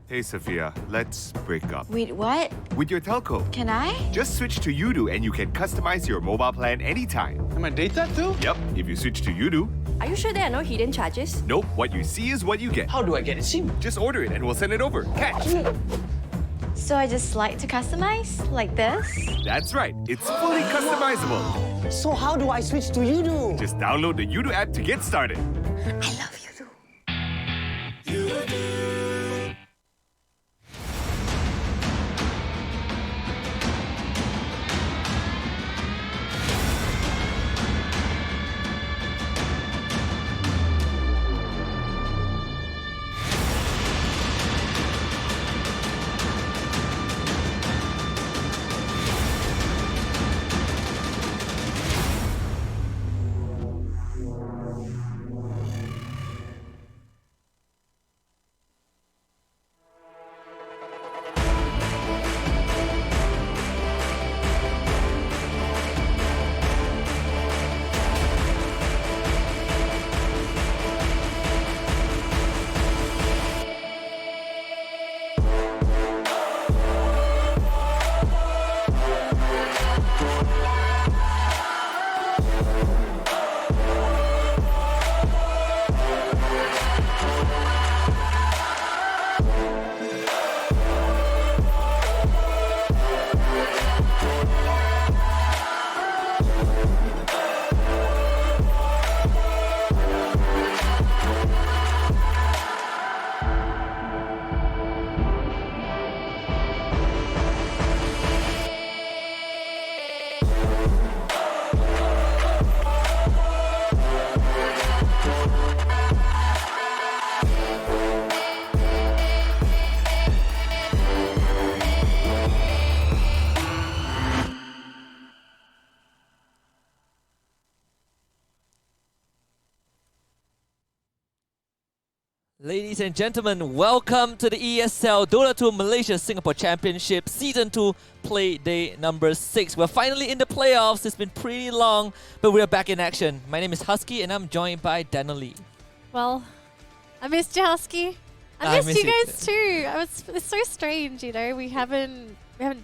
Hey Sophia, let's break up. Wait, what? With your telco. Can I? Just switch to Udo and you can customize your mobile plan anytime. And my data too? Yep, if you switch to Udo. Are you sure there are no hidden charges? Nope, what you see is what you get. How do I get a SIM? Just order it and we'll send it over. Catch! So I just slide to customize? Like this? That's right, it's fully customizable. So how do I switch to Udo? Just download the Udo app to get started. I love you too. Ladies and gentlemen, welcome to the ESL Dota 2 Malaysia Singapore Championship Season 2 Play Day number 6. We're finally in the playoffs. It's been pretty long, but we're back in action. My name is HusKKiee and I'm joined by Danelie. Well, I missed you, HusKKiee. I missed you guys too. It's so strange, you know. We haven't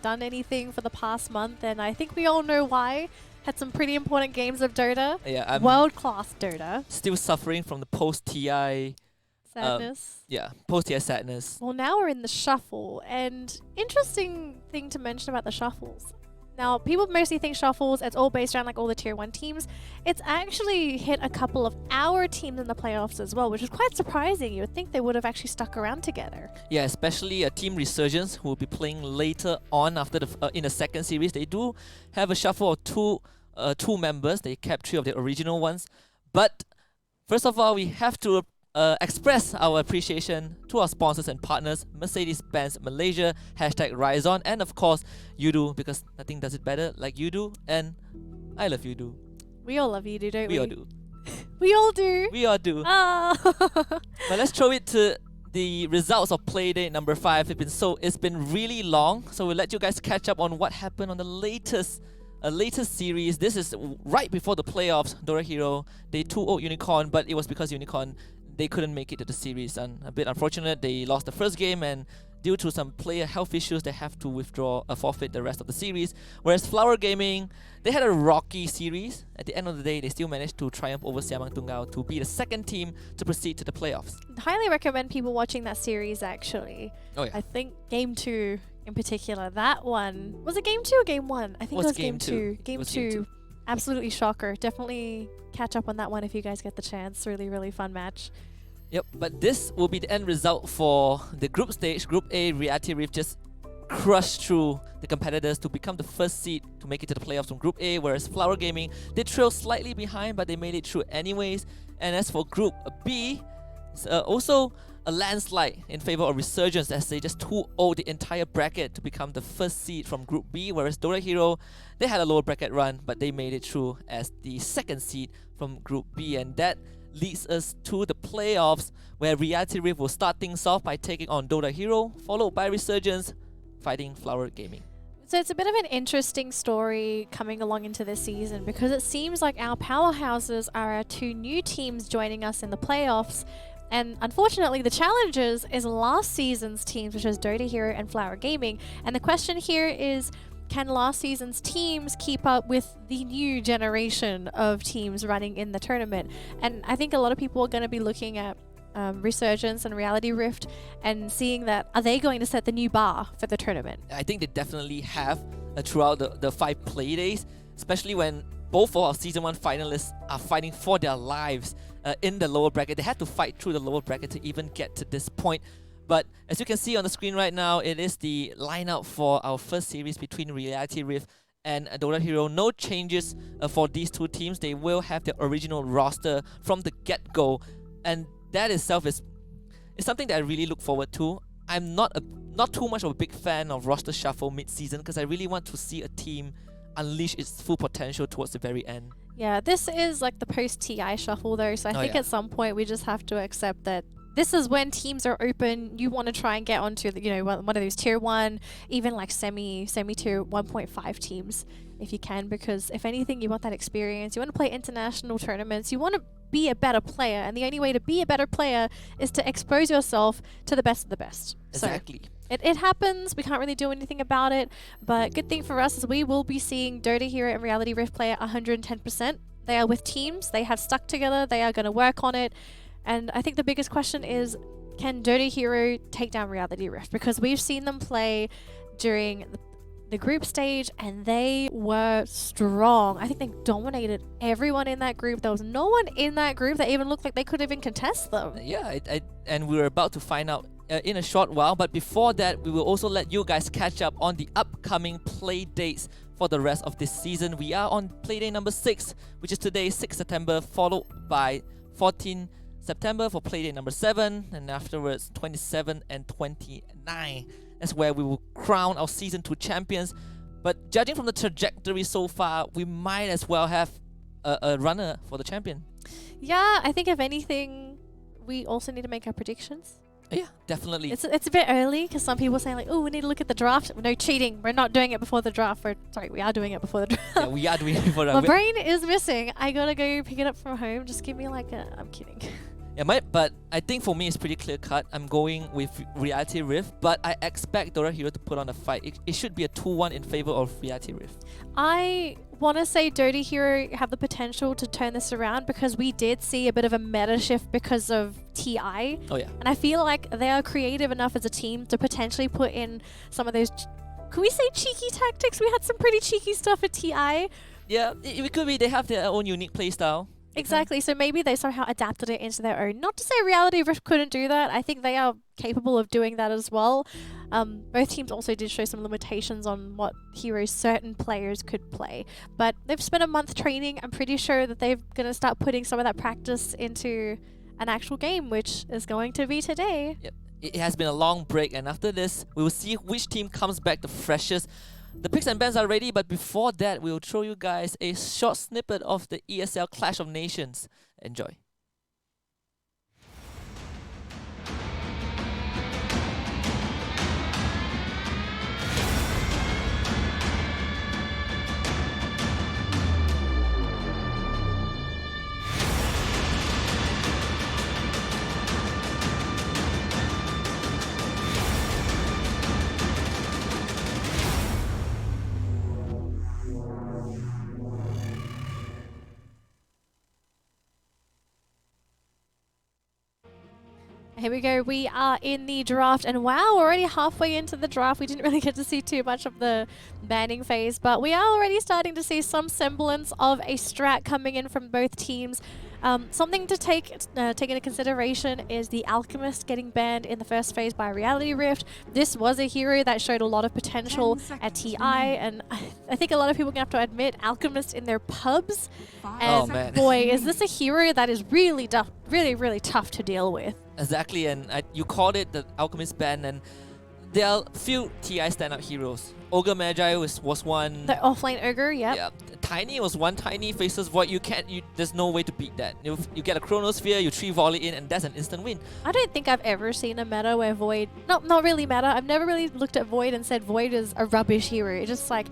done anything for the past month, and I think we all know why. Had some pretty important games of Dota. Yeah, world-class Dota. Still suffering from the post-TI sadness. Post-TI sadness. Well, now we're in the shuffle, and interesting thing to mention about the shuffles. Now, people mostly think shuffles, it's all based around like all the tier 1 teams. It's actually hit a couple of our teams in the playoffs as well, which is quite surprising. You would think they would have actually stuck around together. Yeah, especially Team Resurgence, who will be playing later on after the in the second series. They do have a shuffle of two members. They kept 3 of the original ones. But first of all, we have to express our appreciation to our sponsors and partners, Mercedes-Benz Malaysia, #RiseOn, and of course, Udo, because nothing does it better like Udo, and I love Udo. We all love Udo, don't we? We all do. We all do. We all do. Oh. But let's throw it to the results of Playdate number 5. It's been really long, so we'll let you guys catch up on what happened on the latest series. This is right before the playoffs. Dota Hero, they 2-0 Unicorn, but it was because Unicorn, they couldn't make it to the series, and a bit unfortunate. They lost the first game, and due to some player health issues, they have to forfeit the rest of the series. Whereas Flower Gaming, they had a rocky series. At the end of the day, they still managed to triumph over Siamang Tungau to be the second team to proceed to the playoffs. Highly recommend people watching that series, actually. Oh yeah. I think Game 2 in particular, that one... Was it Game 2 or Game 1? I think it was Game 2. Game 2. Absolutely shocker. Definitely catch up on that one if you guys get the chance. Really, really fun match. Yep, but this will be the end result for the group stage. Group A, Reality Rift just crushed through the competitors to become the first seed to make it to the playoffs from Group A, whereas Flower Gaming, they trailed slightly behind, but they made it through anyways. And as for Group B, also a landslide in favor of Resurgence, as they just 2-0 the entire bracket to become the first seed from Group B, whereas Dota Hero, they had a lower bracket run, but they made it through as the second seed from Group B, and that leads us to the playoffs, where Reality Rift will start things off by taking on Dota Hero, followed by Resurgence fighting Flower Gaming. So it's a bit of an interesting story coming along into this season, because it seems like our powerhouses are our 2 new teams joining us in the playoffs, And unfortunately, the challengers is last season's teams, which is Dota Hero and Flower Gaming. And the question here is, can last season's teams keep up with the new generation of teams running in the tournament? And I think a lot of people are going to be looking at Resurgence and Reality Rift and seeing that, are they going to set the new bar for the tournament? I think they definitely have throughout the 5 play days, especially when both of our Season 1 finalists are fighting for their lives in the lower bracket. They had to fight through the lower bracket to even get to this point. But as you can see on the screen right now, it is the lineup for our first series between Reality Rift and Dota Hero. No changes for these two teams. They will have their original roster from the get-go. And that itself is something that I really look forward to. I'm not too much of a big fan of roster shuffle mid-season because I really want to see a team unleash its full potential towards the very end. Yeah, this is like the post-TI shuffle though, so I think at some point we just have to accept that this is when teams are open. You want to try and get onto the, one of those tier 1, even like semi-tier 1.5 teams if you can, because if anything, you want that experience. You want to play international tournaments. You want to be a better player, and the only way to be a better player is to expose yourself to the best of the best. Exactly. So it happens. We can't really do anything about it, but good thing for us is we will be seeing Dota Hero and Reality Rift play at 110%. They are with teams. They have stuck together. They are going to work on it. And I think the biggest question is, can Dota Hero take down Reality Rift? Because we've seen them play during the group stage and they were strong. I think they dominated everyone in that group. There was no one in that group that even looked like they could even contest them. Yeah, and we're about to find out in a short while. But before that, we will also let you guys catch up on the upcoming play dates for the rest of this season. We are on Playday number 6, which is today, 6 September, followed by 14 September for Playdate number 7, and afterwards 27 and 29. That's where we will crown our Season 2 champions. But judging from the trajectory so far, we might as well have a runner for the champion. Yeah, I think if anything, we also need to make our predictions. Yeah, definitely. It's a bit early because some people say like, oh, we need to look at the draft. No cheating. We're not doing it before the draft. We are doing it before the draft. Yeah, we are doing it before the My draft. brain is missing. I gotta go pick it up from home. Just give me like I'm kidding. Yeah, but I think for me it's pretty clear cut. I'm going with Reality Rift, but I expect Dota Hero to put on a fight. It should be a 2-1 in favor of Reality Rift. I want to say Dota Hero have the potential to turn this around because we did see a bit of a meta shift because of TI. Oh yeah. And I feel like they are creative enough as a team to potentially put in some of those, can we say cheeky tactics? We had some pretty cheeky stuff at TI. Yeah, it could be they have their own unique playstyle. Exactly, so maybe they somehow adapted it into their own. Not to say Reality Rift couldn't do that. I think they are capable of doing that as well. Both teams also did show some limitations on what heroes certain players could play. But they've spent a month training. I'm pretty sure that they're going to start putting some of that practice into an actual game, which is going to be today. Yep. It has been a long break, and after this, we will see which team comes back the freshest. The picks and bans are ready, but before that, we'll show you guys a short snippet of the ESL Clash of Nations. Enjoy. Here we go. We are in the draft, and wow, we're already halfway into the draft. We didn't really get to see too much of the banning phase, but we are already starting to see some semblance of a strat coming in from both teams. Something to take into consideration is the Alchemist getting banned in the first phase by Reality Rift. This was a hero that showed a lot of potential at TI, and I think a lot of people are going to have to admit Alchemist in their pubs. And man. Boy, is this a hero that is really tough to deal with. Exactly, and you called it the Alchemist ban, and there are few TI standout heroes. Ogre Magi was one. The offlane Ogre, yep. Yeah. Tiny was one. Tiny faces Void. There's no way to beat that. You get a Chronosphere, you 3 volley in, and that's an instant win. I don't think I've ever seen a meta where Void, not really meta, I've never really looked at Void and said Void is a rubbish hero. It's just like,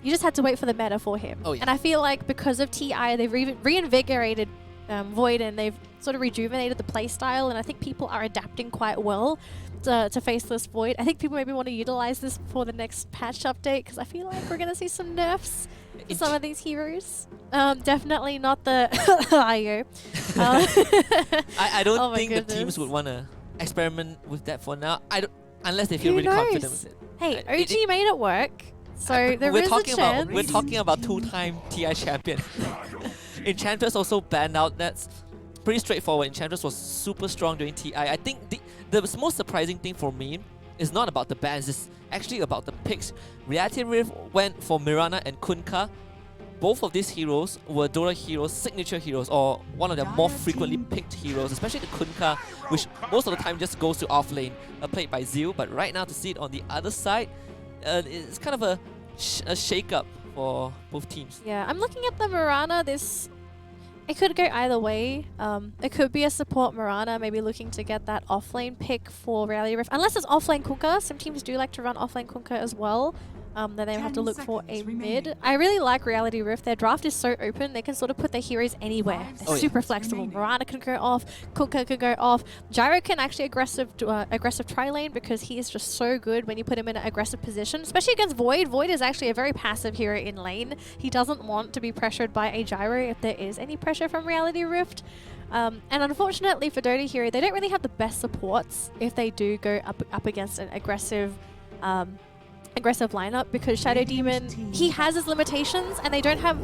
you just had to wait for the meta for him. Oh, yeah. And I feel like because of TI, they've reinvigorated Void, and they've sort of rejuvenated the playstyle, and I think people are adapting quite well to Faceless Void. I think people maybe want to utilize this for the next patch update, because I feel like we're going to see some nerfs to some of these heroes. Definitely not the IO. I don't Oh my think goodness. the teams would want to experiment with that for now. I don't, unless they feel Who really confident knows? with it. Hey, It- OG made it work, so there we're is a talking chance. about we're talking about two-time TI champion. Enchantress also banned out. That's pretty straightforward. Enchantress was super strong during TI. I think the most surprising thing for me is not about the bans. It's actually about the picks. Reality Rift went for Mirana and Kunkka. Both of these heroes were Dota heroes, signature heroes, or one of their more frequently picked heroes, especially the Kunkka, which most of the time just goes to off lane, played by Zeal. But right now, to see it on the other side, it's kind of a shake-up for both teams. Yeah, I'm looking at the Mirana. It could go either way. It could be a support Mirana, maybe looking to get that offlane pick for Reality Rift. Unless it's offlane Kunkka. Some teams do like to run offlane Kunkka as well. Then they have to look for a mid. I really like Reality Rift. Their draft is so open. They can sort of put their heroes anywhere. They're super flexible. Mirana can go off. Kunkka can go off. Gyro can actually aggressive tri-lane, because he is just so good when you put him in an aggressive position, especially against Void. Void is actually a very passive hero in lane. He doesn't want to be pressured by a Gyro if there is any pressure from Reality Rift. And unfortunately for Dota Hero, they don't really have the best supports if they do go up against an aggressive lineup, because Shadow Demon, he has his limitations, and they don't have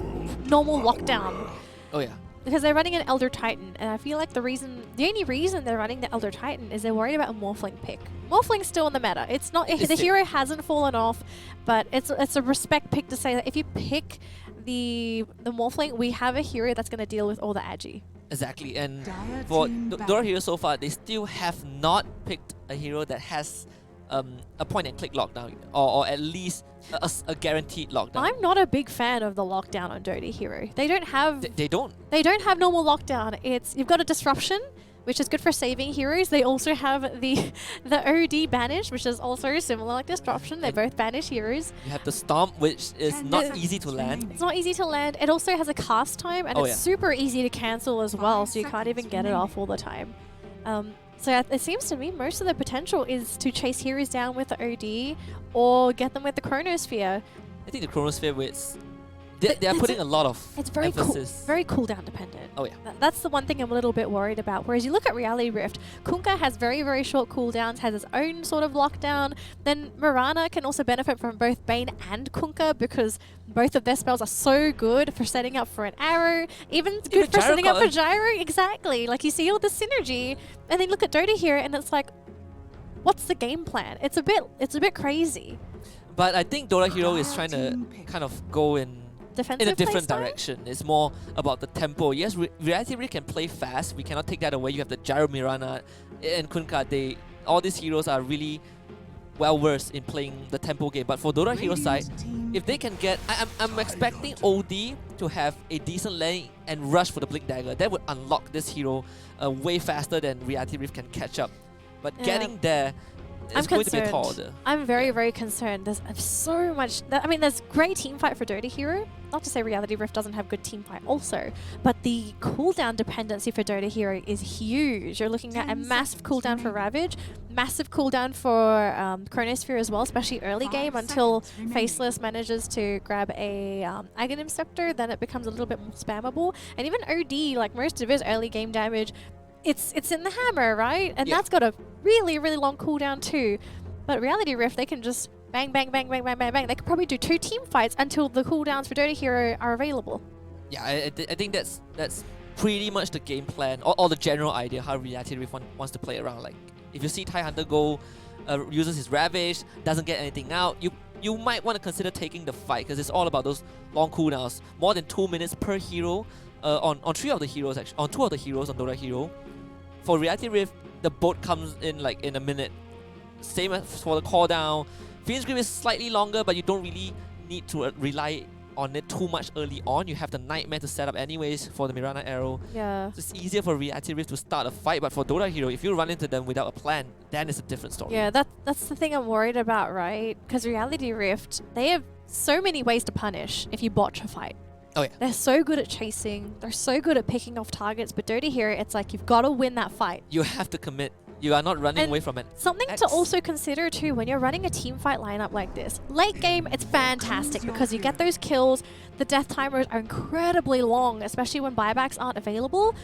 normal lockdown. Oh yeah. Because they're running an Elder Titan, and I feel like the only reason they're running the Elder Titan is they're worried about a Morphling pick. Morphling's still in the meta. It's not, the hero hasn't fallen off, but it's a respect pick to say that if you pick the Morphling, we have a hero that's going to deal with all the agi. Exactly, and for Dota Hero so far, they still have not picked a hero that has a point-and-click lockdown, or at least a guaranteed lockdown. I'm not a big fan of the lockdown on Dota Hero. They don't have... They don't. They don't have normal lockdown. You've got a disruption, which is good for saving heroes. They also have the OD banish, which is also similar like disruption. They both banish heroes. You have the Stomp, which is not easy to land. It's not easy to land. It also has a cast time, and it's super easy to cancel as well, so you can't even get it off all the time. So it seems to me most of the potential is to chase heroes down with the OD or get them with the Chronosphere. I think the Chronosphere they are putting a lot of emphasis. Very cooldown dependent. Oh yeah. That's the one thing I'm a little bit worried about. Whereas you look at Reality Rift, Kunkka has very, very short cooldowns, has its own sort of lockdown. Then Mirana can also benefit from both Bane and Kunkka, because both of their spells are so good for setting up for an arrow, even good for setting up for Gyro. Exactly. Like, you see all the synergy, and then look at Dota here, and it's like, what's the game plan? It's a bit crazy. But I think Dota Hero is trying to kind of go in a different direction. It's more about the tempo. Yes, Reality Rift can play fast. We cannot take that away. You have the Gyro, Mirana, and Kunkka. All these heroes are really well versed in playing the tempo game. But for Dota Hero side, if they can get, I'm expecting OD to have a decent lane and rush for the Blink Dagger. That would unlock this hero way faster than Reality Rift can catch up. But getting there, it's going to be a tall order. I'm very, very concerned. There's so much... there's great teamfight for Dota Hero. Not to say Reality Rift doesn't have good teamfight also, but the cooldown dependency for Dota Hero is huge. You're looking at a massive cooldown for Ravage, massive cooldown for Chronosphere as well, especially early game until Faceless manages to grab a Aghanim Scepter. Then it becomes a little bit more spammable. And even OD, like most of his early game damage, it's in the hammer, right? And that's got a really, really long cooldown too. But Reality Rift, they can just bang, bang, bang, bang, bang, bang, bang. They could probably do 2 team fights until the cooldowns for Dota Hero are available. Yeah, I think that's pretty much the game plan, or the general idea how Reality Rift wants to play around. Like, if you see TIE Hunter go, uses his Ravage, doesn't get anything out, you might want to consider taking the fight, because it's all about those long cooldowns. More than 2 minutes per hero on 3 of the heroes, actually. On 2 of the heroes on Dota Hero. For Reality Rift, the boat comes in like in a minute. Same as for the call down. Fiend's Grip is slightly longer, but you don't really need to rely on it too much early on. You have the Nightmare to set up anyways for the Mirana Arrow. Yeah. So it's easier for Reality Rift to start a fight, but for Dota Hero, if you run into them without a plan, then it's a different story. Yeah, that's the thing I'm worried about, right? Because Reality Rift, they have so many ways to punish if you botch a fight. Oh yeah. They're so good at chasing. They're so good at picking off targets. But Dota here, it's like you've got to win that fight. You have to commit. You are not running And away from it. Something to also consider too when you're running a team fight lineup like this. Late game, it's fantastic because you get those kills. The death timers are incredibly long, especially when buybacks aren't available.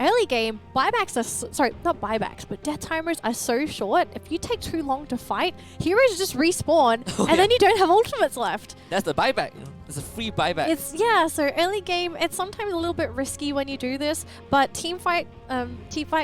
Early game, buybacks are, sorry, not buybacks, but death timers are so short. If you take too long to fight, heroes just respawn and then you don't have ultimates left. That's the buyback. It's a free buyback. It's, yeah, so early game, it's sometimes a little bit risky when you do this, but team fight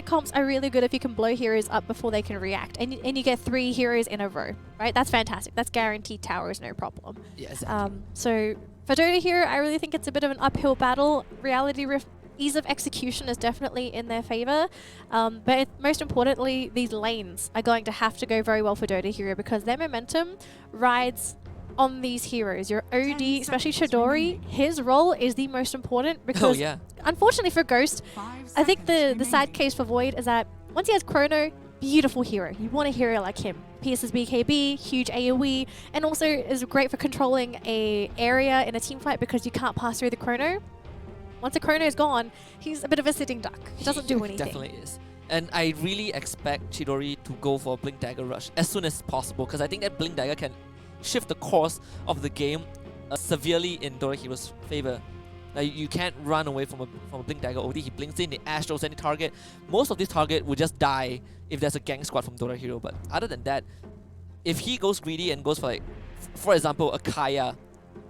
comps are really good if you can blow heroes up before they can react. And you get 3 heroes in a row, right? That's fantastic. That's guaranteed towers, no problem. Yeah, exactly. So for Dota here, I really think it's a bit of an uphill battle. Reality Rift ease of execution is definitely in their favor, but most importantly, these lanes are going to have to go very well for Dota here because their momentum rides on these heroes. Your OD, especially Chidori, his role is the most important because unfortunately for Ghost, I think the sad case for Void is that once he has Chrono, beautiful hero. You want a hero like him. Pierces BKB, huge AoE, and also is great for controlling a area in a team fight because you can't pass through the Chrono. Once a Chrono is gone, he's a bit of a sitting duck. He doesn't do anything. Definitely is. And I really expect Chidori to go for a Blink Dagger rush as soon as possible because I think that Blink Dagger can shift the course of the game severely in Dota Hero's favor. Like, you can't run away from a Blink Dagger OD. He blinks in, the Astros any target. Most of this target will just die if there's a gang squad from Dota Hero. But other than that, if he goes greedy and goes for, like, for example, a Kaya,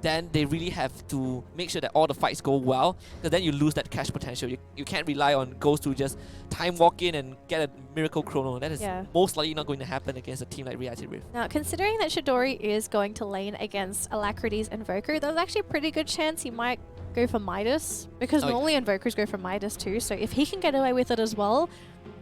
then they really have to make sure that all the fights go well, because then you lose that cash potential. You can't rely on Ghost to just time walk in and get a miracle chrono. That is most likely not going to happen against a team like Reality Rift. Now, considering that Chidori is going to lane against Alacrity's Invoker, there's actually a pretty good chance he might go for Midas, because normally Invokers go for Midas too, so if he can get away with it as well,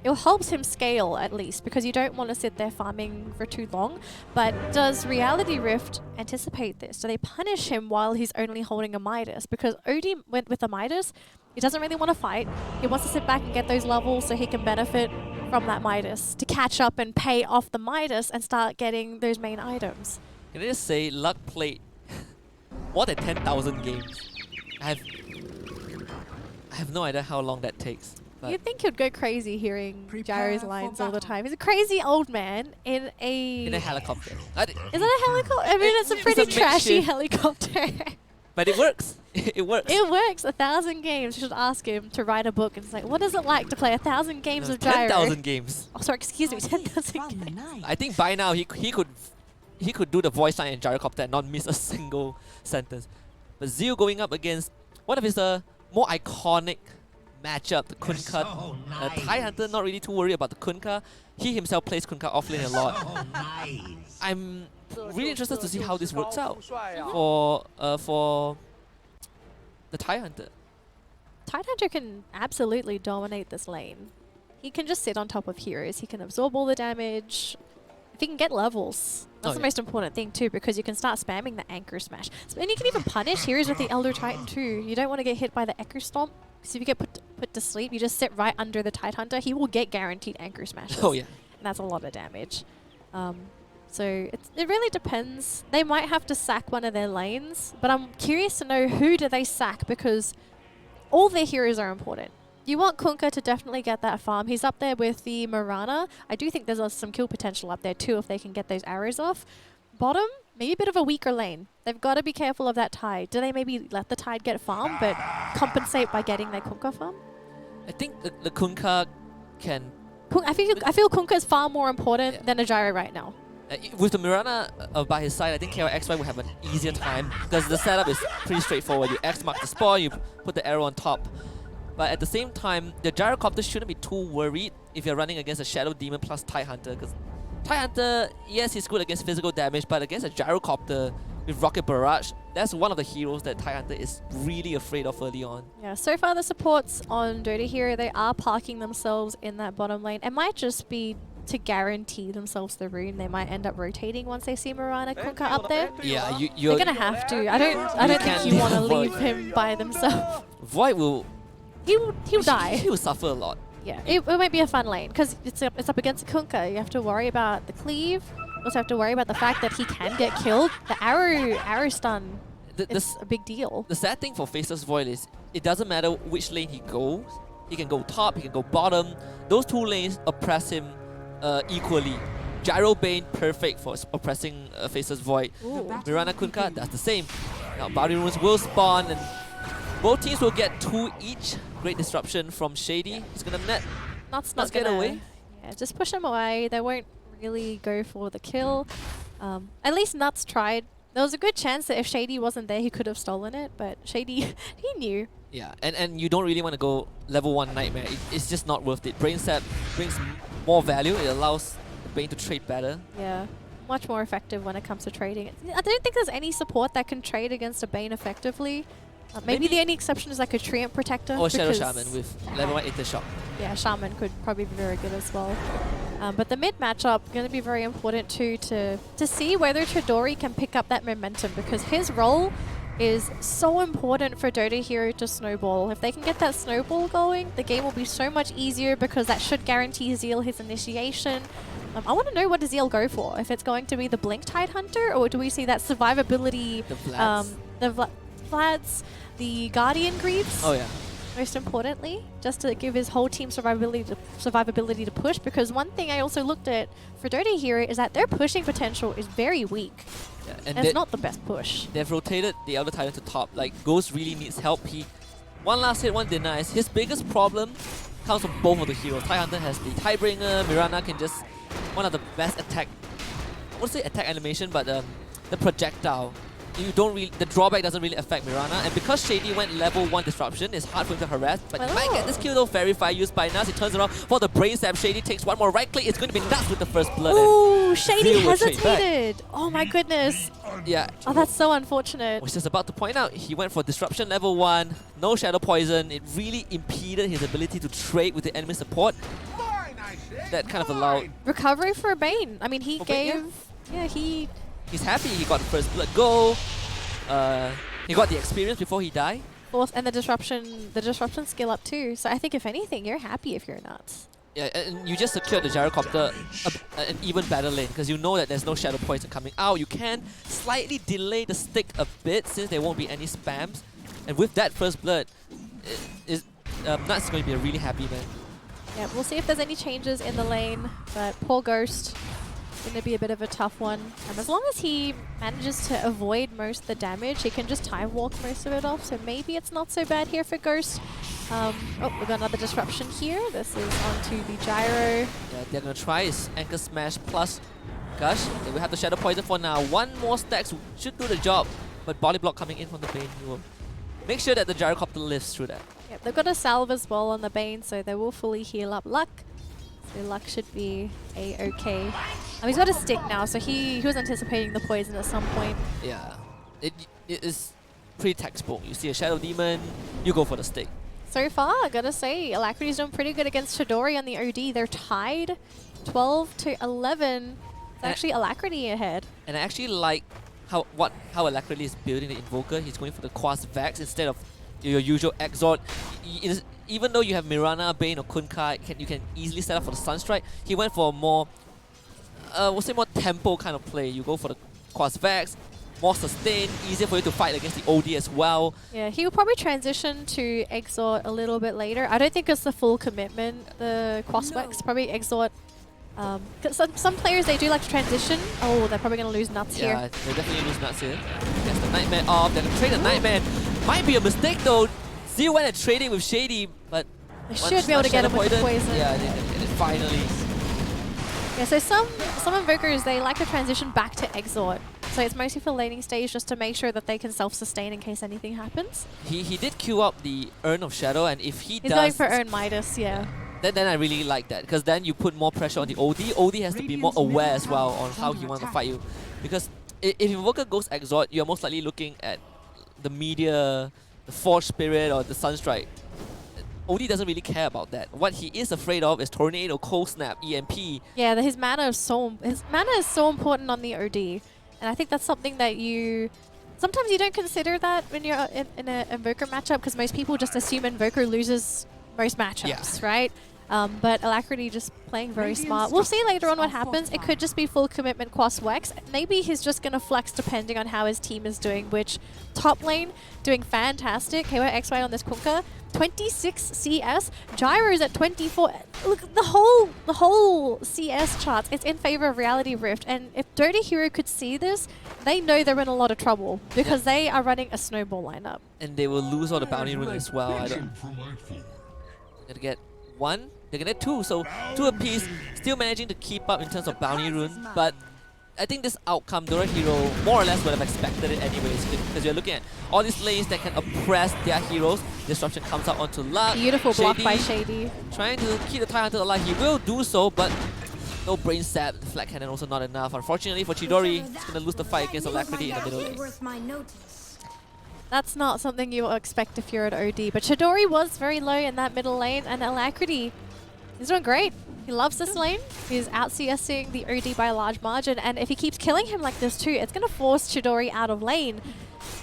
it helps him scale at least, because you don't want to sit there farming for too long. But does Reality Rift anticipate this? Do they punish him while he's only holding a Midas? Because OD went with a Midas, he doesn't really want to fight. He wants to sit back and get those levels so he can benefit from that Midas to catch up and pay off the Midas and start getting those main items. Can I just say, Luck played more than 10,000 games. I have no idea how long that takes. You'd think he'd go crazy hearing Gyro's lines all the time. He's a crazy old man in a helicopter. Is it a helicopter? I mean, it's a pretty trashy helicopter. But it works. It works. It works. 1,000 games. You should ask him to write a book and say, what is it like to play 1,000 games of Gyro? 10,000 games. Oh, sorry, excuse me, 10,000 games. I think by now he could do the voice line in Gyrocopter and not miss a single sentence. But Zeo going up against one of his more iconic matchup, the Kunkka. Thai Hunter not really too worried about the Kunkka. He himself plays Kunkka offlane a lot. I'm really interested to see how this works out for the Thai Hunter. Thai Hunter can absolutely dominate this lane. He can just sit on top of heroes. He can absorb all the damage. If he can get levels, that's the most important thing too, because you can start spamming the Anchor Smash. And you can even punish heroes with the Elder Titan too. You don't want to get hit by the Echo Stomp, because if you get put to sleep, you just sit right under the Tide Hunter. He will get guaranteed Anchor Smashes. Oh yeah. And that's a lot of damage. So it really depends. They might have to sack one of their lanes, but I'm curious to know who do they sack, because all their heroes are important. You want Kunkka to definitely get that farm. He's up there with the Mirana. I do think there's some kill potential up there too if they can get those arrows off. Bottom, maybe a bit of a weaker lane. They've got to be careful of that Tide. Do they maybe let the Tide get farm but compensate by getting their Kunkka farm? I think the Kunkka can... I feel Kunkka is far more important than a Gyro right now. With the Mirana by his side, I think KOXY will have an easier time, because the setup is pretty straightforward. You X mark the spawn, you put the arrow on top. But at the same time, the Gyrocopter shouldn't be too worried if you're running against a Shadow Demon plus Thai Hunter, because Thai Hunter, yes, he's good against physical damage, but against a Gyrocopter with Rocket Barrage, that's one of the heroes that Thai Hunter is really afraid of early on. Yeah, so far the supports on Dota here, they are parking themselves in that bottom lane. It might just be to guarantee themselves the rune. They might end up rotating once they see Mirana Kunkka up there. Yeah, they're gonna have to. I don't think you want to leave him by themselves. Void will... He'll die. He will suffer a lot. Yeah, it might be a fun lane, because it's up against Kunkka. You have to worry about the cleave. You also have to worry about the fact that he can get killed. The arrow stun it's a big deal. The sad thing for Faceless Void is it doesn't matter which lane he goes. He can go top, he can go bottom. Those two lanes oppress him equally. Gyro Bane, perfect for oppressing Faceless Void. Mirana Kunkka, that's the same. Now Bounty Runes will spawn and both teams will get 2 each. Great disruption from Shady. He's gonna net. Nuts get gonna, away. Yeah, just push him away. They won't really go for the kill. At least Nuts tried. There was a good chance that if Shady wasn't there, he could have stolen it, but Shady, he knew. Yeah, and you don't really want to go level 1 Nightmare. It's just not worth it. Brain Sap brings more value. It allows the Bane to trade better. Yeah, much more effective when it comes to trading. I don't think there's any support that can trade against a Bane effectively. Maybe the only exception is like a Treant Protector. Or Shadow Shaman with level 1 Intershock. Yeah, Shaman could probably be very good as well. But the mid matchup going to be very important too to see whether Chidori can pick up that momentum, because his role is so important for Dota Hero to snowball. If they can get that snowball going, the game will be so much easier, because that should guarantee Zeal his initiation. I want to know what does Zeal go for. If it's going to be the Blink Tide Hunter, or do we see that survivability, The Vlads. the Vlads, the Guardian Greaves? Oh yeah. Most importantly, just to give his whole team survivability to push, because one thing I also looked at for Dota Hero is that their pushing potential is very weak. Yeah, And it's not the best push. They've rotated the Elder Titan to top. Like, Ghost really needs help. He one last hit, one denies. His biggest problem comes from both of the heroes. Tide Hunter has the Tidebringer. Mirana can just one of the best attack. I won't say attack animation, but the projectile. You don't really, the drawback doesn't really affect Mirana, and because Shady went level 1 disruption, it's hard for him to harass, but he might get this kill though. Verify used by Nuts. He turns around for the Brain Sap. Shady takes one more right click. It's going to be Nuts with the first blood. Ooh, and Shady Zeal will trade back. hesitated. Oh my goodness. Yeah. Oh, that's so unfortunate. I was just about to point out, he went for disruption level 1, no Shadow Poison. It really impeded his ability to trade with the enemy support. That kind of allowed Recovery for a Bane. I mean, he For Bane, gave... Yeah, he... he's happy he got the first blood go. He got the experience before he died. And the disruption skill up too. So I think if anything, you're happy if you're Nuts. Yeah, and you just secured the Gyrocopter an even better lane, because you know that there's no Shadow Poison coming out. You can slightly delay the stick a bit since there won't be any spams. And with that first blood, Nuts is going to be a really happy man. Yeah, we'll see if there's any changes in the lane, but poor Ghost, going to be a bit of a tough one. As long as he manages to avoid most of the damage, he can just time walk most of it off, so maybe it's not so bad here for Ghost. Oh, we've got another disruption here. This is onto the Gyro. Yeah, they're going to try is Anchor Smash plus Gush. They will have the Shadow Poison for now. One more stacks should do the job, but Body Block coming in from the Bane. He will make sure that the Gyrocopter lives through that. Yep, they've got a salve as well on the Bane, so they will fully heal up Luck. So Luck should be a-okay. He's got a stick now, so he was anticipating the poison at some point. Yeah, it is pretty textbook. You see a Shadow Demon, you go for the stick. So far, I gotta say, Alacrity's doing pretty good against Chidori on the OD. They're tied 12 to 11. It's actually Alacrity ahead. And I actually like how Alacrity is building the Invoker. He's going for the Quas Vex instead of your usual Exort. Even though you have Mirana, Bane, or Kunkka, you can easily set up for the Sunstrike. He went for a more, we'll say more tempo kind of play. You go for the Quas Vex, more sustain, easier for you to fight against the OD as well. Yeah, he will probably transition to Exort a little bit later. I don't think it's the full commitment, the Quas Vex. Probably Exort. Some players, they do like to transition. Oh, they're probably going to lose Nuts here. Yeah, they definitely lose Nuts here. Gets the Nightmare off. They're going to trade the Nightmare. Might be a mistake though. Zeal went at trading with Shady, but They should be able to get him with the poison. Yeah, they get it finally. Yeah, so some Invokers, they like to transition back to Exort. So it's mostly for laning stage, just to make sure that they can self-sustain in case anything happens. He did queue up the Urn of Shadow, and if he He's does... going for Urn Midas, yeah. Then I really like that, because then you put more pressure on the OD. OD has to be more aware as well on how he wants to fight you. Because if Invoker goes Exort, you're most likely looking at the Meteor, the Forge Spirit, or the Sunstrike. OD doesn't really care about that. What he is afraid of is Tornado, Cold Snap, EMP. Yeah, his mana is so important on the OD. And I think that's something that sometimes you don't consider that when you're in an Invoker matchup, because most people just assume Invoker loses most matchups, right? But Alacrity just playing very smart. We'll see later on what happens. It could just be full commitment Quas Wex. Maybe he's just going to flex depending on how his team is doing, which top lane doing fantastic. KYXY on this Kunkka. 26 CS. Gyro's at 24. Look, the whole CS charts, it's in favor of Reality Rift. And if Dota Hero could see this, they know they're in a lot of trouble because they are running a snowball lineup. And they will lose all the bounty rune as well. They're gonna get 1, they're gonna get 2, so 2 apiece. Still managing to keep up in terms of bounty rune, but I think this outcome, Dota Hero more or less would have expected it anyways, because you're looking at all these lanes that can oppress their heroes. Disruption comes out onto Luck. Beautiful block by Shady. Trying to keep the Tidehunter alive. He will do so, but no brain sap. The flat cannon also not enough. Unfortunately for Chidori, he's going to lose the fight against Alacrity in the middle lane. That's not something you expect if you're at OD, but Chidori was very low in that middle lane, and Alacrity is doing great. He loves this lane. He's out CSing the OD by a large margin, and if he keeps killing him like this too, it's going to force Chidori out of lane.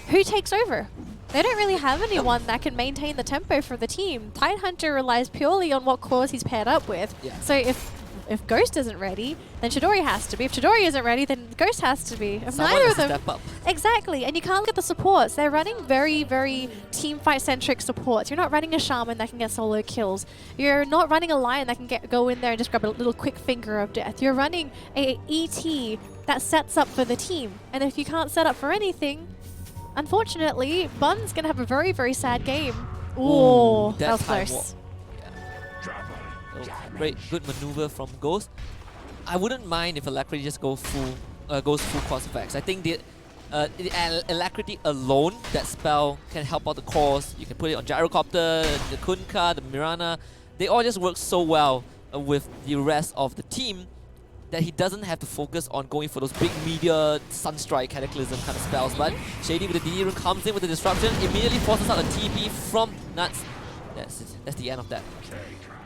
Who takes over? They don't really have anyone that can maintain the tempo for the team. Tidehunter relies purely on what cores he's paired up with. Yeah. So if Ghost isn't ready, then Chidori has to be. If Chidori isn't ready, then Ghost has to be. If neither of them, step up. Exactly, and you can't get the supports. They're running very, very team fight centric supports. You're not running a shaman that can get solo kills. You're not running a lion that can go in there and just grab a little quick finger of death. You're running a ET that sets up for the team, and if you can't set up for anything, unfortunately, Bun's gonna have a very, very sad game. Ooh, that was close. Great, good maneuver from Ghost. I wouldn't mind if Alacrity just goes full Quas Vex. I think the Alacrity alone, that spell can help out the cores. You can put it on Gyrocopter, the Kunkka, the Mirana. They all just work so well with the rest of the team that he doesn't have to focus on going for those big media Sunstrike Cataclysm kind of spells. But Shady with the DD rune comes in with the disruption, immediately forces out a TP from Nuts. That's the end of that.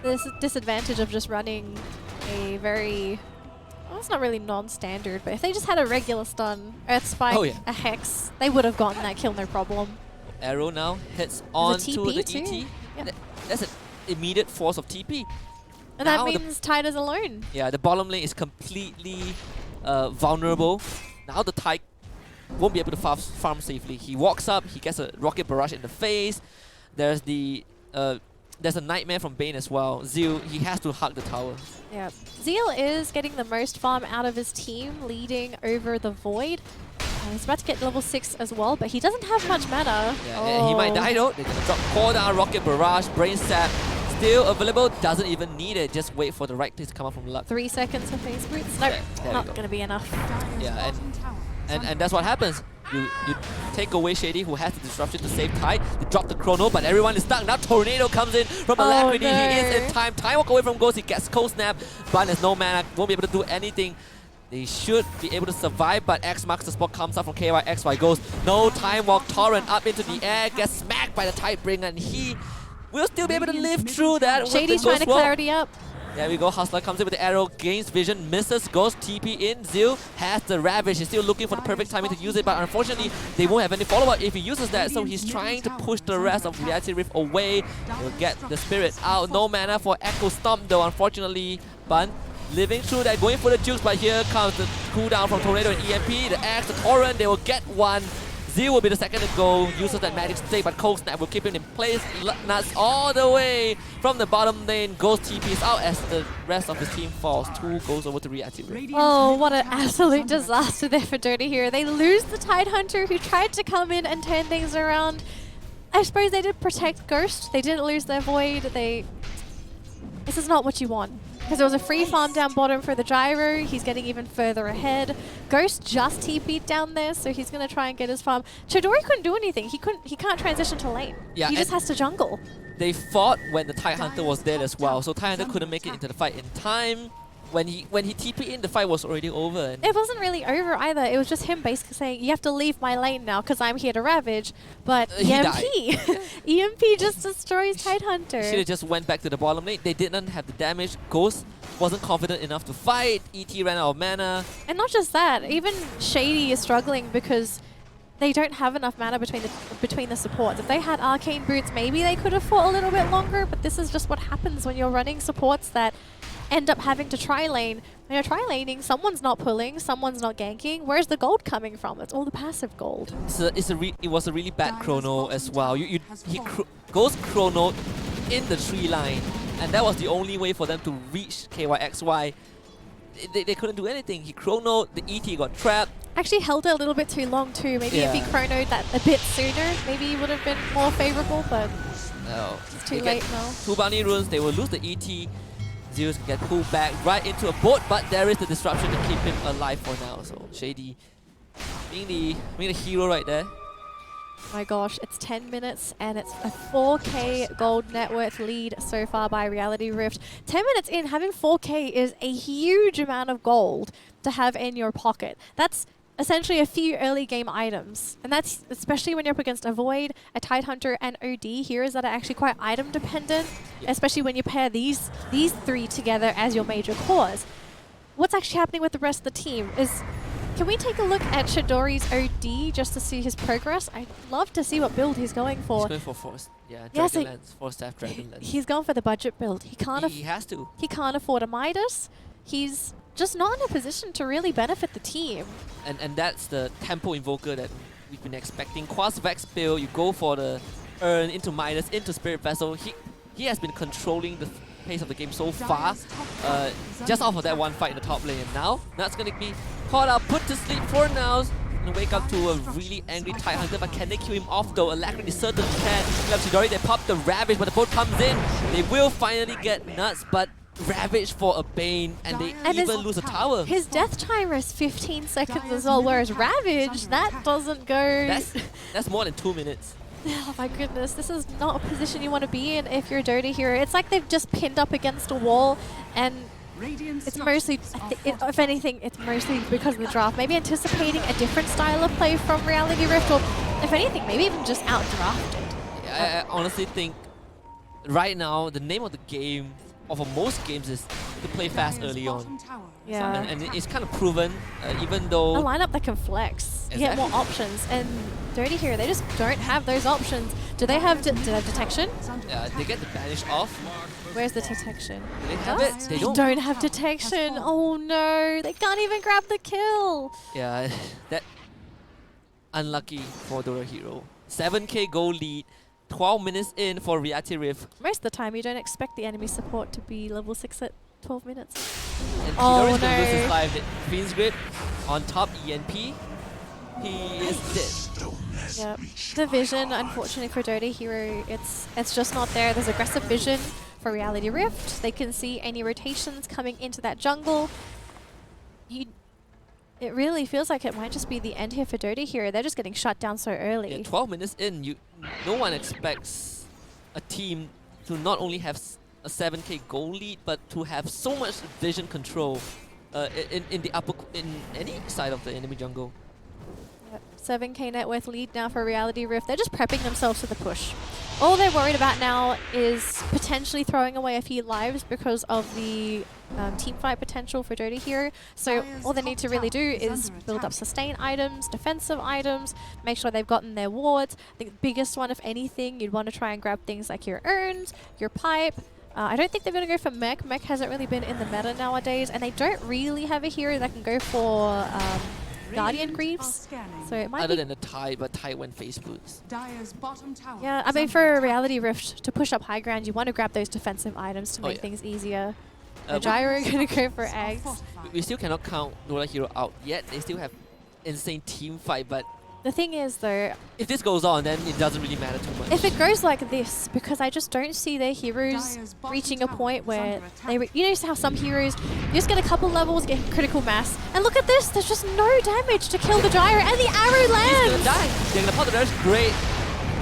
This disadvantage of just running a very, well, it's not really non-standard, but if they just had a regular stun, Earth Spike, a Hex, they would have gotten that kill no problem. Arrow now hits onto the ET. Yep. That's an immediate force of TP. And now that means Tide is alone. Yeah, the bottom lane is completely vulnerable. Now the Tide won't be able to farm safely. He walks up, he gets a rocket barrage in the face. There's a nightmare from Bane as well. Zeal, he has to hug the tower. Yeah, Zeal is getting the most farm out of his team, leading over the Void. He's about to get level 6 as well, but he doesn't have much mana. Yeah, he might die though. They're gonna drop core down, rocket barrage, brain sap. Still available, doesn't even need it. Just wait for the right place to come up from Luck. 3 seconds for Phase Boots. Nope, not gonna be enough. Yeah, and that's what happens. You take away Shady, who has the disruption to save Tide. They drop the chrono, but everyone is stuck. Now Tornado comes in from Alacrity. No. He is in time. Time walk away from Ghost. He gets cold snap. Bun has no mana. Won't be able to do anything. They should be able to survive, but X marks the spot, comes out from KYXY Ghost. No time walk. Torrent up into the air. Gets smacked by the Tidebringer, and he will still be able to live through that. Shady's trying to clarity up. There we go, Hustler comes in with the arrow, gains vision, misses, goes TP in. Zeal has the Ravage. He's still looking for the perfect timing to use it, but unfortunately, they won't have any follow-up if he uses that, so he's trying to push the rest of Reality Rift away. He'll get the Spirit out. No mana for Echo Stomp though, unfortunately. Bun living through that, going for the jukes, but here comes the cooldown from Tornado and EMP. The Axe, the Torrent, they will get one. Zeal will be the second to go, uses that magic stick, but Cold Snap will keep him in place. Nuts all the way from the bottom lane. Ghost TPs out as the rest of the team falls. 2 goes over to Reactivate. Oh, what an absolute disaster there for Dota here. They lose the Tidehunter who tried to come in and turn things around. I suppose they did protect Ghost. They didn't lose their Void. This is not what you want. Because there was a free farm down bottom for the Gyro. He's getting even further ahead. Ghost just TP'd down there, so he's going to try and get his farm. Chidori couldn't do anything. He can't transition to lane. Yeah, he just has to jungle. They fought when the Tidehunter was dead as well, so Tidehunter couldn't make it into the fight in time. When he TP'd in, the fight was already over. And it wasn't really over either. It was just him basically saying, you have to leave my lane now because I'm here to Ravage. But EMP, EMP just destroys Tidehunter. Should have just went back to the bottom lane. They didn't have the damage. Ghost wasn't confident enough to fight. ET ran out of mana. And not just that, even Shady is struggling because they don't have enough mana between the supports. If they had arcane boots, maybe they could have fought a little bit longer, but this is just what happens when you're running supports that end up having to tri-lane. When you're tri-laning, someone's not pulling, someone's not ganking. Where's the gold coming from? It's all the passive gold. It was a really bad chrono as well. He goes chrono in the tree line, and that was the only way for them to reach KYXY. They couldn't do anything. He chronoed, the ET got trapped. Actually held it a little bit too long too. Maybe if he chronoed that a bit sooner, maybe it would have been more favorable, but it's too late now. 2 bounty runes, they will lose the ET. Zeus can get pulled back right into a boat, but there is the disruption to keep him alive for now. So Shady being the hero right there. My gosh, it's 10 minutes and it's a 4K gold net worth lead so far by Reality Rift. 10 minutes in, having 4K is a huge amount of gold to have in your pocket. That's essentially a few early game items. And that's especially when you're up against a Void, a Tidehunter, and OD heroes that are actually quite item dependent, especially when you pair these three together as your major cores. What's actually happening with the rest of the team is, can we take a look at Chidori's OD just to see his progress? I'd love to see what build he's going for. He's going for Force, Dragon Lance, Force Staff Dragon Lance. He's going for the budget build. He has to. He can't afford a Midas. He's just not in a position to really benefit the team. And that's the Tempo Invoker that we've been expecting. Quas Vex build, you go for the Urn into Midas, into Spirit Vessel. He has been controlling the pace of the game so far, just off of that one fight in the top lane. And now, that's going to be caught up, put to sleep for now. And wake up to a really angry Tidehunter, but can they kill him off though? Alacrity certainly can. Chidori, they pop the Ravage, but the boat comes in. They will finally get nuts, but Ravage for a Bane, and they even lose a tower. His death timer is 15 seconds as well, whereas Ravage, that doesn't go... That's more than 2 minutes. Oh my goodness, this is not a position you want to be in if you're a Dota hero. It's like they've just pinned up against a wall, and it's mostly, if anything, it's mostly because of the draft. Maybe anticipating a different style of play from Reality Rift, or if anything, maybe even just outdrafted. I honestly think right now, the name of the game, for most games, is to play fast early on. Yeah. And it's kind of proven, even though... A lineup that can flex. You get more options. And Dota here, they just don't have those options. Do they have detection? They get the banish off. Where's the detection? Do they have it? They don't have detection. Oh no, they can't even grab the kill. Yeah, that unlucky for Dota Hero. 7k goal lead. 12 minutes in for Reality Rift. Most of the time, you don't expect the enemy support to be level 6 at 12 minutes. And Chidori's gonna lose his life. Fiend's Grip on top ENP. He is dead. Yep. The vision, unfortunately for Dota Hero, it's just not there. There's aggressive vision for Reality Rift. They can see any rotations coming into that jungle. It really feels like it might just be the end here for Dota Hero. They're just getting shut down so early. Yeah, 12 minutes in, no one expects a team to not only have a 7k goal lead, but to have so much vision control in any side of the enemy jungle. Yep. 7k net worth lead now for Reality Rift. They're just prepping themselves for the push. All they're worried about now is potentially throwing away a few lives because of the team fight potential for Dota Hero. So all they need to really do is build up sustain items, defensive items, make sure they've gotten their wards. I think the biggest one, if anything, you'd want to try and grab things like your urns, your pipe. I don't think they're going to go for mech. Mech hasn't really been in the meta nowadays, and they don't really have a hero that can go for Guardian Greaves. So it might Other than the Tide, but Tide went face boots. Yeah, I mean, for a Reality Rift to push up high ground, you want to grab those defensive items to make things easier. Gyro going to go for eggs. We still cannot count Dota Hero out yet. They still have insane team fight, but the thing is, though, if this goes on, then it doesn't really matter too much. If it goes like this, because I just don't see their heroes reaching a point where you know how some heroes, you just get a couple levels, get critical mass, and look at this, there's just no damage to kill the Gyro, and the arrow lands! He's gonna die. They're gonna pop the dash. Great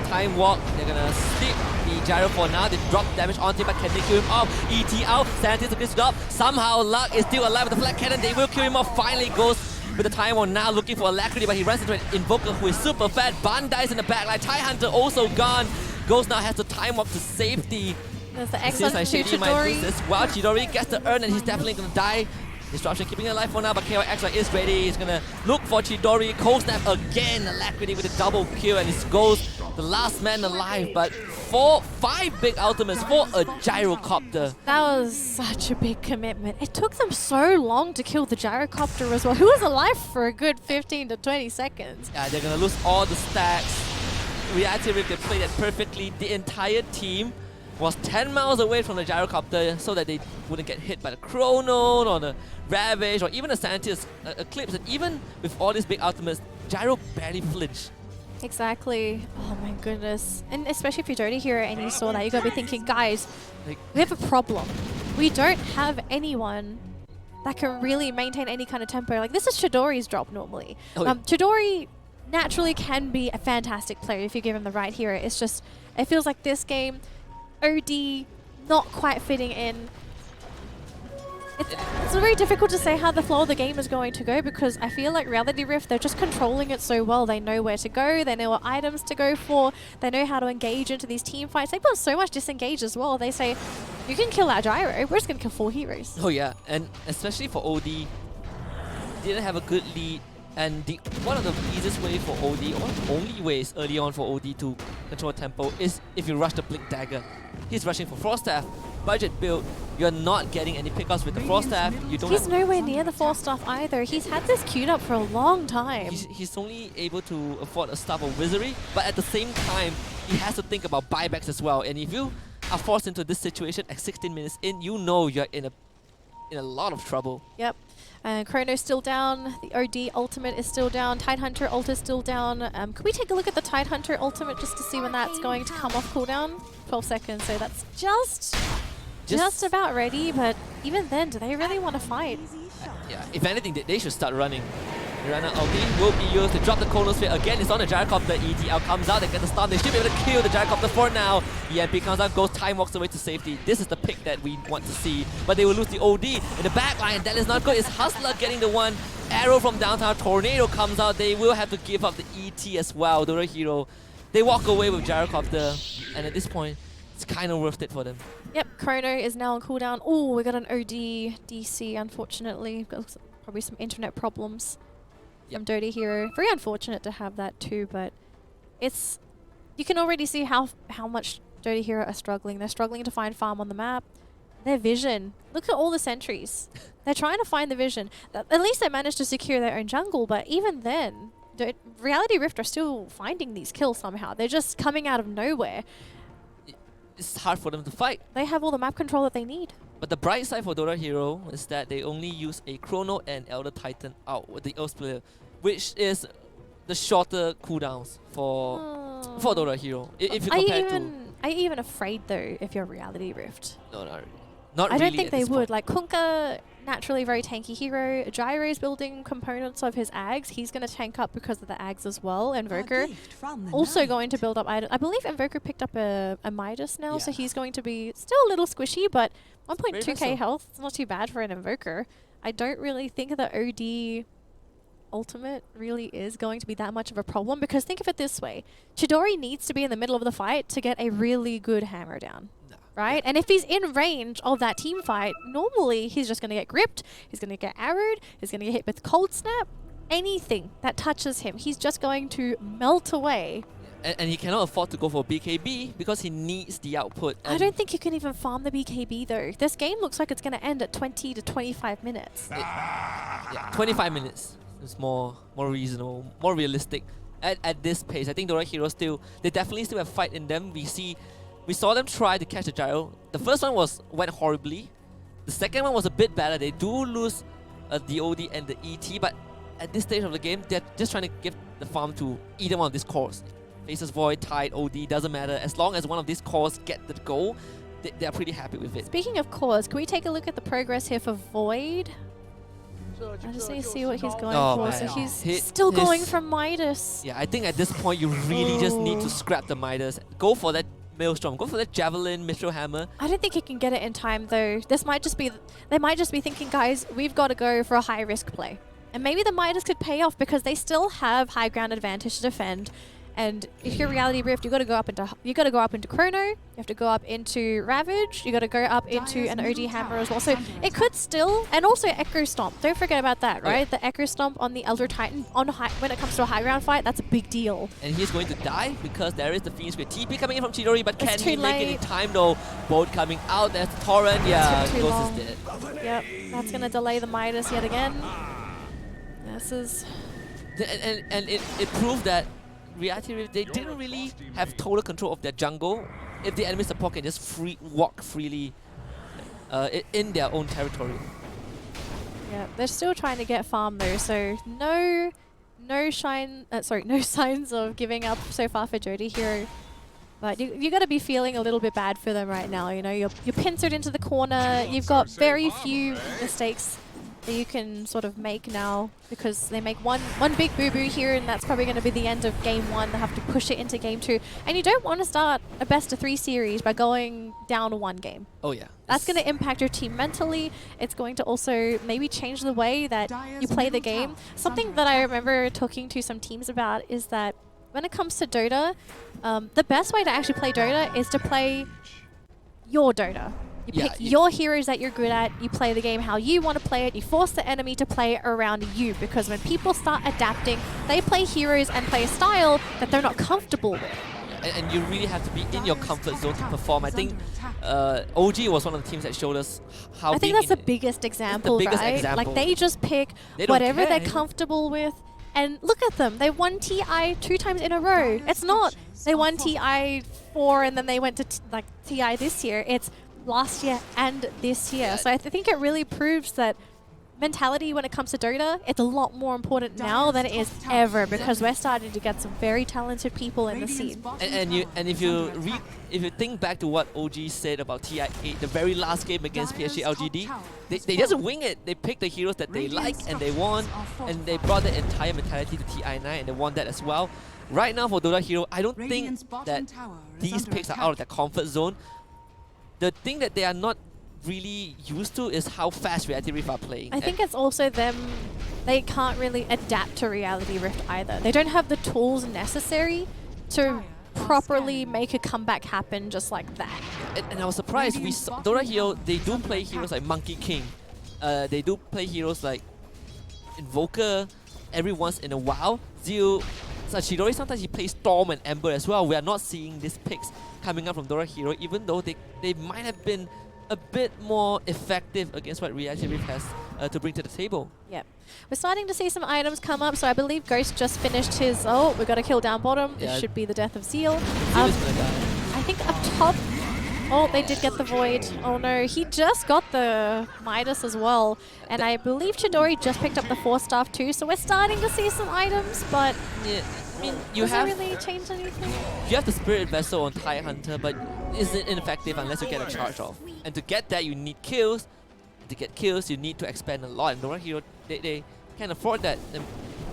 time walk. They're gonna sleep the Gyro for now. They drop damage onto him, but can they kill him off? ET out, Sanity to this up. Somehow Luck is still alive with the flat cannon. They will kill him off. Finally goes with the time on now, looking for Alacrity, but he runs into an Invoker who is super fat. Bandai's in the backline. Tidehunter also gone. Ghost now has the time up to safety. There's the X on Chidori. Chidori. As well. Chidori gets the urn, and he's definitely gonna die. Disruption keeping it alive for now, but KYX is ready. He's gonna look for Chidori. Cold Snap again. Alacrity with a double kill, and it goes the last man alive. But 5 big ultimates for a gyrocopter. That was such a big commitment. It took them so long to kill the gyrocopter as well. Who was alive for a good 15 to 20 seconds? Yeah, they're gonna lose all the stacks. Reality Rift, they played it perfectly. The entire team was 10 miles away from the gyrocopter so that they wouldn't get hit by the Chrono or the Ravage or even the Santis Eclipse. And even with all these big ultimates, Gyro barely flinched. Exactly. Oh my goodness. And especially if you're Dota Hero and you saw that, you gotta be thinking, guys, Like, we have a problem. We don't have anyone that can really maintain any kind of tempo. Like, this is Chidori's drop normally. Oh, yeah. Chidori naturally can be a fantastic player if you give him the right hero. It's just, it feels like this game, OD not quite fitting in. It's very difficult to say how the flow of the game is going to go because I feel like Reality Rift, they're just controlling it so well. They know where to go, they know what items to go for, they know how to engage into these team fights. They've got so much disengage as well. They say, you can kill our Gyro, we're just going to kill 4 heroes. oh yeah, and especially for OD, didn't have a good lead. And one of the easiest way for OD, or only ways early on for OD to control tempo is if you rush the Blink Dagger. He's rushing for Frost Staff, budget build, you're not getting any pickups with the Frost Staff. You don't He's have, nowhere near the 4 stuff either. He's had this queued up for a long time. he's only able to afford a Staff of Wizardry, but at the same time, he has to think about buybacks as well. And if you are forced into this situation at 16 minutes in, you know you're in a lot of trouble. Yep. Chrono's still down. The OD ultimate is still down. Tidehunter ult is still down. Could we take a look at the Tidehunter ultimate just to see when that's going to come off cooldown? 12 seconds, so that's just about ready, but even then, do they really want to fight? Yeah, if anything, they should start running. Mirana ulti will be used to drop the Chronosphere again. It's on the Gyrocopter. ETL comes out, they get the stun. They should be able to kill the Gyrocopter for now. EMP comes out, goes time walks away to safety. This is the pick that we want to see. But they will lose the OD in the back line. That is not good. It's Hustler getting the one. Arrow from downtown. Tornado comes out. They will have to give up the ET as well. Dota Hero. They walk away with Gyrocopter. And at this point, it's kind of worth it for them. Yep, Chrono is now on cooldown. Oh, we got an OD DC, unfortunately. We've got probably some internet problems. From Dota Hero. Very unfortunate to have that too, but it's, you can already see how much Dota Hero are struggling. They're struggling to find farm on the map. Their vision. Look at all the sentries. They're trying to find the vision. At least they managed to secure their own jungle, but even then, Reality Rift are still finding these kills somehow. They're just coming out of nowhere. It's hard for them to fight. They have all the map control that they need. But the bright side for Dota Hero is that they only use a Chrono and Elder Titan out with the Earth Player, which is the shorter cooldowns for Dota Hero. If you compare to... Are you even afraid though if you're Reality Rift? No, not really. Not I really don't think at they this would. point. Like Kunkka, naturally very tanky hero. Gyro's building components of his Ags. He's going to tank up because of the Ags as well. Invoker also going to build up items. I believe Invoker picked up a Midas now, so he's going to be still a little squishy, but 1.2k health is not too bad for an Invoker. I don't really think the OD ultimate really is going to be that much of a problem because think of it this way. Chidori needs to be in the middle of the fight to get a really good hammer down. Right? And if he's in range of that team fight, normally he's just going to get gripped, he's going to get arrowed, he's going to get hit with cold snap. Anything that touches him, he's just going to melt away. And he cannot afford to go for BKB because he needs the output. I don't think you can even farm the BKB though. This game looks like it's going to end at 20 to 25 minutes. Yeah, 25 minutes is more reasonable, more realistic at this pace. I think Dota Hero they definitely still have fight in them. We saw them try to catch the Gyro. The first one went horribly. The second one was a bit better. They do lose the OD and the ET, but at this stage of the game, they're just trying to give the farm to either one of these cores. Faces Void, Tide, OD, doesn't matter. As long as one of these cores get the goal, they're pretty happy with it. Speaking of cores, can we take a look at the progress here for Void? I just need to see what he's going for. Man. So he's still going for Midas. Yeah, I think at this point, you really just need to scrap the Midas. Go for that Maelstrom. Go for that Javelin, Mithril Hammer. I don't think he can get it in time though. This might just be, they might just be thinking, guys, we've got to go for a high risk play. And maybe the Midas could pay off because they still have high ground advantage to defend. And if you're Reality Rift, you got to go up into Chrono. You have to go up into Ravage. You got to go up into an OG Hammer as well. So it could still, and also Echo Stomp. Don't forget about that, right? Yeah. The Echo Stomp on the Elder Titan when it comes to a high ground fight, that's a big deal. And he's going to die because there is the Phoenix with TP coming in from Chidori, but can he make it in time though? Bolt coming out. There's the Torrent. Yeah, Ghost is dead. Yep, that's gonna delay the Midas yet again. This is, and it proved that Reality Rift, they didn't really have total control of their jungle if the enemy support can just walk freely in their own territory. Yeah, they're still trying to get farm though, so no signs of giving up so far for Jody Hero. But you got to be feeling a little bit bad for them right now. You know, you're pincered into the corner. You've got very few mistakes that you can sort of make now because they make one big boo-boo here, and that's probably going to be the end of game 1. They have to push it into game 2. And you don't want to start a best-of-3 series by going down 1 game. Oh yeah. That's going to impact your team mentally. It's going to also maybe change the way that you play the game. Something that I remember talking to some teams about is that when it comes to Dota, the best way to actually play Dota is to play your Dota. You pick your heroes that you're good at, you play the game how you want to play it, you force the enemy to play around you, because when people start adapting, they play heroes and play a style that they're not comfortable with. And you really have to be in your comfort zone to perform. I think OG was one of the teams that showed us how I think that's the biggest example, right? Like they just pick whatever they're comfortable with. And look at them, they won TI 2 times in a row. It's not they won TI 4 and then they went to TI this year. It's last year and this year. So I think it really proves that mentality when it comes to Dota, it's a lot more important now than it is ever, because we're starting to get some very talented people in the scene. And if you think back to what OG said about TI8, the very last game against PSG LGD, they just wing it. They picked the heroes that they like and they won, and they brought the entire mentality to TI9 and they won that as well. Right now for Dota Hero, I don't think that these picks are out of their comfort zone. The thing that they are not really used to is how fast Reality Rift are playing. I think it's also them, they can't really adapt to Reality Rift either. They don't have the tools necessary to properly make a comeback happen just like that. And I was surprised, we saw Dota Hero, they do play heroes like Monkey King. They do play heroes like Invoker every once in a while. Zio, Chidori, sometimes he plays Storm and Ember as well. We are not seeing these picks coming up from Dota Hero, even though they might have been a bit more effective against what Reality Rift has to bring to the table. Yep. We're starting to see some items come up, so I believe Ghost just finished his, oh, we got to kill down bottom. This should be the death of Zeal. Zeal is gonna die. I think up top, oh, they did get the Void. Oh no, he just got the Midas as well. And I believe Chidori just picked up the 4-staff too, so we're starting to see some items, but yeah, I mean, does it really change anything? You have the Spirit Vessel on TIE Hunter, but isn't ineffective unless you get a charge off. And to get that, you need kills. To get kills, you need to expand a lot. And Dota Hero, they can't afford that. And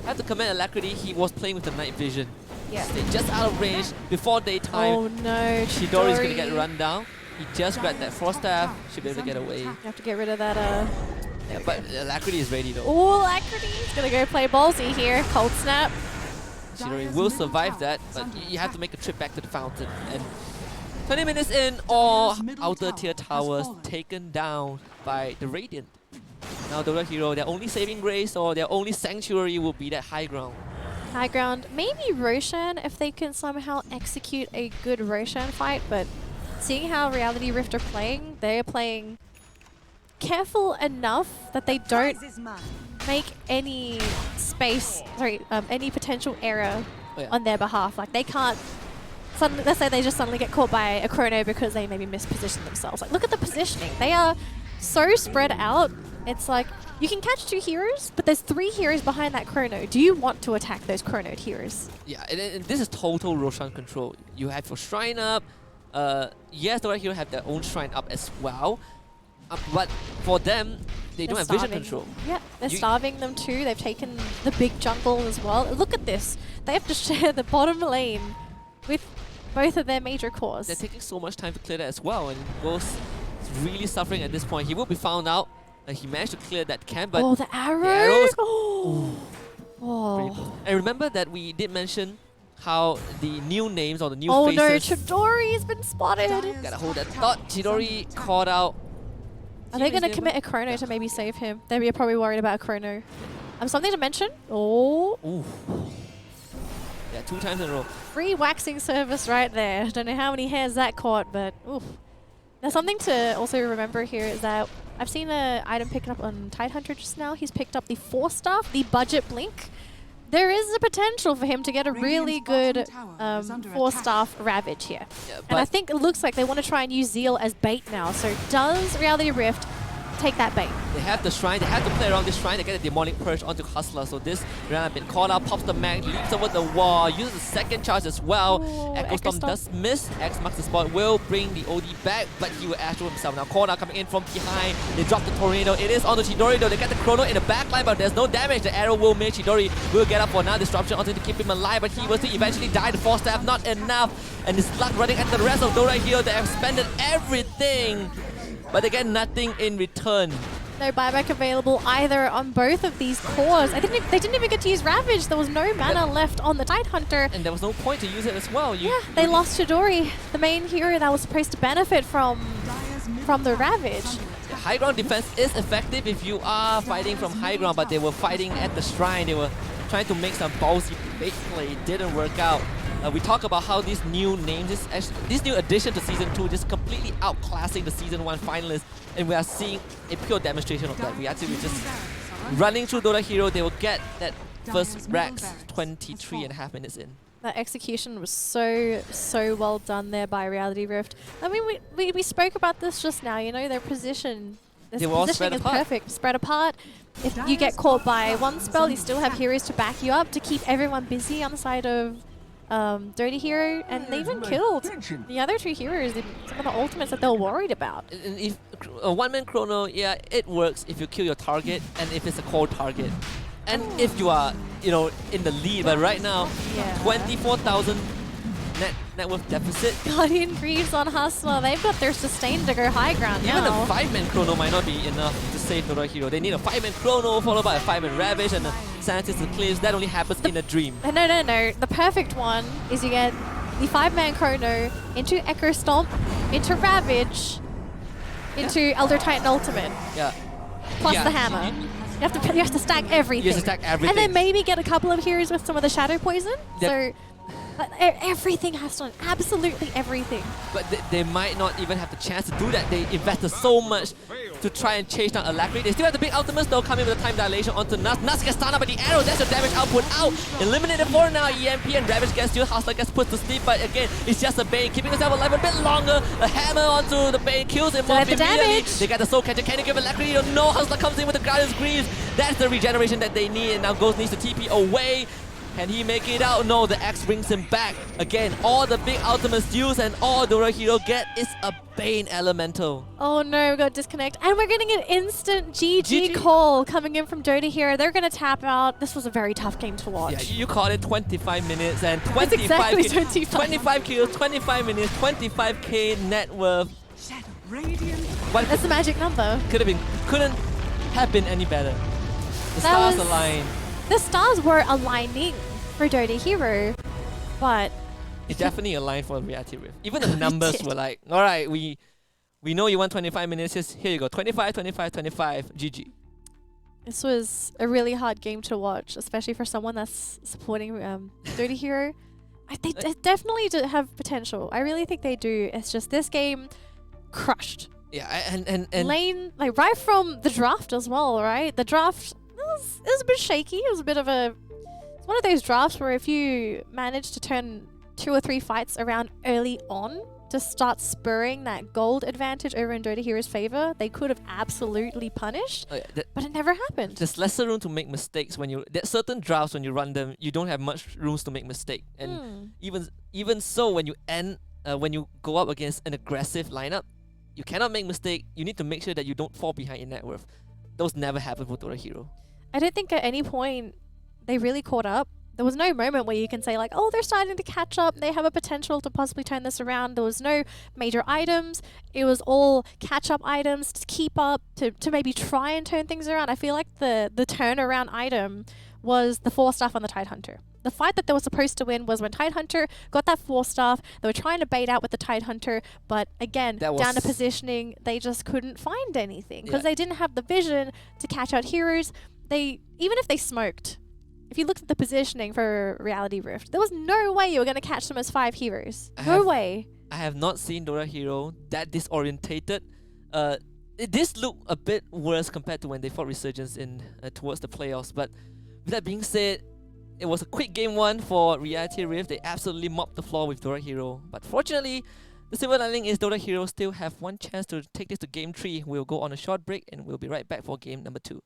I have to commend Alacrity, he was playing with the night vision. Yeah. Stayed just out of range before daytime. Oh no, Chidori is going to get run down. He just grabbed that 4-staff, should be able to get away. You have to get rid of that. Yeah, but Alacrity is ready though. Oh, Alacrity is going to go play ballsy here. Cold Snap. Chidori will survive that, but you have to make a trip back to the fountain. And 20 minutes in, all outer tier towers taken down by the Radiant. Now Dota Hero, their only saving grace or their only sanctuary will be that high ground. High ground, maybe Roshan if they can somehow execute a good Roshan fight, but seeing how Reality Rift are playing, they're playing careful enough that they don't make any any potential error on their behalf. Like they can't, let's say they just suddenly get caught by a Chrono because they maybe misposition themselves. Like look at the positioning. They are so spread out. It's like you can catch 2 heroes, but there's 3 heroes behind that Chrono. Do you want to attack those Chronoed heroes? Yeah, and this is total Roshan control. You have your shrine up. Yes, Dota Hero have their own shrine up as well. But for them, they don't have vision control. Yeah, they're starving them too. They've taken the big jungle as well. Look at this. They have to share the bottom lane with both of their major cores. They're taking so much time to clear that as well. And Ghost is really suffering at this point. He will be found out. He managed to clear that camp, but the arrows! The arrows Oh. And remember that we did mention how the new names or the new Oh no, faces. Chidori's been spotted. Gotta hold that thought. Chidori called out. Are they going to commit a chrono to maybe save him? They're probably worried about a chrono. Something to mention. Oh. Ooh. Yeah, 2 times in a row. Free waxing service right there. Don't know how many hairs that caught, but oof. Now something to also remember here is that I've seen an item picked up on Tidehunter just now. He's picked up the 4-staff, the budget blink. There is a potential for him to get a really good 4-staff Ravage here. Yeah, and I think it looks like they want to try and use Zeal as bait now. So does Reality Rift take that bait? They have the shrine, they have to play around this shrine to get a demonic purge onto Hustler. So this round has been called out, pops the mag, leaps over the wall, uses the second charge as well. Ooh, Echo Storm does miss. X marks the spot, will bring the OD back, but he will astral himself. Now called out coming in from behind. They drop the tornado. It is onto Chidori though. They get the chrono in the backline, but there's no damage. The arrow will miss. Chidori will get up for now disruption onto to keep him alive, but he was to eventually die. The 4-staff not enough, and his luck running at the rest of Dota here. They have expended everything, but they get nothing in return. No buyback available either on both of these cores. They didn't even get to use Ravage. There was no mana left on the Tidehunter. And there was no point to use it as well. Yeah, they lost Chidori, the main hero that was supposed to benefit from the Ravage. The high ground defense is effective if you are fighting from high ground, but they were fighting at the shrine. They were trying to make some ballsy bait play. It didn't work out. We talk about how these new names, this new addition to Season 2 just completely outclassing the Season 1 finalists, and we are seeing a pure demonstration of that. We actually just running through Dota Hero, they will get that first Rax 23.5 minutes in. That execution was so well done there by Reality Rift. I mean, we spoke about this just now, you know, their position. They were all positioning spread is apart. perfect, spread apart. If you get caught by one spell, you still have heroes to back you up to keep everyone busy on the side of Dirty Hero, and they even killed the other 2 heroes in some of the ultimates that they were worried about. And if a one-man chrono, yeah, it works if you kill your target and if it's a cold target. And if you are, you know, in the lead, but right now, Yeah. 24,000 net worth deficit. Guardian Greaves on Hustler, they've got their sustain to go high ground Even now. a 5-man chrono might not be enough to save Dota Hero. They need a 5-man chrono followed by a 5-man Ravage and a Sanity's Eclipse. That only happens in a dream. No. The perfect one is you get the 5-man chrono into Echo Stomp, into Ravage, into Elder Titan Ultimate, Yeah. plus Yeah. the hammer. You have to stack everything. You have to stack everything. And then maybe get a couple of heroes with some of the Shadow Poison. Yep. So everything has to, absolutely everything. But they might not even have the chance to do that. They invested so much to try and chase down Alacrity. They still have the big ultimates though, coming with the time dilation onto Nuss. Nuss gets stunned up by the arrow. That's your damage output out. Eliminated for now. EMP and Ravage gets you. Hustler gets put to sleep, but again, it's just a Bane. Keeping himself alive a bit longer. A hammer onto the Bane kills him off the immediately. damage. They got the Soul Catcher. Can you give Alacrity? No, Hustler comes in with the Guardian's Greaves. That's the regeneration that they need, and now Ghost needs to TP away. Can he make it out? No, the Axe brings him back. Again, all the big ultimates used and all Dota Hero get is a Bane Elemental. Oh no, we got disconnect. And we're getting an instant GG GG. call coming in from Dota Hero. They're going to tap out. This was a very tough game to watch. Yeah, you called it 25 minutes and That's 25 exactly kills. 25. 25 kills, 25 minutes, 25k net worth. What That's the magic number. couldn't have been any better. The That stars was- aligned. The stars were aligning for Dota Hero, but It definitely aligned for Reality Rift. Even the numbers did. were like, all right, we know you want 25 minutes. Here you go, 25, 25, 25, GG. this was a really hard game to watch, especially for someone that's supporting Dota Hero. They definitely do have potential. I really think they do. It's just this game crushed. Yeah, and Lane, like right from the draft as well, right? The draft it was a bit shaky. It was a bit of it's one of those drafts where if you manage to turn 2 or 3 fights around early on to start spurring that gold advantage over in Dota Hero's favor, they could have absolutely punished, but it never happened. there's lesser room to make mistakes when you. There's certain drafts when you run them, you don't have much rooms to make mistake. And even so, when you go up against an aggressive lineup, you cannot make mistake. You need to make sure that you don't fall behind in net worth. Those never happen for Dota Hero. I don't think at any point they really caught up. There was no moment where you can say like, oh, they're starting to catch up. They have a potential to possibly turn this around. There was no major items. It was all catch-up items to keep up, to maybe try and turn things around. I feel like the turnaround item was the 4-staff on the Tidehunter. The fight that they were supposed to win was when Tidehunter got that 4-staff. They were trying to bait out with the Tidehunter, but again, down to positioning, they just couldn't find anything because they didn't have the vision to catch out heroes. Even if they smoked, if you looked at the positioning for Reality Rift, there was no way you were going to catch them as 5 heroes. No way. I have not seen Dota Hero that disorientated. This looked a bit worse compared to when they fought Resurgence in towards the playoffs. But with that being said, it was a quick game 1 for Reality Rift. They absolutely mopped the floor with Dota Hero. But fortunately, the silver lining is Dota Hero still have one chance to take this to game 3. We'll go on a short break and we'll be right back for game number 2.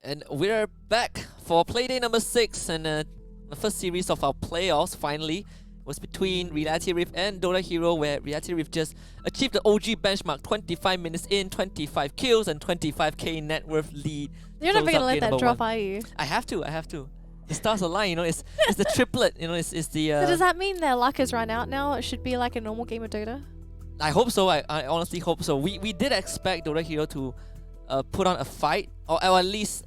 And we're back for playday number 6 and the first series of our playoffs finally was between Reality Rift and Dota Hero, where Reality Rift just achieved the OG benchmark 25 minutes in, 25 kills and 25k net worth lead. You're not Close going to up let game that number drop, 1. are you? I have to. The stars align, you know, it's the triplet, you know, it's the... So does that mean their luck has run out now? It should be like a normal game of Dota? I hope so, I honestly hope so. We did expect Dota Hero to put on a fight, or at least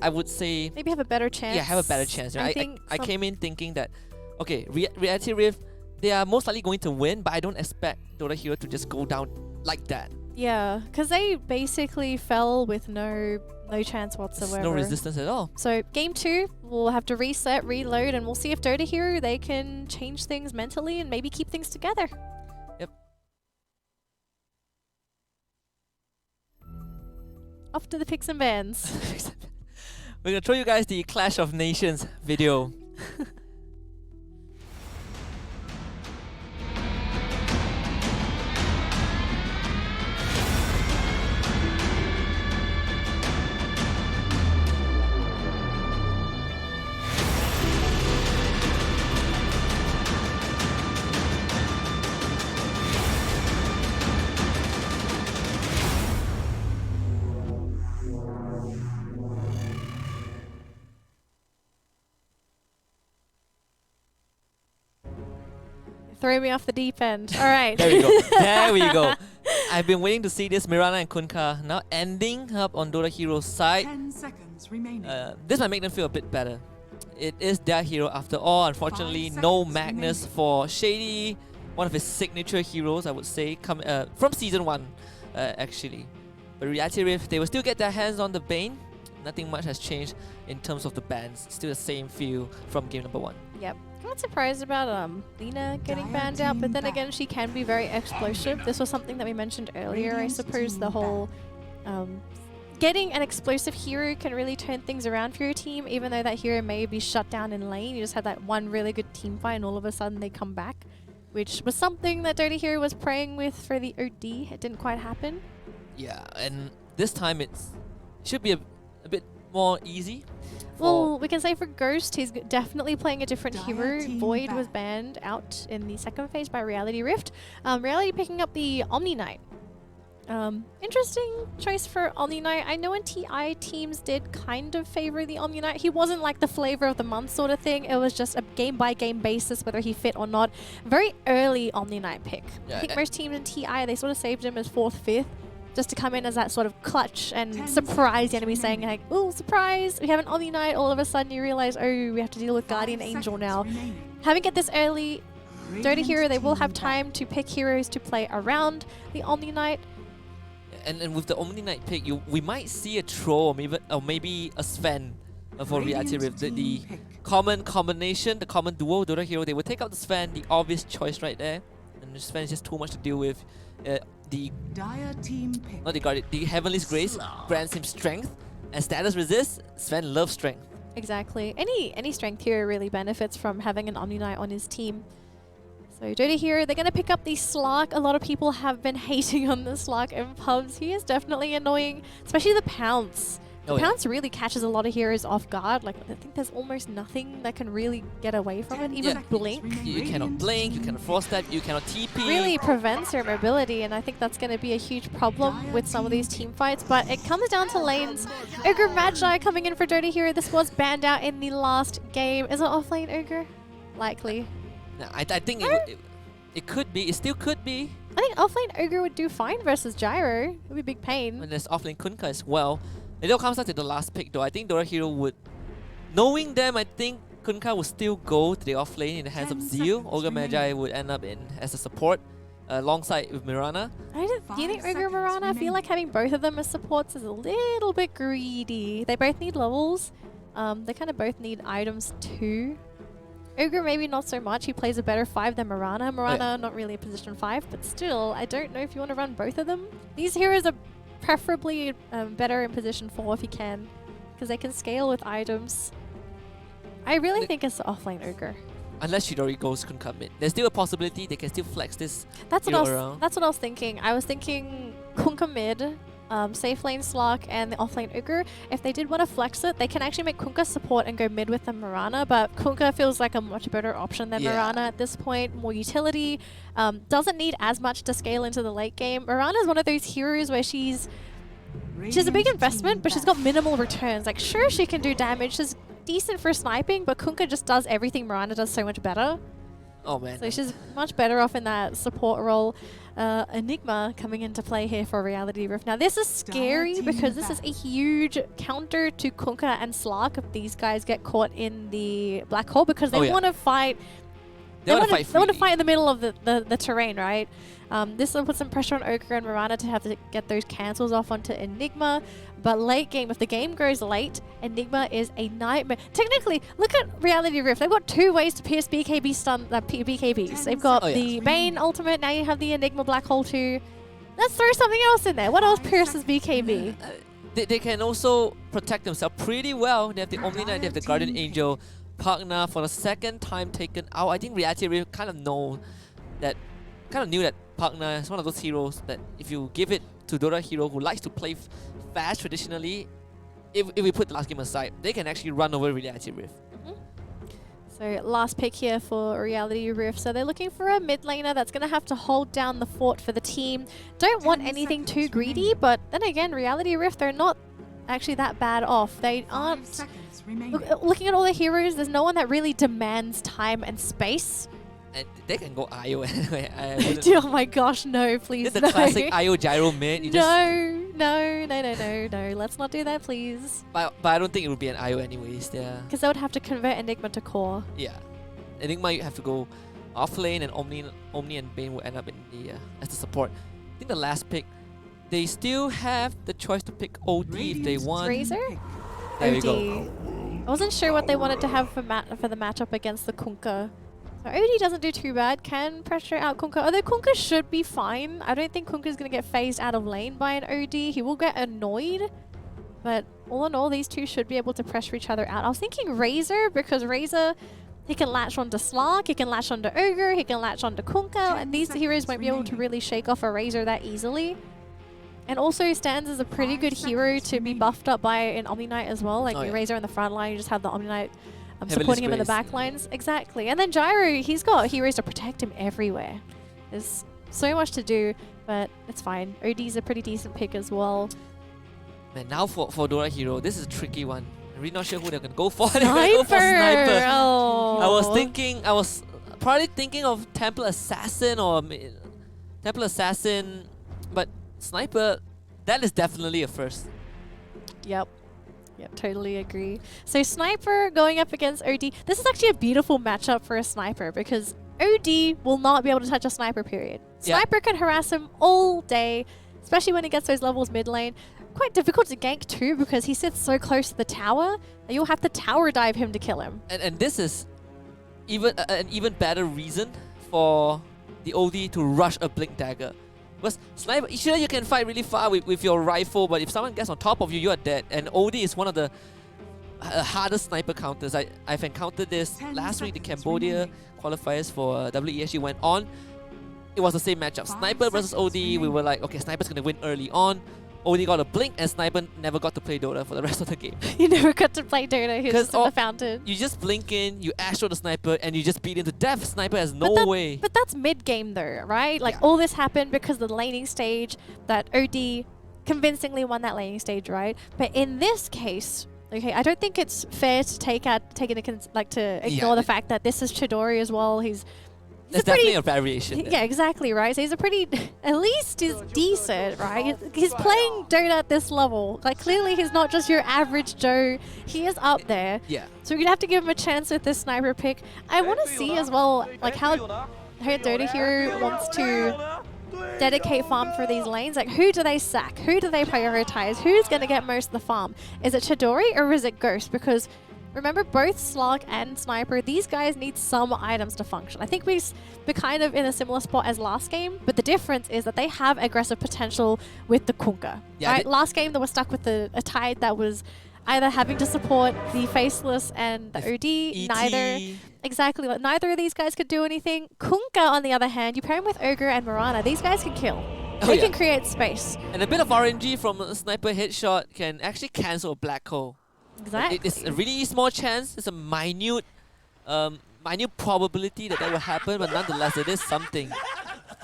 I would say... Maybe have a better chance. Yeah, have a better chance. Right? I came in thinking that, okay, Reality Rift, they are most likely going to win, but I don't expect Dota Hero to just go down like that. Yeah, because they basically fell with no chance whatsoever. There's no resistance at all. So game 2, we'll have to reset, reload, and we'll see if Dota Hero, they can change things mentally and maybe keep things together. Yep. Off to the picks and bans. We're going to show you guys the Clash of Nations video. Throw me off the deep end. All right. There we go. There we go. I've been waiting to see this Mirana and Kunka now ending up on Dota Hero's side. 10 seconds remaining. This might make them feel a bit better. It is their hero after all. Unfortunately, no Magnus for Shady, one of his signature heroes, I would say, from Season 1, actually. But Reality Rift, they will still get their hands on the Bane. Nothing much has changed in terms of the bans. Still the same feel from game number 1. Yep. Not surprised about Lina getting banned out, but then again, she can be very explosive. This was something that we mentioned earlier. I suppose the whole getting an explosive hero can really turn things around for your team, even though that hero may be shut down in lane. You just had that one really good team fight and all of a sudden they come back, which was something that Dota Hero was praying with for the OD. It didn't quite happen. Yeah, and this time it should be a bit more easy. Well, we can say for Ghost, he's definitely playing a different hero. Void was banned out in the second phase by Reality Rift. Reality picking up the Omni Knight. Interesting choice for Omni Knight. I know in TI teams did kind of favor the Omni Knight. He wasn't like the flavor of the month sort of thing. It was just a game-by-game basis whether he fit or not. Very early Omni Knight pick. Yeah, I think most teams in TI, they sort of saved him as 4th, 5th. Just to come in as that sort of clutch and surprise the enemy, saying like, oh, surprise, we have an Omni Knight. All of a sudden you realize, oh, we have to deal with Guardian Angel now. Having it this early, Dota Hero, they will have time to pick heroes to play around the Omni Knight. And with the Omni Knight pick, we might see a Troll or maybe a Sven for Reality Rift. The common combination, the common duo, Dota Hero, they will take out the Sven, the obvious choice right there. And the Sven is just too much to deal with. The Heavenly's Grace grants him strength, and status resist. Sven loves strength. Exactly. Any strength hero really benefits from having an Omni Knight on his team. So Dota Hero, they're going to pick up the Slark. A lot of people have been hating on the Slark in pubs. He is definitely annoying, especially the Pounce. The Pounce really catches a lot of heroes off guard. Like, I think there's almost nothing that can really get away from it. Even Blink. You cannot blink, you cannot frost step, you cannot TP. Really prevents your mobility, and I think that's going to be a huge problem with some of these team fights. But it comes down to lanes. Ogre Matchday coming in for Dota Hero. This was banned out in the last game. Is it offlane Ogre? Likely. No, I think it could be. It still could be. I think offlane Ogre would do fine versus Gyro. It would be big pain. And there's offlane Kunka as well. It all comes down to the last pick though. I think Dota Hero would... Knowing them, I think Kunka would still go to the offlane in the hands of Zeal. Ogre Magi would end up as a support alongside with Mirana. Do you think Ogre Mirana? I feel like having both of them as supports is a little bit greedy. They both need levels. They kind of both need items too. Ogre maybe not so much. He plays a better 5 than Mirana. Mirana not really a position 5, but still, I don't know if you want to run both of them. These heroes are preferably better in position 4 if you can, because they can scale with items. I really think it's the offlane Ogre. Unless Shidori goes Kunka mid. There's still a possibility they can still flex this That's what I was around. That's what I was thinking. I was thinking Kunka mid, safe lane Slark and the offlane Ogre. If they did want to flex it, they can actually make Kunkka support and go mid with the Mirana, but Kunkka feels like a much better option than Mirana at this point. More utility, doesn't need as much to scale into the late game. Mirana is one of those heroes where she's a big investment, but she's got minimal returns. Like, sure, she can do damage. She's decent for sniping, but Kunkka just does everything Mirana does so much better. Oh man. So she's much better off in that support role. Enigma coming into play here for Reality Rift. Now this is scary because this is a huge counter to Kunkka and Slark if these guys get caught in the black hole, because they want to fight. They want to fight in the middle of the terrain, right? This will put some pressure on Ogre and Mirana to have to get those cancels off onto Enigma. But late game, if the game goes late, Enigma is a nightmare. Technically, look at Reality Rift. They've got 2 ways to pierce BKB stun BKBs. They've got the Bane ultimate. Now you have the Enigma black hole too. Let's throw something else in there. What else pierces BKB? They can also protect themselves pretty well. They have the Omni Knight, they have the Guardian Angel. Pugna for the second time taken out. I think Reality Rift kind of knew that Pugna is one of those heroes that if you give it to Dota hero who likes to play fast traditionally, if we put the last game aside, they can actually run over Reality Rift. So last pick here for Reality Rift. So they're looking for a mid laner that's going to have to hold down the fort for the team. Don't want anything too greedy, but then again, Reality Rift, they're not actually that bad off. They aren't... Looking at all the heroes, there's no one that really demands time and space. And they can go IO anyway. Oh my gosh, no, please, it's the no. classic IO gyro mid. No. Let's not do that, please. But I don't think it would be an IO anyways. Because they would have to convert Enigma to core. Yeah. Enigma, you have to go off lane, and Omni and Bane will end up in the as the support. I think the last pick, they still have the choice to pick OD if they want. Razor? There we OD. go. I wasn't sure what they wanted to have for the matchup against the Kunkka. So OD doesn't do too bad, can pressure out Kunkka. Although Kunkka should be fine. I don't think Kunkka is going to get phased out of lane by an OD. He will get annoyed. But all in all, these two should be able to pressure each other out. I was thinking Razor, because Razor, he can latch onto Slark, he can latch onto Ogre, he can latch onto Kunkka, and these heroes won't be able to really shake off a Razor that easily. And also stands as a pretty good hero to be buffed up by an Omni Knight as well. Like Razor in the front line, you just have the Omni Knight supporting him in the back lines. Exactly. And then Gyro, he's got heroes to protect him everywhere. There's so much to do, but it's fine. OD's a pretty decent pick as well. Man, now for Dora Hero, this is a tricky one. I'm really not sure who they're going to go for. Sniper! Go for Sniper. Oh. I was probably thinking of Temple Assassin or Temple Assassin, but Sniper, that is definitely a first. Yep, totally agree. So Sniper going up against OD. This is actually a beautiful matchup for a Sniper because OD will not be able to touch a Sniper, period. Sniper can harass him all day, especially when he gets those levels mid lane. Quite difficult to gank too because he sits so close to the tower that you'll have to tower dive him to kill him. And this is an even better reason for the OD to rush a Blink Dagger. Because Sniper, sure you can fight really far with your rifle, but if someone gets on top of you, you are dead. And OD is one of the hardest Sniper counters. I've encountered this last week. The Cambodia qualifiers for WESG went on. It was the same matchup. Sniper versus OD. We were like, okay, Sniper's going to win early on. OD got a blink and Sniper never got to play Dota for the rest of the game. You never got to play Dota, he was just in the fountain. You just blink in, you astro the Sniper, and you just beat him to death. Sniper has no way. But that's mid-game though, right? Like all this happened because the laning stage that OD convincingly won that laning stage, right? But in this case, okay, I don't think it's fair to ignore the fact that this is Chidori as well. There's definitely a variation there. Yeah, exactly, right? So he's a pretty, at least he's decent, right? He's playing Dota at this level. Like, clearly he's not just your average Joe. He is up there. Yeah. So we're going to have to give him a chance with this Sniper pick. I want to see as well, like, how Dota Hero wants to dedicate farm for these lanes. Like, who do they sack? Who do they prioritize? Who's going to get most of the farm? Is it Chidori or is it Ghost? Because remember, both Slark and Sniper, these guys need some items to function. I think we're kind of in a similar spot as last game, but the difference is that they have aggressive potential with the Kunkka. Yeah, right? Last game, they were stuck with a Tide that was either having to support the Faceless and the OD. Exactly. Neither of these guys could do anything. Kunkka, on the other hand, you pair him with Ogre and Mirana, these guys can kill. They yeah. can create space. And a bit of RNG from a sniper headshot can actually cancel a black hole. Exactly. It's a really small chance. It's a minute probability that will happen, but nonetheless, it is something.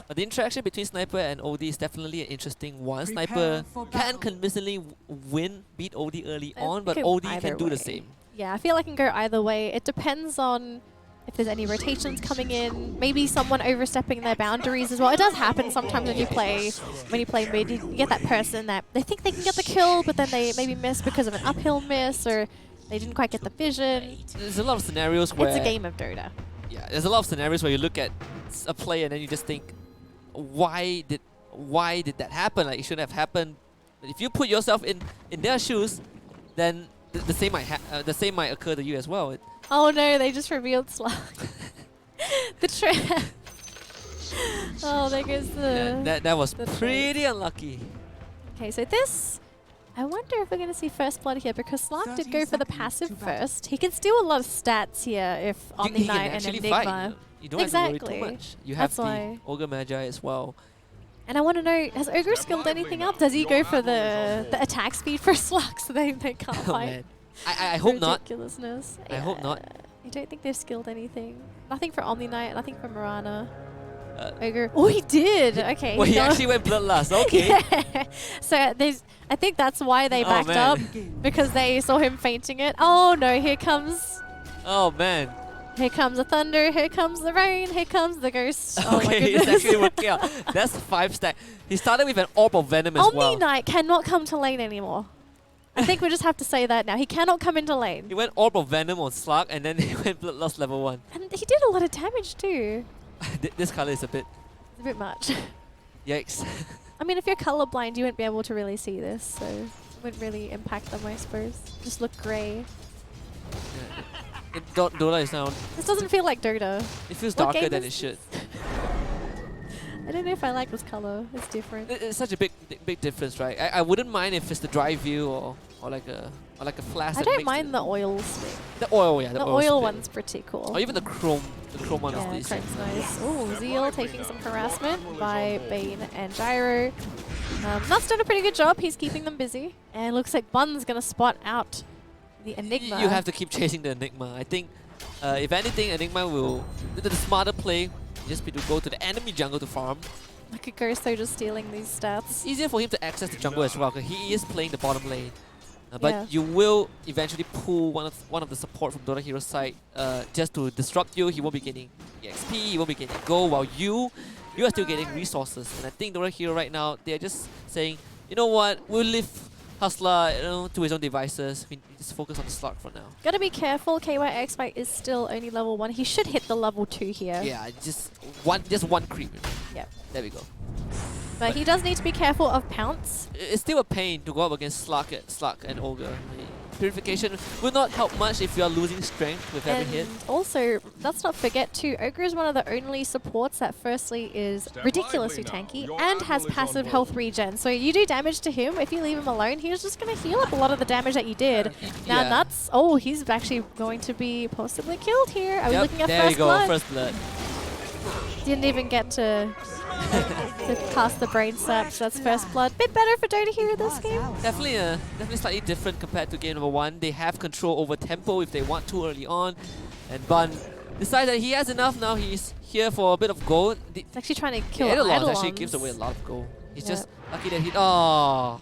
But the interaction between Sniper and OD is definitely an interesting one. Sniper can convincingly beat OD early on, but OD can do the same. Yeah, I feel like it can go either way. It depends on if there's any rotations coming in, maybe someone overstepping their boundaries as well. It does happen sometimes when you play mid. You get that person that they think they can get the kill, but then they maybe miss because of an uphill miss, or they didn't quite get the vision. There's a lot of scenarios where... It's a game of Dota. Yeah, there's a lot of scenarios where you look at a play and then you just think, why did that happen? Like, it shouldn't have happened. But if you put yourself in their shoes, then the same might occur to you as well. Oh no, they just revealed Slug. The trap. Oh, there goes the... That was pretty unlucky. Okay, so this... I wonder if we're going to see first blood here, because Slug did go for the passive first. He can steal a lot of stats here if Omni Knight and Enigma. Fight. You don't have to worry too much. You have the Ogre Magi as well. And I want to know, has Ogre skilled anything up? Does he go for the attack speed for Slug so they can't fight? Man. I hope not. Ridiculousness. I hope not. I don't think they've skilled anything. Nothing for Omni Knight, nothing for Mirana. Ogre. Oh, he did! Okay. Well, he actually went bloodlust. Okay. Yeah. So I think that's why they backed up, because they saw him fainting it. Oh no, here comes... Oh man. Here comes the thunder, here comes the rain, here comes the ghost. Oh my okay, goodness. it's actually working out. That's 5 stack. He started with an Orb of Venom as well. Omni Knight cannot come to lane anymore. I think we just have to say that now. He cannot come into lane. He went Orb of Venom on Slug and then he went Bloodlust level 1. And he did a lot of damage too. This color is a bit much. Yikes. I mean, if you're colorblind, you wouldn't be able to really see this, so it wouldn't really impact them, I suppose. Just look grey. Dota is now... This doesn't feel like Dota. It feels darker than it should. I don't know if I like this color. It's different. It's such a big difference, right? I wouldn't mind if it's the dry view or like a flash. I don't mind the oil split. The oil, yeah. The oil one's pretty cool. Or even the chrome one yeah, is decent. chrome's nice. Oh, Zeal taking some harassment by Bane and Gyro. Nutt's done a pretty good job. He's keeping them busy. And looks like Bun's gonna spot out the Enigma. You have to keep chasing the Enigma. I think, if anything, Enigma will... The smarter play just be to go to the enemy jungle to farm. Look at Ghosto just stealing these stats. It's easier for him to access the jungle as well, because he is playing the bottom lane. But you will eventually pull one of the support from Dota Hero's side just to disrupt you. He won't be getting XP, he won't be getting gold, while you are still getting resources. And I think Dota Hero right now, they're just saying, you know what, we'll leave Hustler to his own devices. We just focus on the Slug for now. Gotta be careful, KYX Fight is still only level 1. He should hit the level 2 here. Yeah, just one creep. Yep. There we go. But he does need to be careful of Pounce. It's still a pain to go up against Slug and Ogre. Purification will not help much if you are losing strength with every hit. Also, let's not forget too, Ogre is one of the only supports that firstly is ridiculously tanky and has passive health regen. So you do damage to him, if you leave him alone, he's just going to heal up a lot of the damage that you did. Now Nuts, oh, he's actually going to be possibly killed here. Are we looking at there first you go, blood? first blood. Didn't even get to cast the brain saps. That's first blood. Bit better for Dota Hero this game. Definitely slightly different compared to game number 1. They have control over tempo if they want to early on. And Bun decides that he has enough now. He's here for a bit of gold. He's actually trying to kill Eidolon actually gives away a lot of gold. He's just lucky that he... Oh!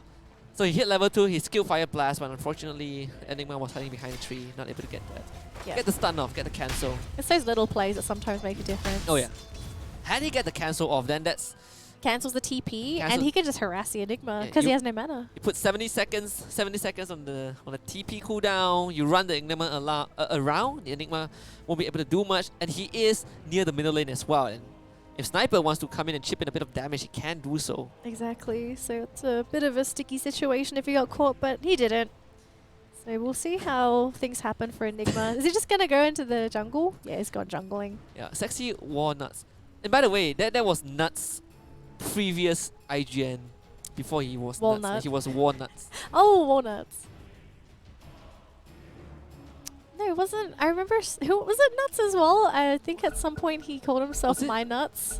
So he hit level 2, he skilled Fire Blast, but unfortunately Enigma was hiding behind a tree, not able to get that. Get the stun off, get the cancel. It's those little plays that sometimes make a difference. Oh yeah. Had he get the cancel off, then that's... Cancels the TP, and he can just harass the Enigma because he has no mana. You put 70 seconds on the TP cooldown. You run the Enigma around. The Enigma won't be able to do much, and he is near the middle lane as well. And if Sniper wants to come in and chip in a bit of damage, he can do so. Exactly. So it's a bit of a sticky situation if he got caught, but he didn't. So we'll see how things happen for Enigma. Is he just gonna go into the jungle? Yeah, he's gone jungling. Yeah, Sexy Walnuts. And by the way, that was Nuts' previous IGN before he was Nuts. He was Walnuts. Oh, Walnuts. No, it wasn't. I remember. Who was it? Nuts as well. I think at some point he called himself My Nuts.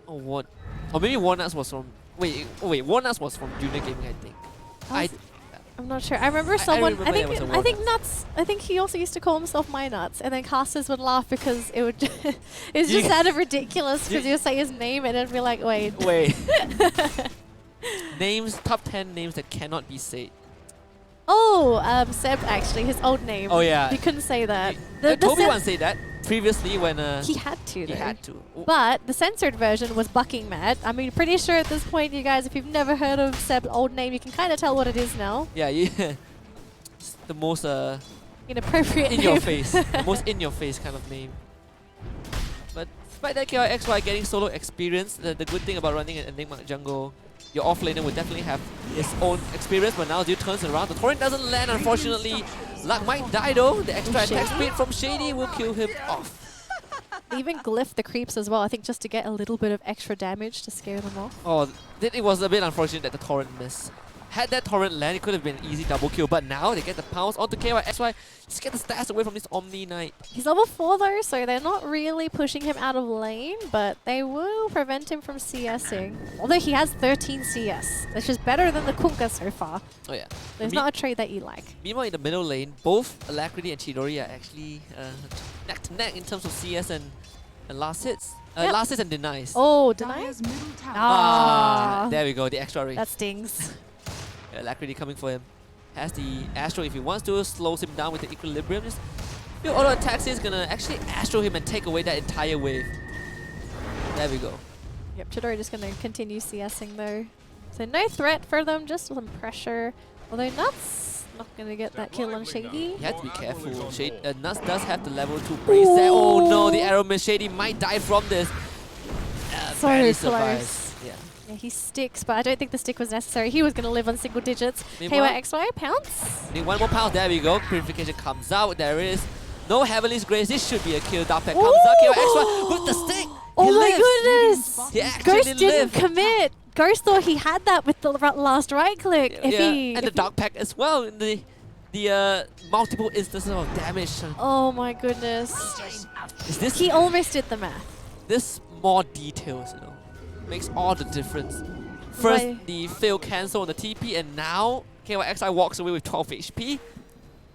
Oh, what? Or maybe Walnuts was from Wait, Warnuts was from Junior Gaming, I think. I'm not sure. I remember someone. remember there was a I think Walnuts. Nuts. I think he also used to call himself My Nuts, and then casters would laugh because it would. It just sounded ridiculous because you would say his name and it'd be like, wait. Wait. Names, top 10 names that cannot be said. Oh, Seb actually, his old name. Oh yeah. You couldn't say that. Toby Seb- once said that previously when he had to. he Though. had to. But the censored version was Bucking Mad. I mean, pretty sure at this point, you guys, if you've never heard of Seb's old name, you can kind of tell what it is now. Yeah, it's the most Inappropriate in name. your face, the most in your face kind of name. But despite that, KYXY getting solo experience. The good thing about running an Enigma jungle, your offlaner would definitely have his own experience, but now Dude turns around. The torrent doesn't land, unfortunately. Luck might die though. The extra attack speed from Shady will kill him off. They even glyph the creeps as well, I think just to get a little bit of extra damage to scare them off. Oh, it was a bit unfortunate that the torrent missed. Had that torrent land, it could have been an easy double kill, but now they get the pounce onto KYXY. Just get the stats away from this Omni Knight. He's level 4 though, so they're not really pushing him out of lane, but they will prevent him from CSing. Although he has 13 CS, which is better than the Kunkka so far. Oh yeah. There's not a trade that you like. Meanwhile, in the middle lane, both Alacrity and Chidori are actually neck to neck in terms of CS and last hits. Yep. Last hits and denies. Oh, denies? Ah, There we go, the extra rate. that stings. Alacrity coming for him. Has the Astro if he wants to, slows him down with the equilibrium. Just few auto attacks is gonna actually Astro him and take away that entire wave. There we go. Yep, Chidori just gonna continue CSing though. So no threat for them, just some pressure. Although Nuts not gonna get that kill on Shady. You have to be careful. Nuts does have the level 2 brace there. Oh no, the arrow miss. Shady might die from this. So barely close. survives. Yeah. Yeah, he sticks, but I don't think the stick was necessary. He was gonna live on single digits. Meanwhile- KYXY, pounce. Need one more pound. There we go. Purification comes out. There is no Heavenly's Grace. This should be a kill. Dark Pack comes out. KYXY with the stick. Oh He my lives. goodness! He actually Ghost didn't lived. commit. Ghost thought he had that with the last right click. If Yeah, he, and the if Dark Pack as well in the multiple instances of damage. oh my goodness. Is this He almost did the math. this more details, makes all the difference. First, Right. the fail cancel on the TP, and now KYXI walks away with 12 HP.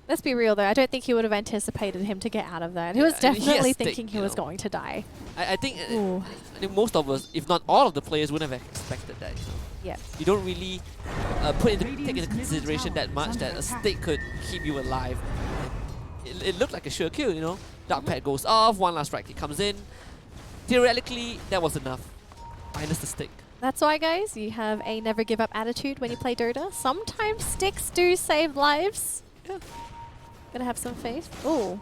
Let's be real though, I don't think he would have anticipated him to get out of that. He was Yeah, I mean, he has definitely stick, thinking he you was know. going to die. I think Ooh. most of us, if not all of the players, wouldn't have expected that. Yeah. You don't really take into consideration that much that a stick could keep you alive. It looked like a sure kill, Dark Pad goes off, one last strike, he comes in. Theoretically, that was enough. Minus the stick. That's why, guys, you have a never give up attitude when you play Dota. Sometimes sticks do save lives. Yeah. Gonna have some faith. Oh,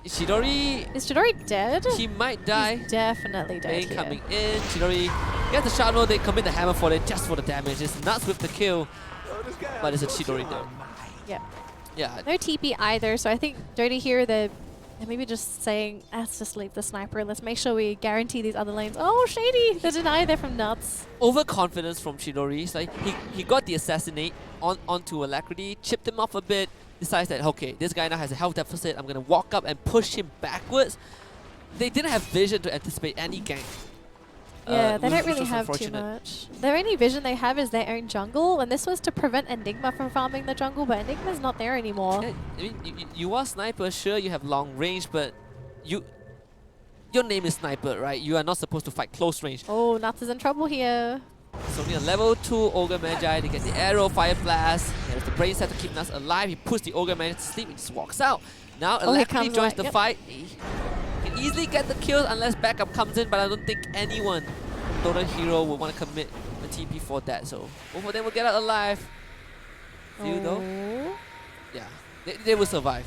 Chidori, is Chidori dead? he might die. He's definitely dead Bane here. coming in. Chidori gets the Sharp Note, they commit the hammer for it just for the damage. It's nuts with the kill. But it's a Chidori though. Yep. Yeah. No TP either, so I think Dota here, they're maybe just saying, let's just leave the sniper. Let's make sure we guarantee these other lanes. Oh, Shady! The deny there from Nuts. Overconfidence from Chidori. It's like he got the assassinate onto Alacrity, chipped him off a bit, decides that, okay, this guy now has a health deficit, I'm gonna walk up and push him backwards. They didn't have vision to anticipate any gank. Yeah, they which don't really was have too unfortunate. much. Their only vision they have is their own jungle, and this was to prevent Enigma from farming the jungle, but Enigma's not there anymore. Yeah, I mean, you are sniper, sure, you have long range, but your name is sniper, right? You are not supposed to fight close range. Oh, Nuts is in trouble here. It's only a level 2 Ogre Magi to get the arrow, Fire Blast. There's the brain set to keep Nuts alive. He puts the Ogre Magi to sleep, he just walks out. Now Oh, here Alacrity comes joins Light, the yep. fight. He can easily get the kills unless backup comes in, but I don't think anyone, Dota hero, would want to commit a TP for that. So both of them will get out alive. You though? Oh. Yeah, they will survive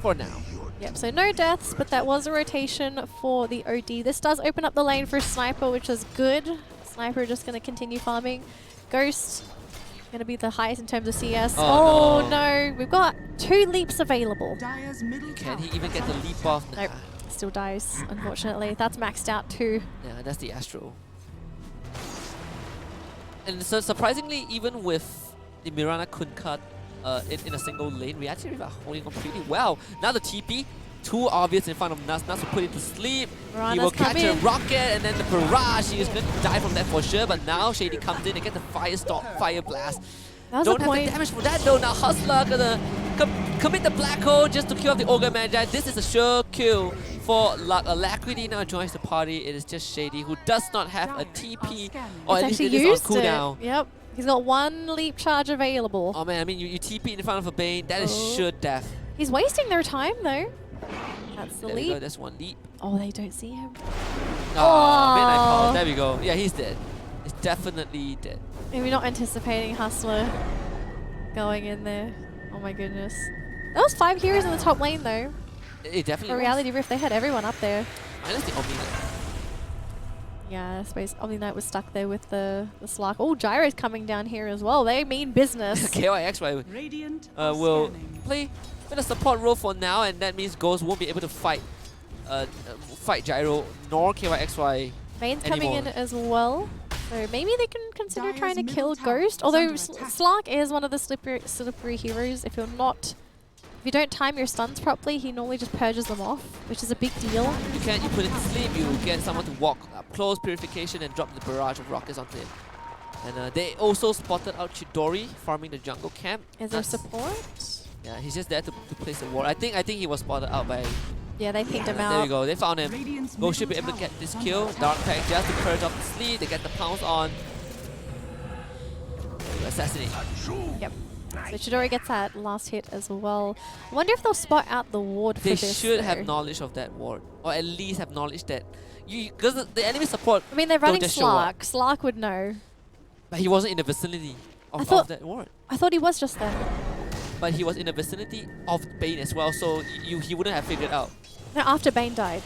for now. Yep, so no deaths, but that was a rotation for the OD. This does open up the lane for Sniper, which is good. Sniper just going to continue farming. Ghost going to be the highest in terms of CS. Oh, Oh no, we've got 2 leaps available. Can he even get the leap off? Nah. Nope, still dies, unfortunately. That's maxed out too. Yeah, that's the Astro. And so surprisingly, even with the Mirana Kunkka in a single lane, we actually are holding on pretty well. Now the TP, too obvious in front of Nuts. Nuts will put it to sleep. He Mirana's will catch a coming. rocket and then the barrage. He is going to die from that for sure. But now Shady comes in and get the fire blast. That was Don't the have point. the damage for that though. Now Hustler gonna commit the black hole just to kill off the Ogre Magi. This is a sure kill for Luck. Alacrity now joins the party. It is just Shady who does not have a TP, or It's at least actually it is used on cooldown. it. Yep. He's got one leap charge available. Oh man, I mean you TP in front of a Bane. That is sure death. He's wasting their time though. That's the There we go. leap. That's one leap. Oh, they don't see him. Oh, Midnight Pulse. There we go. Yeah, he's dead. He's definitely dead. Maybe not anticipating Hustler going in there. Oh my goodness. That was 5 heroes in the top lane though. It definitely For was. Reality Rift, they had everyone up there. Minus the Omni Knight. Yeah, I suppose Omni Knight was stuck there with the Slark. Oh, Gyro's coming down here as well. They mean business. KYXY will play with a support role for now, and that means Ghost won't be able to fight Gyro nor KYXY Main's anymore. coming in as well. So maybe they can consider trying to kill Ghost. Although Slark is one of the slippery heroes. If you don't time your stuns properly, he normally just purges them off, which is a big deal. You put it to sleep, you get someone to walk up close, purification, and drop the barrage of rockets onto it. And they also spotted out Chidori farming the jungle camp. Is there support? Yeah, he's just there to place a ward. I think he was spotted out by. Yeah, they pinged him There out. we go. They found him. Ghost should be able to get this kill. Dark Pack just to purge off the sleep. They get the pounce on. Assassinate. Yep. So Chidori gets that last hit as well. I wonder if they'll spot out the ward for They this. should though. have knowledge of that ward, or at least have knowledge that because the enemy support. I mean, they're don't running just show up. Slark. Slark would know. But he wasn't in the vicinity of that ward. I thought he was just there. But he was in the vicinity of Bane as well, so he wouldn't have figured out. No, after Bane died.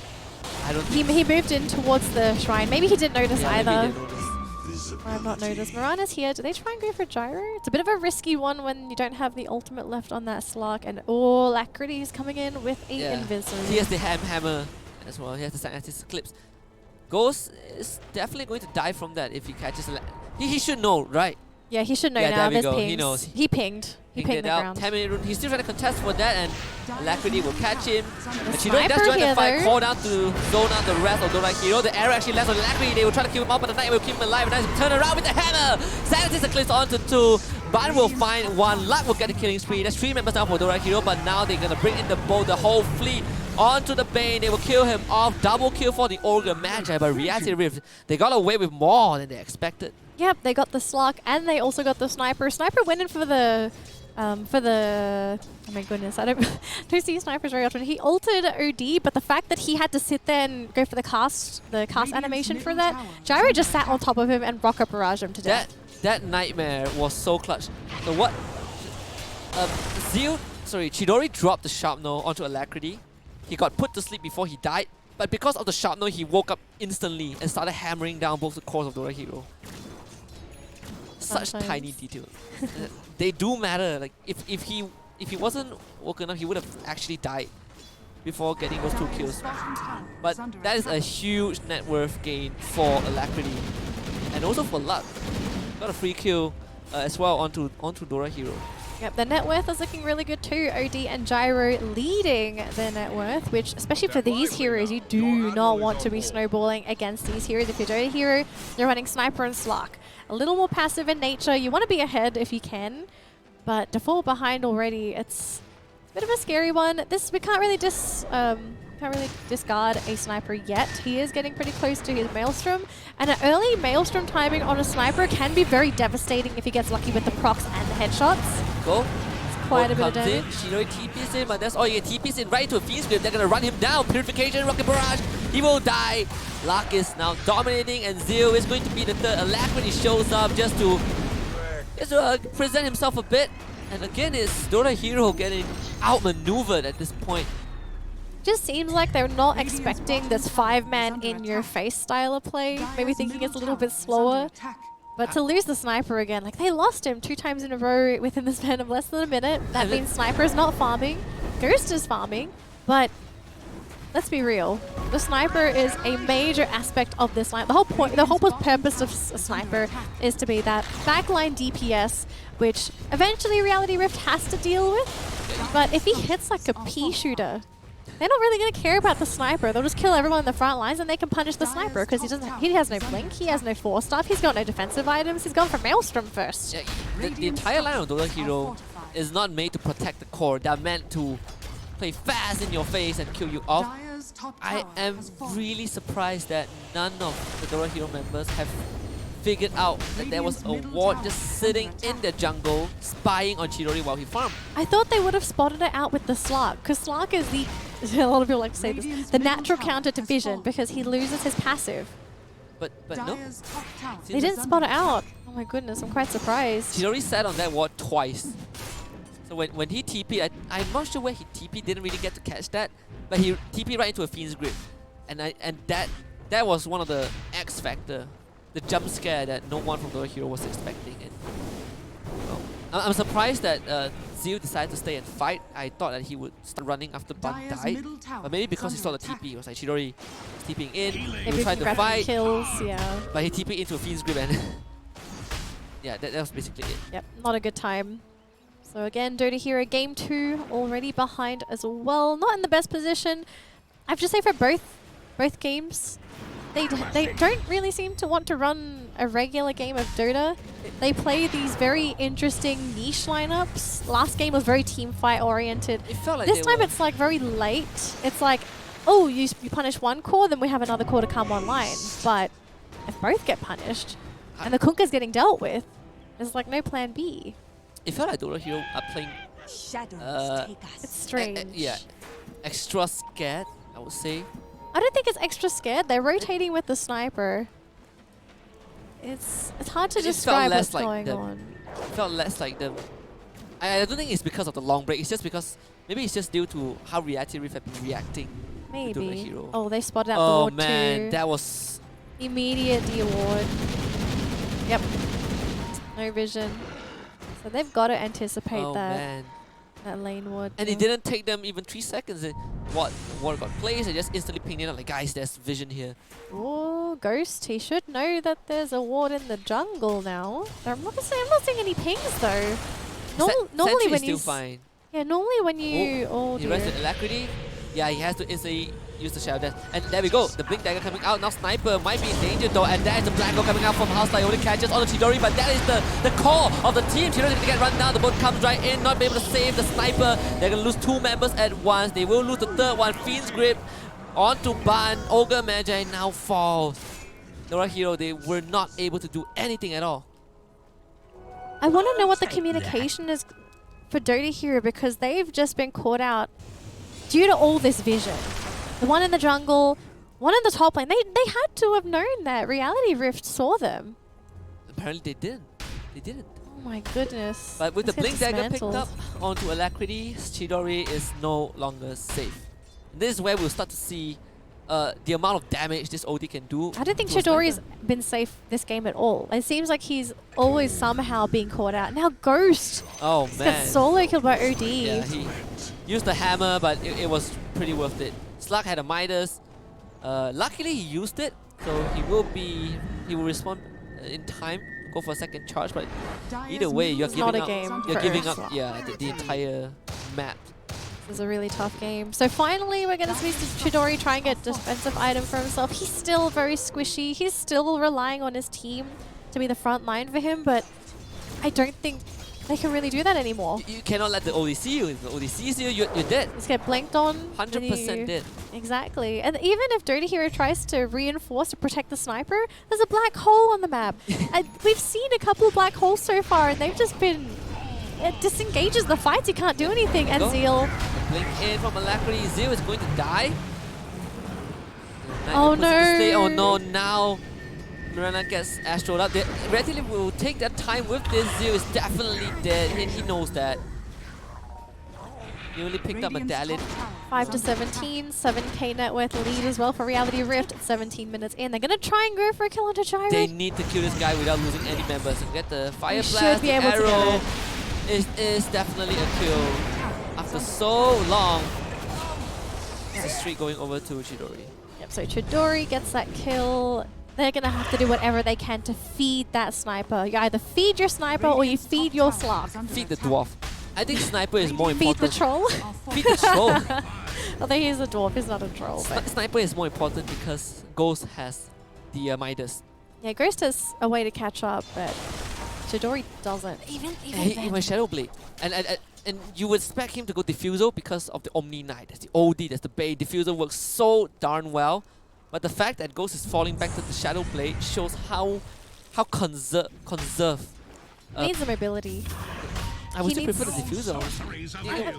I don't He think moved in towards the shrine. Maybe he didn't notice maybe either. they noticed. I've not noticed. Mirana's here. Do they try and go for Gyro? It's a bit of a risky one when you don't have the ultimate left on that Slark. And Alacrity is coming in with a Invis. He has the hammer as well. He has the Scientist Eclipse. Ghost is definitely going to die from that if he catches a... He should know, right? Yeah, he should know Yeah, now. there we There's go. pings. He knows. He pinged. He pinged it the out. ground. 10-minute rune. He's still trying to contest for that, and Alacrity will catch him. And Chidori sniper does join the here, fight, though. call down to zone out the rest of Dota Hero. The arrow actually lands on Alacrity. They will try to kill him out, but the Knight will keep him alive. And nice turn around with the hammer. Scientist Eclipse onto 2. Ban will find 1. Luck will get the killing spree. There's 3 members down for Dota Hero, but now they're going to bring in the bow, the whole fleet onto the Bane. They will kill him off. Double kill for the Ogre Magi, but Reality Rift, they got away with more than they expected. Yep, they got the Slark and they also got the Sniper. Sniper went in for the oh my goodness, I don't see snipers very often. He ulted OD, but the fact that he had to sit there and go for the cast animation for that, Gyro just sat on top of him and rocket barraged him to death. That nightmare was so clutch. So what? Chidori dropped the Sharpnel onto Alacrity. He got put to sleep before he died, but because of the Sharpnel, he woke up instantly and started hammering down both the cores of Dota Hero. Such Sometimes. tiny details. They do matter. Like if he wasn't woken up, he would have actually died before getting those 2 kills. But that is a huge net worth gain for Alacrity, and also for Luck. Got a free kill as well onto Dota Hero. Yep, the net worth is looking really good too. OD and Gyro leading their net worth, which, especially for these heroes, you do not want to be snowballing against these heroes. If you're Dota hero, you're running Sniper and Slark. A little more passive in nature. You want to be ahead if you can, but to fall behind already, it's a bit of a scary one. We can't really discard a Sniper yet. He is getting pretty close to his Maelstrom, and an early Maelstrom timing on a Sniper can be very devastating if he gets lucky with the procs and the headshots. Go. Quite a bit of comes in. damage. Shidori TP's in, but that's all you get. TP's in right into a Fiend's Grip. They're going to run him down. Purification, Rocket Barrage. He will die. Lark is now dominating, and Zeo is going to be the third. Alacrity shows up just to present himself a bit. And again, it's Dota Hero getting outmaneuvered at this point. Just seems like they're not expecting this 5-man in-your-face style of play. Maybe thinking it's a little bit slower. But to lose the Sniper again, like they lost him 2 times in a row within the span of less than a minute. That means Sniper is not farming. Ghost is farming. But let's be real. The Sniper is a major aspect of this line. The whole purpose of a Sniper is to be that backline DPS, which eventually Reality Rift has to deal with. But if he hits like a pea shooter, they're not really going to care about the sniper. They'll just kill everyone in the front lines and they can punish the sniper because he has no blink, he has no force stuff, he's got no defensive items, he's gone for Maelstrom first. Yeah, the entire line of Dota Hero is not made to protect the core. They're meant to play fast in your face and kill you off. I am really surprised that none of the Dota Hero members have figured out that there was a ward just sitting in the jungle, spying on Chidori while he farmed. I thought they would have spotted it out with the Slark, because Slark is the, a lot of people like to say this, the natural counter to Vision, because he loses his passive. But no. They didn't spot it out. Oh my goodness, I'm quite surprised. Chidori sat on that ward twice. So when he TP'd, I'm not sure where he TP'd, didn't really get to catch that, but he TP'd right into a Fiend's Grip. And that was one of the X factor. The jump scare that no one from Dota Hero was expecting. And well, I'm surprised that Zeal decided to stay and fight. I thought that he would start running after Bun died, but maybe because he saw the TP, he was like Chidori TPing in, he was trying to fight, kills, yeah. but he TP'd into a Fiend's Grip and yeah, that was basically it. Yep, not a good time. So again, Dota Hero game 2 already behind as well. Not in the best position. I have to say for both games, they don't really seem to want to run a regular game of Dota. They play these very interesting niche lineups. Last game was very team fight oriented. It felt like this time it's like very late. It's like, oh, you punish one core, then we have another core to come online. But if both get punished and the Kunkka's getting dealt with, there's like no plan B. It felt like Dota Hero are playing It's strange. yeah, extra scared, I would say. I don't think it's extra scared. They're rotating with the sniper. It's hard to describe what's going on. It felt less like them. I don't think it's because of the long break. It's just because maybe it's just due to how Reactive Rift have been reacting to Dota Maybe. Hero. Oh, they spotted out the Oh ward man, too. that was Immediate D-ward. Yep. No vision. So they've got to anticipate that lane ward. And it didn't take them even 3 seconds. Ward got placed, they just instantly pinged in like, guys, there's vision here. Oh, Ghost, he should know that there's a ward in the jungle now. I'm not seeing any pings though. Normally when still you fine. Yeah, normally when you He rested Alacrity. Yeah, he has to instantly use the Shadow Dance. And there we go, the Blink Dagger coming out. Now Sniper might be in danger though, and that is the Black Hole coming out from HusKKiee. Only catches on the Chidori, but that is the core of the team. Chidori going to get run down, the boat comes right in, not be able to save the Sniper. They're going to lose 2 members at once. They will lose the third one. Fiend's Grip onto Ban. Ogre Magi now falls. Dota Hero, they were not able to do anything at all. I want to know what the communication is for Dota Hero, because they've just been caught out due to all this vision. The one in the jungle, one in the top lane. They had to have known that Reality Rift saw them. Apparently they didn't. They didn't. Oh my goodness. But with the Let's Blink get Dagger picked dismantled. up onto Alacrity, Chidori is no longer safe. This is where we'll start to see the amount of damage this OD can do. I don't think to a Chidori's sniper. been safe this game at all. It seems like he's always somehow being caught out. Now Ghost Oh got man. solo killed by OD. Yeah, he used the hammer, but it was pretty worth it. Slug had a Midas. Luckily he used it, so he will respond in time. Go for a second charge, but either way, you're It's giving not a up. game You're for giving up, Slug. yeah, the entire map. This is a really tough game. So finally, we're going to see Chidori try and get defensive item for himself. He's still very squishy. He's still relying on his team to be the front line for him, but I don't think they can really do that anymore. You cannot let the OD see you. If the OD sees you, you're dead. Just get blinked on. 100% dead. Exactly. And even if Dota Hero tries to reinforce to protect the sniper, there's a black hole on the map. And we've seen a couple of black holes so far, and they've just been... It disengages the fights. You can't do anything. And Go. Zeal... Blink in from Alacrity. Zeal is going to die. Oh Puts it to stay. no. Oh no, now Mirana gets Astroed up. They relatively will take their time with this. Zeal is definitely dead, and he knows that. He only picked up a Danelie. 5 to 17, 7k net worth lead as well for Reality Rift at 17 minutes in. They're going to try and go for a kill onto Gyro. They need to kill this guy without losing any members. And get the Fire should Blast, be the able to get arrow. it. It is definitely a kill. After so long, it's a streak going over to Chidori. Yep, so Chidori gets that kill. They're going to have to do whatever they can to feed that sniper. You either feed your sniper or you feed your Slark. Feed the dwarf. I think Sniper is more Feed the important. troll. Feed the troll. Although he's a dwarf, he's not a troll. But Sniper is more important because Ghost has the Midas. yeah, Ghost has a way to catch up, but Chidori doesn't. Even He then. went Shadow Blade. And you would expect him to go Diffusal because of the Omni Knight. That's the OD, that's the bait. Diffusal works so darn well. But the fact that Ghost is falling back to the Shadow Blade shows how conserve. Needs the mobility. I would He still prefer the needs- Diffusal.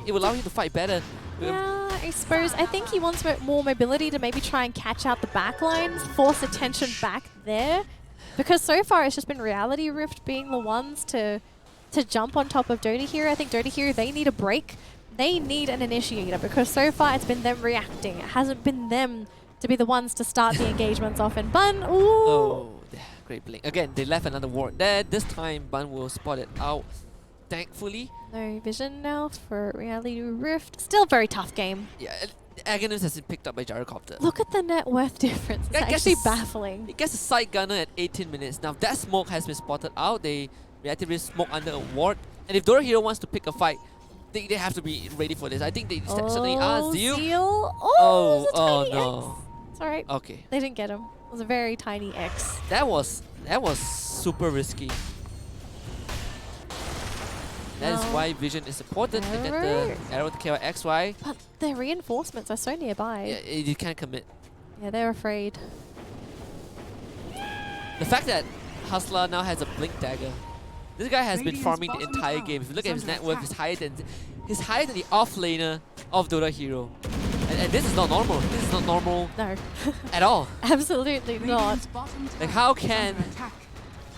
It will allow him to fight better. Yeah, I suppose. I think he wants more mobility to maybe try and catch out the back lines, force attention back there. Because so far it's just been Reality Rift being the ones to jump on top of Dota here. I think Dota here, they need a break. They need an initiator because so far it's been them reacting. It hasn't been them to be the ones to start the engagements off. And Bun, ooh! Oh, great blink. Again, they left another ward there. This time, Bun will spot it out. Thankfully. No vision now for Reality Rift. Still a very tough game. Yeah, Aghanim has been picked up by Gyrocopter. Look at the net worth difference. It's I guess actually it's- baffling. He gets a side gunner at 18 minutes. Now that smoke has been spotted out. They reactively smoke under a ward. And if Dora Hero wants to pick a fight, they have to be ready for this. I think they certainly are. Zeal. Oh, it's a oh tiny no. X. It's alright. Okay. They didn't get him. It was a very tiny X. That was super risky. That is No. why vision is important to get Error. the arrow to KY XY. But their reinforcements are so nearby. Yeah, you can't commit. Yeah, they're afraid. The fact that Hustler now has a blink dagger. This guy has been farming the entire game. If you look at his net worth, he's higher than the off laner of Dota Hero. And this is not normal. This is not normal No. at all. Absolutely not. Like how can?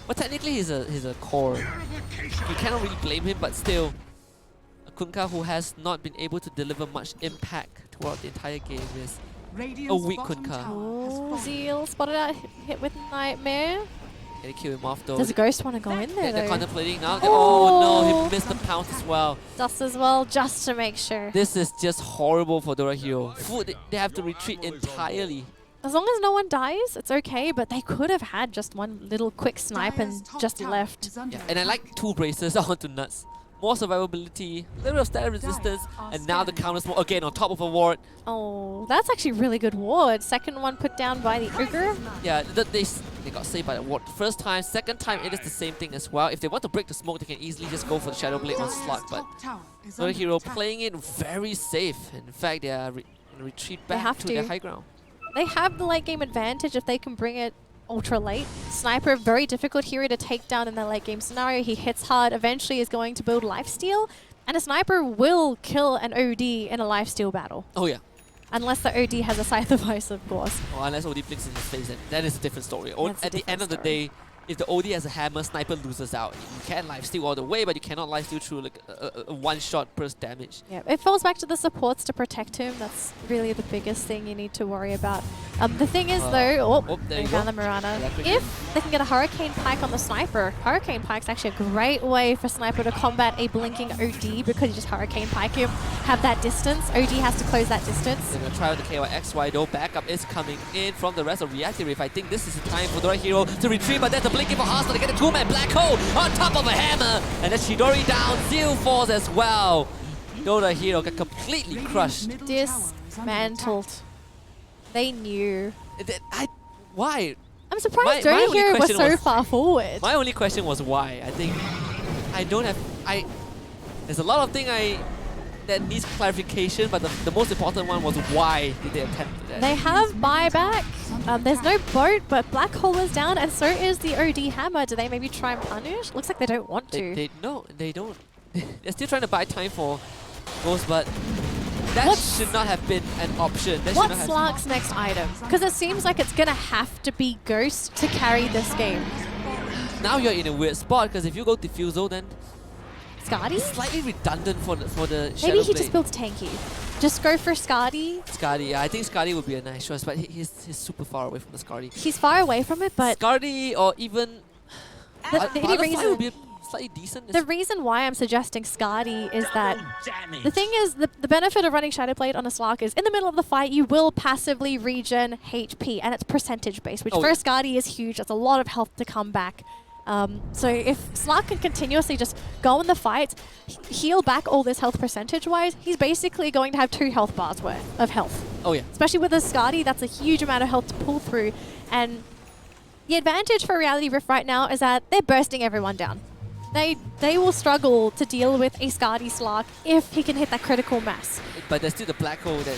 Well, technically he's a core. You cannot really blame him, but still, a Kunkka who has not been able to deliver much impact throughout the entire game is a weak Kunkka. Oh, Zeal spotted out, hit with Nightmare. Can he kill him off though? Does a Ghost want to go in there They're though? contemplating now. Oh no, Oh. he missed the pounce as well. Dust as well, just to make sure. This is just horrible for Dora Hero. They have to retreat entirely. As long as no one dies, it's okay, but they could have had just one little quick snipe and just left. Yeah, and I like two braces onto Nuts. More survivability, a little bit of static resistance, and now the counter smoke again on top of a ward. Oh, that's actually really good ward. Second one put down by the Ogre. Yeah, they got saved by the ward first time. Second time, it is the same thing as well. If they want to break the smoke, they can easily just go for the Shadow Blade on Slug. But Dora Hero playing it very safe. In fact, they are retreat They back have to to. their high ground. They have the late game advantage if they can bring it ultra late. Sniper, very difficult hero to take down in the late game scenario. He hits hard, eventually is going to build lifesteal, and a Sniper will kill an OD in a lifesteal battle. Oh yeah. Unless the OD has a Scythe of Ice, of course. Or unless OD blinks in his face, then that is a different story. That's a At the end different of the story. day, if the OD has a hammer, Sniper loses out. You can lifesteal all the way, but you cannot lifesteal through like a one-shot burst damage. Yeah, it falls back to the supports to protect him. That's really the biggest thing you need to worry about. The thing is though, there they you found go. the Mirana. Yeah, quick If they can get a Hurricane Pike on the Sniper, Hurricane Pike's actually a great way for Sniper to combat a blinking OD because you just Hurricane Pike him, have that distance. OD has to close that distance. They're gonna try with the KYXY though. Backup is coming in from the rest of Reactive Rift. I think this is the time for Dora Hero to retreat, but there's a blinking for Hustler to get a two-man black hole on top of a hammer. And then Chidori down, Zeal falls as well. Dora Hero got completely crushed. Dismantled. They knew. Why? I'm surprised My Dota only Hero was question so was- far forward. My only question was why. I think I don't have. There's a lot of things that needs clarification, but the most important one was why did they attempt that? They have buyback. There's no boat, but Black Hole is down, and so is the OD Hammer. Do they maybe try and punish? Looks like they don't want to. No, they don't. They're still trying to buy time for Ghost, but that should not have been an option. That should not What's have Slark's next item? Because it seems like it's going to have to be Ghost to carry this game. Now you're in a weird spot because if you go Diffusal, then Skadi? it's slightly redundant for the Shadow Maybe he Blade. just builds tanky. Just go for Skadi. Skadi, yeah, I think Skadi would be a nice choice, but he's super far away from the Skadi. He's far away from it, but Skadi or even the Butterfly only reason... would be slightly decent. The reason why I'm suggesting Skadi is that the thing is, the benefit of running Shadow Blade on a Slark is in the middle of the fight, you will passively regen HP, and it's percentage based, which Oh, for yeah. Skadi is huge. That's a lot of health to come back. So if Slark can continuously just go in the fight, heal back all this health percentage-wise, he's basically going to have 2 health bars worth of health. Oh yeah. Especially with a Skadi, that's a huge amount of health to pull through. And the advantage for Reality Rift right now is that they're bursting everyone down. They will struggle to deal with a Skadi Slark if he can hit that critical mass. But there's still the black hole that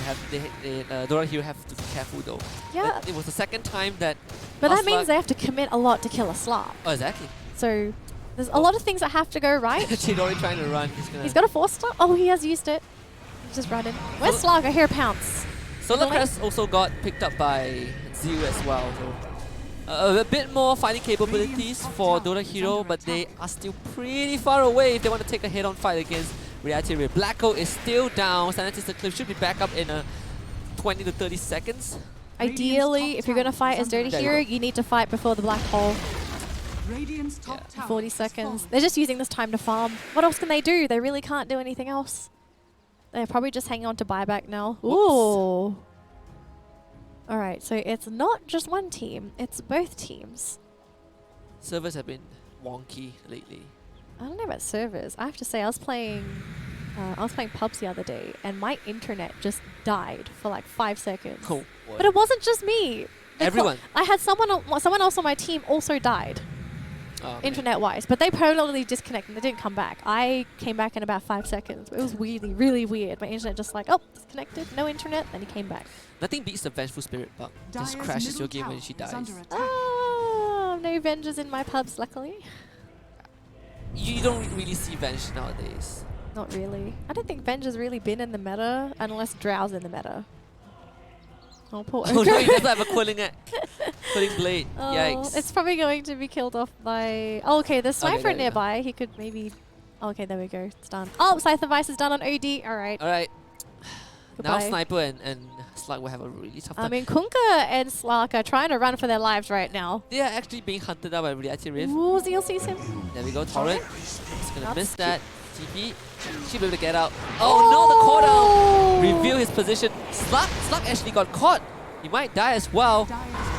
Dota Hero have to be careful though. Yeah. It was the second time that. But that means they have to commit a lot to kill a Slark. Oh, exactly. So there's a lot of things that have to go right. Chidori trying to run. He's got a 4-star. Oh, he has used it. He's just running. Where's Slark? I hear Pounce. Solar Crest also got picked up by Zio as well. So a bit more fighting capabilities for Dota Hero, but they are still pretty far away if they want to take a head-on fight against Reality Rift. Blacko is still down. Sanitist Eclipse should be back up in 20 to 30 seconds. Ideally, if you're going to fight as Dota Hero, you need to fight before the black hole. 40 seconds. They're just using this time to farm. What else can they do? They really can't do anything else. They're probably just hanging on to buyback now. Ooh. Alright, so it's not just one team, it's both teams. Servers have been wonky lately. I don't know about servers. I have to say, I was playing pubs the other day, and my internet just died for like 5 seconds. Oh, but it wasn't just me. Everyone. I had someone else on my team also died. Oh, internet-wise, but they permanently disconnected. They didn't come back. I came back in about 5 seconds. It was really weird. My internet just like, oh, disconnected, no internet. Then he came back. Nothing beats the Vengeful Spirit bug. Just crashes your game when she dies. Oh, no Vengers in my pubs, luckily. You don't really see Venge nowadays. Not really. I don't think Venge has really been in the meta unless Drow's in the meta. Oh, poor Oh no, he doesn't have a Quilling Blade. Oh, Yikes. it's probably going to be killed off by... Oh, okay, there's Sniper there you nearby. He could maybe... Oh, okay, there we go. It's done. Oh, Scythe of Ice is done on OD. Alright. Alright. Now Goodbye. Sniper and Slug will have a really tough time. I mean, Kunkka and Slark are trying to run for their lives right now. They are actually being hunted out by Reality Rift. Ooh, Zeal sees him. There we go, Torrent. He's gonna That's miss that. TP. Should be able to get out. Oh no, the call down! Reveal his position. Slug actually got caught. He might die as well.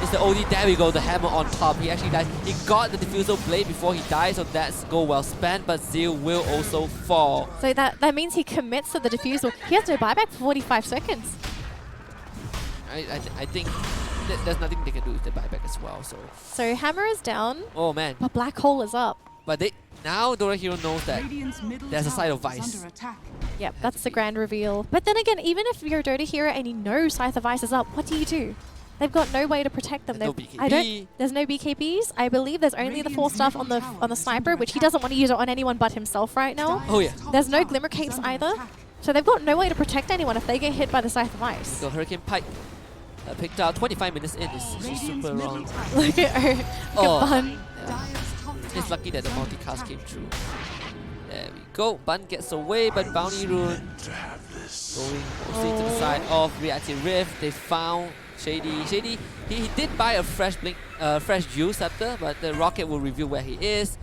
It's the OD. There we go, the hammer on top. He actually dies. He got the Diffusal Blade before he died, so that's go well spent, but Zeal will also fall. So that means he commits to the Diffusal. He has no buyback for 45 seconds. I think there's nothing they can do with the buyback as well. So Hammer is down. Oh man. But Black Hole is up. But now Dota Hero knows that there's a side of Vice. Yep, that's the grand reveal. But then again, even if you're a Dota Hero and you know Scythe of Ice is up, what do? They've got no way to protect them. There's no BKB. There's no BKBs. I believe there's only the 4 stuff on the Sniper, which he doesn't want to use it on anyone but himself right now. Oh yeah. There's no Glimmer Capes either. So they've got no way to protect anyone if they get hit by the Scythe of Ice. So Hurricane Pike picked out 25 minutes in is super wrong. Look at her. Look at Bun. It's lucky that the multicast came through. There we go. Bun gets away, but Bounty Rune going mostly to the side of Reality Rift. They found Shady. Shady, he did buy a fresh Jewel Scepter, but the rocket will reveal where he is.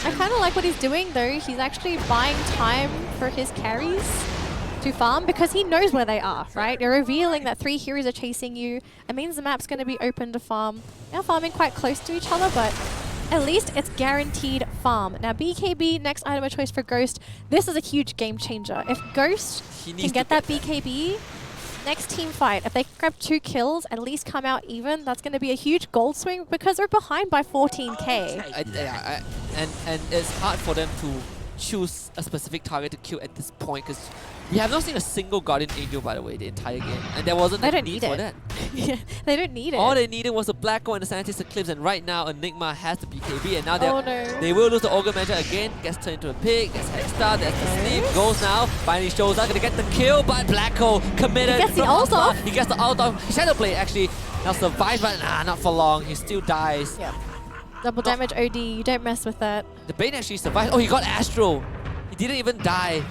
I kind of like what he's doing though. He's actually buying time for his carries to farm because he knows where they are, right? You're revealing that 3 heroes are chasing you. It means the map's going to be open to farm. They're farming quite close to each other, but at least it's guaranteed farm. Now BKB, next item of choice for Ghost. This is a huge game changer. If Ghost can get that BKB, next team fight, if they grab 2 kills, at least come out even, that's going to be a huge gold swing because they're behind by 14k. And it's hard for them to choose a specific target to kill at this point because we have not seen a single Guardian Angel, by the way, the entire game. And there wasn't a need for that. Yeah, they don't need it. All they needed was a Black Hole and a Sanitist Eclipse, and right now Enigma has the BKB, and now they will lose the Ogre Measure again. Gets turned into a pig, gets Hexstar, that's the sleep, goes now, finally shows up, gonna get the kill, but Black Hole committed. He gets the ult off. He gets the ult off. Shadow Blade actually now survives, but not for long. He still dies. Yep. Double damage OD, you don't mess with that. The Bane actually survived. Oh, he got Astro. He didn't even die.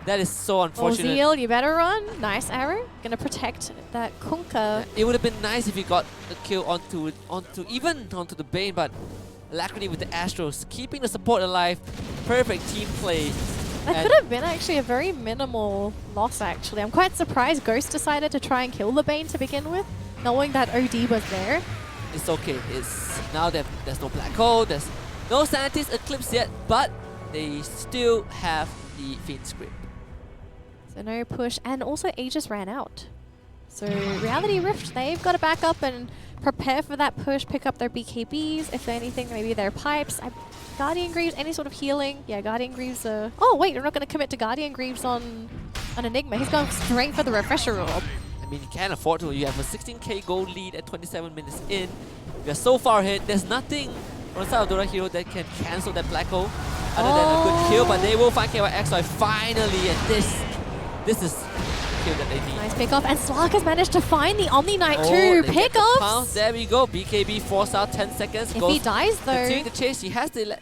That is so unfortunate. Oh, Zeal, you better run. Nice arrow. Gonna protect that Kunkka. It would have been nice if he got the kill onto the Bane, but Alacrity with the Astros, keeping the support alive. Perfect team play. That could have been actually a very minimal loss, actually. I'm quite surprised Ghost decided to try and kill the Bane to begin with, knowing that OD was there. It's okay. It's now that there's no Black Hole, there's No Sanity's Eclipse yet, but they still have the Fiend's Grip. So no push, and also Aegis ran out. So Reality Rift, they've got to back up and prepare for that push, pick up their BKBs, if anything, maybe their pipes. Guardian Greaves, any sort of healing. Yeah, Guardian Greaves are... Oh wait, we're not going to commit to Guardian Greaves on Enigma. He's going straight for the Refresher Orb. I mean, you can't afford to. You have a 16k gold lead at 27 minutes in. You're so far ahead. There's nothing on the side of Dota Hero that can cancel that black hole other than a good kill, but they will find KYXY finally, and this is the kill that they need. Nice pick off, and Slark has managed to find the Omni Knight too. They get the Pickups! pounce. There we go. BKB forced out 10 seconds. If he dies though... Continuing the chase, he has the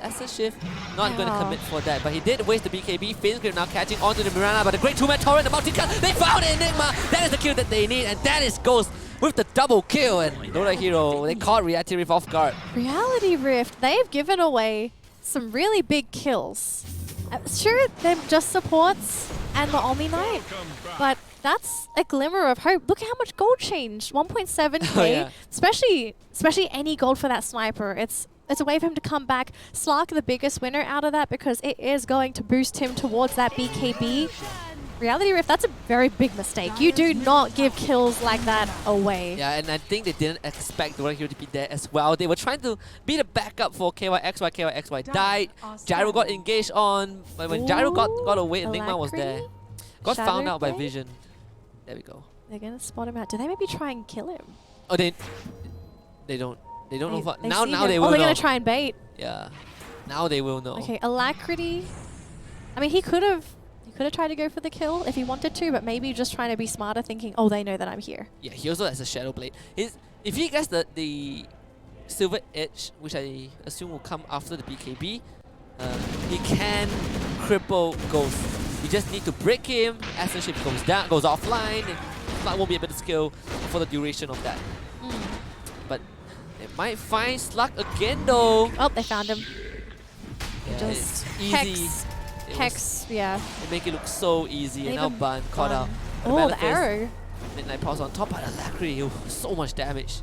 Asset Shift. Not going to commit for that, but he did waste the BKB. Fiend's Grip now catching onto the Mirana, but the great two-man torrent, the multi-cut. They found Enigma! That is the kill that they need, and that is Ghost with the double kill. And Dota Hero, they caught Reality Rift off guard. Reality Rift, they've given away some really big kills. Sure, they're just supports and the Omni Knight, but that's a glimmer of hope. Look at how much gold changed, 1.7k. Oh, yeah. Especially any gold for that sniper. It's a way for him to come back. Slark the biggest winner out of that because it is going to boost him towards that BKB. Reality Rift, that's a very big mistake. You do not give kills like that away. Yeah, and I think they didn't expect Dota Hero to be there as well. They were trying to be the backup for KYXY. KYXY died. Gyro got engaged on, but when Gyro got away, Enigma was there. Got found out by Vision. There we go. They're gonna spot him out. Do they maybe try and kill him? Oh, they don't know. Now him. they will Oh, they're know. gonna try and bait. Yeah, now they will know. Okay, Alacrity. I mean, he could have tried to go for the kill if he wanted to, but maybe just trying to be smarter, thinking, oh, they know that I'm here. Yeah, he also has a Shadow Blade. If he gets the Silver Edge, which I assume will come after the BKB, he can cripple Ghost. You just need to break him, Ascent Shift goes offline, and Slug won't be able to scale for the duration of that. But they might find Slug again though. Oh, they found him. Yeah, Just it's easy. Hex, yeah. They make it look so easy, and now Even Bun caught out. Oh, the arrow. Midnight Pulse on top, but Alacrity, so much damage.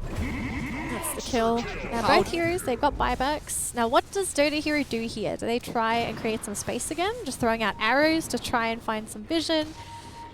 That's the kill. Now both heroes, they've got buybacks. Now what does Dota Hero do here? Do they try and create some space again? Just throwing out arrows to try and find some vision?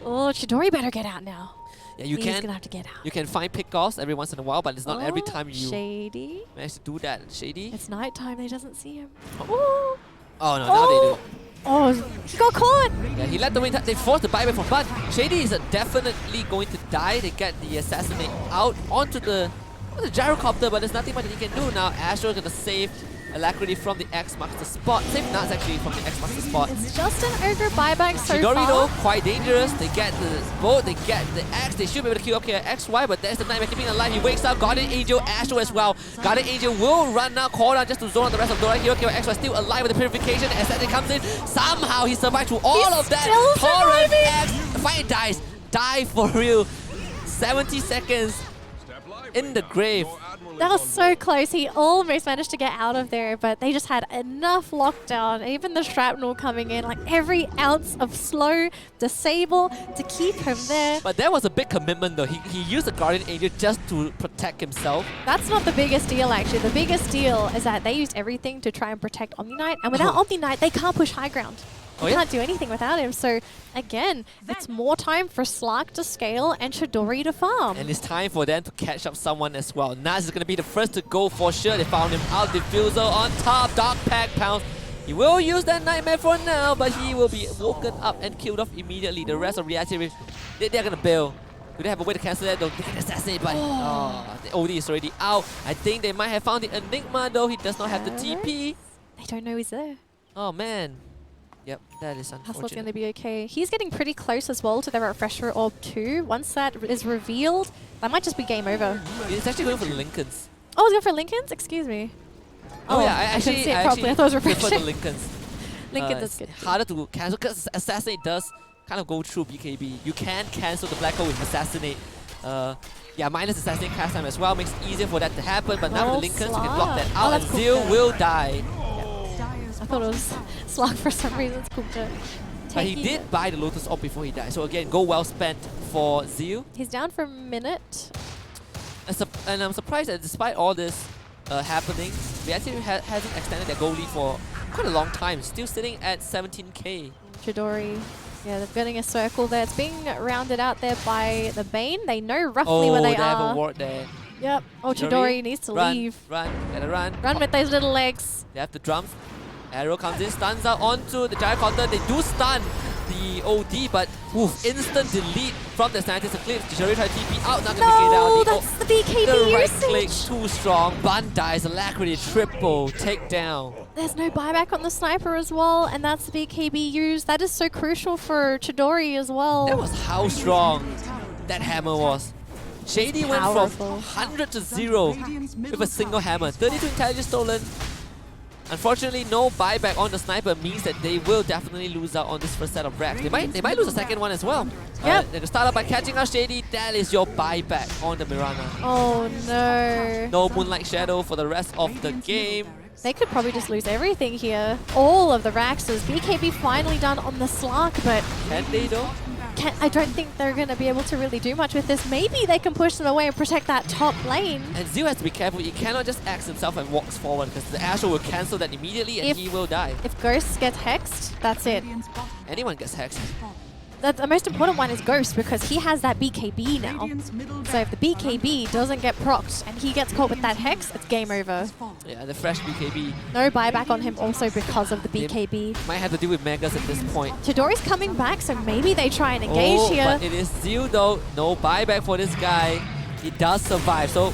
Oh, Chidori better get out now. Yeah, He's gonna have to get out. You can find pick-offs every once in a while, but it's not every time you Shady. manage to do that. Shady? It's nighttime, they doesn't see him. Oh no, now they do. Oh, he got caught! Yeah, he let the win. They forced the buyback from Bud. Shady is definitely going to die. They get the assassinate out onto the gyrocopter, but there's nothing much that he can do now. Astro is going to save Alacrity from the X marks the spot. Save Nuts actually from the X marks the spot. It's just an ogre buyback so Chidori though, far. quite dangerous. They get the boat, they get the X. They should be able to kill up here XY, but there's the Nightmare keeping alive. He wakes up. Guardian Angel, Astro as well. Guardian Angel will run now, call down just to zone on the rest of Dota. Hero XY still alive with the purification. As that comes in, somehow he survived through all of that. Torrent X, fight dies. Die for real. 70 seconds in the grave. That was so close. He almost managed to get out of there, but they just had enough lockdown. Even the shrapnel coming in, like every ounce of slow, disable to keep him there. But that was a big commitment though. He used the Guardian Angel just to protect himself. That's not the biggest deal actually. The biggest deal is that they used everything to try and protect Omni Knight, and without Omni Knight, they can't push high ground. They can't do anything without him. So again, it's more time for Slark to scale and Chidori to farm. And it's time for them to catch up someone as well. Naz is going to be the first to go for sure. They found him out. Diffuser on top. Dark Pack pounce. He will use that Nightmare for now, but he will be woken up and killed off immediately. The rest of Reality, they're going to bail. Do they have a way to cancel that though? They can assassinate, but the OD is already out. I think they might have found the Enigma though. He does not have the TP. They don't know he's there. Oh man. Yep, that is unfortunate. Hustle's going to be okay. He's getting pretty close as well to the Refresher Orb too. Once that is revealed, that might just be game over. He's actually going for the Lincolns. Oh, he's going for Lincolns? Excuse me. Oh yeah, I couldn't see it properly. I thought it was prefer Refresher. the Lincolns. Lincolns is It's good. harder to cancel because Assassinate does kind of go through BKB. You can cancel the Black Hole with Assassinate. Yeah, minus Assassinate cast time as well makes it easier for that to happen. But now with the Lincolns, you can block that out, and that's cool. Zeal will die. I thought it was Slark for some reason. It's cool to But he did buy the Lotus Orb before he died. So again, go well spent for Zeal. He's down for a minute. And I'm surprised that despite all this happening, Reality hasn't extended their goal lead for quite a long time, still sitting at 17k. Chidori. Yeah, they're building a circle there. It's being rounded out there by the Bane. They know roughly where they have are. a ward there. Yep. Oh, Chidori needs to leave. Run, gotta run. Run with those little legs. They have the drums. Arrow comes in, stuns out onto the Gyro counter. They do stun the OD, but instant delete from the Scientist Eclipse. Chidori tried to TP out, not gonna make it out. No, that's the BKB The right usage. click too strong. Bun dies, Alacrity triple takedown. There's no buyback on the sniper as well, and that's the BKB used. That is so crucial for Chidori as well. That was how strong that hammer was. Shady went from Powerful. 100 to 0 with a single hammer. 32 intelligence stolen. Unfortunately, no buyback on the sniper means that they will definitely lose out on this first set of racks. They might lose the second one as well. Yep. They start out by catching out Shady. That is your buyback on the Mirana. Oh no. No Moonlight Shadow for the rest of the game. They could probably just lose everything here. All of the Raxes. BKB finally done on the Slark, but Can they though? I don't think they're going to be able to really do much with this. Maybe they can push them away and protect that top lane. And Zio has to be careful. He cannot just axe himself and walks forward because the Astro will cancel that immediately and he will die. If Ghost gets hexed, that's it. Anyone gets hexed. The most important one is Ghost because he has that BKB now. So if the BKB doesn't get procced and he gets caught with that hex, it's game over. Yeah, the fresh BKB. No buyback on him also because of the BKB. Might have to deal with Megas at this point. Chidori's coming back, so maybe they try and engage here. But it is Zio though. No buyback for this guy. He does survive. So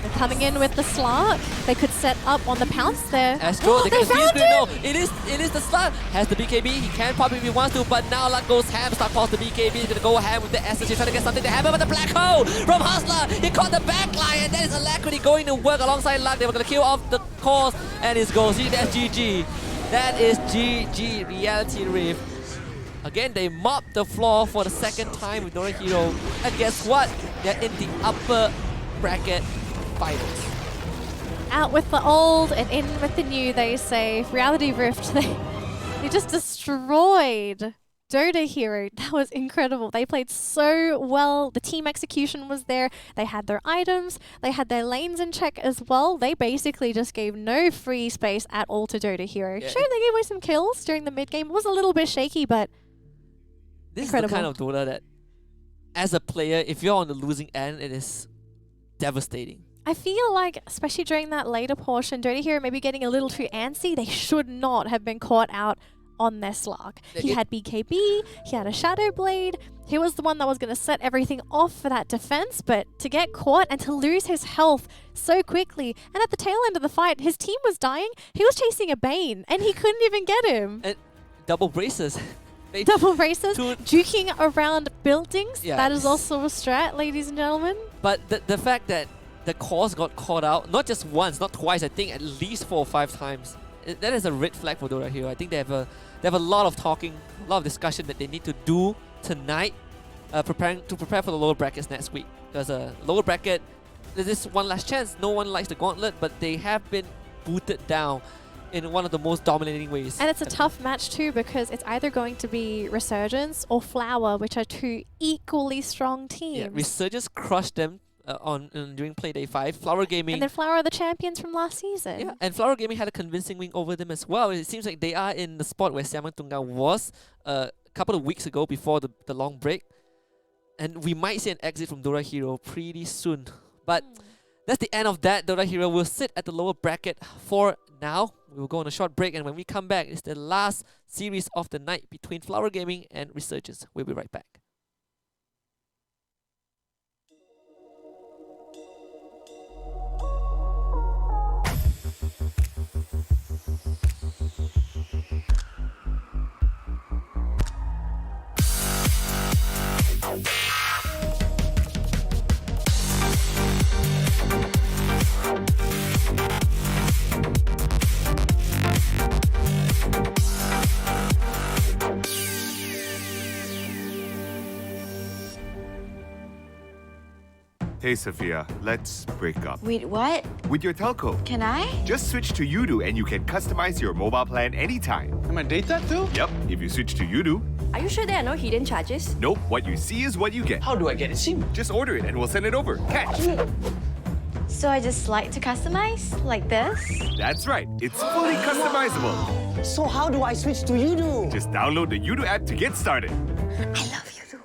They're coming in with the Slark. They could set up on the pounce there. Astro, they they can found squeeze him! No, it is the Slark. Has the BKB. He can pop it if he wants to, but now luck goes ham. Slark calls the BKB. He's gonna go ham with the SSG, trying to get something to happen. But the black hole from Hustler. He caught the backline, and that is Alacrity going to work alongside Luck. They were gonna kill off the cause, and it's goes. That's GG. That is GG. Reality Rift. Again, they mopped the floor for the second time with Dota Hero. And guess what? They're in the upper bracket finals. Out with the old and in with the new, they say. Reality Rift, they just destroyed Dota Hero. That was incredible. They played so well. The team execution was there. They had their items. They had their lanes in check as well. They basically just gave no free space at all to Dota Hero. Yeah. Sure, they gave away some kills during the mid game. It was a little bit shaky, but This incredible. is the kind of Dota that, as a player, if you're on the losing end, it is devastating. I feel like, especially during that later portion, Dota Hero maybe getting a little too antsy. They should not have been caught out on their Slark. He had BKB, he had a Shadow Blade. He was the one that was going to set everything off for that defense, but to get caught and to lose his health so quickly, and at the tail end of the fight, his team was dying. He was chasing a Bane, and he couldn't even get him. And double braces. They- Double races, Two- juking around buildings. Yeah. That is also a strat, ladies and gentlemen. But the fact that the cause got caught out, not just once, not twice, I think at least 4 or 5 times. That is a red flag for Dota Hero. I think they have a lot of talking, a lot of discussion that they need to do tonight, prepare for the lower brackets next week. Because lower bracket, there's this one last chance. No one likes the gauntlet, but they have been booted down in one of the most dominating ways. And it's a tough match too because it's either going to be Resurgence or Flower, which are two equally strong teams. Yeah, Resurgence crushed them during Playday 5. Flower Gaming. And then Flower are the champions from last season. Yeah, and Flower Gaming had a convincing win over them as well. It seems like they are in the spot where Siamang Tunggal was a couple of weeks ago before the long break. And we might see an exit from Dota Hero pretty soon. But that's the end of that. Dota Hero will sit at the lower bracket for now. We will go on a short break, and when we come back, it's the last series of the night between Flower Gaming and Resurgence. We'll be right back. Hey Sophia, let's break up. Wait, what? With your telco. Can I? Just switch to Udo and you can customize your mobile plan anytime. Am I data too? Yep, if you switch to Udo, Are you sure there are no hidden charges? nope, what you see is what you get. How do I get a SIM? Just order it and we'll send it over. Catch! So I just like to customize, like this. That's right, it's fully customizable. So how do I switch to Udo? Just download the Udo app to get started. I love you too.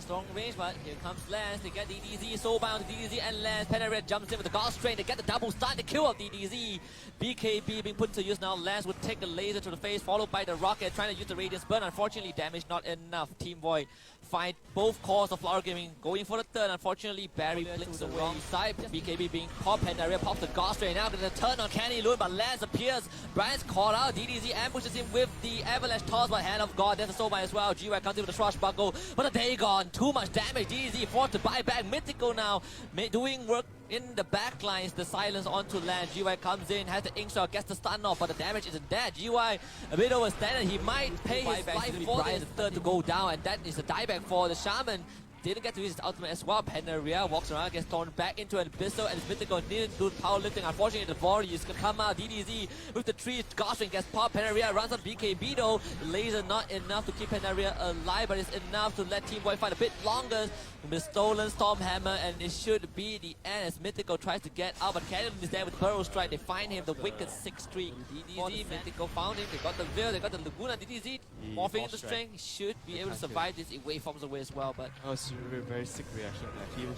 Long range, but here comes Lance. They get DDZ, so bound to DDZ and Lance. Penaria jumps in with the Gauss Train. They get the double stun, the kill of DDZ. BKB being put to use now. Lance would take the laser to the face, followed by the rocket, trying to use the radiance burn. Unfortunately, damage not enough. Team Void find both cores of Flower Gaming going for the turn. Unfortunately, Barry blinks the wrong side. BKB being popped. Penaria pops the Gauss Train. Now gonna turn on Kenny Loon, but Lance appears. Brian's caught out. DDZ ambushes him with the Avalanche toss by Hand of God. There's a Soulmine as well. GY comes in with the Swashbuckle, but the day gone. Too much damage. DDZ forced to buy back. Mythical now doing work in the back lines. The silence onto Land. GY comes in, has the ink shot, gets the stun off, but the damage isn't there. GY a bit overstandard. He might pay his life for the third to go down, and that is a dieback for the Shaman. Didn't get to use his ultimate as well. Penaria walks around, gets thrown back into an Abyssal, and his Mythical didn't do powerlifting. Unfortunately, the volley is gonna come out. DDZ with the tree, Gaussian gets popped. Penaria runs on BKB though. Laser not enough to keep Penaria alive, but it's enough to let Team Void fight a bit longer. With stolen Stormhammer, and it should be the end as Mythical tries to get out, but Cannon is there with Burrow Strike. They find him, the wicked 6 streak. DDZ, Mythical found him. They got the Veil, they got the Laguna. DDZ morphing into strength. He should be able to survive this. It waveforms away as well, but that was a very sick reaction.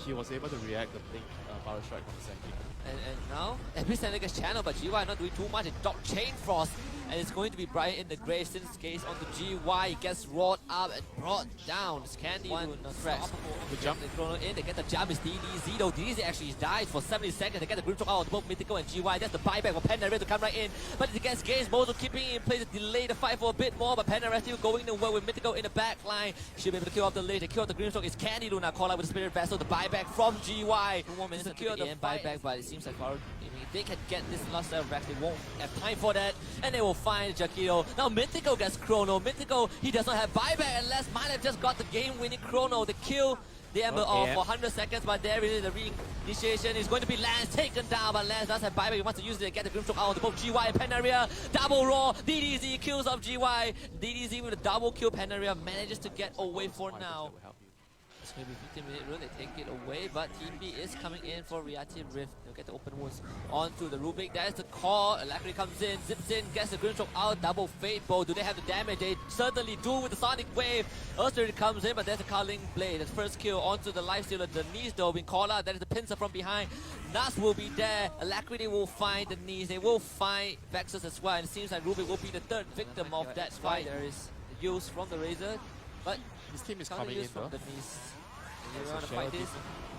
He was able to react the blink power strike from the Sentry. And now, Epicenter gets channeled, but GY not doing too much. It Dot Chain Frost, and it's going to be Brian in the grave. Since case onto GY, he gets roared up and brought down. It's Candy Loon, the jump. They throw in, they get the jump. It's DDZ though. DDZ actually dies for 70 seconds. They get the group choke out of both Mythical and GY. That's the buyback for Penaria to come right in. But it gets Gaze Mozo keeping in place to delay the fight for a bit more. But Penaria still going to work with Mythical in the back line. Should be able to kill off the lane. They kill off the Grimstroke. It's Candy Loon now call out with the Spirit Vessel. The buyback from GY. 2 more minutes to kill the buyback, but it seems like if they can get this last set of racks, they won't have time for that. And they will find HusKKiee. Now Mythical gets Chrono. Mythical, he does not have buyback unless Milev just got the game-winning Chrono. The kill the Ember off for 100 seconds, but there it is, the reinitiation is going to be Lance taken down, but Lance does have buyback. He wants to use it to get the Grimstroke out of both GY and Penaria. Double roar, DDZ kills off GY. DDZ with a double kill. Penaria manages to get away for now. It's going to be 15-minute run, they take it away, but Team B is coming in for Reactive Rift. They'll get the open wounds onto the Rubik. There's the call, Alacrity comes in, zips in, gets the Grimstroke out, double Fate Bow. Do they have the damage? They certainly do with the Sonic Wave. Earthspirit comes in, but there's a Carling Blade. The first kill onto the Lifestealer. Denise though being called out. That is the pincer from behind. Nas will be there. Alacrity will find Denise. They will find Vexus as well. And it seems like Rubik will be the third victim of that fight. There is the use from the Razor, but his team is coming in though. They want to fight this. It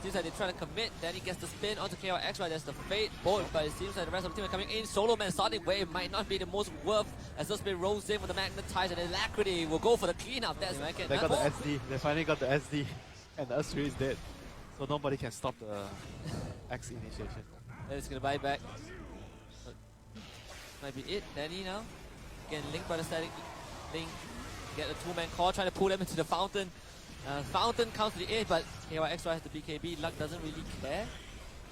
seems like they're trying to commit. Then he gets the spin onto KOX, right? There's the Fate Bolt, but it seems like the rest of the team are coming in. Solo Man Sonic Wave might not be the most worth as the spin rolls in with the Magnetize, and Alacrity will go for the cleanup. That's they got the SD. They finally got the SD, and the Earthspirit is dead. So nobody can stop the X initiation. And it's gonna buy back. Might be it. Danelie now. Again, Link by the static Link. Get a two-man call, trying to pull them into the fountain. Fountain comes to the edge, but KYXY has the BKB. Luck doesn't really care.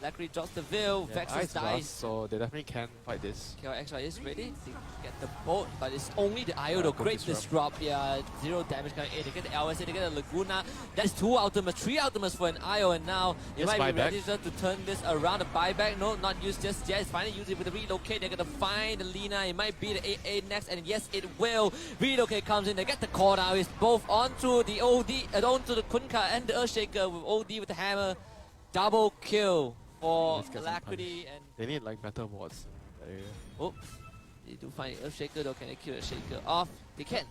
Lackery drops the veil. Yeah, Vexus Ice Blast, dies. so they definitely can fight this. KYXY is ready to get the bolt, but it's only the IO, the good great disrupt. disrupt. Yeah, 0 damage coming in. They get the LSA, they get the Laguna. That's 2 ultimates, 3 ultimates for an IO, and now it Yes, might be buyback. ready just to turn this around. The buyback, no, not used just yet. It's finally used it with the relocate. They're gonna find the Lina. It might be the 8-8 next, and yes, it will. Relocate comes in. They get the call now. It's both onto the OD, onto the Kunka and the Earthshaker with OD with the hammer. Double kill for Let's get some Alacrity and. They need like better wards in that area. Oh, they do find Earthshaker though. Can they kill the Shaker off? They can.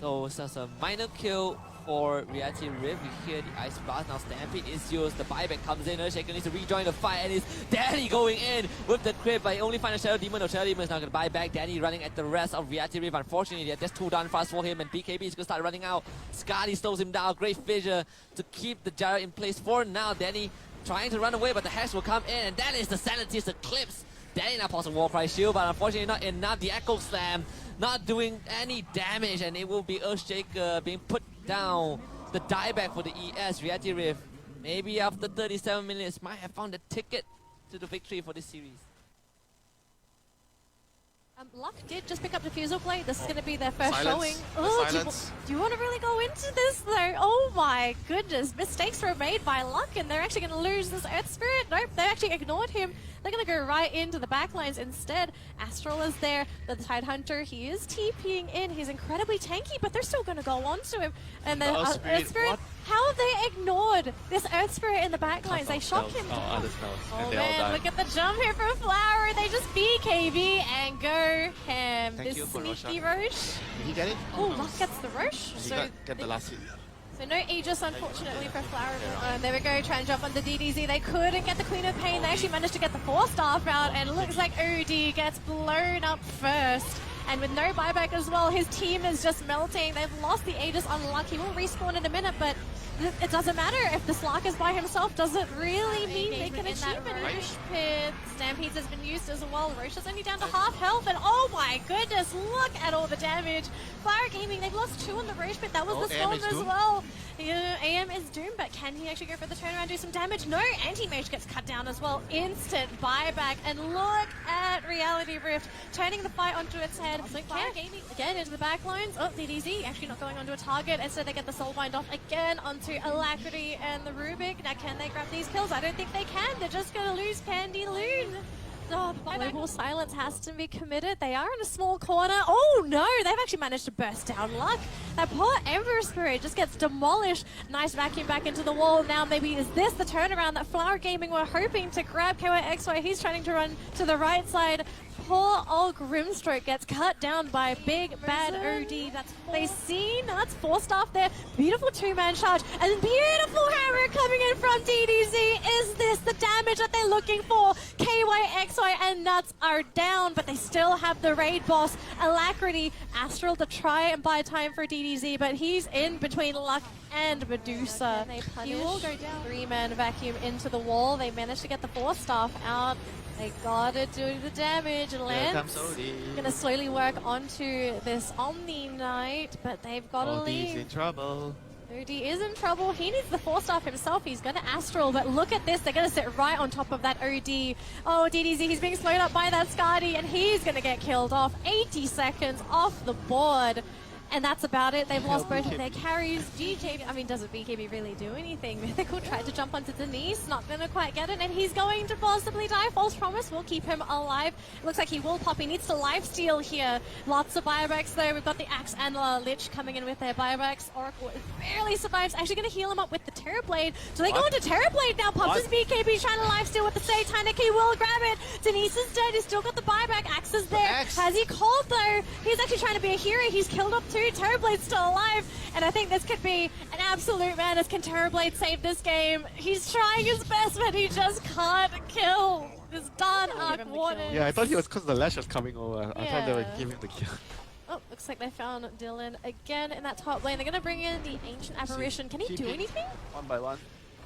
So it's just a minor kill for Reality Rift. We hear the Ice Blast. Now Stampede is used. The buyback comes in. Earthshaker needs to rejoin the fight, and it's Danelie going in with the crit, but he only finds a Shadow Demon. No, Shadow Demon is not going to buy back. Danelie running at the rest of Reality Rift. Unfortunately, they're just 2 down fast for him, and BKB is going to start running out. Skadi slows him down. Great fissure to keep the Gyro in place for now. Danelie trying to run away, but the Hex will come in, and that is the Sanity's Eclipse. Danelie now pops a Warcry shield, but unfortunately not enough. The Echo Slam not doing any damage, and it will be Earthshaker being put down. The dieback for the ES, Reality Rift, maybe after 37 minutes, might have found the ticket to the victory for this series. Luck did just pick up the Fusel Blade. This is going to be their first Silence. showing. The Oh, silence. do you want to really go into this though? Oh my goodness. Mistakes were made by Luck, and they're actually going to lose this Earth Spirit. Nope, they actually ignored him. They're going to go right into the backlines instead. Astral is there. The Tide Hunter, he is TPing in. He's incredibly tanky, but they're still going to go on to him. And the Earth Spirit, what? how have they ignored this Earth Spirit in the backlines? They shock him Oh, down. other spells. Oh And they all man, die. look at the jump here from Flower. They just BKB and go ham. Thank This you for sneaky Roshan. Roche. Did he get it? Oh, Luck gets the Roche. He So, get the last hit. so no Aegis, unfortunately, for Flower. There we go, try and jump on the DDZ. They couldn't get the Queen of Pain. They actually managed to get the 4-staff out, and it looks like OD gets blown up first. And with no buyback as well, his team is just melting. They've lost the Aegis on Luck. He will respawn in a minute, but it doesn't matter if the Slark is by himself. Does it really mean they can achieve it? Roche pit. Stampedes has been used as well. Roche is only down to half health, and oh my goodness, look at all the damage. Fire Gaming, they've lost 2 on the Roche pit. That was the AM storm is as doomed. well. Yeah, AM is doomed, but can he actually go for the turnaround, do some damage? No, Anti-Mage gets cut down as well. Instant buyback, and look at Reality Rift turning the fight onto its head. So Fire Gaming again into the back lines. Oh, DDZ actually not going onto a target. Instead, they get the Soulbind off again onto Alacrity and the Rubik. Now, can they grab these kills? I don't think they can. They're just going to lose Pandy Loon. Oh, global silence has to be committed. They are in a small corner. Oh no, they've actually managed to burst down Luck. That poor Ember Spirit just gets demolished. Nice vacuum back into the wall. Now maybe is this the turnaround that Flower Gaming were hoping to grab? KYXY, he's trying to run to the right side. Poor old Grimstroke gets cut down by big bad OD. They see, that's 4-staff there. Beautiful 2-man charge, and beautiful hammer coming in from DDZ. Is this the damage that they're looking for? KYXY and Nuts are down, but they still have the raid boss, Alacrity. Astral to try and buy time for DDZ, but he's in between Luck and Medusa. He will go down. 3-man vacuum into the wall. They managed to get the 4-staff out. They gotta do the damage. Lance gonna slowly work onto this Omni Knight, but they've gotta OD's leave. in trouble. OD is in trouble. He needs the 4-staff himself. He's gonna Astral, but look at this. They're gonna sit right on top of that OD. Oh, DDZ, he's being slowed up by that Skadi, and he's gonna get killed off. 80 seconds off the board. And that's about it. They've lost both of their carries. BKB, I mean, doesn't BKB really do anything? Mythical tried to jump onto Denise, not going to quite get it, and he's going to possibly die. False Promise will keep him alive. It looks like he will pop. He needs to lifesteal here. Lots of buybacks though. We've got the Axe and Lich coming in with their buybacks. Oracle barely survives. Actually going to heal him up with the Terrorblade. So they go into Terrorblade now. Pops his BKB, trying to lifesteal with the Stay. HusKKiee will grab it. Denise is dead. He's still got the buyback. Axe is there. Has he called though? He's actually trying to be a hero. He's killed up 2. Terrorblade's still alive, and I think this could be an absolute madness. Can Terrorblade save this game? He's trying his best, but he just can't kill this darn Arc Warden. Yeah, I thought he was because the Lash was coming over. I thought they were Yeah. giving the kill. Oh, looks like they found Dylan again in that top lane. They're going to bring in the Ancient Apparition. Can he do anything? One by one.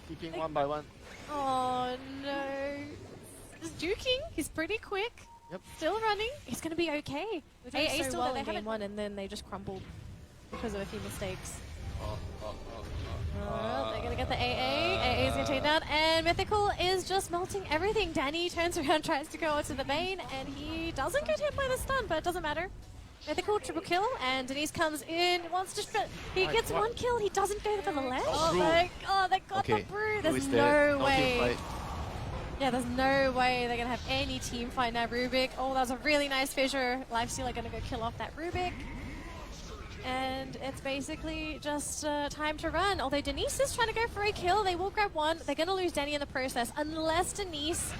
Keeping one by one. Oh no. Just juking. He's pretty quick. Yep. Still running. He's going to be okay. Doing AA so still well there. in They game haven't. one, and then they just crumbled because of a few mistakes. They're going to get the AA. AA is going to take down. And Mythical is just melting everything. Danny turns around, tries to go to the main, and he doesn't get hit by the stun, but it doesn't matter. Mythical triple kill, and Denise comes in, wants to he gets one kill, he doesn't go for the ledge. They got the brew. There's no way. Yeah, there's no way they're gonna have any team fight now. Rubik. Oh, that was a really nice fissure. Lifestealer gonna go kill off that Rubik. And it's basically just time to run. Although Denise is trying to go for a kill, they will grab one. They're gonna lose Danny in the process, unless Denise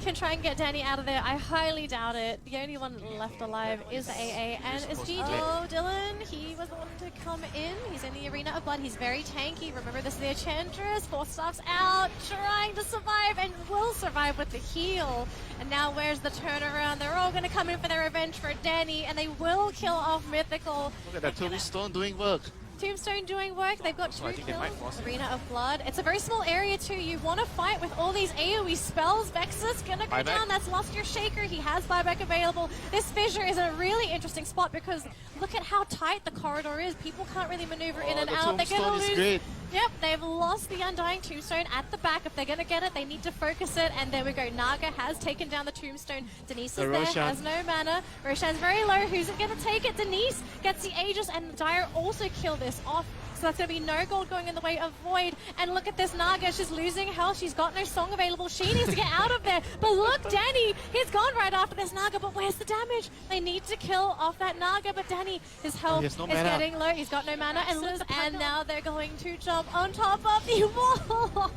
can try and get Danny out of there. I highly doubt it. The only one left alive is the AA, and it's GG. Oh, Dylan, he was the one to come in. He's in the Arena of Blood. He's very tanky. Remember, this is the Enchantress. 4 staffs out, trying to survive, and will survive with the heal. And now where's the turnaround? They're all going to come in for their revenge for Danny, and they will kill off Mythical. Look at that Tombstone doing work. Tombstone doing work. They've got 2 I think they might kills. force it. Arena of Blood. It's a very small area too. You want to fight with all these AoE spells. Vexus gonna go Buyback. down. That's lost your Shaker. He has buyback available. This fissure is a really interesting spot because look at how tight the corridor is. People can't really maneuver in and the out. They're gonna Tombstone is lose. great. Yep, they've lost the Undying Tombstone at the back. If they're going to get it, they need to focus it. And there we go. Naga has taken down the Tombstone. Denise is there, Roshan. has no mana. Roshan's very low. Who's going to take it? Denise gets the Aegis, and the Dire also kill this off. So that's going to be no gold going in the way of Void. And look at this Naga. She's losing health. She's got no song available. She needs to get out of there. But look, Danny, he's gone right after this Naga. But where's the damage? They need to kill off that Naga. But Danny, his health has no is mana. getting low. He's got no mana. And now they're going to jump on top of the wall.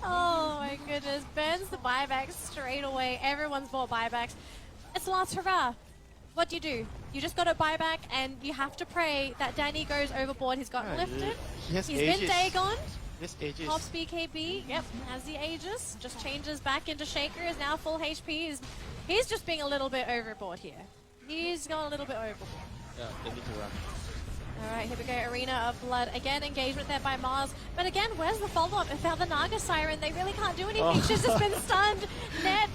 Oh my goodness. Burns the buyback straight away. Everyone's bought buybacks. It's the last hurrah. What do? You just got a buyback, and you have to pray that Danny goes overboard. He's gotten lifted. He has He's been Aegis. Dagoned. Yes, Aegis. Pops BKB. Yep, has the Aegis. Just changes back into Shaker. Is now full HP. He's just being a little bit overboard here. He's gone a little bit overboard. Yeah, they need to run. Alright, here we go, Arena of Blood. Again, engagement there by Mars. But again, where's the follow-up? Without the Naga Siren, they really can't do anything. She's just been stunned. Net.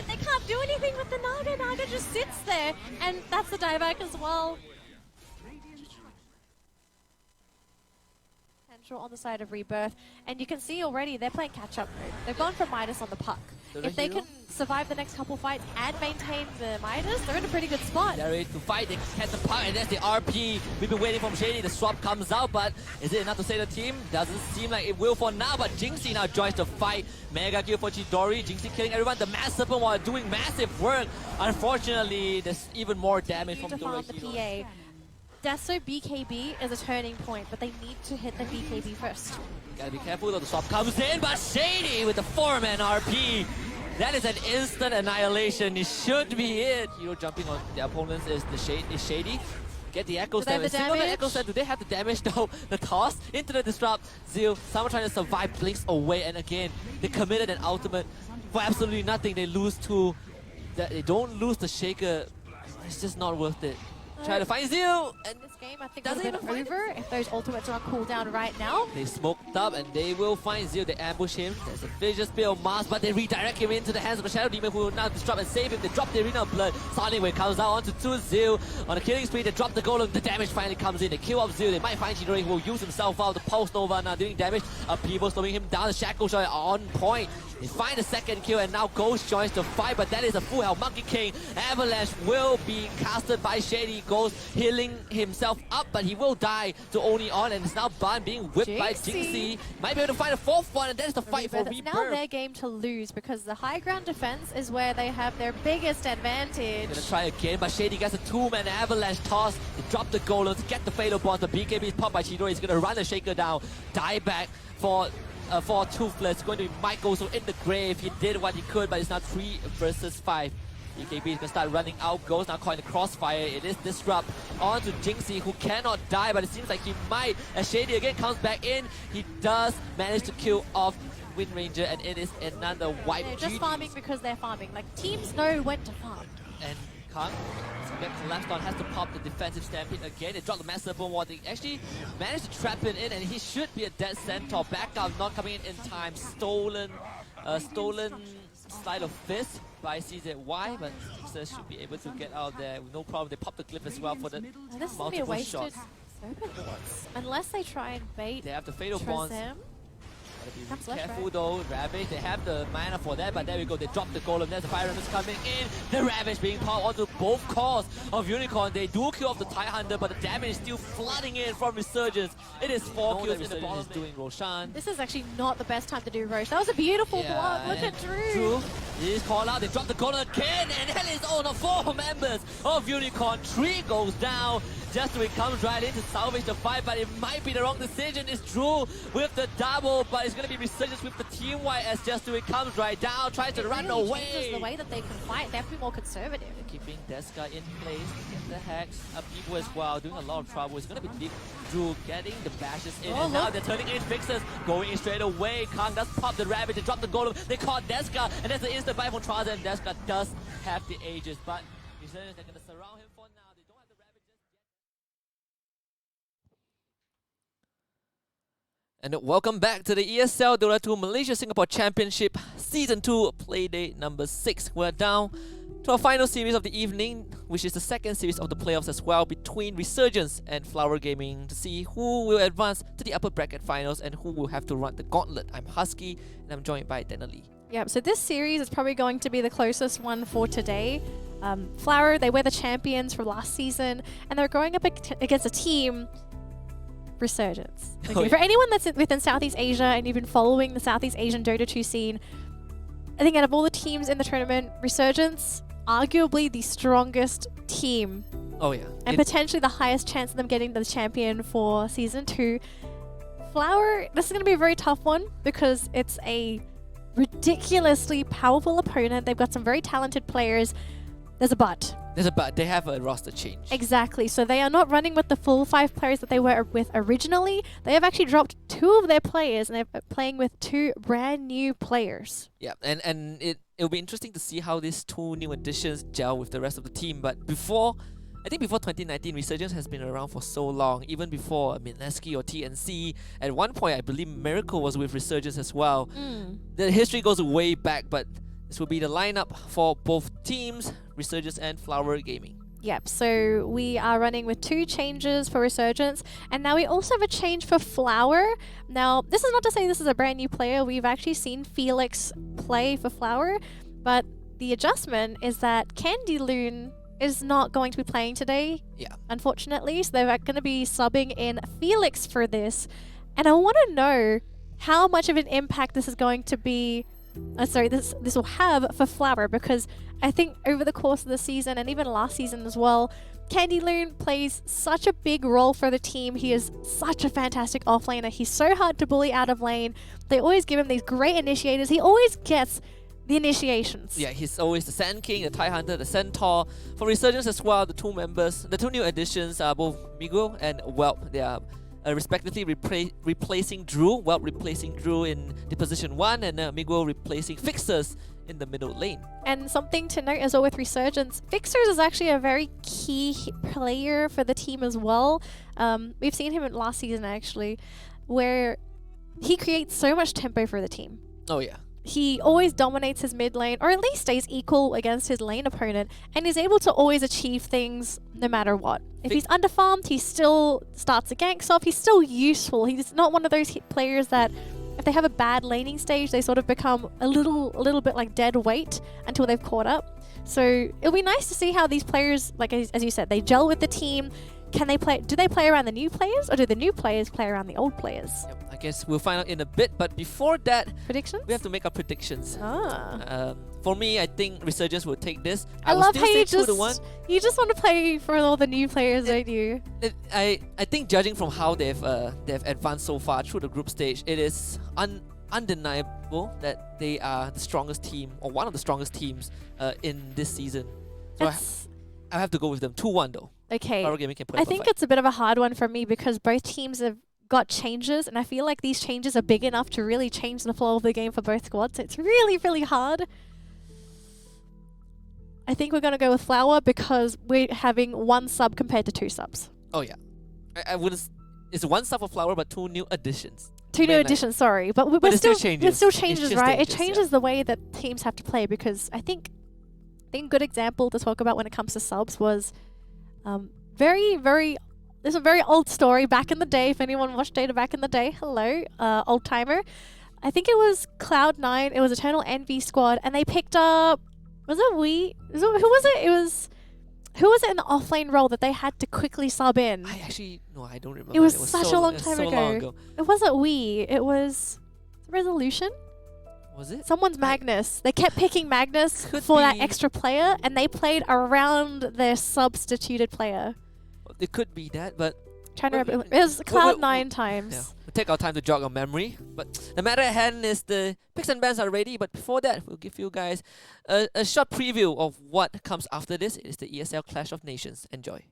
They can't do anything with the Naga. Naga just sits there. And that's the dieback as well. Potential on the side of Rebirth. And you can see already they're playing catch-up mode. They've gone for Midas on the puck. If they can survive the next couple fights and maintain the Midas, they're in a pretty good spot. They're ready to fight, they catch the puck, and that's the RP. We've been waiting from Shady, the swap comes out, but is it enough to save the team? Doesn't seem like it will for now, but Jinxie now joins the fight. Mega kill for Chidori, Jinxie killing everyone. The Mass Serpent while doing massive work. Unfortunately, there's even more damage from To farm the Dora. PA. Deso BKB is a turning point, but they need to hit the BKB first. Gotta be careful though, the swap comes in, but Shady with the 4-man RP. That is an instant annihilation. It should be it. Hero jumping on the opponents is Shady. Get the Echo Do they have Stem. the And damage? Echo Stem. Do they have the damage though? The toss into the disrupt. Zeal, someone trying to survive, blinks away, and again, they committed an ultimate for absolutely nothing. They lose to, they don't lose the Shaker. It's just not worth it. Try to find Zeal, and This game, I think, Doesn't would have been even over if those ultimates are on cooldown right now. they smoked up and they will find Zeal. They ambush him. There's a vicious bit of Mars, but they redirect him into the hands of a Shadow Demon who will now disrupt and save him. They drop the Arena of Blood. Sonic Wave comes out onto 2 Zeal. On the killing spree, they drop the Golem. The damage finally comes in. They kill off Zeal. They might find Chidori who will use himself out. The Pulse Nova now doing damage. People slowing him down. The Shackle Shot on point. They find the second kill and now Ghost joins the fight, but that is a full health Monkey King. Avalanche will be casted by Shady. Ghost healing himself up, but he will die to Oni on, and it's now Ban being whipped by Jinxie. Might be able to find a 4th one, and that is the fight for Rebirth. It's now Rebirth. their game to lose because the high ground defense is where they have their biggest advantage. Gonna try again, but Shady gets a 2-man Avalanche toss. They drop the Golem to get the Fatal Bond. The BKB is popped by Chidori. He's gonna run the Shaker down. Die back for Toothless. It's going to be Mike also in the grave. He did what he could, but it's now 3 versus 5. BKB is going to start running out. Ghost now caught in the crossfire. It is Disrupt onto Jinxie, who cannot die, but it seems like he might. As Shady again comes back in, he does manage to kill off Wind Ranger, and it is another wipe. They're just GG's. farming because they're farming. Like, teams know when to farm. And Kang get collapsed on, has to pop the defensive stampede again. They drop the massive wall. They actually managed to trap it in, and he should be a dead centaur. Backup not coming in time. Stolen slide of fist by CZY, but Sixers should be able to get out there with no problem. They pop the glyph as well for the This is gonna be a multiple wasted shots. Serpent Wards. Unless they try and bait They have the fatal bonds. Trezem. Gotta be Comes really left, careful right? though. Ravage, they have the mana for that, but there we go. They drop the golem. There's the fire embers coming in. The Ravage being powered onto both cores of Unicorn. They do kill off the TIE Hunter, but the damage is still flooding in from Resurgence. It is 4 kills in the bottom. Is doing Roshan. This is actually not the best time to do Roche. That was a beautiful block. Look at Drew. Drew is called out. They drop the golem again, and hell is on 4 members of Unicorn. 3 goes down. Just when it comes right in to salvage the fight, but it might be the wrong decision. It's Drew with the double, but it's going to be Resurgence with the team white as just when it comes right down, tries to run really away. changes the way that they can fight. They have to be more conservative. Keeping Deska in place to get the hacks up people as well, doing a lot of trouble. It's going to be deep. Drew getting the bashes in, and now they're turning in fixers, going in straight away. Kang does pop the rabbit, they drop the golem, they caught Deska, and that's the instant buy from Traza, and Deska does have the ages, but Resurgence, they're going to surround him for now. They don't have the rabbit just yet. And welcome back to the ESL Dota 2 Malaysia Singapore Championship Season 2 Playdate number 6. We're down to our final series of the evening, which is the second series of the playoffs as well, between Resurgence and Flower Gaming, to see who will advance to the upper bracket finals and who will have to run the gauntlet. I'm HusKKiee and I'm joined by Danelie. Yep, so this series is probably going to be the closest one for today. Flower, they were the champions from last season, and they're going up against a team, Resurgence. Okay, Oh, yeah. For anyone that's within Southeast Asia and you've been following the Southeast Asian Dota 2 scene, I think out of all the teams in the tournament, Resurgence, arguably the strongest team, Oh yeah. and potentially the highest chance of them getting the champion for Season 2. Flower, this is going to be a very tough one because it's a ridiculously powerful opponent. They've got some very talented players. There's a but. They have a roster change. Exactly. So they are not running with the full 5 players that they were with originally. They have actually dropped 2 of their players and they're playing with 2 brand new players. Yeah, and it'll be interesting to see how these 2 new additions gel with the rest of the team. But before 2019, Resurgence has been around for so long, even before MYSG or TNC. At one point, I believe Miracle was with Resurgence as well. The history goes way back, but this will be the lineup for both teams, Resurgence and Flower Gaming. Yep, so we are running with 2 changes for Resurgence, and now we also have a change for Flower. Now, this is not to say this is a brand new player. We've actually seen Felix play for Flower, but the adjustment is that Candy Loon is not going to be playing today, unfortunately, so they're going to be subbing in Felix for this, and I want to know how much of an impact this is going to be this will have for Flower, because I think over the course of the season and even last season as well, Candy Loon plays such a big role for the team. He is such a fantastic offlaner. He's so hard to bully out of lane. They always give him these great initiators. He always gets the initiations. Yeah, he's always the Sand King, the TIE Hunter, the Centaur. For Resurgence as well, the 2 new additions are both Miguel and Whelp. They are respectively replacing Drew. Whelp replacing Drew in the position 1, and Miguel replacing Fixers in the middle lane. And something to note as well with Resurgence, Fixers is actually a very key player for the team as well. We've seen him in last season actually, where he creates so much tempo for the team. Oh yeah. He always dominates his mid lane, or at least stays equal against his lane opponent, and is able to always achieve things no matter what. If he's underfarmed, he still starts the ganks off. He's still useful. He's not one of those players that, if they have a bad laning stage, they sort of become a little bit like dead weight until they've caught up. So it'll be nice to see how these players, like as you said, they gel with the team. Can they play? Do they play around the new players, or do the new players play around the old players? Yep, I guess we'll find out in a bit. But before that, Predictions? we have to make our predictions. Ah. For me, I think Resurgence will take this. I will love still how say you 2-1. just want to play for all the new players, don't you? I think judging from how they've advanced so far through the group stage, it is undeniable that they are the strongest team, or one of the strongest teams in this season. So I have to go with them. 2-1 though. Okay. Flower Gaming can put I up a think fight. it's a bit of a hard one for me because both teams have got changes, and I feel like these changes are big enough to really change the flow of the game for both squads. So it's really, really hard. I think we're going to go with Flower because we're having 1 sub compared to 2 subs. Oh yeah, I wouldn't. It's 1 sub for Flower, but 2 new additions. 2 new additions, sorry, but it still changes. It still changes, just right? It changes, changes the way that teams have to play because I think a good example to talk about when it comes to subs was there's a very old story back in the day. If anyone watched Data back in the day, hello, old timer. I think it was Cloud9. It was Eternal Envy Squad, and they picked up. Was it we? Who was it? It was. Who was it in the offlane role that they had to quickly sub in? I don't remember. It was such a long time long ago. It wasn't we. It was Resolution. Was it? Someone's Magnus. They kept picking Magnus for that extra player, and they played around their substituted player. It could be that, but Trying to remember. It was Cloud9 times. yeah, we'll take our time to jog our memory. But the matter at hand is the picks and bans are ready. But before that, we'll give you guys a short preview of what comes after this. It is the ESL Clash of Nations. Enjoy.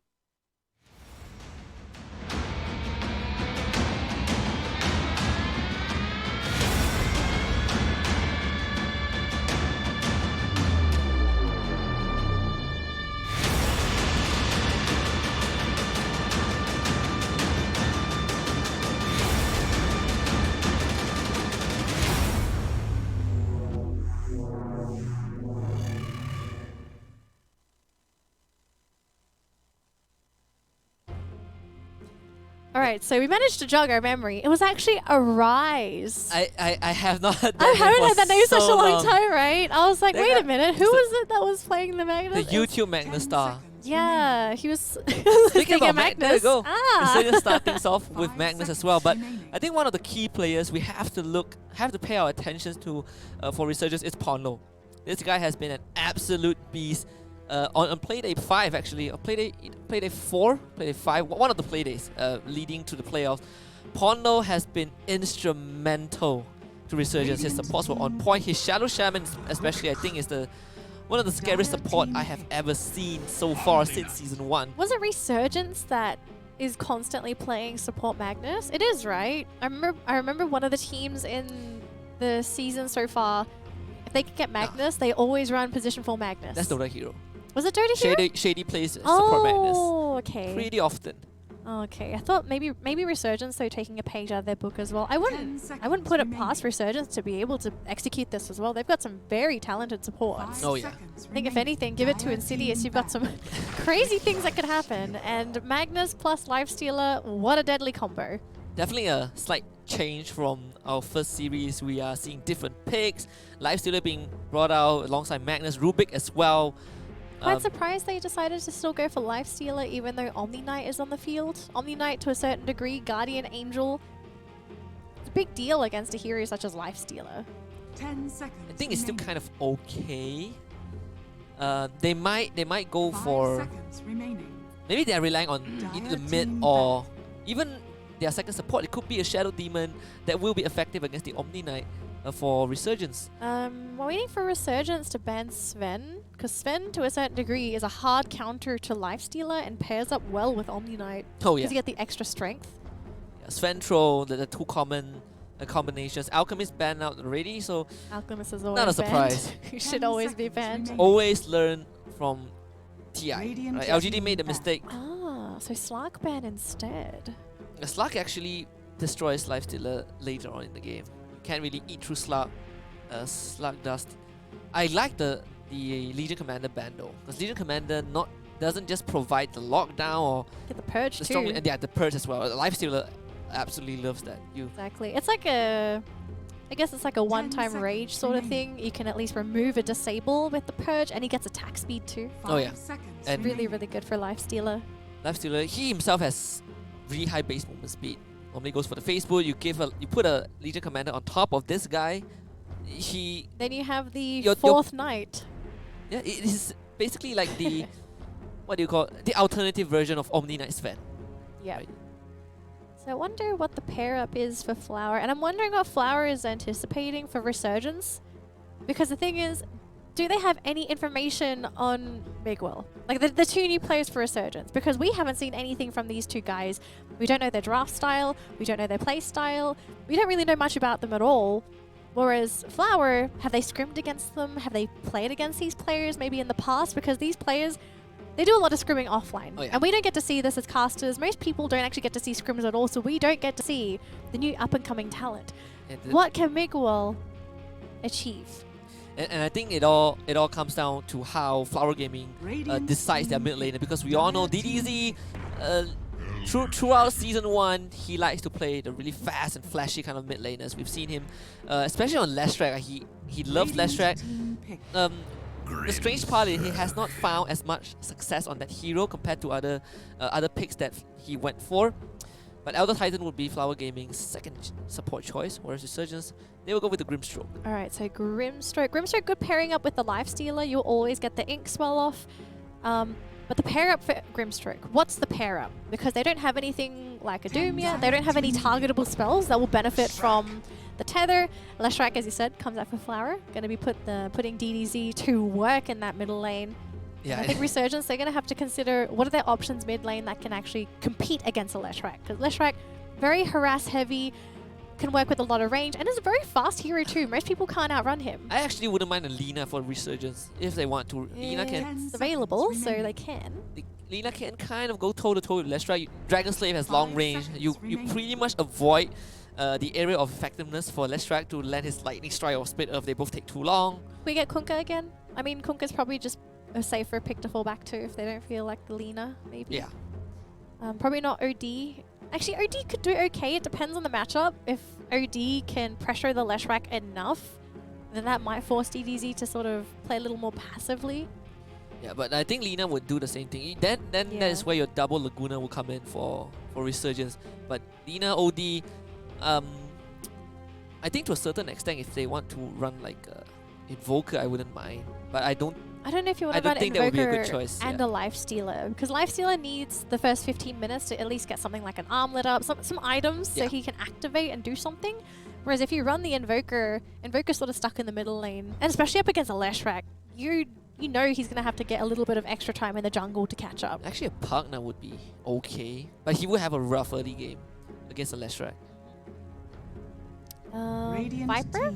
Alright, so we managed to jog our memory. It was actually a Rise. I have not heard that I haven't name heard that name so such a long long. time, right? I was like, That wait guy- a minute, who was it that was playing the Magnus? The YouTube Magnus star. Yeah, he was Speaking about Magnus. there you go. Ah. We're going to start things off with Magnus as well. But I think one of the key players we have to pay our attention to for Resurgence is Porno. This guy has been an absolute beast. On Playday 5 actually, or Playday 4, Playday 5, one of the Playdays leading to the playoffs. Porno has been instrumental to Resurgence. His supports were on point. His Shadow Shaman especially, I think, is one of the scariest support I have ever seen so far since Season 1. Was it Resurgence that is constantly playing support Magnus? It is, right? I remember one of the teams in the season so far, if they could get Magnus, they always run position 4 Magnus. That's Dota Hero. Was it Dirty Hero? Shady plays support Magnus. Oh, okay. Pretty often. Okay, I thought maybe Resurgence, they're taking a page out of their book as well. I wouldn't put it past Resurgence to be able to execute this as well. They've got some very talented supports. Oh yeah. I think if anything, give it to Insidious. You've got some crazy things that could happen. And Magnus plus Lifestealer, what a deadly combo. Definitely a slight change from our first series. We are seeing different picks. Lifestealer being brought out alongside Magnus, Rubik as well. Quite surprised they decided to still go for Lifestealer even though Omni Knight is on the field. Omni Knight to a certain degree, Guardian Angel. It's a big deal against a hero such as Lifestealer. 10 seconds. I think it's still kind of okay. They might go for... Maybe they're relying on either the mid or even their second support. It could be a Shadow Demon that will be effective against the Omni Knight for Resurgence. We're waiting for Resurgence to ban Sven, because Sven to a certain degree is a hard counter to Lifestealer and pairs up well with Omni Knight. Oh yeah. Because you get the extra strength. Yeah, Sven Troll, the two common combinations. Alchemist banned out already, so Alchemist is always not a surprise. banned. He should always be banned. Always learn from TI. Right? LGD made a mistake. Ah, so Slark ban instead. Slark actually destroys Lifestealer later on in the game. You can't really eat through Slark. Slark dust. I like the Legion Commander ban though, because Legion Commander doesn't just provide the lockdown or Get the purge the too. strong, and yeah, the purge as well. Lifestealer absolutely loves that. Exactly. It's like I guess it's like a one-time rage sort of thing. You can at least remove a disable with the purge, and he gets attack speed too. Oh yeah, And really good for Lifestealer. Lifestealer, he himself has really high base movement speed. Normally goes for the face boot. You put a Legion Commander on top of this guy. Then you have the Your- fourth knight. Yeah, it is basically like the what do you call it? The alternative version of Omni Knight Sven. Yeah. Right. So I wonder what the pair up is for Flower, and I'm wondering what Flower is anticipating for Resurgence, because the thing is, do they have any information on Miguel? Like the two new players for Resurgence, because we haven't seen anything from these two guys. We don't know their draft style, we don't know their play style, we don't really know much about them at all. Whereas Flower, have they scrimmed against them? Have they played against these players maybe in the past? Because these players, they do a lot of scrimming offline. Oh, yeah. And we don't get to see this as casters. Most people don't actually get to see scrims at all, so we don't get to see the new up-and-coming talent. What can Miguel achieve? And I think it all comes down to how Flower Gaming decides their mid laner, because we all know DDZ, throughout Season 1, he likes to play the really fast and flashy kind of mid laners. We've seen him, especially on Leshrac, he loves Leshrac. The strange part is he has not found as much success on that hero compared to other picks that he went for. But Elder Titan would be Flower Gaming's second support choice, whereas Resurgence, they will go with the Grimstroke. Alright, so Grimstroke. Grimstroke, good pairing up with the Lifestealer. You'll always get the ink swell off. But the pair up for Grimstroke, what's the pair up? Because they don't have anything like a Doom yet. They don't have any targetable spells that will benefit from the tether. Leshrac, as you said, comes out for Flower. Going to be putting DDZ to work in that middle lane. Yeah, I think Resurgence, they're going to have to consider what are their options mid lane that can actually compete against a Leshrac. Because Leshrac, very harass heavy, can work with a lot of range, and is a very fast hero too. Most people can't outrun him. I actually wouldn't mind a Lina for Resurgence if they want to. Lina can. It's available, so they can. Lina can kind of go toe to toe with Leshrac. Dragon Slave has long range. You pretty much avoid the area of effectiveness for Leshrac to land his lightning strike or split if they both take too long. We get Kunkka again. I mean, Kunkka's probably just a safer pick to fall back to if they don't feel like the Lina, maybe. Yeah. Probably not OD. Actually, OD could do okay. It depends on the matchup. If OD can pressure the Leshrac enough, then that might force DDZ to sort of play a little more passively. Yeah, but I think Lina would do the same thing. Then that is where your double Laguna will come in for Resurgence. But Lina OD, I think to a certain extent, if they want to run like Invoker, I wouldn't mind. But I don't know if you want to run Invoker and a Lifestealer, because Lifestealer needs the first 15 minutes to at least get something like an armlet up, some items so he can activate and do something. Whereas if you run the Invoker's sort of stuck in the middle lane, and especially up against a Leshrac, you know he's going to have to get a little bit of extra time in the jungle to catch up. Actually, a partner would be okay, but he would have a rough early game against a Leshrac. Viper?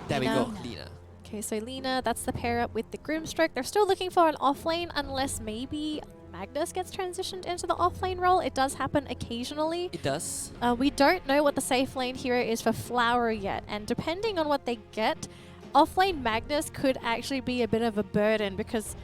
There we go, Lina. Okay, so Lina, that's the pair up with the Grimstroke. They're still looking for an offlane unless maybe Magnus gets transitioned into the offlane role. It does happen occasionally. It does. We don't know what the safe lane hero is for Flower yet, and depending on what they get, offlane Magnus could actually be a bit of a burden because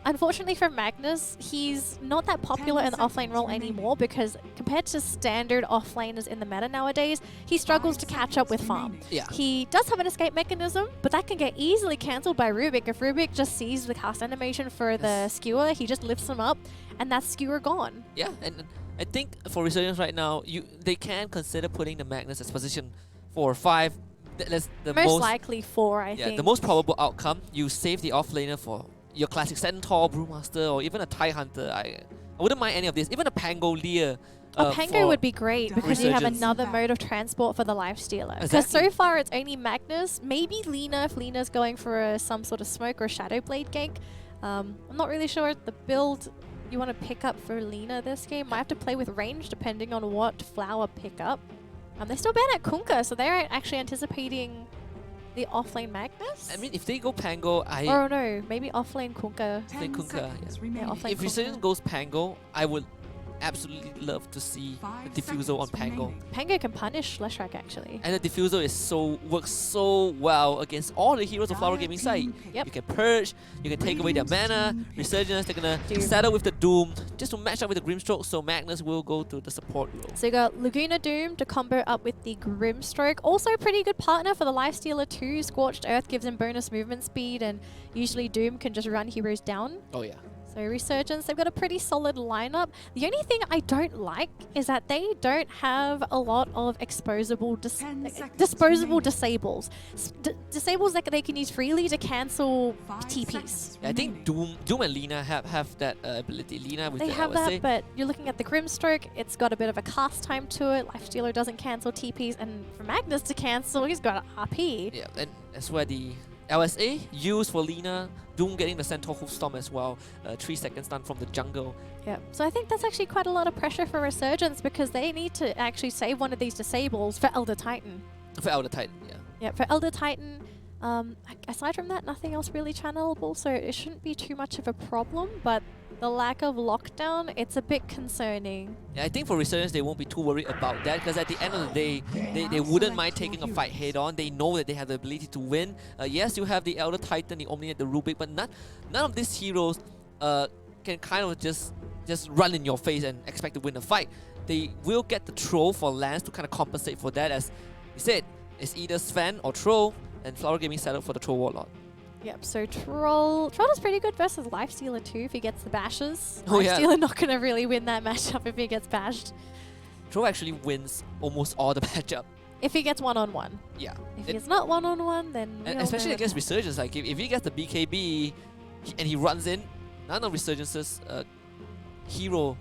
unfortunately for Magnus, he's not that popular in the offlane role anymore because compared to standard offlaners in the meta nowadays, he struggles to catch up with farm. Yeah. He does have an escape mechanism, but that can get easily cancelled by Rubik. If Rubik just sees the cast animation for the skewer, he just lifts him up and that's skewer gone. Yeah, and I think for Resurgence right now, they can consider putting the Magnus as position 4 or 5. That's the most likely 4, I think. The most probable outcome. You save the offlaner for your classic Centaur, Brewmaster, or even a TIE Hunter. I wouldn't mind any of this. Even a Pangolier. A Pango would be great because you have another mode of transport for the Lifestealer. Because so far it's only Magnus, maybe Lina if Lina's going for some sort of smoke or Shadow Blade gank. I'm not really sure the build you want to pick up for Lina this game. Might have to play with range depending on what Flower pick up. They're still banned at Kunkka, so they're actually anticipating the offlane Magnus? I mean, if they go Pango, Oh no, maybe offlane Kunkka. Kunkka. Yeah, If Resurgence goes Pango, I would absolutely love to see the Diffusal on Pango. Pango can punish Leshrac actually. And the Diffusal works so well against all the heroes of Flower Gaming side. Yep. You can purge, you can take away their mana. Resurgence, they're gonna settle with the Doom just to match up with the Grimstroke, so Magnus will go to the support role. So you got Laguna Doom to combo up with the Grimstroke. Also a pretty good partner for the Lifestealer too. Scorched Earth gives him bonus movement speed and usually Doom can just run heroes down. Oh yeah. So Resurgence, they've got a pretty solid lineup. The only thing I don't like is that they don't have a lot of disposable disables. Disables that they can use freely to cancel TPs. Yeah, I think Doom and Lina have that ability. Lina with they the have LSA. that, but you're looking at the Grimstroke, it's got a bit of a cast time to it. Lifestealer doesn't cancel TPs, and for Magnus to cancel, he's got an RP. Yeah, and that's where the LSA used for Lina, Doom getting the Centaur Hoofstorm as well, 3 second stun from the jungle. Yeah, so I think that's actually quite a lot of pressure for Resurgence because they need to actually save one of these disables for Elder Titan. For Elder Titan, yeah. Yeah, for Elder Titan, aside from that, nothing else really channelable, so it shouldn't be too much of a problem, but the lack of lockdown, it's a bit concerning. Yeah, I think for Resurgence, they won't be too worried about that because at the end of the day, they wouldn't mind taking a fight head on. They know that they have the ability to win. Yes, you have the Elder Titan, the Omni, the Rubik, but none of these heroes can kind of just run in your face and expect to win the fight. They will get the Troll for Lance to kind of compensate for that. As you said, it's either Sven or Troll, and Flower Gaming set up for the Troll Warlord. Yep, so Troll is pretty good versus Lifestealer too if he gets the bashes. Oh, yeah. Lifestealer not going to really win that matchup if he gets bashed. Troll actually wins almost all the matchup. If he gets one-on-one. Yeah. If he's not one-on-one, then we all especially know against Resurgence, like if he gets the BKB and he runs in, none of Resurgence's hero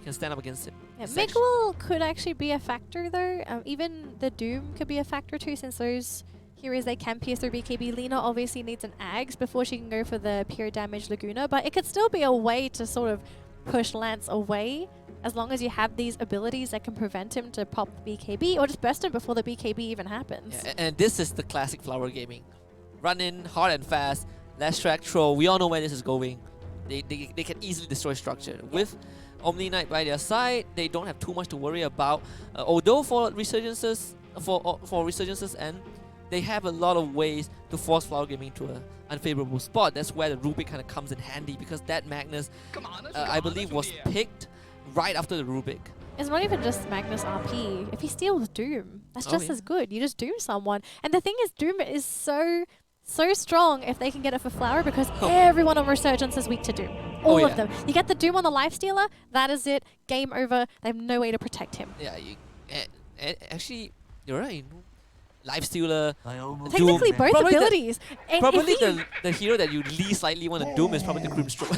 can stand up against him. Yeah, Miguel could actually be a factor though. Even the Doom could be a factor too, since those heroes they can pierce through BKB. Lena obviously needs an Ags before she can go for the pure damage Laguna, but it could still be a way to sort of push Lance away as long as you have these abilities that can prevent him to pop the BKB or just burst him before the BKB even happens. Yeah, and this is the classic Flower Gaming. Run in hard and fast, last track Troll. We all know where this is going. They can easily destroy structure. With Omni Knight by their side, they don't have too much to worry about. Although for Resurgence's end, they have a lot of ways to force Flower Gaming to an unfavorable spot. That's where the Rubik kind of comes in handy because that Magnus, I believe, was picked right after the Rubik. It's not even just Magnus RP. If he steals Doom, that's just as good. You just Doom someone. And the thing is, Doom is so strong if they can get it for Flower because everyone on Resurgence is weak to Doom. All of them. You get the Doom on the Lifestealer, that is it. Game over. They have no way to protect him. Yeah, actually, you're right. Lifestealer, Technically, Doom. both abilities. Probably the hero that you least likely want to Doom is probably the Grimstroke.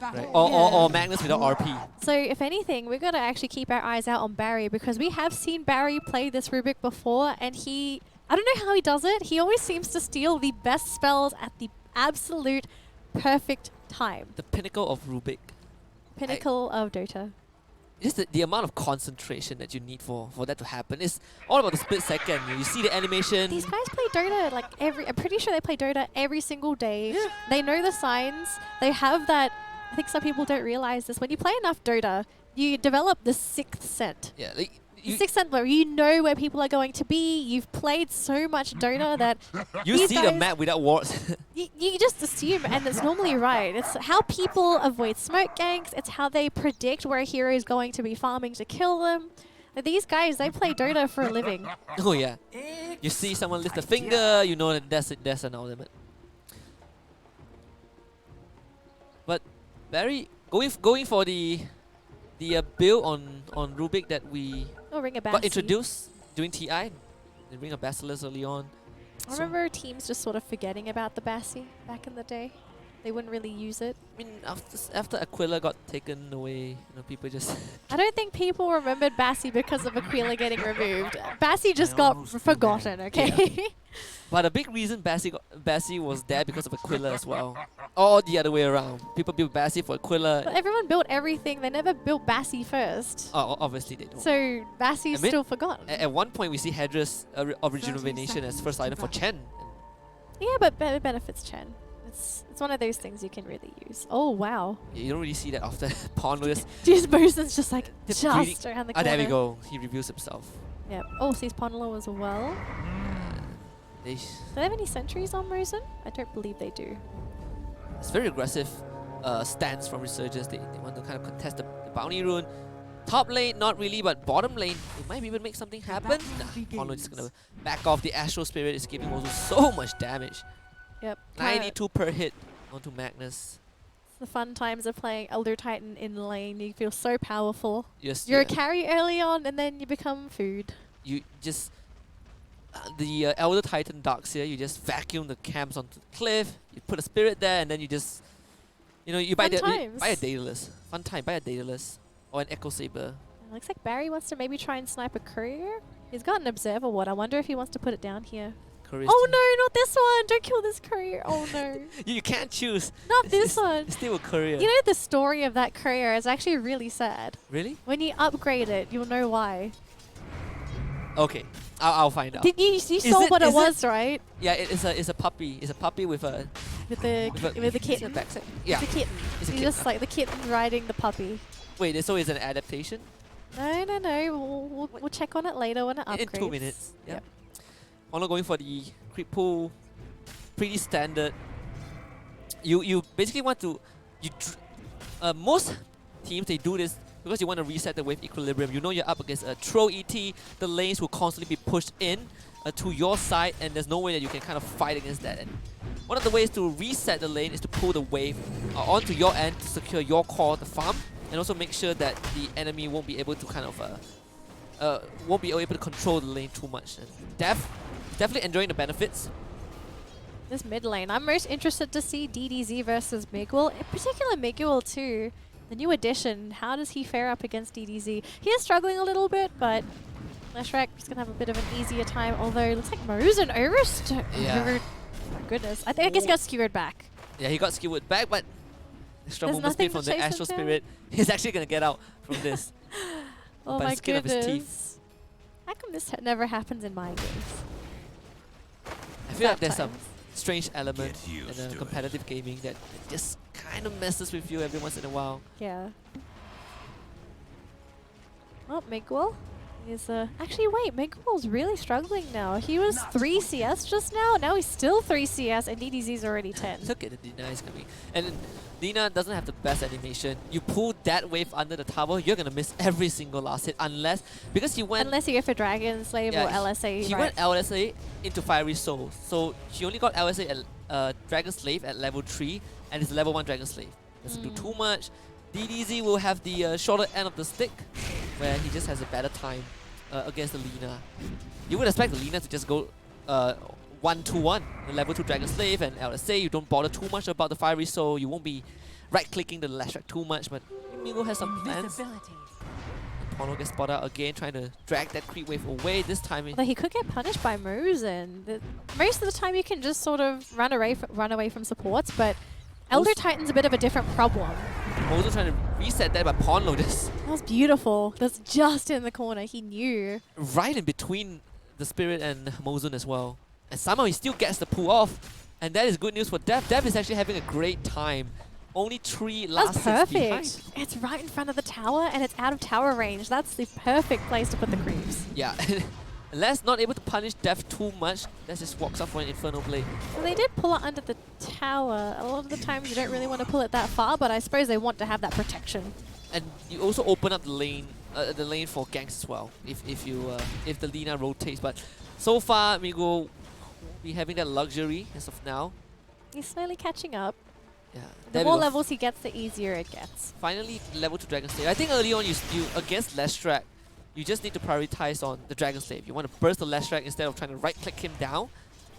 Right. Or Magnus without RP. So if anything, we've got to actually keep our eyes out on Barry because we have seen Barry play this Rubik before and I don't know how he does it. He always seems to steal the best spells at the absolute perfect time. The pinnacle of Rubik. Pinnacle of Dota. Just the amount of concentration that you need for that to happen. It's all about the split second. You see the animation. These guys play Dota like I'm pretty sure they play Dota every single day. Yeah. They know the signs. They have that. I think some people don't realize this. When you play enough Dota, you develop the sixth sense. Yeah, sixth sense where you know where people are going to be. You've played so much Dota that you see the map without wards. you just assume, and it's normally right. It's how people avoid smoke ganks. It's how they predict where a hero is going to be farming to kill them. Like these guys, they play Dota for a living. Oh yeah, you see someone lift a finger, you know that that's an ultimate. But Barry going for the build on Rubik that we got introduced during TI. They bring a Basilisk early on. I remember teams just sort of forgetting about the Bassi back in the day. They wouldn't really use it. I mean, after Aquila got taken away, people just... I don't think people remembered Bassi because of Aquila getting removed. Bassi just got forgotten, okay? Yeah. But a big reason Bassi was there because of Aquila as well. Or the other way around. People built Bassi for Aquila. But everyone built everything. They never built Bassi first. Oh, obviously they don't. So Bassi's still forgotten. At one point we see Hedris of Rejuvenation as first item for Chen. Yeah, but it benefits Chen. It's one of those things you can really use. Oh, wow. Yeah, you don't really see that often. Pawn just... Bosun's just like, just around the corner. Ah, there we go. He reveals himself. Yep. Oh, sees Ponlo as well. Do they have any sentries on Rosen? I don't believe they do. It's very aggressive stance from Resurgence. They want to kind of contest the bounty rune. Top lane, not really, but bottom lane, they might be able to make something happen. Nah, Ponlo is going to back off. The Astral Spirit is giving Mozu so much damage. Yep. 92 per hit onto Magnus. It's the fun times of playing Elder Titan in lane. You feel so powerful. Yes, You're a carry early on, and then you become food. You just... the Elder Titan Darkseer, you just vacuum the camps onto the cliff, you put a spirit there, and then you just... you buy a Daedalus. Fun time, buy a Daedalus. Or an Echo Saber. Looks like Barry wants to maybe try and snipe a courier. He's got an Observer Ward. I wonder if he wants to put it down here. Oh no, not this one! Don't kill this courier. Oh no. You can't choose. Not this one. It's still a courier. You know the story of that courier is actually really sad. Really? When you upgrade it, you'll know why. Okay, I'll find out. You saw what it is was, right? Yeah, it's a puppy. It's a puppy with a With the kitten. backside. Yeah, The kitten. it's a You kitten. just like the kitten riding the puppy. Wait, so it's an adaptation? No. We'll check on it later when it upgrades. In 2 minutes. Yeah. Yep. Honor going for the creep pool. Pretty standard. You basically want to most teams they do this because you want to reset the wave equilibrium. You know you're up against a throw ET. The lanes will constantly be pushed in to your side, and there's no way that you can kind of fight against that. And one of the ways to reset the lane is to pull the wave onto your end to secure your core, the farm, and also make sure that the enemy won't be able to kind of won't be able to control the lane too much. And definitely enjoying the benefits. This mid lane, I'm most interested to see DDZ versus Miguel, in particular Miguel too. The new addition, how does he fare up against DDZ? He is struggling a little bit, but Leshrac is going to have a bit of an easier time, although it looks like Moose and Urust. Yeah. My goodness. I guess he got skewered back. Yeah, he got skewered back, but extra movement nothing speed from to the chase him Astral down. Spirit. He's actually going to get out from this. Oh by my the skin of his teeth. goodness. How come this never happens in my games? I feel like there's Sometimes. some strange element Get used in to it. competitive gaming that just kind of messes with you every once in a while. Yeah. Oh, Miguel is actually wait, Miguel's really struggling now. He was 3 CS just now. Now he's still 3 CS and DDZ's already 10. Look at the Dina is coming. And Dina doesn't have the best animation. You pull that wave under the tower, you're gonna miss every single last hit because he went Unless you go for Dragon Slave or LSA. He right? went LSA into Fiery Soul. So he only got LSA at Dragon Slave at level 3 and it's level 1 Dragon Slave. Doesn't do too much. DDZ will have the shorter end of the stick where he just has a better time against the Lina. You would expect the Lina to just go 1-2-1, the level 2 Dragon Slave and LSA. You don't bother too much about the Fiery Soul. You won't be right-clicking the Leshrac too much, but Migo has some plans. Pono gets spotted out again, trying to drag that creep wave away. This time, Although he could get punished by Mozen. Most of the time you can just sort of run away from supports, but Elder Titan's a bit of a different problem. also trying to reset that, but Ponlo just That was beautiful. That's just in the corner. He knew. right in between the Spirit and Mozun as well. And somehow he still gets the pull off. And that is good news for Dev. Dev is actually having a great time. Only 3 last That's hits behind. perfect. It's right in front of the tower and it's out of tower range. That's the perfect place to put the creeps. Yeah. Les not able to punish Dev too much. Les just walks up for an Infernal Blade. Well, they did pull it under the tower. A lot of the times you don't really want to pull it that far, but I suppose they want to have that protection. And you also open up the lane for ganks as well, if the Lina rotates. But so far, Migo won't be having that luxury as of now. He's slowly catching up. Yeah. The There we more go. levels he gets, the easier it gets. Finally, level 2 Dragon Slave. I think early on, you against Leshrac, you just need to prioritize on the Dragon Slave. You want to burst the Leshrac instead of trying to right-click him down.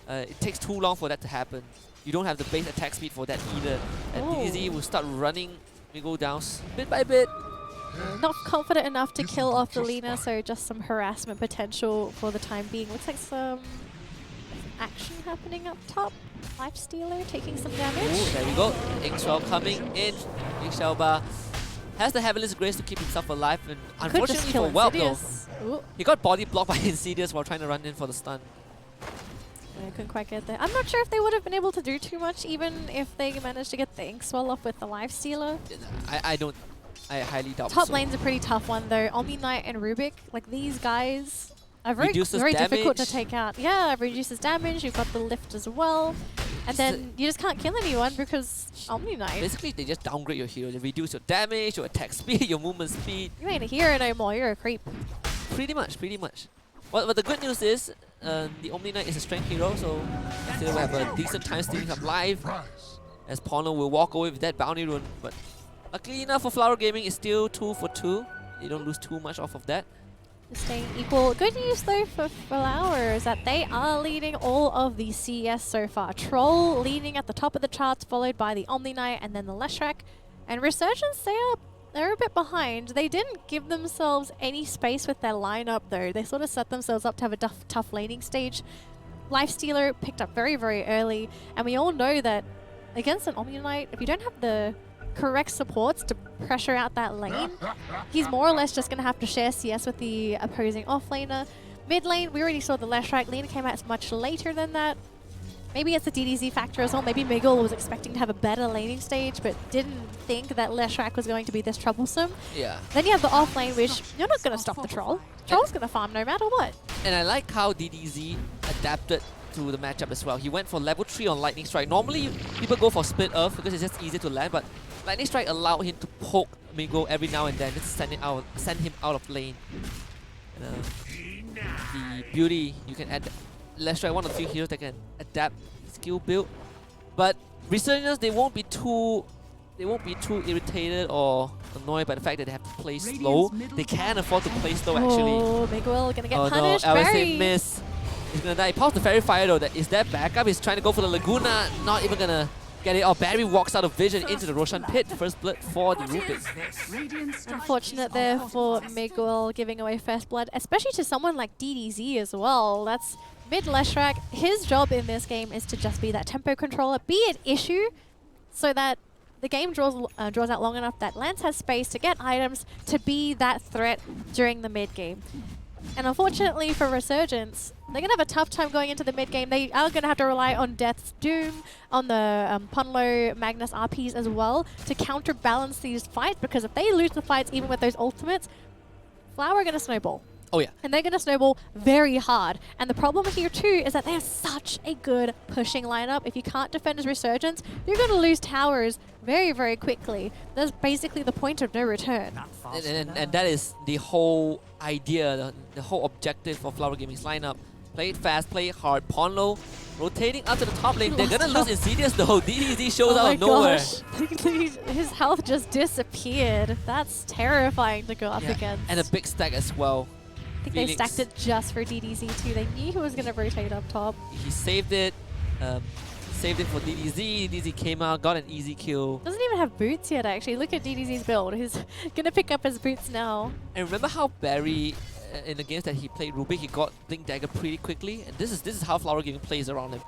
It takes too long for that to happen. You don't have the base attack speed for that either. And DDZ will start running Migo down bit by bit. Not confident enough to kill off the Lina, so just some harassment potential for the time being. Looks like some action happening up top. Life Stealer taking some damage. Ooh, there we go. Inkshaw coming in. Inkshaoba has the Heavenless Grace to keep himself alive, and Could just unfortunately kill for Whelp though, Insidious. Ooh, he got body blocked by Insidious while trying to run in for the stun. I couldn't quite get there. I'm not sure if they would have been able to do too much, even if they managed to get the Ink Swell off with the Life Stealer. I highly doubt Top so. lane's a pretty tough one though. Omni Knight and Rubik, like these guys are very Reduces difficult to damage. take out. Yeah, it reduces damage. You've got the lift as well, and then you just can't kill anyone because Omni Knight. Basically, they just downgrade your hero. They reduce your damage, your attack speed, your movement speed. You ain't a hero no more. You're a creep. Pretty much. But the good news is, the Omni Knight is a strength hero, so still have a decent time stealing up live. As Pono will walk away with that bounty rune, but luckily enough for Flower Gaming, it's still 2 for 2. They don't lose too much off of that. Staying equal. Good news though for Flower is that they are leading all of the CS so far. Troll leading at the top of the charts, followed by the Omni Knight and then the Leshrac. And Resurgence, they're a bit behind. They didn't give themselves any space with their lineup though. They sort of set themselves up to have a tough laning stage. Lifestealer picked up very, very early. And we all know that against an Omni Knight, if you don't have the correct supports to pressure out that lane, he's more or less just going to have to share CS with the opposing offlaner. Mid lane, we already saw the Leshrac. Lena came out much later than that. Maybe it's the DDZ factor as well. Maybe Miguel was expecting to have a better laning stage, but didn't think that Leshrac was going to be this troublesome. Yeah. Then you have the off lane, which you're not going to stop the troll. Troll's going to farm no matter what. And I like how DDZ adapted to the matchup as well. He went for level 3 on Lightning Strike. Normally, people go for Split Earth because it's just easier to land, but Lightning Strike allowed him to poke Miguel every now and then, just send him out of lane. And, the beauty, you can add Leshrac, one of the few heroes that can adapt skill build. But Resurgence, they won't be too irritated or annoyed by the fact that they have to play slow. They can afford to play slow actually. Oh, Miguel gonna get punished. No, Barry. miss. He's gonna die. He pops the Fairy Fire though. Is that backup? He's trying to go for the Laguna. Not even gonna get it. Oh, Barry walks out of vision into the Roshan pit. First blood for the Rubik. Unfortunate there for Miguel giving away first blood, especially to someone like DDZ as well. That's mid Leshrac. His job in this game is to just be that tempo controller, be an issue, so that the game draws out long enough that Lance has space to get items to be that threat during the mid game. And unfortunately for Resurgence, they're going to have a tough time going into the mid game. They are going to have to rely on Death's Doom, on the Ponlo Magnus RPs as well to counterbalance these fights, because if they lose the fights even with those ultimates, Flower are going to snowball. Oh yeah. And they're going to snowball very hard. And the problem here too is that they have such a good pushing lineup. If you can't defend as Resurgence, you're going to lose towers very, very quickly. That's basically the point of no return. And that is the whole idea, the whole objective of Flower Gaming's lineup. Play it fast, play it hard. Ponlo rotating up to the top lane. They're going to lose Insidious though. DDZ shows out of nowhere. His health just disappeared. That's terrifying to go up against. And a big stack as well. I think they stacked it just for DDZ too. They knew he was going to rotate up top. He saved it. Saved it for DDZ. DDZ came out, got an easy kill. Doesn't even have boots yet actually. Look at DDZ's build. He's going to pick up his boots now. And remember how Barry, in the games that he played Rubik, he got Blink Dagger pretty quickly. And this is how Flower Gaming plays around him.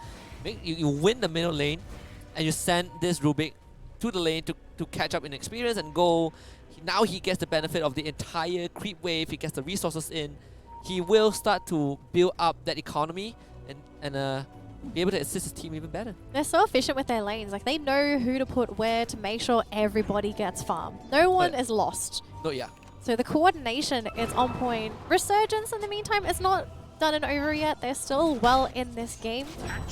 You win the middle lane, and you send this Rubik to the lane to catch up in experience and go. Now he gets the benefit of the entire creep wave. He gets the resources in. He will start to build up that economy and be able to assist his team even better. They're so efficient with their lanes. Like, they know who to put where to make sure everybody gets farm. No one is lost. No, yeah. So the coordination is on point. Resurgence, in the meantime, is not done and over yet. They're still well in this game.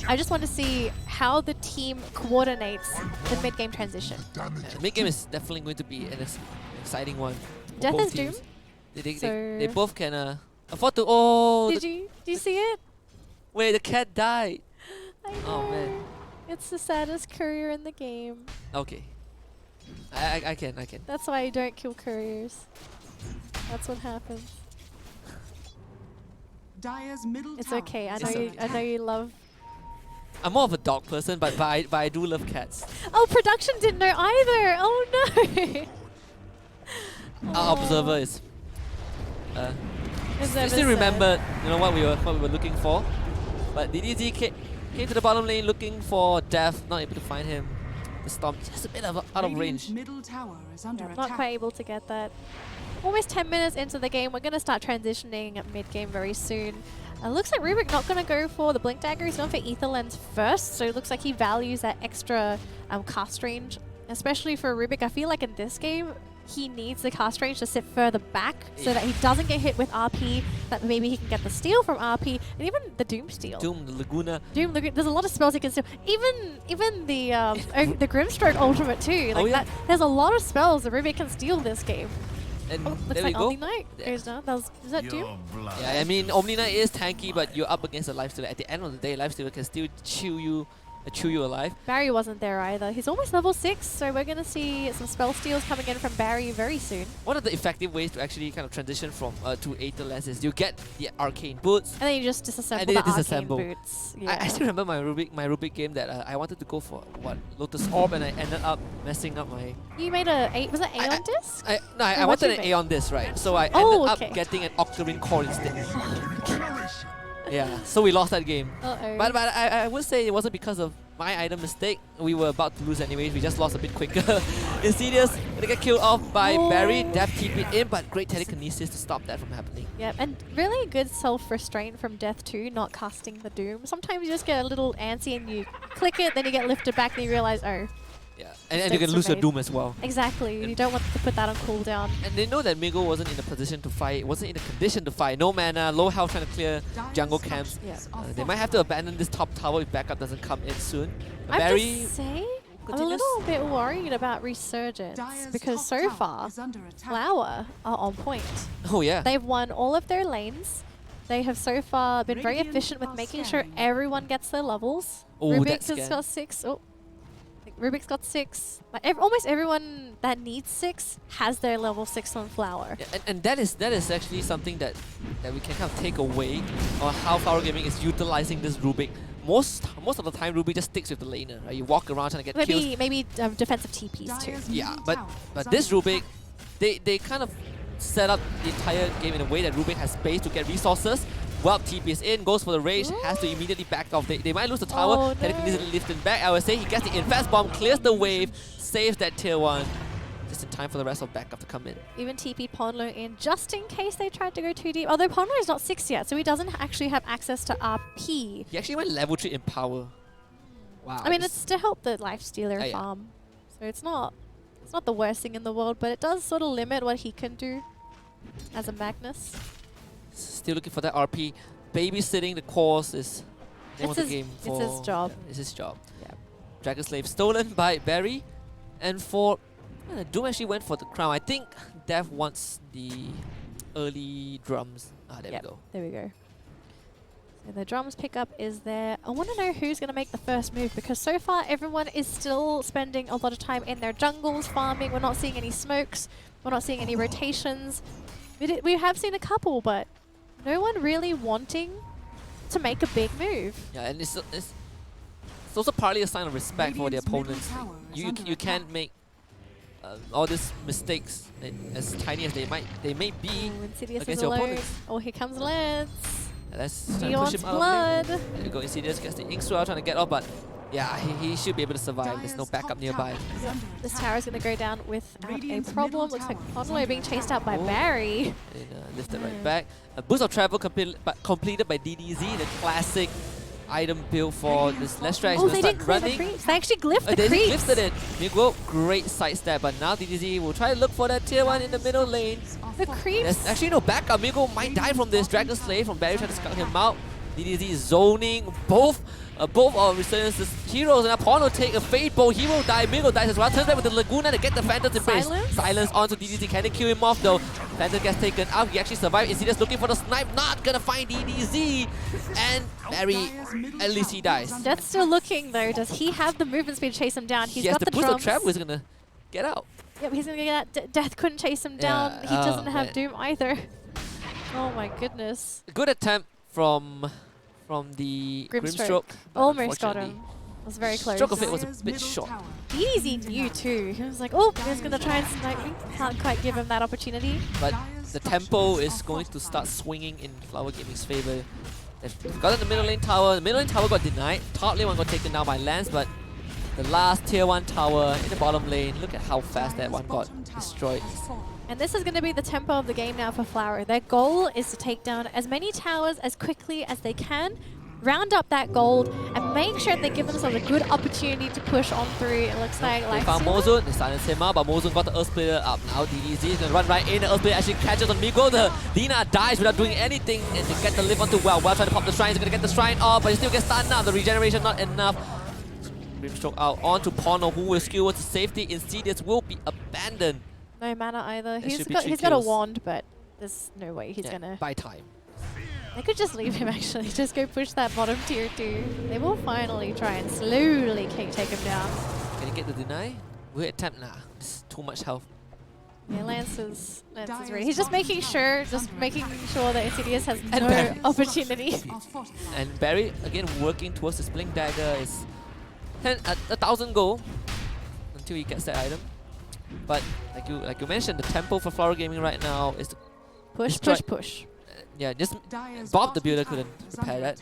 I just want to see how the team coordinates the mid-game transition. The mid-game is definitely going to be an exciting one. Death is Doom. They both can afford to... Oh! Did you see it? Wait, the cat died. I know. Oh, man. It's the saddest courier in the game. Okay. I can. That's why I don't kill couriers. That's what happens. Dire's middle It's tower okay. I is know you love... I'm more of a dog person, but I do love cats. Oh, production didn't know either! Oh no! Our observer is... still remembered, what we were looking for. But DDZ came to the bottom lane looking for Death, not able to find him. The Storm just a bit out of range. Middle tower is under attack. Not quite able to get that. Almost 10 minutes into the game, we're going to start transitioning mid-game very soon. Looks like Rubik not going to go for the Blink Dagger. He's going for Ether Lens first, so it looks like he values that extra cast range. Especially for Rubik, I feel like in this game, he needs the cast range to sit further back so that he doesn't get hit with RP, that maybe he can get the steal from RP, and even the Doom steal. Doom, the Laguna. Doom, there's a lot of spells he can steal. Even the the Grimstroke ultimate too. Like there's a lot of spells that Rubik can steal this game. And looks there like we go. Omni Knight goes down. Is that Doom? Yeah, I mean, Omni Knight is tanky, but you're up against a Lifestealer. At the end of the day, Lifestealer can still chew you alive. Barry wasn't there either. He's almost level 6, so we're going to see some spell steals coming in from Barry very soon. One of the effective ways to actually kind of transition from to Aether Lens is you get the arcane boots. And then you just disassemble the arcane boots. Yeah. I still remember my Rubik game that I wanted to go for Lotus Orb, and I ended up messing up my... You made was it Aeon Disc? I wanted an Aeon Disc, right? So I ended up getting an Octarine Core instead. Yeah, so we lost that game. Uh-oh. But I would say it wasn't because of my item mistake. We were about to lose anyways. We just lost a bit quicker. Insidious gonna get killed off by Barry. Death TP'd in, but great telekinesis to stop that from happening. Yep, and really good self-restraint from Death too, not casting the Doom. Sometimes you just get a little antsy and you click it, then you get lifted back and you realize, oh. Yeah, and you can lose your Doom as well. Exactly, you don't want to put that on cooldown. And they know that Migo wasn't in a position to fight, wasn't in a condition to fight. No mana, low health, trying to clear jungle camps. They might have to abandon this top tower if backup doesn't come in soon. I have Barry to say, I'm a continues. little bit worried about Resurgence because so far, Flower are on point. Oh yeah. They've won all of their lanes. They have so far been very efficient with making sure everyone gets their levels. Oh, Rubik's that's has got 6. Oh, I think Rubik's got 6. Like almost everyone that needs 6 has their level 6 on Flower. Yeah, and that is actually something that we can kind of take away on how Flower Gaming is utilizing this Rubik. Most of the time, Rubik just sticks with the laner. Right? You walk around trying to get kills. Maybe defensive TPs too. Yeah, but this Rubik, they kind of set up the entire game in a way that Rubik has space to get resources. Well, TPs in, goes for the rage, has to immediately back off. They might lose the tower, Oh, no. telekinesis lifted back. I would say he gets the infest bomb, clears the wave, saves that tier 1. Just in time for the rest of backup to come in. Even TP'd Ponlo in just in case they tried to go too deep. Although Ponlo is not 6 yet, so he doesn't actually have access to RP. He actually went level 3 in power. Wow. I mean, it's to help the Lifestealer yeah. farm. So it's not the worst thing in the world, but it does sort of limit what he can do as a Magnus. Still looking for that RP. Babysitting the cores is the name of the game. It's his job. It's his job. Yeah. Dragon Slave stolen by Barry. And for Doom actually went for the crown. I think Dev wants the early drums. There we go. There we go. So the drums pickup is there. I want to know who's going to make the first move because so far everyone is still spending a lot of time in their jungles farming. We're not seeing any smokes. We're not seeing any rotations. We have seen a couple, but no one really wanting to make a big move. Yeah, and it's also partly a sign of respect for the opponents. You can't make all these mistakes, as tiny as they may be, Insidious against is your alone. opponents. Oh, here comes Lance. Let's He try to push wants him out of blood. there. There you go, Insidious gets the Ink Swell trying to get off, but yeah, he should be able to survive. There's no backup nearby. This tower is going to go down without a problem. Looks like Ponlo being chased out by Barry. And lifted right back. A boost of travel completed by DDZ, the classic item build for this Lestria. Oh, they didn't clear the creeps. They actually glyphed the They creeps. glyphed it. Migo, great sidestep, but now DDZ will try to look for that tier 1 in the middle lane. The creeps. There's actually no backup. Migo might die from this. Dragon Slave from Barry trying to scout him out. DDZ zoning both of Resurgence's heroes, and upon will take a Fade Bow. He will die. Migo dies as well. Turns back with the Laguna to get the Phantom's Embrace. Silence onto DDZ. Can they kill him off though? Phantom gets taken out. He actually survived. Insidious looking for the snipe. Not gonna find DDZ. And Barry, at least he dies. Death's still looking though. Does he have the movement speed to chase him down? He's He has got the the boost drums. of travel. He's gonna get out. Yep, he's gonna get out. Death couldn't chase him down. He doesn't have man. Doom either. Oh my goodness. Good attempt from the Grimstroke. but Almost got him. unfortunately, It was very close. Stroke of it was a bit short. Easy knew too. He was like, oh, he's gonna try and snipe me. Can't quite give him that opportunity. But the tempo is going to start swinging in Flower Gaming's favor. They've got the middle lane tower. The middle lane tower got denied. Top lane one got taken down by Lance, but the last tier 1 tower in the bottom lane, look at how fast that one got destroyed. And this is going to be the tempo of the game now for Flower. Their goal is to take down as many towers as quickly as they can, round up that gold, and make sure they give themselves a good opportunity to push on through. It looks like They found Lifestealer. Mozun, they silenced him out, but Mozun got the Earth Splitter up. Now DDZ is gonna run right in, the Earth Splitter actually catches on Migo. The Dina dies without doing anything, and they get the lift onto Well. Well trying to pop the shrine, he's gonna get the shrine off, but he still gets stunned now. The regeneration not enough. Grimstroke out onto Pono, who will skewer to safety. Insidious will be abandoned. No mana either. There He's should be got 3 a kills. wand, but there's no way he's gonna. By time. They could just leave him actually. Just go push that bottom tier 2. They will finally try and slowly take him down. Can he get the deny? Will he attempt? Nah, it's too much health. Yeah, Lance is ready. He's just making sure that Insidious has And no Barry. opportunity. And Barry again working towards his Blink Dagger is 1,000 gold until he gets that item. But like you mentioned, the tempo for Flower Gaming right now is to Push, destroy- push, push. yeah, just Bob the Builder couldn't repair that.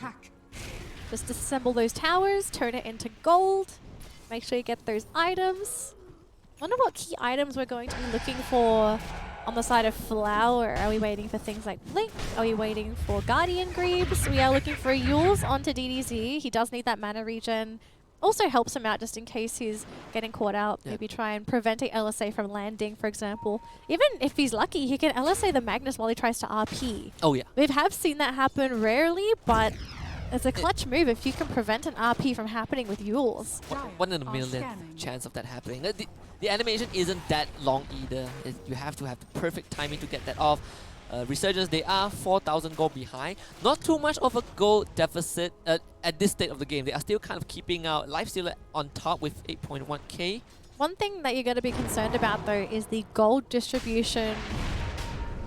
Just disassemble those towers, turn it into gold. Make sure you get those items. Wonder what key items we're going to be looking for on the side of Flower. Are we waiting for things like Blink? Are we waiting for Guardian Greaves? We are looking for Yules onto DDZ. He does need that mana regen. Also helps him out just in case he's getting caught out. Yeah. Maybe try and prevent a LSA from landing, for example. Even if he's lucky, he can LSA the Magnus while he tries to RP. Oh yeah. We have seen that happen rarely, but it's a clutch move if you can prevent an RP from happening with Yules. One in a Are million scanning. chance of that happening. The animation isn't that long either. You have to have the perfect timing to get that off. Resurgence, they are 4,000 gold behind. Not too much of a gold deficit at this state of the game. They are still kind of keeping out Lifestealer on top with 8.1k. One thing that you're going to be concerned about though is the gold distribution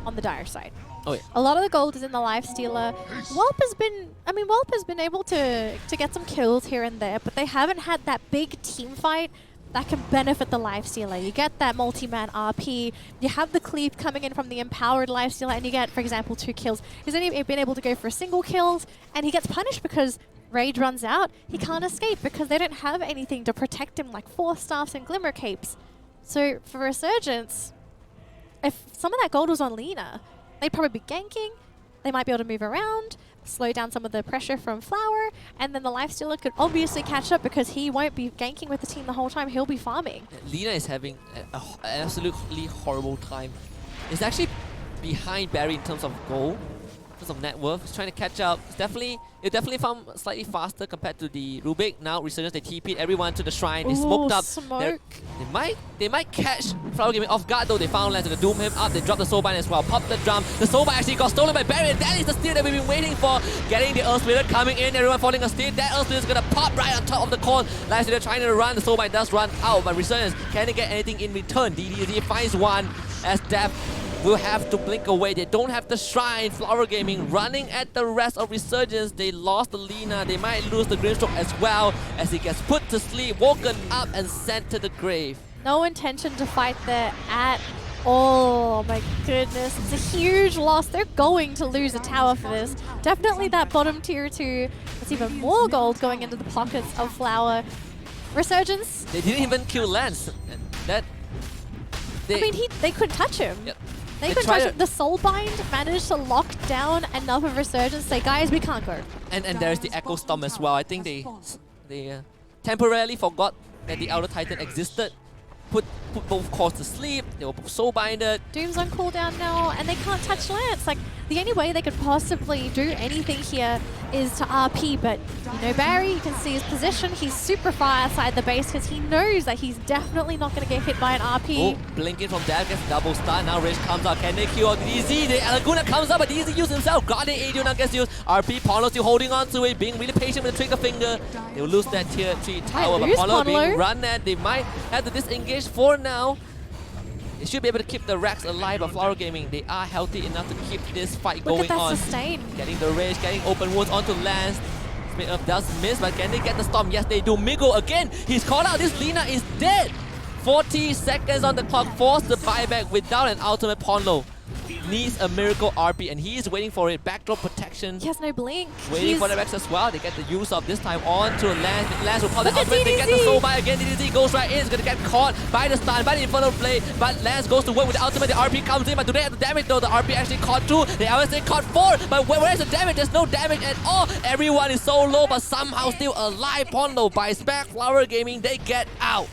on the Dire side. Oh yeah. A lot of the gold is in the Lifestealer. Whelp has been able to get some kills here and there, but they haven't had that big team fight that can benefit the Lifestealer. You get that multi-man RP, you have the cleave coming in from the empowered Lifestealer, and you get, for example, 2 kills. He's only been able to go for a single kill, and he gets punished because Rage runs out. He can't escape because they don't have anything to protect him like Force Staffs and Glimmer Capes. So for Resurgence, if some of that gold was on Lina, they'd probably be ganking, they might be able to move around, slow down some of the pressure from Flower, and then the Lifestealer could obviously catch up because he won't be ganking with the team the whole time, he'll be farming. Lina is having an absolutely horrible time. It's actually behind Barry in terms of goal, in terms of net worth. He's trying to catch up. It definitely found slightly faster compared to the Rubik. Now Resurgence, they TP'd everyone to the shrine. They smoked up. Smoke. They might catch Flower Gaming off guard though. They found Lance to doom him up. They dropped the Soulbind as well. Pop the drum. The Soulbind actually got stolen by Barry, and that is the steal that we've been waiting for. Getting the Earth Splitter coming in. Everyone falling a steal. That Earth Splitter is gonna pop right on top of the core. Lance they're trying to run. The Soulbind does run out, but Resurgence, can they get anything in return? DDZ finds one as Death will have to blink away. They don't have the shrine. Flower Gaming running at the rest of Resurgence. They lost the Lina. They might lose the Grimstroke as well as he gets put to sleep, woken up and sent to the grave. No intention to fight there at all. My goodness, it's a huge loss. They're going to lose a tower for this. Definitely that bottom tier 2. It's even more gold going into the pockets of Flower. Resurgence. They didn't even kill Lance. They couldn't touch him. Yep. They couldn't touch him. The Soulbind managed to lock down enough of Resurgence. Say, guys, we can't go. And there's the Echo Storm as well. I think they temporarily forgot that the Outer Titan existed. Put both cores to sleep. They were both Soulbinded. Doom's on cooldown now, and they can't touch Lance. Like, the only way they could possibly do anything here is to RP, but you know Barry, you can see his position. He's super far outside the base because he knows that he's definitely not going to get hit by an RP. Oh, blinking from Dev gets double stun. Now Rage comes out. Can they kill DZ? The Laguna comes up, but DZ uses himself. Guardian Adrian now gets used. RP, Ponlo still holding on to it, being really patient with the trigger finger. They will lose that tier 3 tower, but Ponlo being run at. They might have to disengage for now. They should be able to keep the racks alive, but Flower Gaming, they are healthy enough to keep this fight Look going at that on. sustain. Getting the Rage, getting open wounds onto Lance. Smith does miss, but can they get the Storm? Yes, they do. Migo again, he's called out. This Lina is dead. 40 seconds on the clock, forced the buyback without an ultimate. Ponlo needs a miracle RP, and he is waiting for it. Backdrop protection. He has no blink. Waiting for the Rex as well. They get the use of this time on to Lance. Lance will call the ultimate. They get the soul by again. DDZ goes right in. It's going to get caught by the stun, by the Infernal Blade. But Lance goes to work with the ultimate. The RP comes in, but do they have the damage though? The RP actually caught 2. The LSA caught 4. But where's the damage? There's no damage at all. Everyone is so low, but somehow still alive. Ponlo by Spec. Flower Gaming, they get out.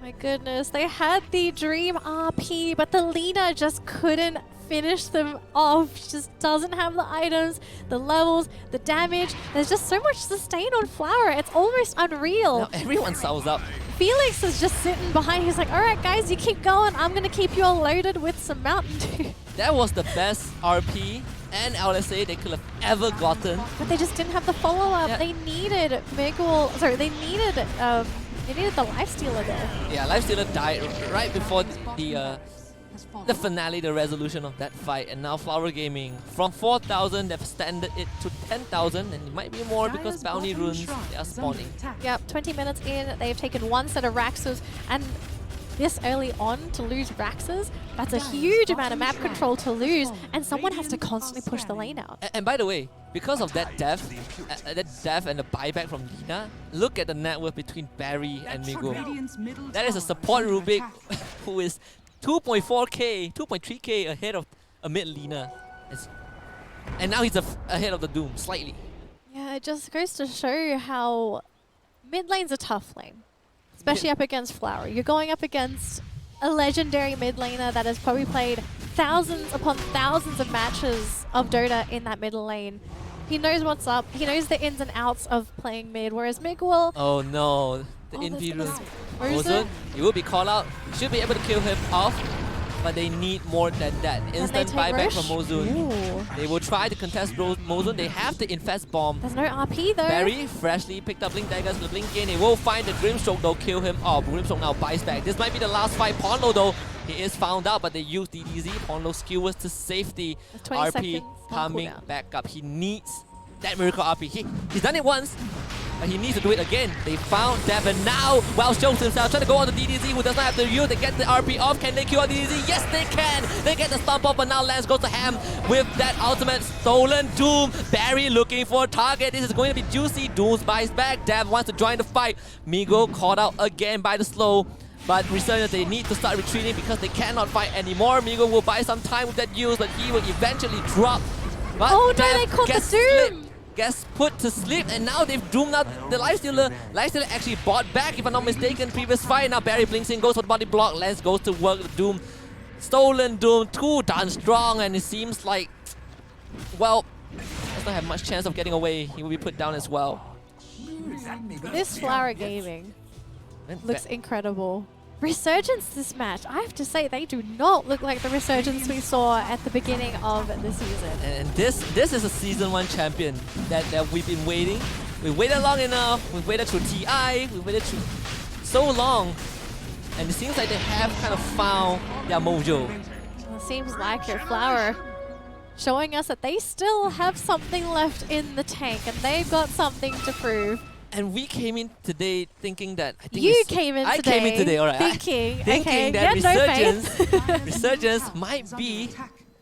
My goodness, they had the Dream RP, but the Lina just couldn't finish them off. She just doesn't have the items, the levels, the damage. There's just so much sustain on Flower. It's almost unreal. Now everyone sells up. Felix is just sitting behind. He's like, all right, guys, you keep going. I'm going to keep you all loaded with some Mountain Dew. That was the best RP and LSA they could have ever gotten. But they just didn't have the follow-up. Yeah. They needed they needed the Lifestealer there. Yeah, Lifestealer died right before the finale, the resolution of that fight. And now Flower Gaming, from 4,000, they've extended it to 10,000, and it might be more because bounty runes, they are spawning. Yep, 20 minutes in, they've taken 1 set of Raxes, and this early on to lose Raxes, that's a huge amount of map control to lose, and someone has to constantly push the lane out. And by the way, because of that death and the buyback from Lina, look at the net worth between Barry and Migo. Radiant's middle That is a tower support is under Rubik attack. who is 2.4k, 2.3k ahead of a mid Lina. And now he's ahead of the Doom, slightly. Yeah, it just goes to show how mid lane's a tough lane, especially up against Flower. You're going up against a legendary mid laner that has probably played thousands upon thousands of matches of Dota in that middle lane. He knows what's up. He knows the ins and outs of playing mid, whereas Miguel... Oh no, the there's Inferior Where is Ozone, it? he will be called out. Should be able to kill him off, but they need more than that. Instant take buyback Rosh? from Mozun. Ooh. They will try to contest Mozun. They have the Infest Bomb. There's no RP though. Barry freshly picked up Blink Daggers with Blink in. They will find the Grimstroke though, kill him off. Grimstroke now buys back. This might be the last fight. Ponlo though, he is found out, but they use DDZ. Ponlo skewers to safety. There's 20 RP seconds on coming cooldown. back up. He needs that miracle RP. He's done it once, but he needs to do it again. They found Devon now. Well, shows himself trying to go on the DDZ who does not have the ult. They get the RP off. Can they kill on DDZ? Yes, they can. They get the stomp off, but now Lance goes to Ham with that ultimate stolen Doom. Barry looking for a target. This is going to be juicy. Doom buys back. Dev wants to join the fight. Migo caught out again by the slow. But Resurgence, they need to start retreating because they cannot fight anymore. Migo will buy some time with that use, but he will eventually drop. But Oh no, Dev they caught the gets Doom! gets put to sleep, and now they've doomed out the Lifestealer. Lifestealer actually bought back, if I'm not mistaken, previous fight. Now Barry blinks in, goes for the body block. Lance goes to work the Doom. Stolen Doom, 2 done strong, and it seems like, well, does not have much chance of getting away. He will be put down as well. This Flower Gaming And looks incredible. Resurgence this match, I have to say, they do not look like the Resurgence we saw at the beginning of the season. And this is a Season 1 champion that we've been waiting. We waited long enough, we waited through TI, we waited through so long. And it seems like they have kind of found their mojo. Well, it seems like your Flower showing us that they still have something left in the tank and they've got something to prove. And we came in today thinking that... I Came in I today came in today, alright. thinking, okay, Thinking you that had no faith. Resurgence might be,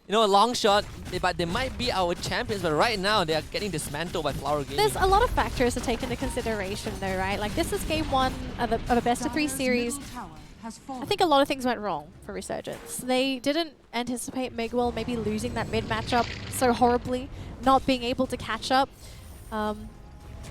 you know, a long shot, but they might be our champions. But right now, they are getting dismantled by Flower Gaming. There's a lot of factors to take into consideration though, right? Like this is game 1 of a best of 3 series. I think a lot of things went wrong for Resurgence. They didn't anticipate Miguel maybe losing that mid matchup so horribly, not being able to catch up.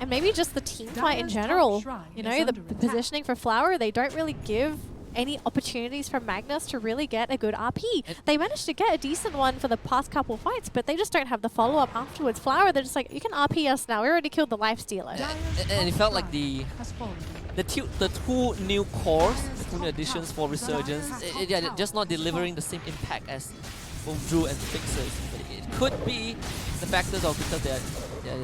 And maybe just the team fight in general. You know, the positioning for Flower, they don't really give any opportunities for Magnus to really get a good RP. They managed to get a decent one for the past couple fights, but they just don't have the follow-up afterwards. Flower, they're just like, you can RP us now. We already killed the Lifestealer. And it felt like the two new cores, the 2 new additions for Resurgence, yeah, they're just not delivering the same impact as both Drew and Fixers. But it could be the factors of because they're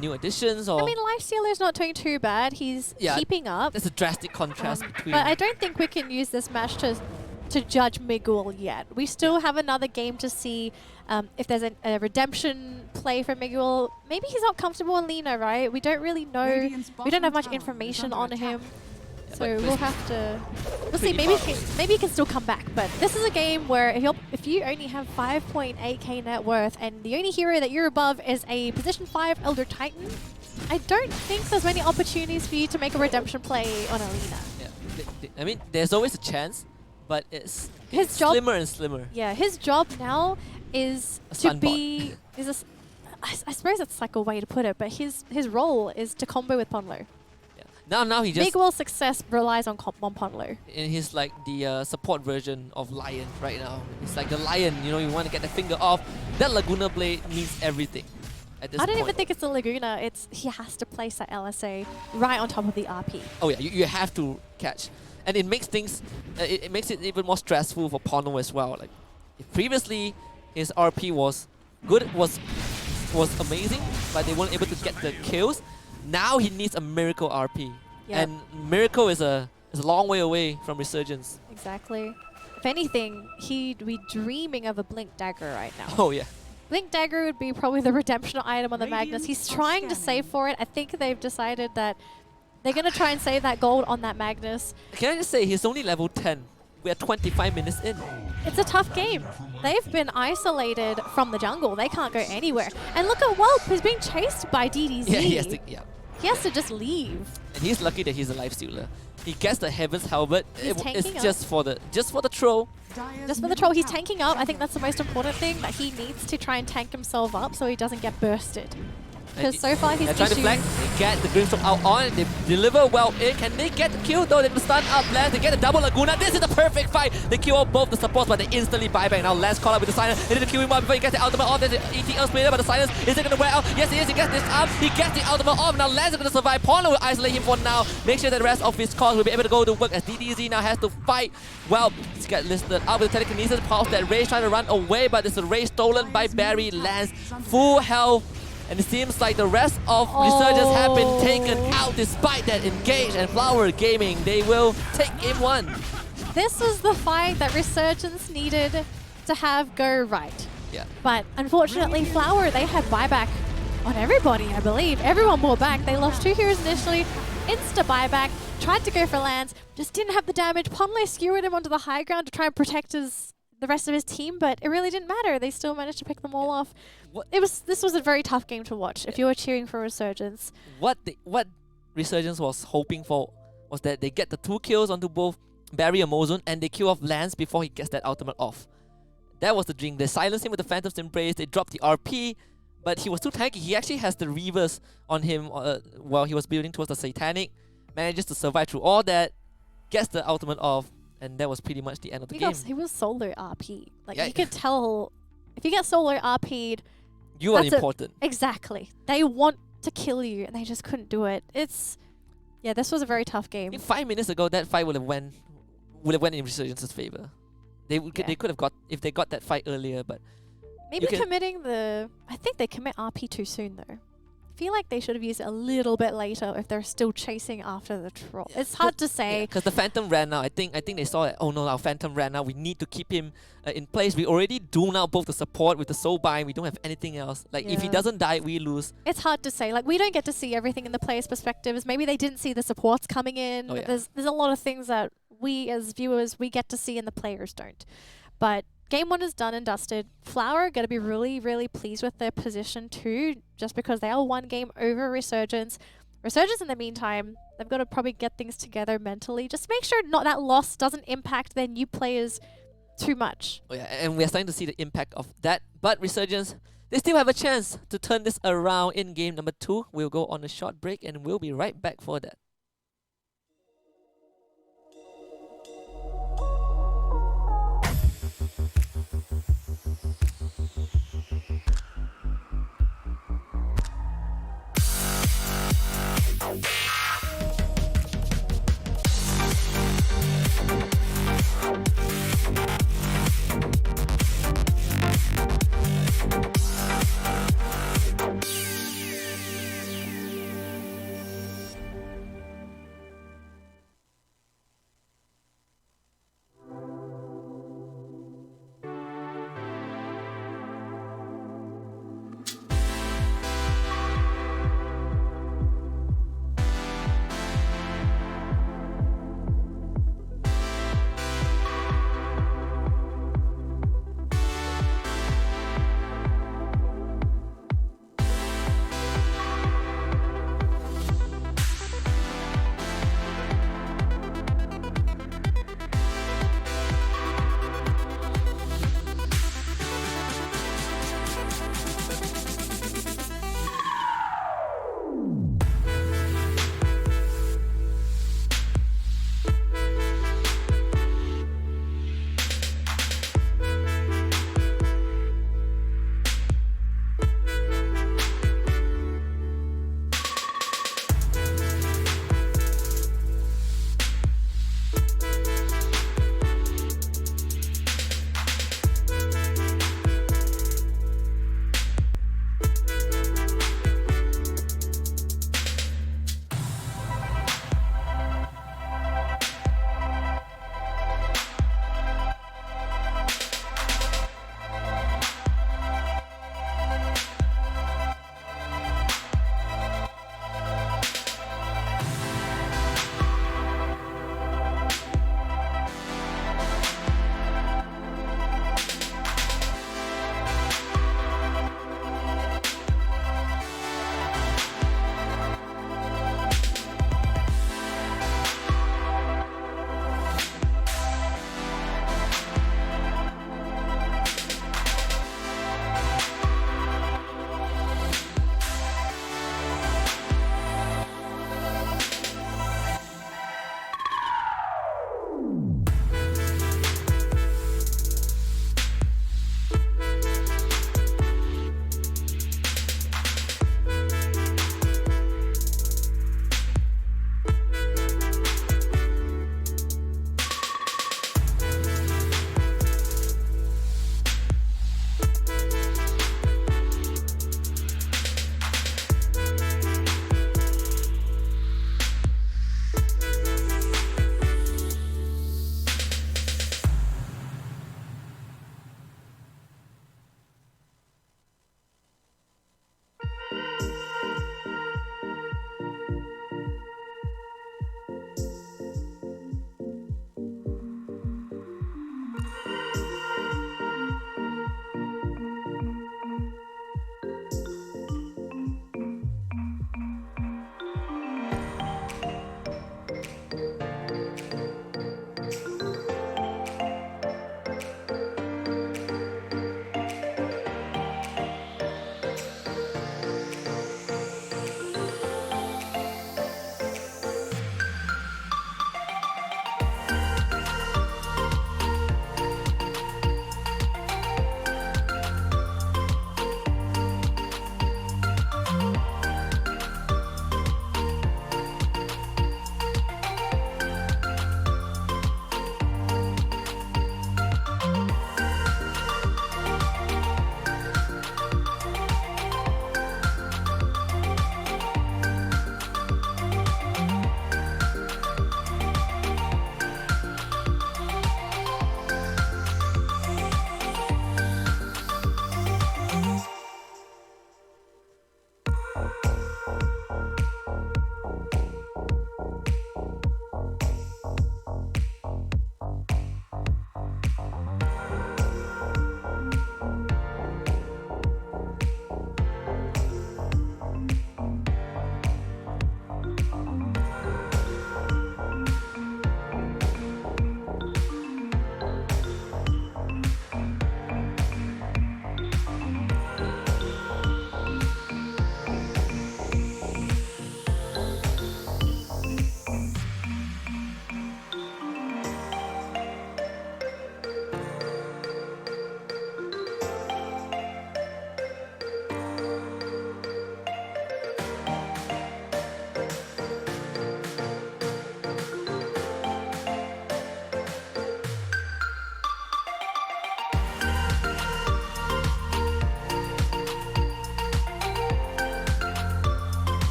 new additions, or... I mean, Lifestealer's not doing too bad. He's keeping up. There's a drastic contrast between... But I don't think we can use this match to judge Miguel yet. We still have another game to see if there's a redemption play for Miguel. Maybe he's not comfortable in Lina, right? We don't really know. We don't have much information on him. So we'll have to... We'll see. Maybe he can still come back. But this is a game where if you only have 5.8k net worth and the only hero that you're above is a position 5 Elder Titan, I don't think there's many opportunities for you to make a redemption play on Alina. Yeah, I mean, there's always a chance, but it's His job, slimmer and slimmer. Yeah, his job now is to be... I suppose that's like a way to put it, but his role is to combo with Ponlo. Now he just... Miguel's success relies on Ponlo. And he's like the support version of Lion right now. It's like the Lion, you know, you want to get the finger off. That Laguna Blade needs everything at this point. I don't even think it's the Laguna. It's he has to place that LSA right on top of the RP. Oh yeah, you have to catch. And it makes things... it makes it even more stressful for Pono as well. Like, previously, his RP was good, was amazing, but they weren't able to get the kills. Now he needs a miracle RP. Yep. And miracle is a long way away from Resurgence. Exactly. If anything, he'd be dreaming of a Blink Dagger right now. Oh yeah. Blink Dagger would be probably the redemption item on the Magnus. He's trying to save for it. I think they've decided that they're going to try and save that gold on that Magnus. Can I just say, he's only level 10. We are 25 minutes in. It's a tough game. they've been isolated from the jungle. They can't go anywhere. And look at Whelp, he's being chased by DDZ. Yeah, He has to just leave. And he's lucky that he's a life stealer. He gets the Heaven's Halberd. It's tanking up. just for the troll. Just for the troll, he's tanking up. I think that's the most important thing, that he needs to try and tank himself up so he doesn't get bursted. Because so far he's They're trying to flank. They get the Grimstone out on. They deliver well in. Can they get the kill though? They stun up Lance. They get a double Laguna. This is the perfect fight. They kill off both the supports, but they instantly buy back. Now Lance caught up with the Silence. They need to kill him off before he gets the ultimate off. There's an ETL splitter, but the Silence is it going to wear out? Yes, he is. He gets this up. He gets the ultimate off. Now Lance is going to survive. Paula will isolate him for now. Make sure that the rest of his cores will be able to go to work as DDZ now has to fight. Well, he's got listed out with the telekinesis. Pulse that Rage trying to run away, but it's a Rage stolen by Barry. Lance full health. And it seems like the rest of Resurgence have been taken out despite that engage, and Flower Gaming, they will take Game 1. This was the fight that Resurgence needed to have go right. Yeah. But unfortunately, Flower, they had buyback on everybody, I believe. Everyone bought back. They lost 2 heroes initially, insta buyback, tried to go for Lance, just didn't have the damage. Ponley skewered him onto the high ground to try and protect the rest of his team, but it really didn't matter. They still managed to pick them all off. This was a very tough game to watch if you were cheering for Resurgence. What Resurgence was hoping for was that they get the 2 kills onto both Barry and Mozun, and they kill off Lance before he gets that ultimate off. That was the dream. They silenced him with the Phantom's Embrace. They dropped the RP, but he was too tanky. He actually has the Reavers on him while he was building towards the Satanic. Manages to survive through all that, gets the ultimate off, and that was pretty much the end of the game. He was solo RP. Like, you could tell, if you get solo RP'd, you are important. Exactly. They want to kill you, and they just couldn't do it. Yeah, this was a very tough game. 5 minutes ago, that fight would have went in Resurgence's favor. They could have got, if they got that fight earlier, but maybe committing I think they commit RP too soon though. I feel like they should have used it a little bit later if they're still chasing after the troll. Yeah. It's hard to say. Because the Phantom ran out. I think they saw that, oh no, our Phantom ran out. We need to keep him in place. We already do now both the support with the Soul Bind. We don't have anything else. Like, if he doesn't die, we lose. It's hard to say. Like, we don't get to see everything in the player's perspectives. Maybe they didn't see the supports coming in. There's a lot of things that we as viewers, we get to see and the players don't. But Game 1 is done and dusted. Flower are going to be really, really pleased with their position too, just because they are 1 game over Resurgence. Resurgence, in the meantime, they've got to probably get things together mentally. Just make sure that loss doesn't impact their new players too much. Oh yeah, and we're starting to see the impact of that. But Resurgence, they still have a chance to turn this around in game number 2. We'll go on a short break and we'll be right back for that.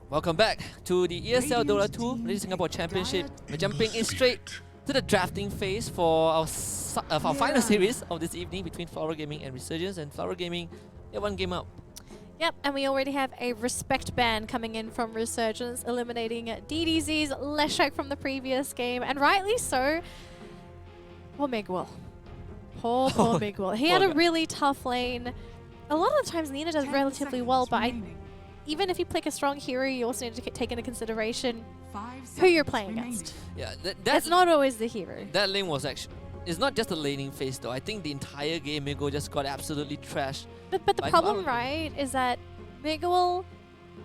Welcome back to the ESL Dota 2 Ladies Singapore Championship. We're jumping in straight to the drafting phase for our final series of this evening between Flower Gaming and Resurgence. And Flower Gaming, they're one game up. Yep, and we already have a respect ban coming in from Resurgence, eliminating DDZ's Leshak from the previous game, and rightly so. Poor Miguel. Poor Miguel. He had a really tough lane. A lot of the times Nina does relatively well, but even if you pick a strong hero, you also need to take into consideration who you're playing against. Yeah, that's not always the hero. That lane was actually... It's not just the laning phase though. I think the entire game Miguel just got absolutely trashed. But the problem, right, is that Miguel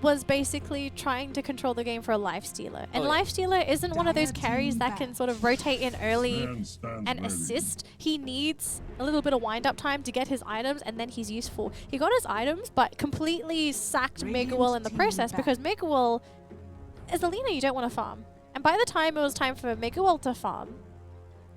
was basically trying to control the game for a lifestealer. And lifestealer isn't one of those carries that can sort of rotate in early and assist. He needs a little bit of wind-up time to get his items, and then he's useful. He got his items, but completely sacked Miguel in the process, because Miguel, as a laner, you don't want to farm. And by the time it was time for Miguel to farm,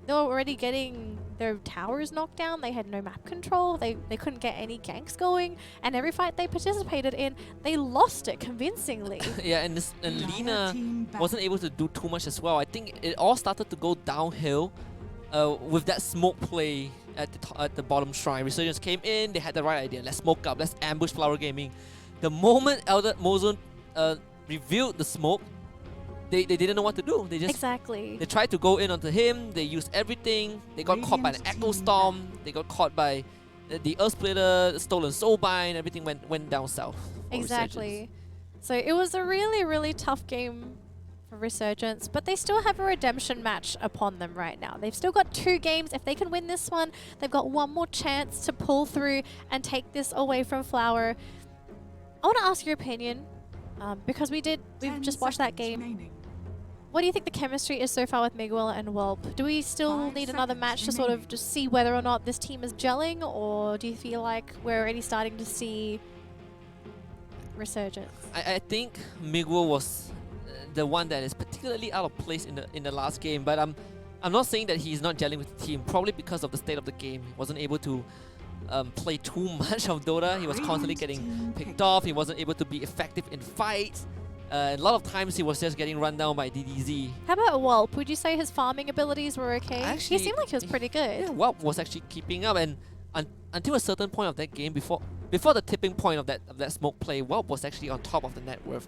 they were already getting their towers knocked down. They had no map control. They couldn't get any ganks going. And every fight they participated in, they lost it convincingly. Yeah, and Lina wasn't able to do too much as well. I think it all started to go downhill with that smoke play at the bottom shrine. Resurgence came in. They had the right idea. Let's smoke up. Let's ambush Flower Gaming. The moment Elder Mozun revealed the smoke, they didn't know what to do. They just they tried to go in onto him. They used everything. They got caught by an Echo Storm. They got caught by the Earth Splitter, Stolen Soulbind. Everything went down south. Exactly. So it was a really, really tough game for Resurgence, but they still have a redemption match upon them right now. They've still got 2 games. If they can win this one, they've got one more chance to pull through and take this away from Flower. I want to ask your opinion, because we've just watched that game. What do you think the chemistry is so far with Miguel and Whelp? Do we still need another match to sort of just see whether or not this team is gelling, or do you feel like we're already starting to see Resurgence? I think Miguel was the one that is particularly out of place in the last game, but I'm not saying that he's not gelling with the team, probably because of the state of the game. He wasn't able to play too much of Dota. He was constantly getting picked off. He wasn't able to be effective in fights. A lot of times he was just getting run down by DDZ. How about Whelp? Would you say his farming abilities were okay? Actually, he seemed like he was pretty good. Yeah, Whelp was actually keeping up, and until a certain point of that game, before the tipping point of that smoke play, Whelp was actually on top of the net worth.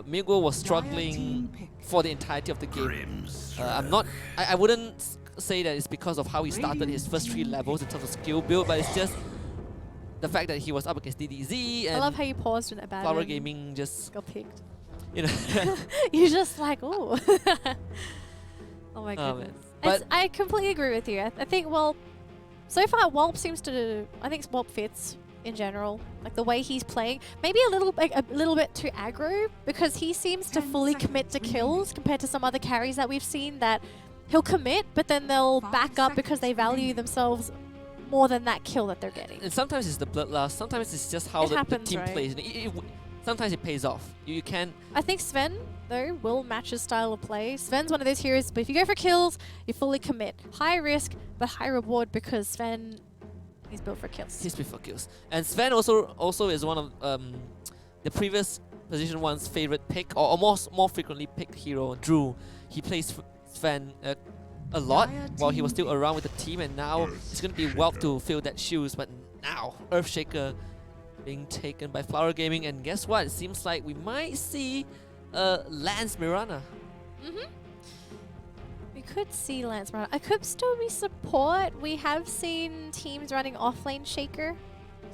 Miguel was struggling for the entirety of the game. I wouldn't say that it's because of how he started his first 3 levels in terms of skill build, but it's just the fact that he was up against DDZ. And I love how you paused when it bad. Flower Gaming just got picked. You know, you're just like, oh. Oh my goodness. But I completely agree with you. I think, well, so far Whelp seems to. I think Whelp fits in general, like the way he's playing. Maybe a little bit too aggro, because he seems to fully commit to kills compared to some other carries that we've seen that he'll commit, but then they'll back up because they value themselves more than that kill that they're getting. And sometimes it's the bloodlust. Sometimes it's just how the team plays. Sometimes it pays off. You can. I think Sven, though, will match his style of play. Sven's one of those heroes, but if you go for kills, you fully commit. High risk, but high reward, because Sven, he's built for kills. He's built for kills. And Sven also is one of the previous position 1's favorite pick, or more frequently picked hero, Drew. He plays Sven a lot while he was still around with the team, and now it's going to be Whelp to fill that shoes. But now, Earthshaker being taken by Flower Gaming, and guess what? It seems like we might see Lance Mirana. We could see Lance Mirana. I could still be support. We have seen teams running offlane Shaker,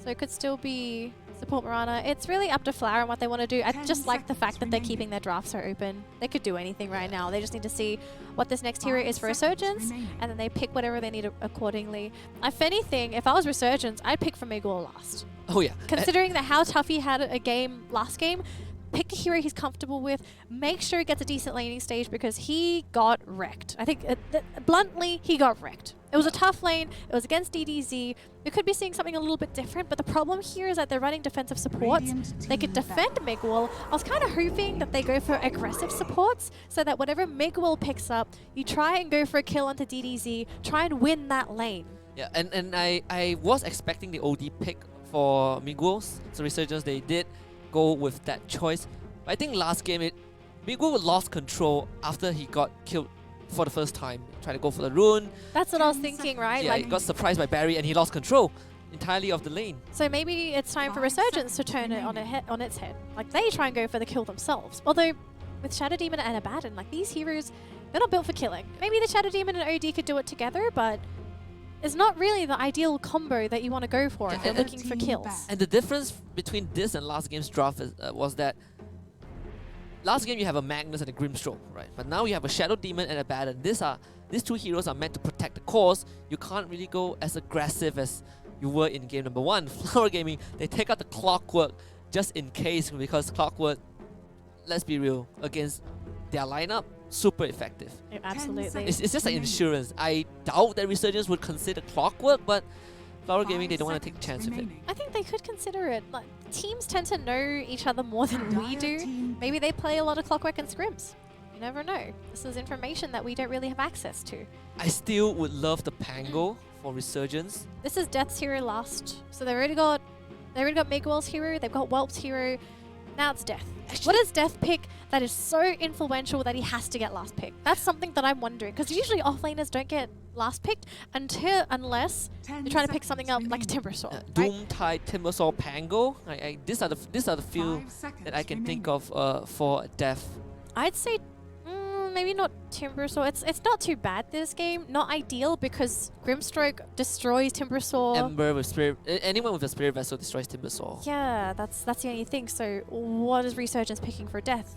so it could still be support Mirana. It's really up to Flower and what they want to do. I just like the fact that they're keeping their drafts so open. They could do anything right now. They just need to see what this next hero is for Resurgence, and then they pick whatever they need accordingly. If anything, if I was Resurgence, I'd pick for Miguel last. Oh yeah. Considering that how tough he had a game last game, pick a hero he's comfortable with. Make sure he gets a decent laning stage, because he got wrecked. I think, bluntly, he got wrecked. It was a tough lane. It was against DDZ. We could be seeing something a little bit different, but the problem here is that they're running defensive supports. They could defend Miguel. I was kind of hoping that they go for aggressive supports, so that whatever Miguel picks up, you try and go for a kill onto DDZ, try and win that lane. Yeah, and I was expecting the OD pick for Miguel's. So Resurgence, they did go with that choice. I think last game, Migu lost control after he got killed for the first time. Trying to go for the rune. That's what I was thinking, right? Yeah, he got surprised by Barry and he lost control entirely of the lane. So maybe it's time for Resurgence to turn it on its head. Like, they try and go for the kill themselves. Although, with Shadow Demon and Abaddon, like, these heroes, they're not built for killing. Maybe the Shadow Demon and OD could do it together, but it's not really the ideal combo that you want to go for if you're looking for kills. And the difference between this and last game's draft was that last game you have a Magnus and a Grimstroke, right? But now you have a Shadow Demon and a Abaddon. These two heroes are meant to protect the cores. You can't really go as aggressive as you were in game number 1. Flower Gaming, they take out the Clockwork just in case, because Clockwork, let's be real, against their lineup, super effective. Yeah, absolutely. It's just like insurance. I doubt that Resurgence would consider Clockwork, but Flower Gaming, they don't want to take a chance with it. I think they could consider it. Like, teams tend to know each other more than we do. Maybe they play a lot of Clockwork and Scrims. You never know. This is information that we don't really have access to. I still would love the Pango for Resurgence. This is Death's hero last. So they already got Miguel's hero, they've got Whelp's hero. Now it's Death. What does Death pick that is so influential that he has to get last pick? That's something that I'm wondering, because usually offlaners don't get last picked unless you're trying to pick something up like a Timbersaw. Doomtide, Timbersaw, Pango. These are the few that I can think of for Death. I'd say maybe not Timbersaw. It's not too bad this game. Not ideal because Grimstroke destroys Timbersaw. Ember with Spirit. Anyone with a Spirit Vessel destroys Timbersaw. Yeah, that's the only thing. So what is Resurgence picking for Death?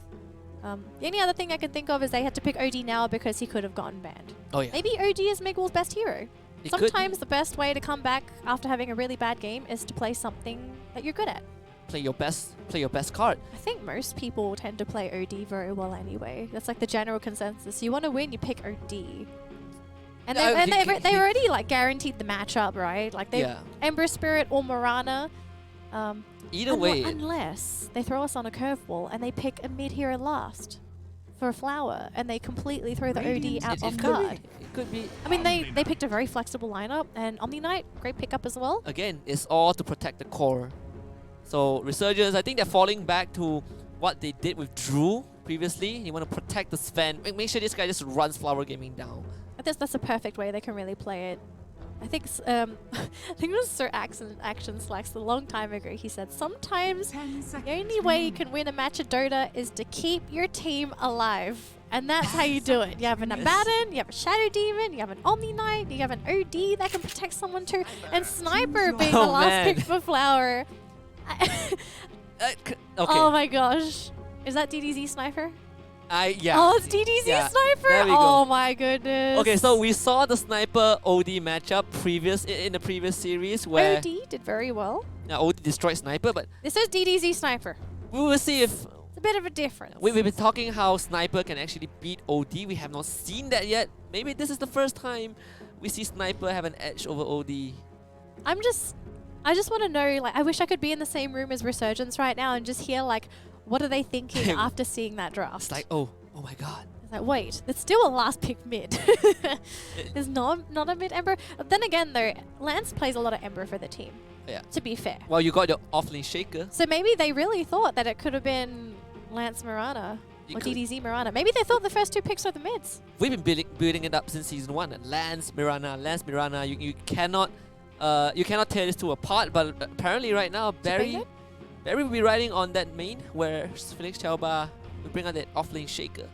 The only other thing I can think of is they had to pick OD now because he could have gotten banned. Oh yeah. Maybe OD is Miguel's best hero. Sometimes the best way to come back after having a really bad game is to play something that you're good at. Play your best card. I think most people tend to play OD very well anyway. That's like the general consensus. You want to win, you pick OD. And they already like guaranteed the matchup, right? Like they Ember Spirit or Mirana. Either way, unless they throw us on a curveball and they pick a mid hero last for a flower and they completely throw the OD out off guard. It could be. I mean, they picked a very flexible lineup, and Omni Knight, great pickup as well. Again, it's all to protect the core. So Resurgence, I think they're falling back to what they did with Drew previously. You want to protect the Sven. Make sure this guy just runs Flower Gaming down. I think that's a perfect way they can really play it. I think I think it was Sir Action Slacks a long time ago. He said sometimes the only way you can win a match of Dota is to keep your team alive. And that's how you do it. You have an Abaddon, you have a Shadow Demon, you have an Omni Knight, you have an OD that can protect someone too, and Sniper being the last pick for Flower. Okay. Oh my gosh. Is that DDZ Sniper? Yeah. Oh, it's DDZ Sniper? There we Oh go. my goodness. Okay, so we saw the Sniper OD matchup in the previous series where OD did very well. OD destroyed Sniper, but This is DDZ Sniper. we will see if It's a bit of a difference. we've been talking how Sniper can actually beat OD. We have not seen that yet. Maybe this is the first time we see Sniper have an edge over OD. I just want to know, like, I wish I could be in the same room as Resurgence right now and just hear, like, what are they thinking after seeing that draft? It's like, oh my god. It's like, wait, it's still a last pick mid. There's not a mid Ember. But then again, though, Lance plays a lot of Ember for the team. Yeah. To be fair. Well, you got your offlane Shaker. So maybe they really thought that it could have been Lance Mirana or DDZ Mirana. Maybe they thought the first two picks were the mids. We've been building it up since season 1. Lance Mirana. You cannot tear these two apart. But apparently right now, Barry will be riding on that main where Felix Chalba will bring out that offlane Shaker.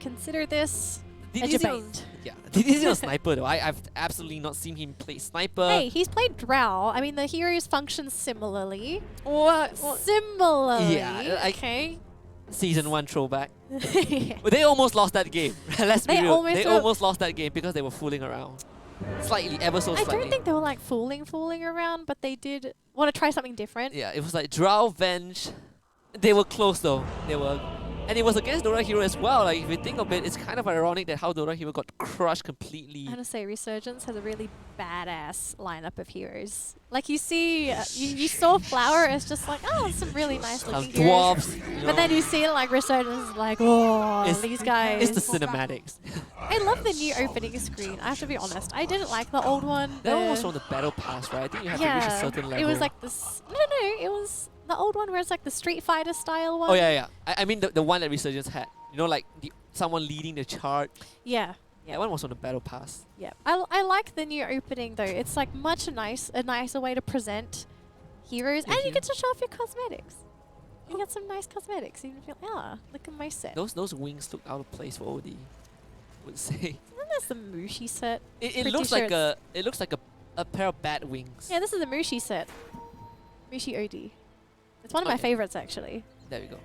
Consider this a DDZ debate. DDZ was Sniper though. I've absolutely not seen him play Sniper. Hey, he's played Drow. I mean, the heroes function similarly. What? Similarly. Yeah, okay. Season 1 throwback. But they almost lost that game. Let's be real. They almost lost that game because they were fooling around. Slightly, ever so slightly. I don't think they were like fooling around, but they did want to try something different. Yeah, it was like Drow, Venge. They were close though. And it was against Dota Hero as well. Like, if you think of it, it's kind of ironic that how Dota Hero got crushed completely. I want to say Resurgence has a really badass lineup of heroes. Like, you see, you saw Flower as just like, oh, some really nice looking heroes. Dwarves. But then you see like Resurgence is like, oh, these guys. It's the cinematics. I love the new opening screen. I have to be honest. I didn't like the old one. That one was from the Battle Pass, right? I think you have to reach a certain level. It was like this. No. It was The old one where it's like the Street Fighter style one? Oh yeah, yeah. I mean the one that Resurgence had. You know, like someone leading the chart. Yeah. Yeah, that one was on the battle pass. Yeah. I like the new opening though. It's like a nicer way to present heroes, and you get to show off your cosmetics. You get some nice cosmetics. You feel, look at my set. Those wings look out of place for OD. Would say. And that's the Mushi set. It looks like a pair of bat wings. Yeah, this is the Mushi set. Mushi OD. It's one of my favorites actually. There we go.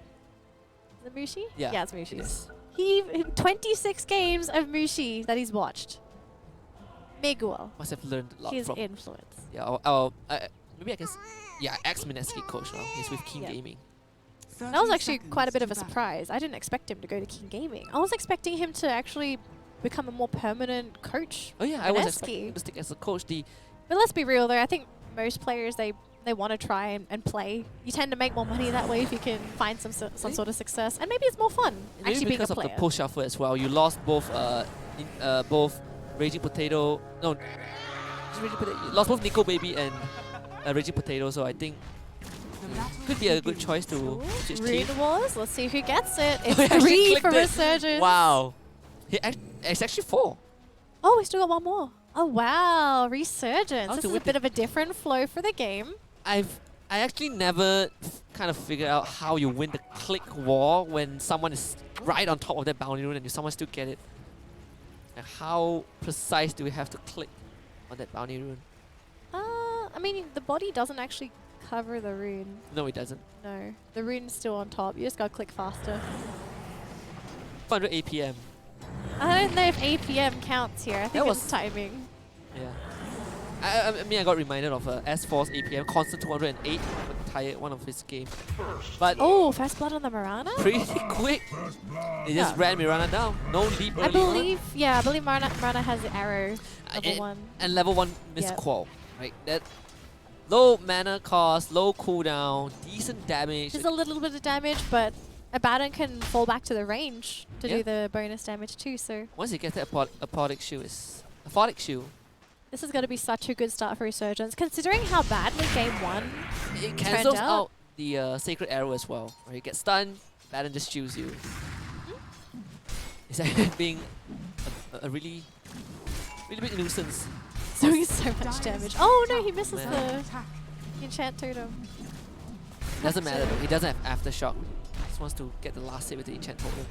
Is it Mushi? Yeah. Yeah, it's Mushi. It is. He 26 games of Mushi that he's watched. Miguel. Must have learned a lot His from. influence. Yeah, maybe I guess. Yeah, ex-Mineski coach now. He's with King Gaming. That was actually quite a bit of a surprise. I didn't expect him to go to King Gaming. I was expecting him to actually become a more permanent coach. Oh yeah, I was Mineski. expecting him to stick as a coach. But let's be real though, I think most players, they want to try and play. You tend to make more money that way if you can find some sort of success. And maybe it's more fun Maybe actually being a because of player. the push shuffle as well. You lost both both Raging Potato. No, just Raging Potato. You lost both Nico Baby and Raging Potato. So I think could be a good choice to switch team. Rune Wars, let's see who gets it. He It's actually 3 clicked for it. Resurgence. Wow. It's actually 4. Oh, we still got one more. Oh wow, Resurgence. How This to is a whip bit it. of a different flow for the game. I actually never kind of figured out how you win the click war when someone is right on top of that boundary rune and someone still get it. Like how precise do we have to click on that boundary rune? I mean, the body doesn't actually cover the rune. No, it doesn't. No, the rune's still on top. You just gotta click faster. 400 APM. I don't know if APM counts here. I think That it's was- timing. Yeah. I mean, I got reminded of S4's APM, constant 208, tired one of his game. But Oh, first blood on the Mirana? pretty quick. They just ran Mirana down. No leap early I believe Mirana has the arrow on. level 1. And level 1 Yep. misqual. Right? That low mana cost, low cooldown, decent damage. Just a little bit of damage, but Abaddon can fall back to the range to Yeah. do the bonus damage too, so Once you get that apodic shield, a apodic shield. this is going to be such a good start for Resurgence, considering how badly Game 1 It cancels out. out the Sacred Arrow as well. Right? You get stunned, Baden just shields you. It's actually being a really big nuisance. doing so much damage. Oh no, he misses the enchant totem. Doesn't matter though, he doesn't have Aftershock. Just wants to get the last hit with the enchant totem.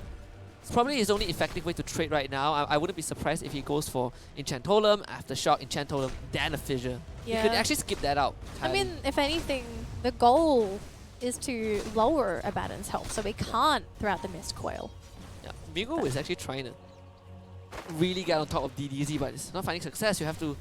It's probably his only effective way to trade right now. I wouldn't be surprised if he goes for enchant totem, Aftershock, enchant totem, then a fissure. Yeah. He could actually skip that out. I mean, if anything, the goal is to lower Abaddon's health so he can't throw out the Mist Coil. yeah. Migo is actually trying to really get on top of DDZ, but it's not finding success. You have to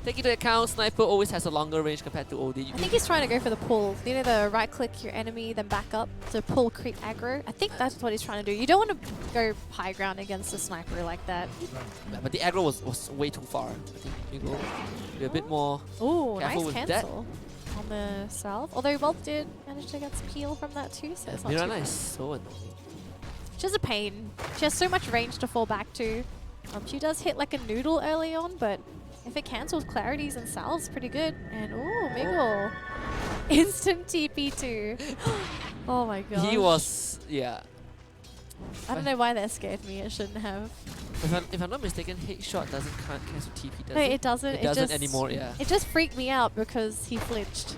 take into account Sniper always has a longer range compared to OD. I think he's trying to go for the pull. You know, the right click your enemy, then back up to pull creep aggro. I think that's what he's trying to do. You don't want to go high ground against a sniper like that. Yeah, but the aggro was way too far. I think Migo be a bit more Oh, careful nice with cancel on the salve. Although Wolf did manage to get some heal from that too, so it's not too Mirana bad. is so annoying. She's a pain. She has so much range to fall back to. She does hit like a noodle early on, but if it cancels clarities and salves, pretty good. And oh, Miguel. Instant TP too. Oh my god. He was, yeah. I don't know why that scared me. It shouldn't have. If I'm not mistaken, headshot doesn't cancel TP, does No, it? it doesn't. It doesn't just, anymore, yeah. It just freaked me out because he flinched.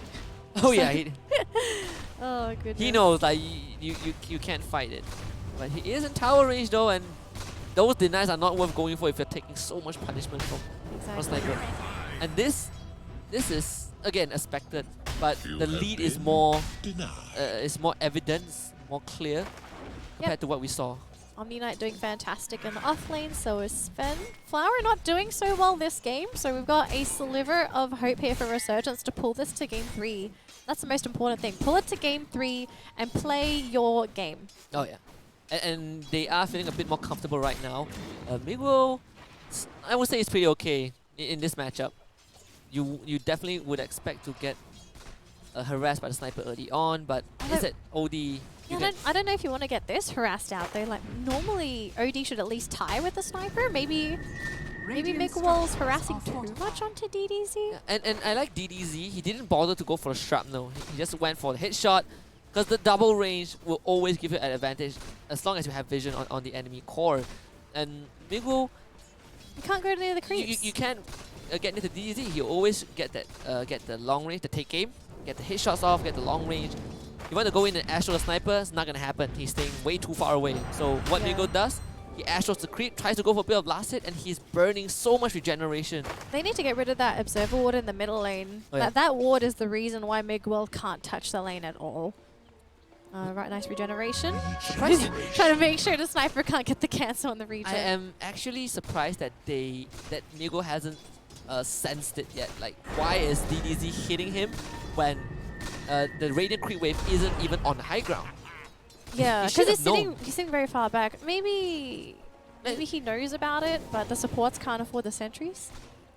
Oh yeah, Oh goodness. he knows like you can't fight it. But he is in tower range though, and those denies are not worth going for if you're taking so much punishment from Sniper. And this is again expected, but the lead is more evidence, more clear compared to what we saw. Omni Knight doing fantastic in the off lane, so is Sven. Flower not doing so well this game, so we've got a sliver of hope here for Resurgence to pull this to game 3. That's the most important thing. Pull it to game 3 and play your game. Oh yeah. And they are feeling a bit more comfortable right now. Miguel, I would say it's pretty okay in this matchup. You definitely would expect to get harassed by the sniper early on, but is it OD? Yeah, I don't know if you want to get this harassed out though. Like normally OD should at least tie with the sniper. Maybe Maybe Radiant's Miguel's structures harassing are too fortified. much onto DDZ. Yeah, and I like DDZ. He didn't bother to go for a shrapnel. He just went for the headshot because the double range will always give you an advantage as long as you have vision on the enemy core. And Miguel, You can't go near the creeps. you can't get near the DDZ. He'll always get the long range, the take aim, get the headshots off, get the long range. You want to go in and Astro the sniper, it's not gonna happen. He's staying way too far away. So what Miguel does, he Astros the creep, tries to go for a bit of last hit, and he's burning so much regeneration. They need to get rid of that observer ward in the middle lane. Oh, yeah. That ward is the reason why Miguel can't touch the lane at all. Right, nice regeneration. Surprising. Trying to make sure the sniper can't get the cancel on the regen. I am actually surprised that Miguel hasn't sensed it yet. Like, why is DDZ hitting him when the Radiant creep wave isn't even on the high ground? Yeah, should because have known. he's sitting very far back. Maybe he knows about it, but the supports can't afford the sentries.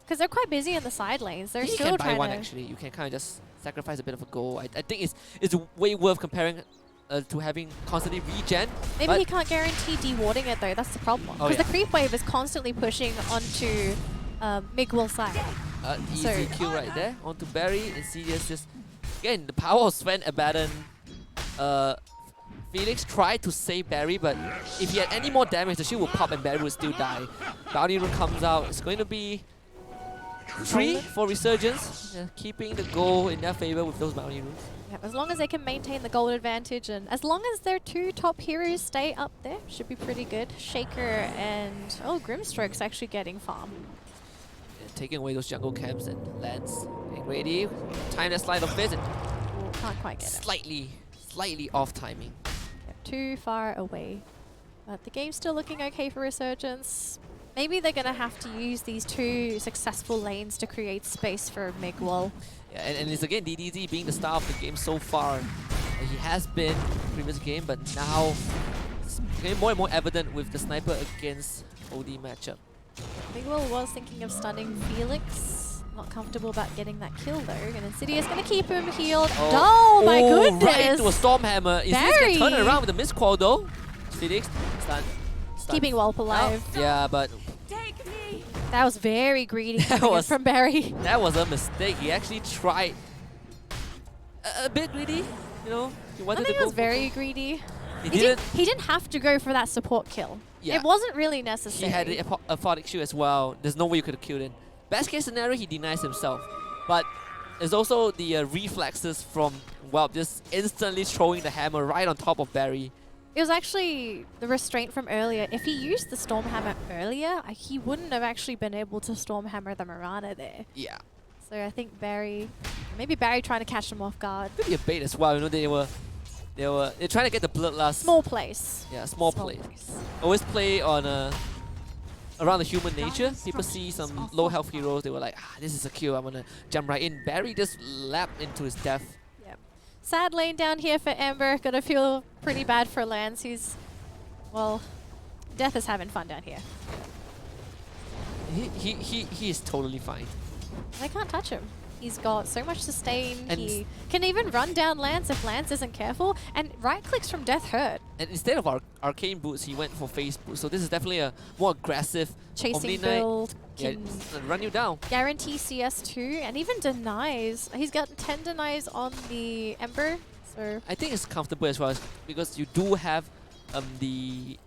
Because they're quite busy in the side lanes. They're You still can buy trying one to... actually. You can kind of just sacrifice a bit of a goal. I think it's way worth comparing to having constantly regen. Maybe he can't guarantee dewarding it though, that's the problem. Oh, Because yeah. the creep wave is constantly pushing onto Miguel's side. Easy kill right there onto Barry. Insidious just again the power of Sven Abaddon. Felix tried to save Barry, but if he had any more damage, the shield would pop and Barry would still die. Bounty rune comes out. It's going to be 3 for Resurgence, keeping the goal in their favor with those bounty runes. Yeah, as long as they can maintain the gold advantage and as long as their two top heroes stay up there, should be pretty good. Shaker and Grimstroke's actually getting farm. Yeah, taking away those jungle camps and lands. Getting ready. Time that slide of fizz and Can't quite get it. slightly off timing. Yeah, too far away. But the game's still looking okay for Resurgence. Maybe they're gonna have to use these two successful lanes to create space for Miguel. Yeah, and it's again DDZ being the star of the game so far. He has been in the previous game, but now it's getting more and more evident with the sniper against OD matchup. Miguel was thinking of stunning Felix. Not comfortable about getting that kill though. And Insidious gonna keep him healed. Oh my goodness! Right into a Stormhammer. Insidious Barry! can turn it around with a miscall though. Felix stun. Keeping Whelp alive. Yeah, but That was very greedy That coming in was- from Barry. that was a mistake. He actually tried a bit greedy, you know. He I wanted think to it go was for- very greedy. He He didn't. didn't have to go for that support kill. Yeah. It wasn't really He necessary. had the aphotic shield as well. There's no way you could have killed him. Best case scenario, he denies himself. But there's also the reflexes from Whelp just instantly throwing the hammer right on top of Barry. It was actually the restraint from earlier. If he used the Stormhammer earlier, he wouldn't have actually been able to Stormhammer the Mirana there. Yeah. So I think maybe Barry trying to catch them off guard. Could be a bait as well. You know, they're trying to get the bloodlust. Small place. Yeah, small play. Always play on around the human nature. People see some low health heroes, they were like, this is a kill, I'm gonna jump right in. Barry just lapped into his death. Yep. Sad lane down here for Ember. Gonna feel pretty bad for Lance. Death is having fun down here. He is totally fine. They can't touch him. He's got so much sustain. And He can even run down Lance if Lance isn't careful. And right clicks from Death hurt. And instead of arcane boots, he went for face boots. So this is definitely a more aggressive Chasing Omni Knight. build. Yeah, Can run you down. guarantee CS2 and even denies. He's got 10 denies on the Ember. So I think it's comfortable as well because you do have the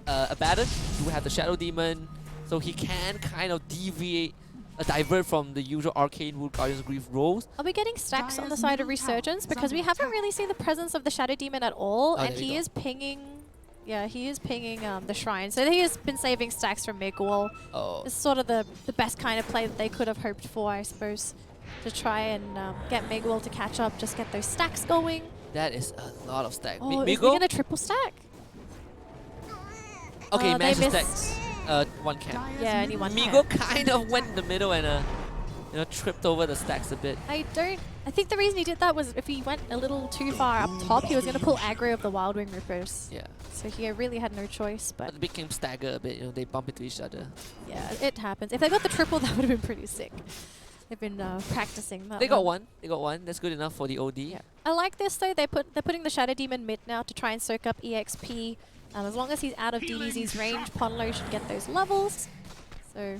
Abaddon, you do have the Shadow Demon, so he can kind of divert from the usual Arcane Wood Guardian's Grief roles. are we getting stacks on the Dire's side of middle tower Resurgence? is Because we under haven't attack. really seen the presence of the Shadow Demon at all. Oh, And there we he go. is pinging... Yeah, he is pinging the Shrine. So he has been saving stacks from Miguel. Oh, It's sort of the best kind of play that they could have hoped for, I suppose. To try and get Miguel to catch up, just get those stacks going. that is a lot of stack. Oh, is he Migo? gonna triple stack? Okay, they managed to missed. stack one camp. Dire's Yeah, middle anyone Migo kind of went in the middle and tripped over the stacks a bit. I think the reason he did that was if he went a little too far up top, he was going to pull aggro of the Wild Wing Rippers. Yeah. So he really had no choice, But but the big camp stagger a bit, they bump into each other. yeah, it happens. If they got the triple, that would have been pretty sick. They've been practicing that. They got one. They got one. That's good enough for the OD. Yeah. I like this though. They're putting the Shadow Demon mid now to try and soak up EXP. As long as he's out of DDZ's range, Ponlo should get those levels. So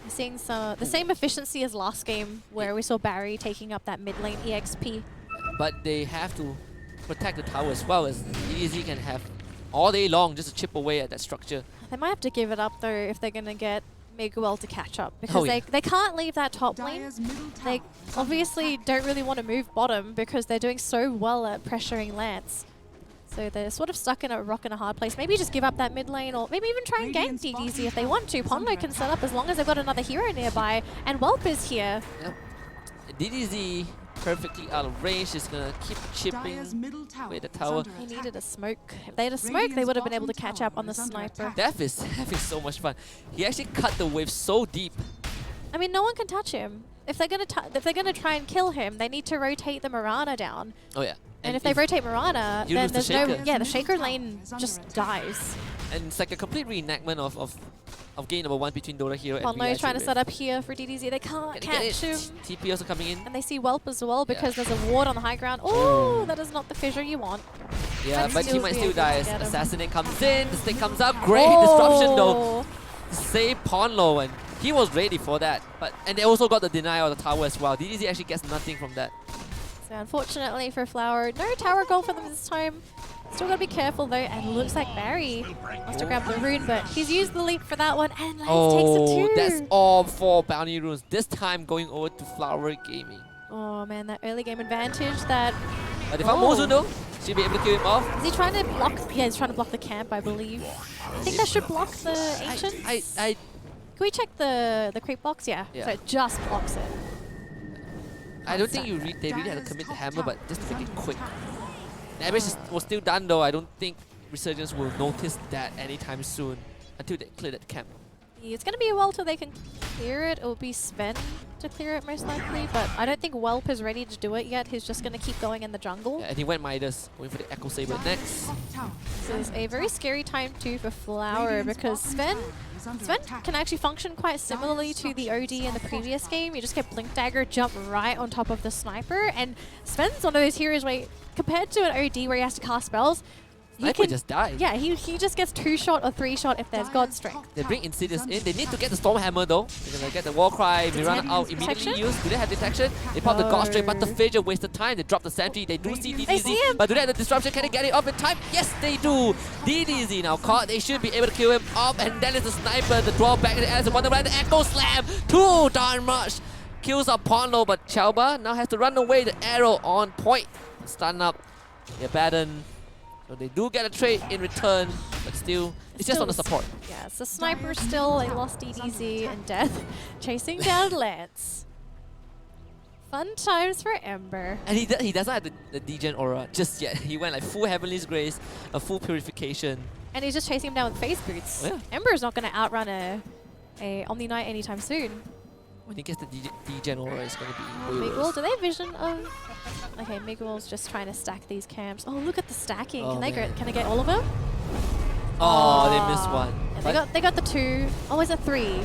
Seeing the same efficiency as last game, where we saw Barry taking up that mid lane EXP. But they have to protect the tower as well, as DDZ can have all day long just to chip away at that structure. They might have to give it up though if they're going to get Miguel to catch up, because they can't leave that top lane. Dire's middle They tower is obviously don't really want to move bottom because they're doing so well at pressuring Lance. So they're sort of stuck in a rock and a hard place. Maybe just give up that mid lane, or maybe even try and gank DDZ if they want to. Ponlo can set up as long as they've got another hero nearby, and Whelp is here. Yep. DDZ perfectly out of range is gonna keep chipping Dire's middle tower away the is tower. under He attack. needed a smoke. If they had a smoke, they would have been able to catch up on the sniper. Def is having so much fun. He actually cut the wave so deep. I mean, no one can touch him. If they're gonna try and kill him, they need to rotate the Mirana down. Oh yeah. And if they rotate Mirana, you then lose the there's no... Shaker. Yeah, the Shaker lane just dies. And it's like a complete reenactment of game number 1 between Dota Hero and Ponlo is trying to Rift. set up here for DDZ. They can't Get catch him. TP also coming in. And they see Whelp as well because there's a ward on the high ground. Oh, that is not the fissure you want. Yeah, but he might still die as Get him. Assassinate comes in, the stick comes out. Great disruption though. Oh. Save Ponlo, and he was ready for that. And they also got the denial of the tower as well. DDZ actually gets nothing from that. So unfortunately for Flower, no tower goal for them this time. Still gotta be careful though, and looks like Barry wants to grab the rune, but he's used the leap for that one, and Lance takes it too. That's all 4 bounty runes. This time going over to Flower Gaming. Oh man, that early game advantage that... But if I'm Mozu though, should be able to kill him off. Is he trying to block... Yeah, he's trying to block the camp, I believe. I think that should block the Ancients. I Can we check the creep box? Yeah. Yeah. So it just blocks it. I don't think they really had to commit the hammer, but just to make it quick. Damage was still done though. I don't think Resurgence will notice that anytime soon until they clear that camp. It's going to be a while till they can clear it. It will be Sven to clear it most likely, but I don't think Whelp is ready to do it yet. He's just going to keep going in the jungle. Yeah, and he went Midas, going for the Echo Saber next. This is a very scary time too for Flower because Sven can actually function quite similarly to the OD in the previous game. You just get Blink Dagger, jump right on top of the sniper, and Sven's one of those heroes where, compared to an OD where he has to cast spells, Sniper just died. Yeah, he just gets 2-shot or 3-shot if there's God Strength. They bring Insidious in. They need to get the Stormhammer though. They're gonna get the Warcry, Mirana out, immediately used. Do they have detection? They pop the God Strength, but the Fissure wasted time. They drop the Sentry. They do see DDZ, but do they have the disruption? Can they get it off in time? Yes, they do. DDZ now caught. They should be able to kill him off, and then it's the Sniper, the draw back in the air, the Wonderland, the Echo Slam. Too darn much. Kills up Ponlo, but Chalba now has to run away. The arrow on point. Stun up. The Abaddon. So they do get a trade in return, but still, it's just on the support. Yeah, so Sniper still, they lost DDZ and Death, chasing down Lance. Fun times for Ember. And he doesn't have the Degen aura just yet. He went like full Heavenly's Grace, a full Purification. And he's just chasing him down with Phase Boots. Oh, yeah. Ember's not going to outrun a Omni Knight anytime soon. When he gets the Degen aura, it's going to be way Miguel, worse. do they have vision of... Okay, Miguel's just trying to stack these camps. Oh, look at the stacking. Oh, Can they man. can I get all of them? Oh, they missed one. Yeah, they got the 2. Oh, is it 3?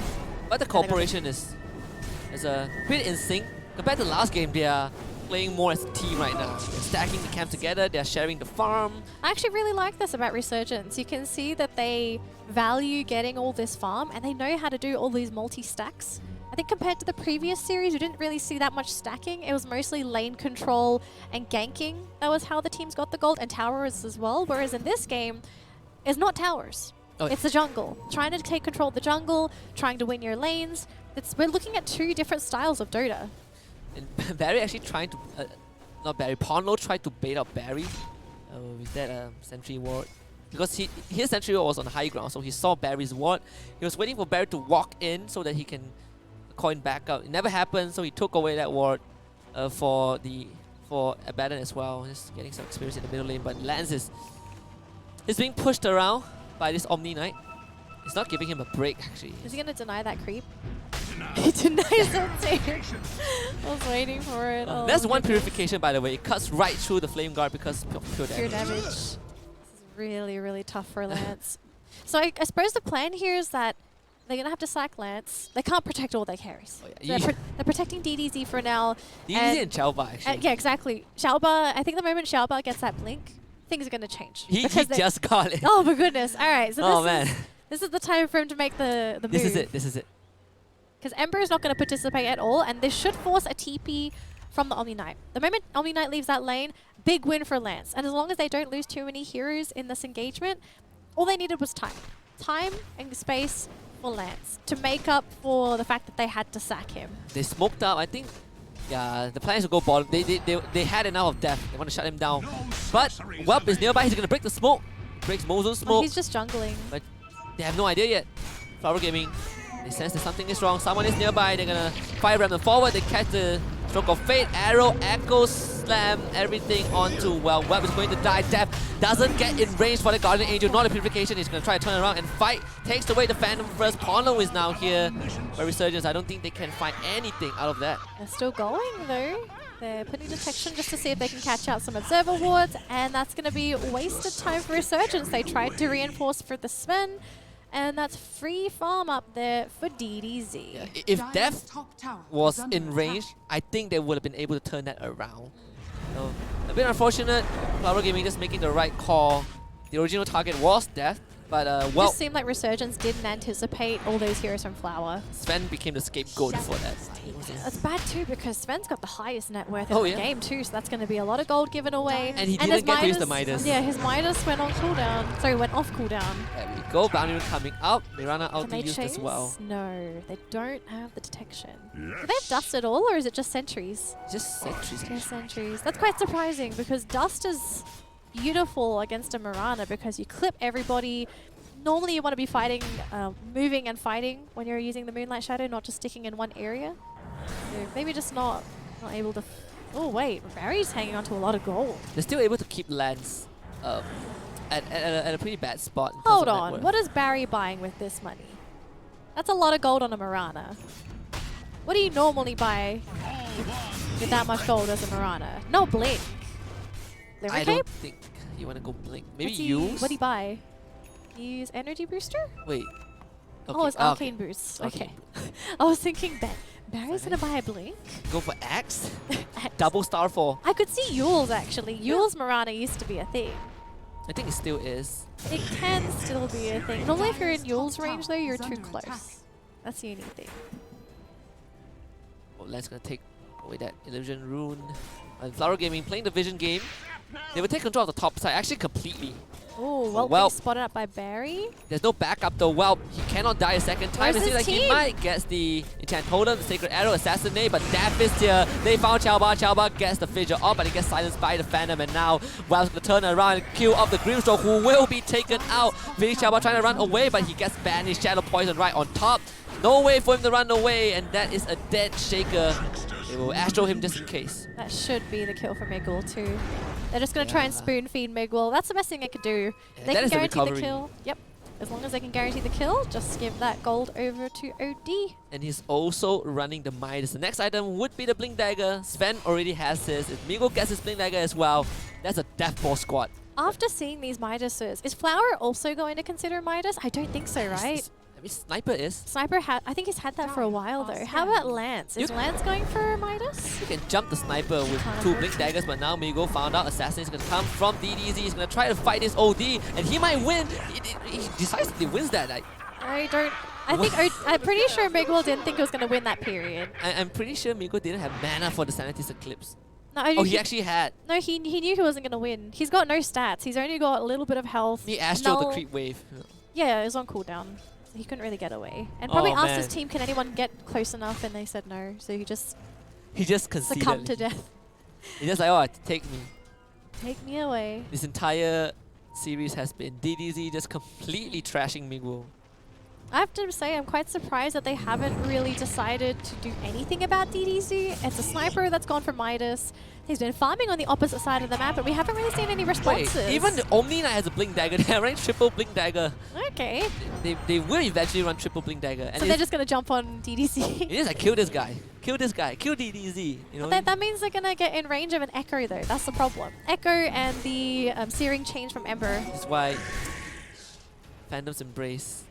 But the corporation is pretty in sync. Compared to last game, they are playing more as a team right now. They're stacking the camps together, they're sharing the farm. I actually really like this about Resurgence. You can see that they value getting all this farm and they know how to do all these multi-stacks. I think compared to the previous series, we didn't really see that much stacking. It was mostly lane control and ganking. That was how the teams got the gold, and towers as well. Whereas in this game, it's not towers. Oh, it's the jungle. Trying to take control of the jungle, trying to win your lanes. We're looking at 2 different styles of Dota. And Barry actually trying to, not Barry, Ponlo tried to bait out Barry with that sentry ward. Because his sentry ward was on the high ground, so he saw Barry's ward. He was waiting for Barry to walk in so that he can coin back out. It never happened, so he took away that ward for Abaddon as well. Just getting some experience in the middle lane, but Lance is being pushed around by this Omni Knight. It's not giving him a break, actually. Is he going to deny that creep? He denies it too. I was waiting for it. Oh, That's one goodness. purification, by the way. It cuts right through the Flame Guard because pure Pure damage. damage. This is really, really tough for Lance. So I suppose the plan here is that they're going to have to sack Lance. They can't protect all their carries. Oh, yeah. So they're protecting DDZ for now. DDZ and Chalba, actually. Yeah, exactly. Xiaoba, I think the moment Xiaoba gets that blink, things are going to change. He Because just got it. Oh my goodness. All right. So Oh, man. this is the time for him to make the move. This is it. This is it. because Ember is not going to participate at all, and this should force a TP from the Omni Knight. The moment Omni Knight leaves that lane, big win for Lance. And as long as they don't lose too many heroes in this engagement, all they needed was time. Time and space for Lance to make up for the fact that they had to sack him. They smoked up. I think, yeah, the plan is to go bottom. They had enough of death. They want to shut him down. But Whelp is nearby. He's going to break the smoke. Breaks Mozo's smoke. Oh, he's just jungling. But they have no idea yet. Flower Gaming, they sense that something is wrong. Someone is nearby. They're going to fire ram them forward. They catch the stroke of fate. Arrow, echo, slam, everything onto Whelp. Whelp is going to die. Death doesn't get in range for the Guardian Angel. Not a purification. He's going to try to turn around and fight. Takes away the Phantom first. Pono is now here. But Resurgence, I don't think they can find anything out of that. They're still going though. They're putting detection just to see if they can catch out some observer wards, and that's going to be wasted time for Resurgence. They tried to reinforce for the Sven, and that's free farm up there for DDZ. If Dire's Death top tower was is under in range, attack. I think they would have been able to turn that around. So, a bit unfortunate. Flower Gaming just making the right call. The original target was Death, but It well, just seemed like Resurgence didn't anticipate all those heroes from Flower. Sven became the scapegoat for that. That's bad too, because Sven's got the highest net worth in Oh, the yeah. game too, so that's going to be a lot of gold given away. And he his didn't get to use the Midas. Yeah, his Midas went on cooldown. Sorry, went off cooldown. There we go. Bounty Rune coming out. Mirana out Can to they use chase? as well. No, they don't have the detection. Do they have dust at all, or is it just sentries? Just sentries. Just sentries. That's quite surprising, because dust is beautiful against a Mirana because you clip everybody. Normally you want to be fighting, moving and fighting when you're using the Moonlight Shadow, not just sticking in one area. So maybe just not able to... Oh wait, Barry's hanging on to a lot of gold. They're still able to keep Lance at a pretty bad spot. in terms Hold of net on, worth. what is Barry buying with this money? That's a lot of gold on a Mirana. What do you normally buy with that much gold as a Mirana? No blink. Liver I cape? don't think you want to go blink. Maybe What's he- use? What do you buy? Use energy booster? Wait. Oh, it's okay. arcane boost. Okay. I was thinking Barry's gonna buy a blink. Go for Axe. Double Starfall. I could see Yule's actually. Yule's Mirana used to be a thing. I think it still is. It can still be a thing. Normally if you're in Yule's top range though, tower you're is too under close. attack. That's the only thing. Oh, Lance gonna take away that Illusion Rune. And Flower Gaming playing the Vision game. They will take control of the top side actually completely. Oh, well, Whelp. spotted up by Barry. There's no backup though. Well, he cannot die a second time. Where's It seems like his he team? might get the Enchant Totem, the Sacred Arrow, Assassinate, but Death is here. They found Chalba. Chalba gets the fidget off, but he gets silenced by the Phantom, and now Well's gonna turn around and kill off the Grimstroke, who will be taken out. Felix Chalba trying to run away, but he gets banished. Shadow Poison right on top. No way for him to run away, and that is a dead Shaker. They will Astro him just in case. That should be the kill for Miguel too. They're just going to try and spoon feed Miguel. That's the best thing they could do. Yeah, They that can is the guarantee the recovery. kill. Yep. As long as they can guarantee the kill, just give that gold over to OD. And he's also running the Midas. The next item would be the Blink Dagger. Sven already has his. If Miguel gets his Blink Dagger as well, that's a Death Ball squad. After seeing these Midases, is Flower also going to consider Midas? I don't think so, right? I mean, Sniper is. Sniper had, I think he's had that for a while though. How about Lance? Is You- Lance going for Midas? You can jump the Sniper with 2 Blink Daggers, but now Miguel found out Assassin is going to come from DDZ. He's going to try to fight this OD, and he might win. He decisively wins that. I don't. I think I'm pretty sure Miguel didn't think he was going to win that period. I'm pretty sure Miguel didn't have mana for the Sanity's Eclipse. No, Oh, he actually had. No, he knew he wasn't going to win. He's got no stats. He's only got a little bit of health. He Astro the null- creep wave. Yeah, it was on cooldown. So he couldn't really get away. And probably Oh, asked his man. team, can anyone get close enough? And they said no. So he just He just conceded. succumbed to death. He's just like, oh, take me. Take me away. This entire series has been DDZ just completely trashing Miguel. I have to say, I'm quite surprised that they haven't really decided to do anything about DDZ. It's a sniper that's gone for Midas. He's been farming on the opposite side of the map, but we haven't really seen any responses. Wait, even the Omni Knight has a Blink Dagger. They're running triple Blink Dagger. Okay. They will eventually run triple Blink Dagger. And So they're just going to jump on it DDZ. is like, kill this guy. Kill this guy. Kill DDZ. You know? That means they're going to get in range of an Echo, though. That's the problem. Echo and the Searing Change from Ember. That's why Phantom's Embrace.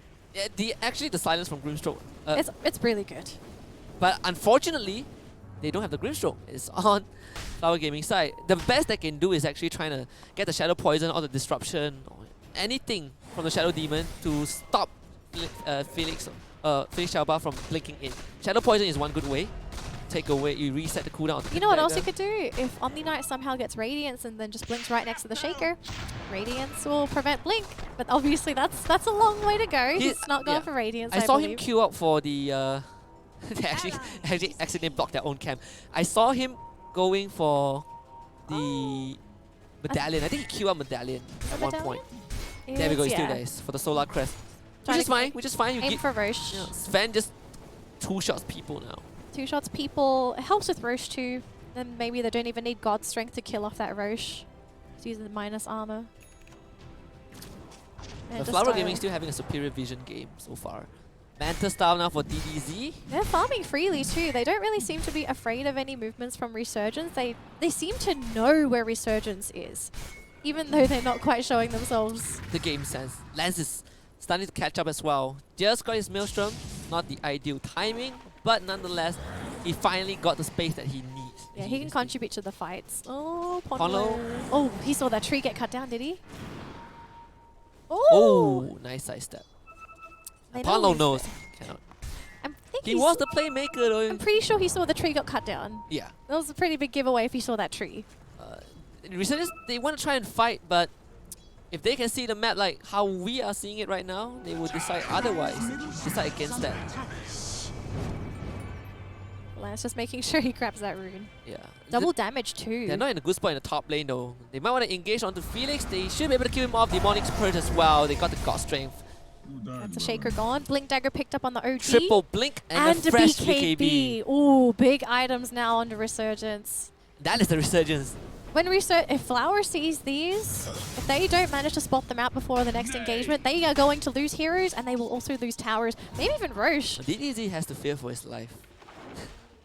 Yeah, actually, the silence from Grimstroke. It's really good. But unfortunately, they don't have the Grimstroke. It's on Flower Gaming side. The best they can do is actually trying to get the Shadow Poison or the Disruption or anything from the Shadow Demon to stop Felix finish Xiaoba from blinking in. Shadow Poison is one good way. Take away, you reset the cooldown. You know what else you could do? If Omni Knight somehow gets Radiance and then just blinks right next to the Shaker, Radiance will prevent Blink. But obviously that's a long way to go. He's not going for Radiance, I saw him queue up for the... they actually accidentally blocked their own camp. I saw him going for the Medallion. I think he queued up Medallion at one point. There we go, he's still there for the Solar Crest. Which is fine, which is fine. You aim for Roche. Yeah, Sven just two-shots people now. Two shots people. It helps with Roche too. Then maybe they don't even need God Strength to kill off that Roche. Just using the minus armor. But Flower Gaming still having a superior vision game so far. Manta style now for DDZ. They're farming freely too. They don't really seem to be afraid of any movements from Resurgence. They seem to know where Resurgence is, even though they're not quite showing themselves. The game sense. Lance is starting to catch up as well. Just got his Maelstrom. Not the ideal timing, but nonetheless, he finally got the space that he needs. Yeah, he can contribute to the fights. Oh, Ponlo. Oh, he saw that tree get cut down, did he? Oh, nice side step. Ponlo knows. Cannot. He was the playmaker though. I'm pretty sure he saw the tree got cut down. Yeah. That was a pretty big giveaway if he saw that tree. Resurgence, they want to try and fight, but if they can see the map like how we are seeing it right now, they will decide otherwise. Decide against that. Lance just making sure he grabs that rune. Yeah. Double damage too. They're not in a good spot in the top lane though. They might want to engage onto Felix. They should be able to kill him off Demonic's Purge as well. They got the God Strength. That's a Shaker gone. Blink Dagger picked up on the OG. Triple Blink and a fresh BKB. Ooh, big items now under Resurgence. That is the Resurgence. When if Flower sees these, if they don't manage to spot them out before the next engagement, they are going to lose heroes and they will also lose towers, maybe even Roche. DDZ has to fear for his life.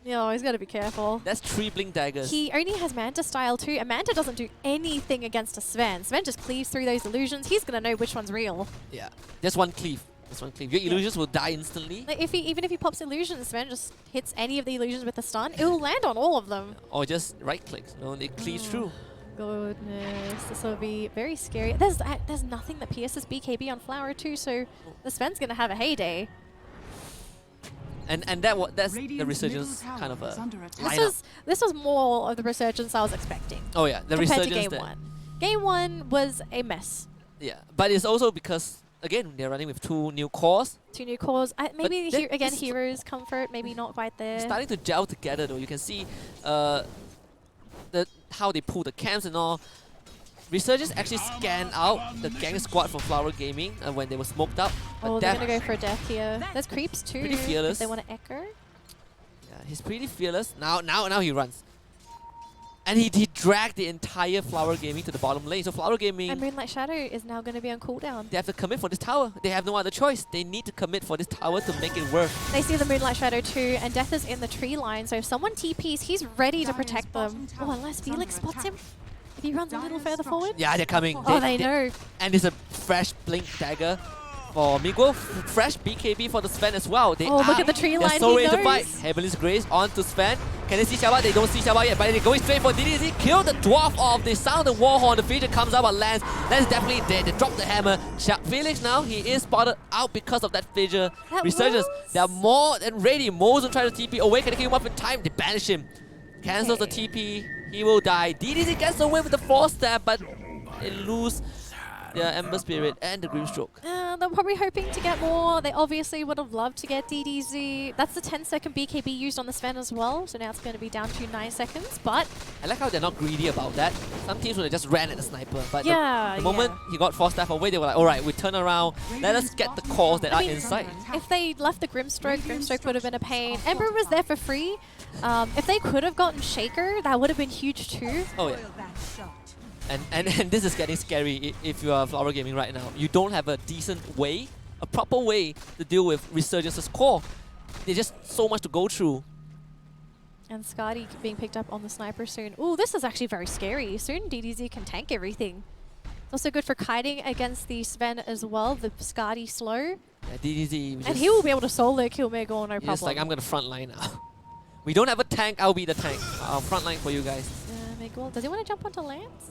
No, he's got to be careful. That's 3 Blink Daggers. He only has Manta style too, and Manta doesn't do anything against a Sven. Sven just cleaves through those illusions. He's going to know which one's real. Yeah, just one cleave. Just one cleave. Your illusions will die instantly. Like even if he pops illusions, Sven just hits any of the illusions with a stun. It will land on all of them. Or just right clicks. No, it cleaves through. Goodness, this will be very scary. There's nothing that pierces BKB on Flower too, so the Sven's going to have a heyday. And that's the Resurgence kind of a lineup. This was more of the Resurgence I was expecting. Oh yeah, the compared Resurgence. To game 1. Game 1 was a mess. Yeah, but it's also because again they're running with 2 new cores. 2 new cores. Maybe again Heroes Comfort, maybe not quite there. Starting to gel together though. You can see how they pull the camps and all. Resurgence actually scanned out the gang squad from Flower Gaming when they were smoked up. Oh, they're gonna go for a death here. There's creeps too. Pretty fearless. If they want to echo. Yeah, he's pretty fearless. Now he runs. And he dragged the entire Flower Gaming to the bottom lane. So Flower Gaming... And Moonlight Shadow is now going to be on cooldown. They have to commit for this tower. They have no other choice. They need to commit for this tower to make it work. They see the Moonlight Shadow too, and Death is in the tree line. So if someone TPs, he's ready to protect them. Oh, unless Felix spots him. If he runs a little further forward. Yeah, they're coming. Oh, they know. And it's a fresh Blink Dagger for Miguel. Fresh BKB for the Sven as well. They look at the tree line. They're so ready to fight. Heavenly's Grace onto Sven. Can they see Xiaoba? They don't see Xiaoba yet, but they're going straight for DDZ. Kill the Dwarf off. They sound the Warhorn. The feature comes out, but Lance is definitely dead. They drop the hammer. Felix now, he is spotted out because of that fissure. Resurgence, they are more than ready. Mozen try to TP away. Can they kill him up in time? They banish him. Cancels the TP. He will die. DDZ gets away with the 4-stab, but they lose their Ember Spirit and the Grimstroke. They're probably hoping to get more. They obviously would have loved to get DDZ. That's the 10-second BKB used on the Sven as well, so now it's going to be down to 9 seconds, but... I like how they're not greedy about that. Some teams would have just ran at the sniper, but the moment he got 4-stab away, they were like, alright, we turn around, let us get the cores that are inside. If they left the Grimstroke would have been a pain. Ember was there for free. If they could have gotten Shaker, that would have been huge too. Oh yeah. And this is getting scary if you are Flower Gaming right now. You don't have a decent way, a proper way to deal with Resurgence's core. There's just so much to go through. And HusKKiee being picked up on the sniper soon. Ooh, this is actually very scary. Soon DDZ can tank everything. It's also good for kiting against the Sven as well, the HusKKiee slow. Yeah, DDZ. And he will be able to solo kill Mego, no problem. He's like, I'm going to frontline now. We don't have a tank, I'll be the tank. I'll frontline for you guys. Miguel, does he want to jump onto Lance?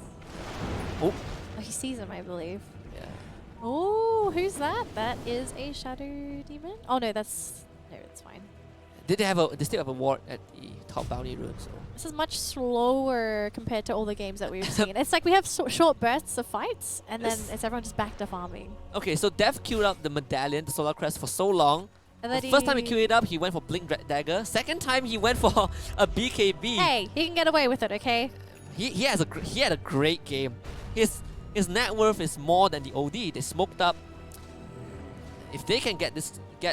Oh. He sees him, I believe. Yeah. Oh, who's that? That is a Shadow Demon. Oh no, that's fine. They still have a ward at the top bounty rune, so This is much slower compared to all the games that we've seen. It's like we have short bursts of fights, and then it's everyone just back to farming. okay, so Dev queued up the medallion, the Solar Crest, for so long. And The then first time he queued it up, he went for Blink Dagger. Second time, he went for a BKB. Hey, he can get away with it, okay? He had a great game. His net worth is more than the OD. They smoked up. If they can get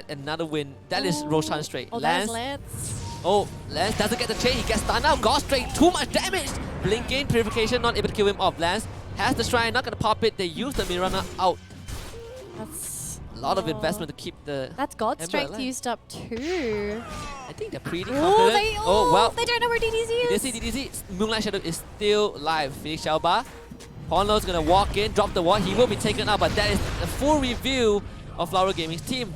another win, that is Roshan straight. Oh, that is Lance. Oh, Lance doesn't get the chain. He gets stunned out. God straight, too much damage. Blinking, Purification, not able to kill him off. Lance has the shrine, not gonna pop it. They use the Mirana out. That's A lot of investment to keep the. That's God Ember Strength alive. used up too. I think they're pretty Oh, confident. Well. they don't know where DDZ is. DDZ, Moonlight Shadow is still live. Felix Xiaoba. Ponlo's gonna walk in, drop the wall. He will be taken out, but that is a full review of Flower Gaming's team.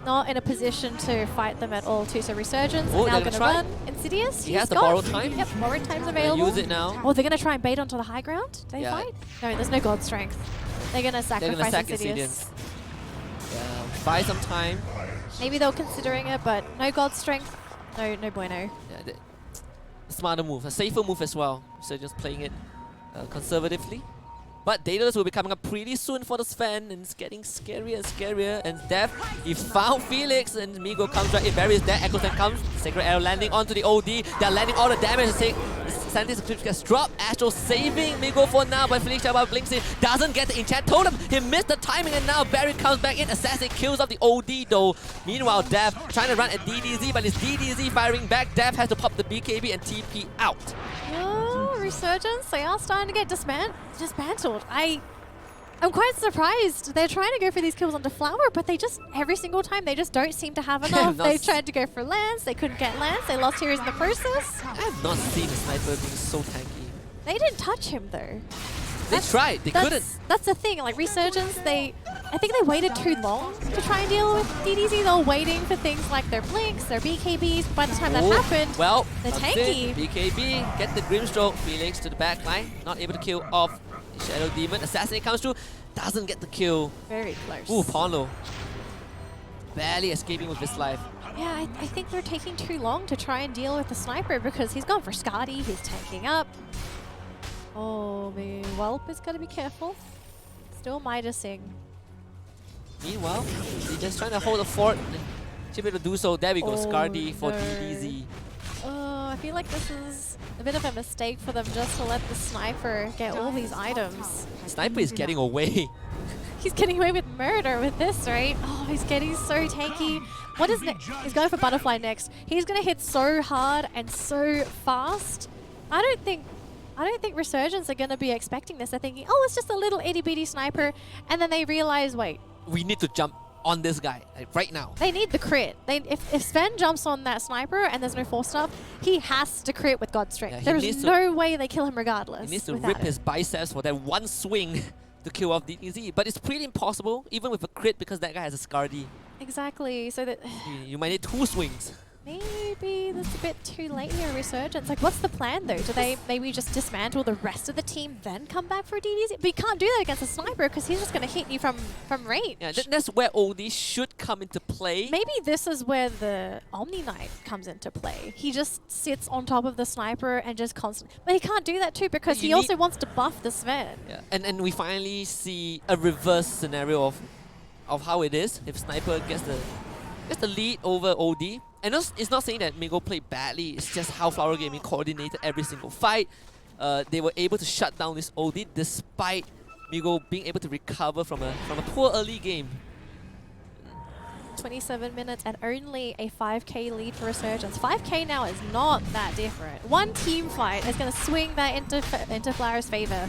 Not in a position to fight them at all too. So Resurgence Oh, are now they're going to gonna run. Insidious, He has the borrowed time. Yep, borrowed time's Gonna available. use it now. Oh, they're going to try and bait onto the high ground? Do they Yeah. fight? No, there's no God Strength. They're going to They're gonna sacrifice sack Insidious. Yeah, buy some time. Maybe they were considering it, but no God Strength. No bueno. Yeah, a smarter move, a safer move as well. So just playing it conservatively. But Daedalus will be coming up pretty soon for the Sven, and it's getting scarier and scarier. And Dev, he found Felix, and Migo comes right in, buries that. Echo Tank comes, Sacred Arrow landing onto the OD. They're landing all the damage. Sandy's Eclipse gets dropped. Astro saving Migo for now, but Felix Xiaoba blinks in, doesn't get the enchant totem. He missed the timing, and now Barry comes back in. Assassin kills off the OD though. Meanwhile, Dev trying to run at DDZ, but it's DDZ firing back. Dev has to pop the BKB and TP out. Oh, Resurgence, they are starting to get dismantled. I'm quite surprised. They're trying to go for these kills onto Flower, but they just, every single time, they just don't seem to have enough. They've tried to go for Lance, they couldn't get Lance, they lost heroes in the process. I have not seen a sniper being so tanky. They didn't touch him though. They tried, they couldn't. That's the thing, like Resurgence, I think they waited too long to try and deal with DDZ. They were waiting for things like their blinks, their BKBs. By the time that happened, well, the tanky. BKB, get the Grimstroke. Felix to the back line, not able to kill off Shadow Demon. Assassinate comes through, doesn't get the kill. Very close. Ooh, Ponlo. Barely escaping with his life. Yeah, I think they're taking too long to try and deal with the sniper because he's gone for Skadi, he's tanking up. Oh, the Whelp is got to be careful. Still Midasing. Meanwhile, he's just trying to hold the fort and should be able to do so. There we go, Scardy for DDZ. Oh, I feel like this is a bit of a mistake for them just to let the sniper get all these items. Sniper is getting away. He's getting away with murder with this, right? Oh, he's getting so tanky. What is next? He's going for Butterfly next. He's going to hit so hard and so fast. I don't think Resurgence are going to be expecting this. They're thinking, oh, it's just a little itty-bitty sniper. And then they realize, wait. We need to jump on this guy right now. They need the crit. If Sven jumps on that sniper and there's no force up, he has to crit with God Strength. Yeah, There's no way they kill him regardless. He needs to rip his biceps for that one swing to kill off DDZ. But it's pretty impossible, even with a crit, because that guy has a Scardy. Exactly. So that You might need 2 swings. maybe that's a bit too late here, Resurgence. Like, what's the plan though? Do they maybe just dismantle the rest of the team, then come back for DDZ? But you can't do that against a sniper because he's just going to hit you from range. Yeah, that's where OD should come into play. Maybe this is where the Omni Knight comes into play. He just sits on top of the sniper and just constantly... But he can't do that too because he also wants to buff the Sven. Yeah, and we finally see a reverse scenario of how it is if Sniper gets the lead over OD. And it's not saying that Migo played badly, it's just how Flower Gaming coordinated every single fight. They were able to shut down this OD despite Migo being able to recover from a poor early game. 27 minutes and only a 5k lead for Resurgence. 5k now is not that different. One team fight is going to swing that into Flower's favor.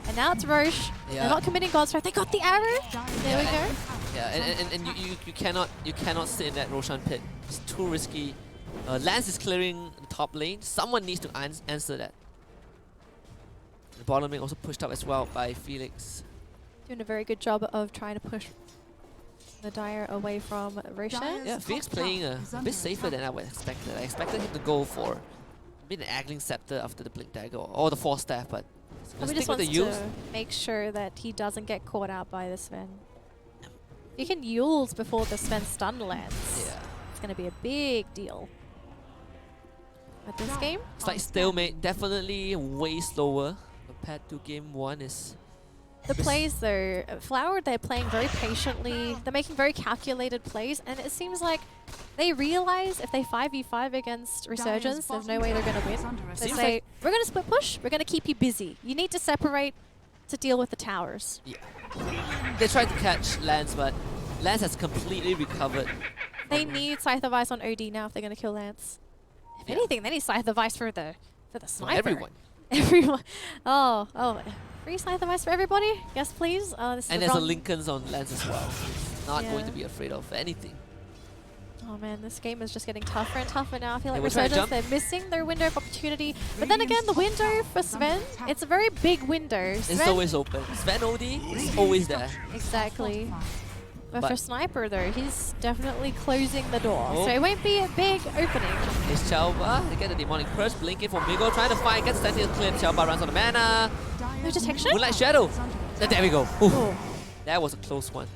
And now it's Roche. Yeah. They're not committing God Strike. They got the arrow. There we go. Yeah, and you cannot sit in that Roshan pit. It's too risky. Lance is clearing the top lane. Someone needs to answer that. The bottom lane also pushed up as well by Felix. Doing a very good job of trying to push the Dire away from Roshan. Yeah, Felix playing a bit safer than I would expected. I expected him to go for maybe an Angling Scepter after the Blink Dagger or the Force Staff, but He just wants to make sure that he doesn't get caught out by the Sven. You can ult before the Sven stun lands. Yeah. It's going to be a big deal. But this game? It's like stalemate, definitely way slower compared to game 1 is... The plays though, Flower, they're playing very patiently. They're making very calculated plays, and it seems like they realize if they 5v5 against Resurgence, there's no way they're going to win. They Seems say, like- we're going to split push, we're going to keep you busy. You need to separate to deal with the towers. Yeah. They tried to catch Lance, but Lance has completely recovered. They need Scythe of Ice on OD now if they're going to kill Lance. If anything, they need Scythe of Ice for the sniper. Everyone. Everyone. Oh. Free Scythe of Ice for everybody? Yes, please. This is And the there's a wrong- Lincoln's on Lance as well. He's not going Yeah. to be afraid of anything. Oh man, this game is just getting tougher and tougher now. I feel like we're trying to Resurgence, jump. they're missing their window of opportunity. But then again, the window for Sven, it's a very big window. It's Sven- always open. Sven OD is always there. Exactly. But But- for Sniper though, he's definitely closing the door. Oh. So it won't be a big opening. It's Chalba. They get the Demonic Curse. Blinking for Migo. Trying to find. Gets the sentinel clear. Chalba runs on the mana. No detection? Moonlight Shadow. There we go. Ooh. Oh. That was a close one.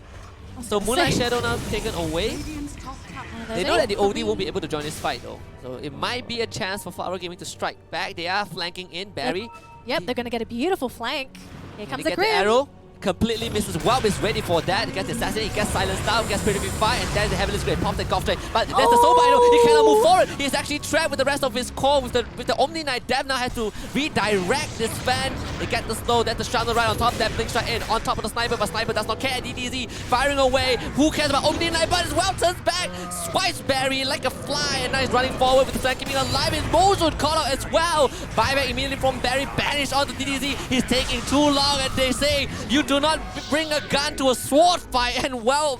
So Moonlight Shadow now taken away. Radiant's top tower. They know that the OD won't be able to join this fight though. So it might be a chance for Flower Gaming to strike back. They are flanking in. Barry. Yep, they're gonna get a beautiful flank. Here comes They the get the Grim. arrow. Completely misses. Welp is ready for that. He gets the assassinate, he gets silenced out, gets pretty fire, and then the Heavenly Spirit pops the golf straight. But there's the Soul Bino. He cannot move forward. He's actually trapped with the rest of his core with the Omni Knight. Dev now has to redirect this fan. They get the slow. There's the Shroud right on top. That Blink Strike in on top of the Sniper, but Sniper does not care. DDZ firing away. Who cares about Omni Knight? But as well turns back. Swipes Barry like a fly, and now he's running forward with the flank keeping alive. His Moles would call out as well. Buyback immediately from Barry. Banished onto DDZ. He's taking too long, and they say you do not bring a gun to a sword fight, and well,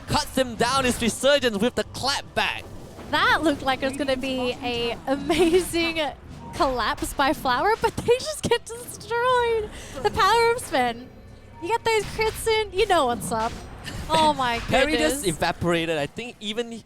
cuts him down his Resurgence with the clap back. That looked like it was going to be a amazing collapse by Flower, but they just get destroyed. The power of Sven. You get those crits in, you know what's up. Oh my Barry goodness. just evaporated. I think even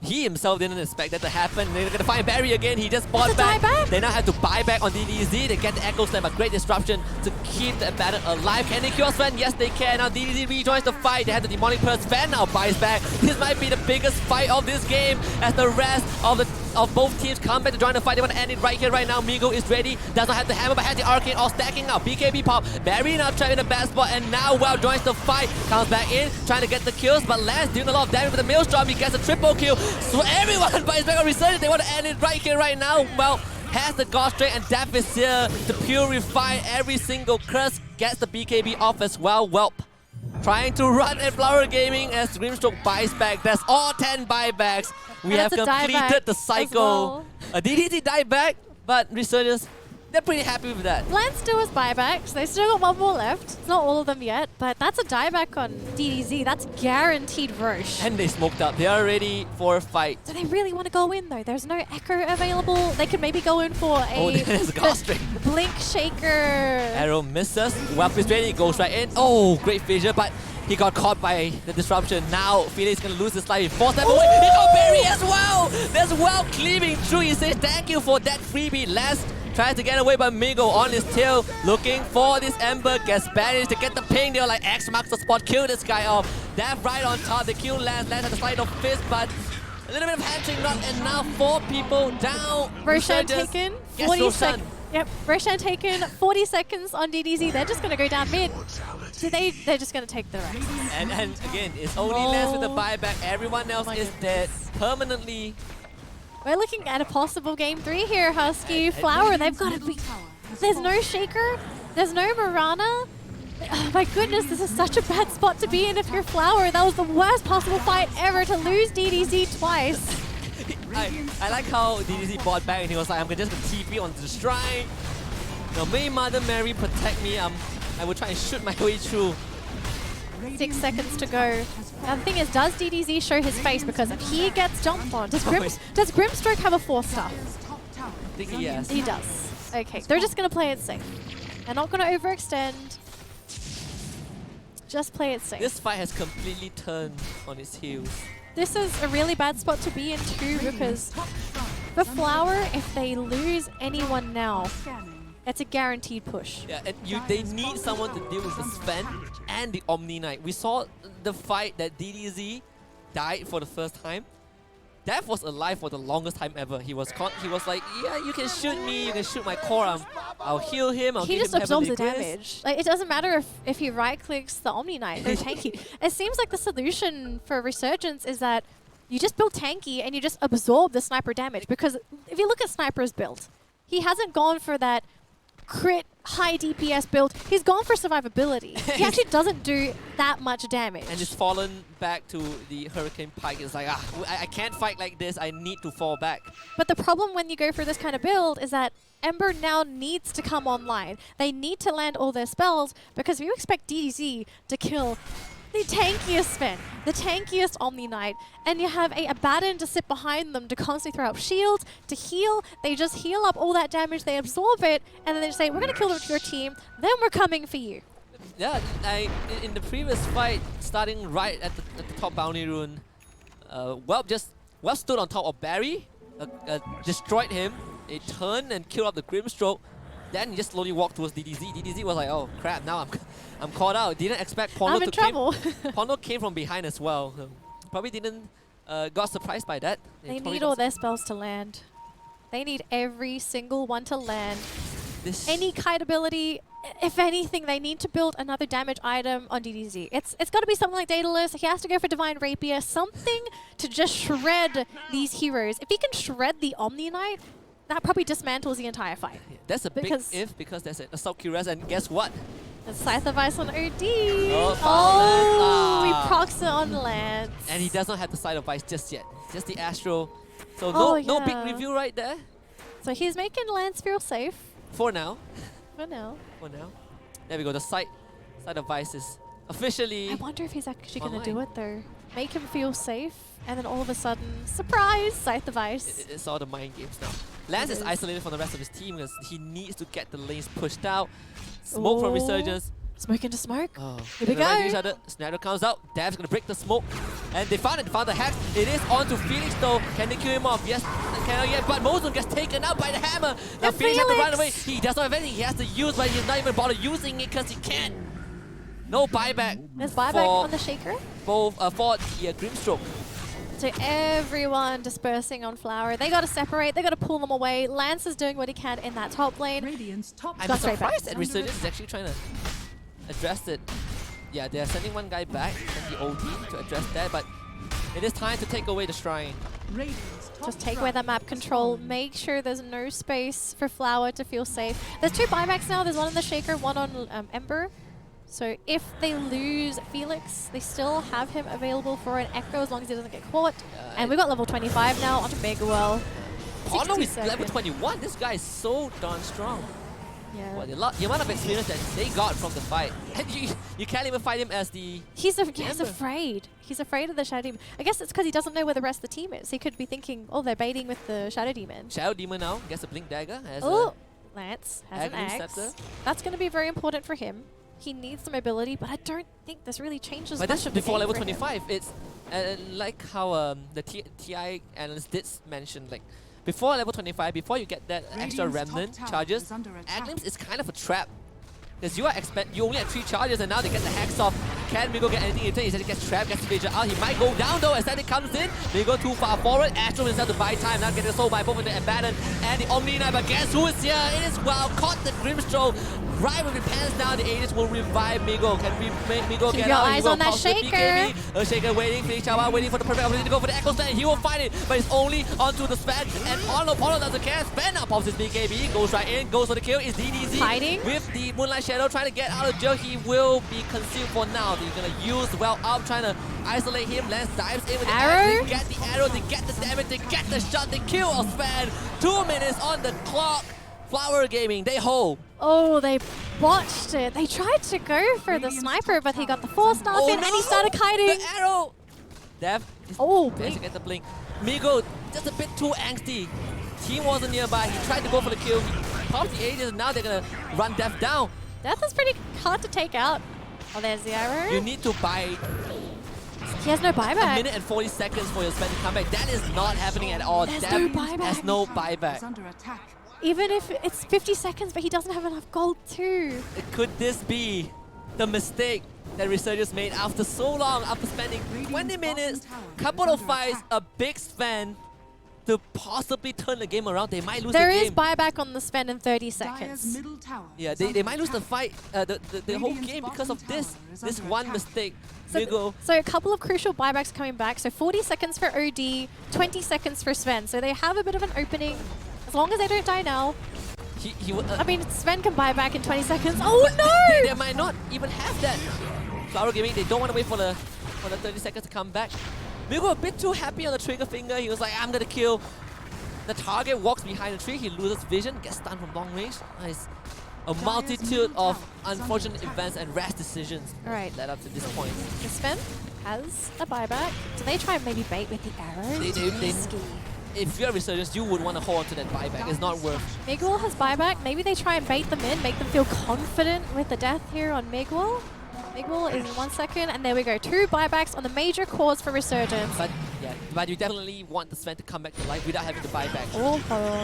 he himself didn't expect that to happen. They're gonna find Barry again. He just bought It's a back. dieback. They now have to buy back on DDZ. They get the Echo Slam, a great disruption to keep the Abaddon alive. Can they kill Sven? Yes, they can. Now DDZ rejoins the fight. They have the Demonic Purse. Sven now buys back. This might be the biggest fight of this game as the rest of both teams come back to join the fight. They want to end it right here, right now. Migo is ready. Does not have the hammer, but has the arcade all stacking now. BKB pop. Barry now trapped in a bad spot, and now Well joins the fight. Comes back in, trying to get the kills, but Lance doing a lot of damage with the Maelstrom. He gets a triple kill. So everyone buys back on Resurgence. They want to end it right here, right now. Well, has the God Straight, and Death is here to purify every single curse. Gets the BKB off as well. Welp trying to run at Flower Gaming as Grimstroke buys back. That's all 10 buybacks. We And have it's a dieback completed the as cycle. well. A DDT dieback, but Resurgence, they're pretty happy with that. Lance still has buybacks. They still got one more left. It's not all of them yet, but that's a dieback on DDZ. That's guaranteed Roche. And they smoked up. They are ready for a fight. Do they really want to go in though? There's no Echo available. They could maybe go in for Oh, a there's a God Straight. Blink Shaker. Arrow misses. Welp is ready. Goes right in. Oh, great fissure, but he got caught by the disruption. Now Felix is going to lose his life. He forced them away. He got Barry as well. There's Well cleaving through. He says thank you for that freebie. Last tries to get away, but Migo on his tail looking for this Ember. Gets banished to get the ping. They're like, X marks the spot. Kill this guy off. Death right on top. They kill Lance. Lance had the slide of fist, but a little bit of hamstring knot, and now 4 people down. Roshan Resurgence taken. gets 40 Roshan. seconds. Yep, Roshan taken. 40 seconds on DDZ. They're just going to go down mid. So they're just going to take the rest. And again, it's only Lance with the buyback. Everyone else my is dead permanently. We're looking at a possible game 3 here, HusKKiee. Flower, they've got to be... There's no Shaker. There's no Mirana. Oh my goodness, this is such a bad spot to be in if you're Flower. That was the worst possible fight ever to lose DDZ twice. I like how DDZ bought back and he was like, I'm just gonna TP onto the shrine. Now may Mother Mary protect me. I will try and shoot my way through. 6 seconds to go. Now the thing is, does DDZ show his face? Because if he gets jumped on, does Grimstroke have a 4-star? Top tower. I think yes. He does. Okay, they're just going to play it safe. They're not going to overextend. Just play it safe. This fight has completely turned on its heels. This is a really bad spot to be in too, because for Flower, if they lose anyone now, It's a guaranteed push. Yeah, and they need someone to deal with the Sven and the Omni Knight. We saw the fight that DDZ died for the first time. Death was alive for the longest time ever. He was like, yeah, you can shoot me, you can shoot my core arm. I'll heal him, I'll He give just him absorbs the Heavenly Quiz. damage. Like, it doesn't matter if he right-clicks the Omni Knight, they're tanky. It seems like the solution for Resurgence is that you just build tanky and you just absorb the sniper damage. Because if you look at Sniper's build, he hasn't gone for that crit high DPS build. He's gone for survivability. He actually doesn't do that much damage. And just fallen back to the Hurricane Pike. It's like, I can't fight like this, I need to fall back. But the problem when you go for this kind of build is that Ember now needs to come online. They need to land all their spells, because if you expect DDZ to kill the tankiest Sven, the tankiest Omni Knight, and you have a Abaddon to sit behind them to constantly throw up shields, to heal, they just heal up all that damage, they absorb it, and then they say, we're going to kill your team, then we're coming for you. Yeah, in the previous fight, starting right at the top bounty rune, Whelp stood on top of Barry, destroyed him, they turned and killed up the Grimstroke, then he just slowly walked towards DDZ. DDZ was like, oh crap, now I'm caught out. Didn't expect Pono to trouble. Pono came from behind as well. Probably didn't got surprised by that. They need all their spells to land. They need every single one to land. Any kite ability, if anything, they need to build another damage item on DDZ. It's got to be something like Danelie. He has to go for Divine Rapier, something to just shred these heroes. If he can shred the Omni Knight, that probably dismantles the entire fight. Yeah, that's a big if, because there's an Assault Cuirass, and guess what? The Scythe of Ice on OD. Oh, we procs it on Lance. And he does not have the Scythe of Ice just yet. Just the Astro. So no big review right there. So he's making Lance feel safe. For now. For now. For now. There we go. The Scythe of Ice is officially. I wonder if he's actually going to do it though. Make him feel safe, and then all of a sudden, surprise, Scythe of Ice. It's all the mind games now. Lance is isolated from the rest of his team because he needs to get the lanes pushed out. Smoke from Resurgence. Smoke into smoke. Oh. Here we go. Each other. Snyder comes out. Dev's gonna break the smoke. And they found it. They found the hex. It is on to Felix though. Can they kill him off? Yes. Cannot yet. But Mozum gets taken out by the hammer. Now Felix has to run away. He does not have anything. He has to use, but he's not even bother using it because he can't. No buyback. There's buyback on the Shaker. For the Grimstroke. So everyone dispersing on Flower. They got to separate. They got to pull them away. Lance is doing what he can in that top lane. I'm surprised that Resurgence is actually trying to address it. Yeah, they're sending one guy back and the OD to address that, but it is time to take away the Shrine. Just take away that map control. Make sure there's no space for Flower to feel safe. There's two buybacks now. There's one on the Shaker, one on Ember. So if they lose Felix, they still have him available for an Echo as long as he doesn't get caught. And we got level 25 now onto Megawell. Oh no, he's level 21. This guy is so darn strong. Yeah. Well, the amount of experience that they got from the fight. And you can't even fight him as the... He's afraid. He's afraid of the Shadow Demon. I guess it's because he doesn't know where the rest of the team is. He could be thinking, oh, they're baiting with the Shadow Demon. Shadow Demon now gets a Blink Dagger. Lance has an axe. That's going to be very important for him. He needs some mobility, but I don't think this really changes but much that's of the before game level for him. 25. It's like how the TI analyst did mention, like before level 25, before you get that extra remnant charges, Aglims is kind of a trap. Because you only have 3 charges and now they get the hex off. Can Migo get anything in return? He said he gets trapped, gets Vision out. He might go down though as that it comes in. They go too far forward. Astro is to buy time. Now getting sold by both of the Abaddon and the Omni Knight. But guess who is here? It is caught the Grimstroke. Right with the pants down, the Aegis will revive Migo. Can we make Migo Keep get your out? eyes on that Shaker. A Shaker waiting, Felix Chawa waiting for the perfect opportunity to go for the Echo Stand. He will find it, but it's only onto the Sven. And Polo doesn't care. Sven now pops his BKB, goes right in, goes for the kill. It's DDZ Fighting with the Moonlight Shadow trying to get out of jail. He will be concealed for now. They're gonna use Well Up, trying to isolate him. Lance dives in with the arrow. They get the arrow, they get the damage, they get the shot, they kill Sven. 2 minutes on the clock. Flower Gaming, they hold. Oh, they botched it. They tried to go for the sniper, but he got the force staff in and he started kiting. The arrow! Dev is to get the blink. Migo, just a bit too angsty. Team wasn't nearby. He tried to go for the kill. He popped the Aegis and now they're gonna run Death down. Death is pretty hard to take out. Oh, there's the arrow. You need to buy He has no buyback. a minute and 40 seconds for your Sven to come back. That is not happening at all. There's Dev no buyback. has no buyback. Under attack. Even if it's 50 seconds, but he doesn't have enough gold too. Could this be the mistake that Resurgence made after so long, after spending 20 minutes, couple of fights, a big spend to possibly turn the game around? They might lose the game. There is buyback on the spend in 30 Dire's seconds. middle tower Yeah, is they under might lose the attack. fight, the whole game because of this one attack. mistake. So, Migo, so a couple of crucial buybacks coming back. So 40 seconds for OD, 20 seconds for Sven. So they have a bit of an opening. As long as they don't die now. I mean, Sven can buy back in 20 seconds. Oh no! They might not even have that. Flower Gaming, they don't want to wait for the 30 seconds to come back. Migo a bit too happy on the trigger finger. He was like, I'm gonna kill. The target walks behind the tree. He loses vision, gets stunned from long range. Nice. A multitude of unfortunate events and rash decisions led up to this point. The Sven has a buyback. Do they try and maybe bait with the arrow? If you're a Resurgence, you would want to hold on to that buyback. It's not worth. Miguel has buyback. Maybe they try and bait them in, make them feel confident with the death here on Miguel. Miguel is in 1 second, and there we go. 2 buybacks on the major cause for Resurgence. But you definitely want the Sven to come back to life without having to buy back. Oh,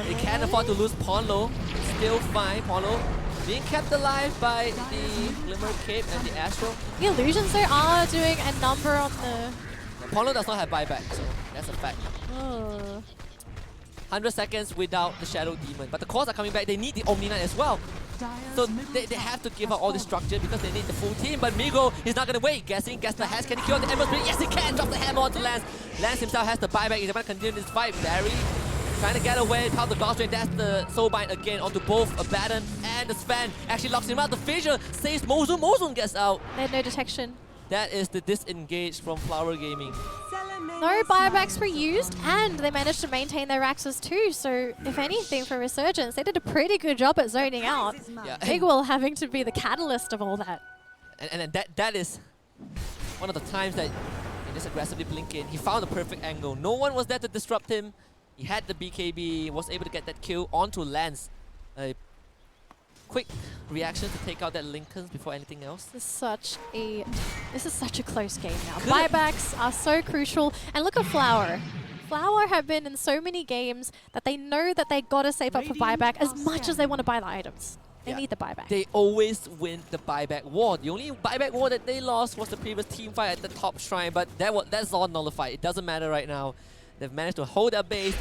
they can't afford to lose Ponlo. Still fine, Ponlo being kept alive by the Glimmer Cape and the Astro. The Illusions though are doing a number on the... Ponlo does not have buyback, so that's a fact. Oh. 100 seconds without the Shadow Demon. But the cores are coming back. They need the Omni Knight as well. So they have to give up all the structure because they need the full team. But Migo is not going to wait. Guessing, Gasper has. Can he kill the Ember Spirit? Yes, he can. Drop the hammer onto Lance. Lance himself has the buyback. He's going to continue this fight. Barry trying to get away. Power the Gauss Drain. That's the Soulbind again onto both Abaddon and the Sven. Actually locks him out. The Fissure saves Mozu. Mozu gets out. They had no detection. That is the disengage from Flower Gaming. No buybacks were used, and they managed to maintain their axes too. So, if anything, for Resurgence, they did a pretty good job at zoning out. Yeah. Miguel having to be the catalyst of all that. And that is one of the times that he just aggressively blink in. He found the perfect angle. No one was there to disrupt him. He had the BKB, was able to get that kill onto Lance. A quick reaction to take out that Lincoln before anything else. This is such a close game now. Buybacks are so crucial. And look at Flower. Flower have been in so many games that they know that they gotta save up for buyback as much as they want to buy the items. They need the buyback. They always win the buyback war. The only buyback war that they lost was the previous team fight at the top shrine, but that's all nullified. It doesn't matter right now. They've managed to hold their base.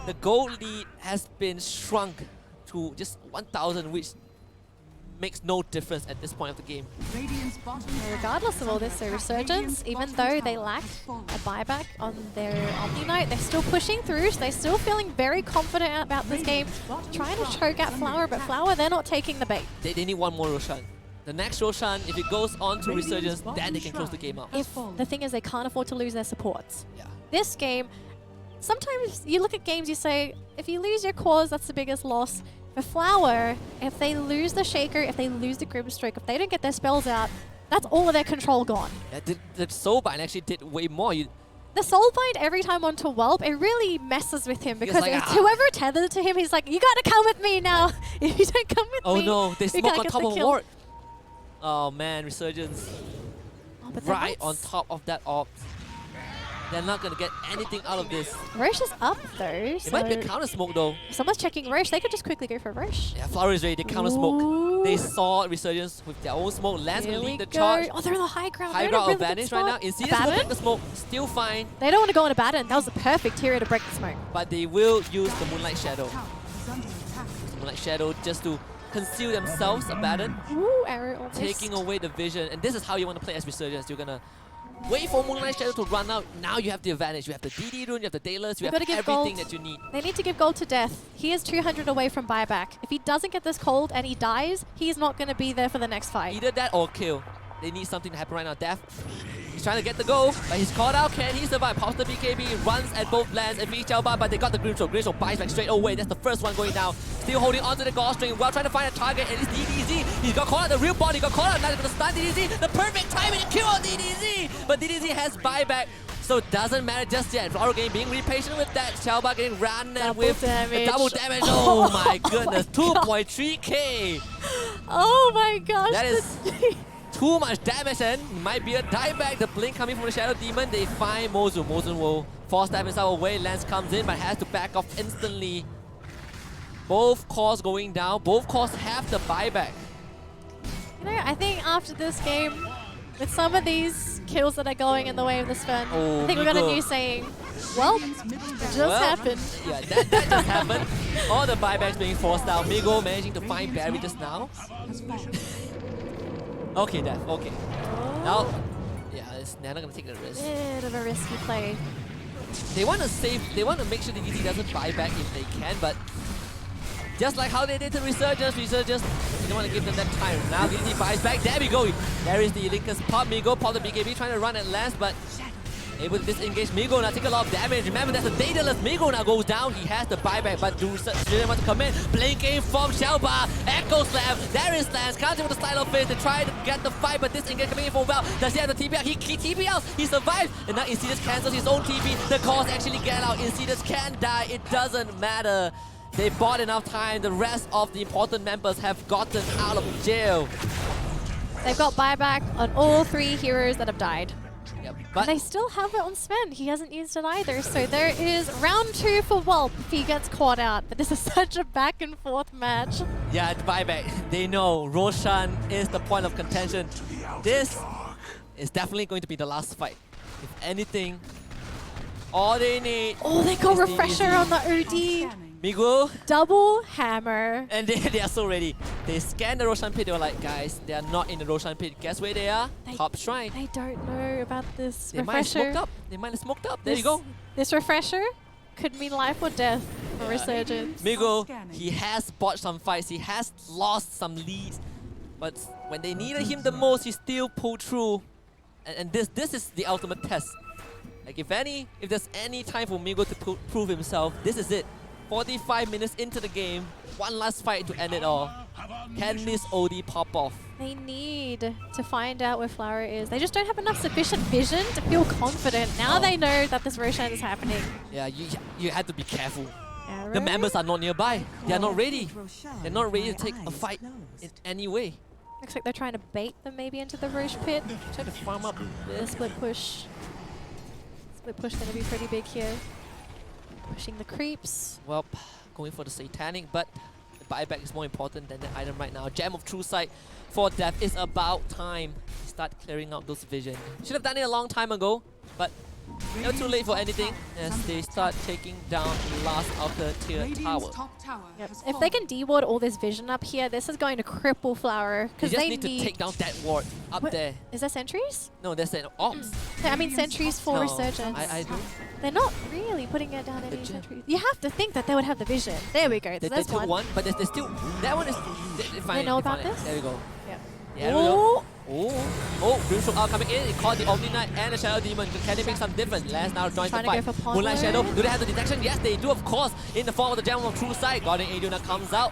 The gold lead has been shrunk to just 1,000, which makes no difference at this point of the game. Regardless of all this, so Resurgence, even though they lack a buyback on their Omni Knight, they're still pushing through, so they're still feeling very confident about this game, trying to choke out Flower, but Flower, they're not taking the bait. They need one more Roshan. The next Roshan, if it goes on to Resurgence, then they can close the game out. The thing is, they can't afford to lose their supports. Yeah. This game, sometimes you look at games, you say, if you lose your cores, that's the biggest loss. For Flower, if they lose the Shaker, if they lose the Grimstroke, if they don't get their spells out, that's all of their control gone. Yeah, the Soulbind actually did way more. The Soulbind every time onto Whelp, it really messes with him because like, whoever tethered to him, he's like, you gotta come with me now. If you don't come with me, oh no, they smoke on top of kill. Ward. Oh man, Resurgence right on top of that op. They're not gonna get anything out of this. Roche is up though. It might be a counter smoke though. Someone's checking Roche. They could just quickly go for Roche. Yeah, Flower is ready. They counter smoke. They saw Resurgence with their own smoke. Lance will lead the charge. Oh, they're on the high ground. High ground advantage right now. Insidious will take the smoke. Still fine. They don't want to go on Abaddon. That was the perfect hero to break the smoke. But they will use the Moonlight Shadow. The Moonlight Shadow just to conceal themselves, Abaddon. Ooh, arrow almost. Taking away the vision. And this is how you want to play as Resurgence. You're gonna wait for Moonlight Shadow to run out. Now you have the advantage. You have the DD rune, you have the Dailers, you have everything that you need. They need to give gold to Death. He is 200 away from buyback. If he doesn't get this cold and he dies, he's not going to be there for the next fight. Either that or kill. They need something to happen right now. Death, he's trying to get the goal, but he's caught out. Can he survive? Pops the BKB, runs at both lands and V Xiaoba, but they got the Grimstroke. Grimstroke buys back straight away. That's the first one going down. Still holding onto the Gauss String while trying to find a target, and it's DDZ. He's got caught out the real body, got caught out. Now they're going to stun DDZ. The perfect timing to kill DDZ, but DDZ has buyback. So it doesn't matter just yet. Flower Game being really patient with that. Xiaoba getting ran with the double damage. Oh my goodness. 2.3k. Oh my gosh. That is too much damage, and might be a dieback. The blink coming from the Shadow Demon. They find Mozu. Mozu will force stab himself away. Lance comes in but has to back off instantly. Both cores going down. Both cores have the buyback. You know, I think after this game, with some of these kills that are going in the way of the Sven, I think we've got a new saying. Well, it just happened. Yeah, that just happened. All the buybacks being forced out. Migo managing to find Barry just now. Okay, Death. Okay. Now, yeah, they're not gonna take the risk. Bit of a risky play. They want to save. They want to make sure the DT doesn't buy back if they can, but just like how they did to Resurgence, they don't want to give them that time. Now DT buys back. There we go. There is the Linkus pop. Migo pop the BKB trying to run at last, but able to disengage Migo now, take a lot of damage. Remember, that's a dataless. Migo now goes down. He has the buyback, but didn't want to come in. Playing game from Xiaoba. Echo Slam. There is Lance. Counting with the style of face. They try to get the fight, but disengage coming in from Val. Does he have the TP out? He TP out. He survives. And now Insidious cancels his own TP. The cause actually get out. Insidious can die. It doesn't matter. They bought enough time. The rest of the important members have gotten out of jail. They've got buyback on all 3 heroes that have died. Yep, But but they still have it on Sven. He hasn't used it either. So there is round 2 for Wulp if he gets caught out. But this is such a back and forth match. yeah, it's buyback. They know Roshan is the point of contention. This is definitely going to be the last fight. If anything, all they need. Oh, they got is the refresher easy. on the OD. Migo, Double hammer. and they are so ready. They scanned the Roshan pit. They were like, guys, they are not in the Roshan pit. Guess where they are? Top shrine. They don't know about this They might have refresher. smoked up. They might have smoked up. There you go. This refresher could mean life or death for Resurgence. Migo, he has botched some fights. He has lost some leads. But when they needed him the most, he still pulled through. And this is the ultimate test. Like if there's any time for Migo to prove himself, this is it. 45 minutes into the game, one last fight to end it all. Can this OD pop off? They need to find out where Flower is. They just don't have enough sufficient vision to feel confident. Now they know that this Roshan is happening. Yeah, you had to be careful. Arrow? The members are not nearby. They are not ready. They're not ready to take a fight in any way. Looks like they're trying to bait them maybe into the Roche pit. Try to farm up The this. split push. Split push gonna be pretty big here. Pushing the creeps. Well, going for the Satanic, but the buyback is more important than the item right now. Gem of True Sight for Death is about time to start clearing out those vision. Should have done it a long time ago, but not too late for anything as they start taking down the last outer tier Radiant's tower. top tower Yep. has If they fallen. can deward all this vision up here, this is going to cripple Flower They because just they need to take down that ward up What? there. Is there sentries? No, there's an ops. I mean sentries for No, Resurgence. I don't. They're not really putting it down The any gen- sentries. You have to think that they would have the vision. There we go. So They there's took one. one, but there's still that one is. They know found about it. this? There we go. Yep. Yeah, there we go. Oh, Brimstone are coming in. It caught the Omni Knight and the Shadow Demon. Can they make some difference? Lance now joins Trying the to fight. go for Pond Moonlight Lord. Shadow. Do they have the detection? Yes, they do, of course. In the form of the Gem of True Sight. Guardian Adriana comes out.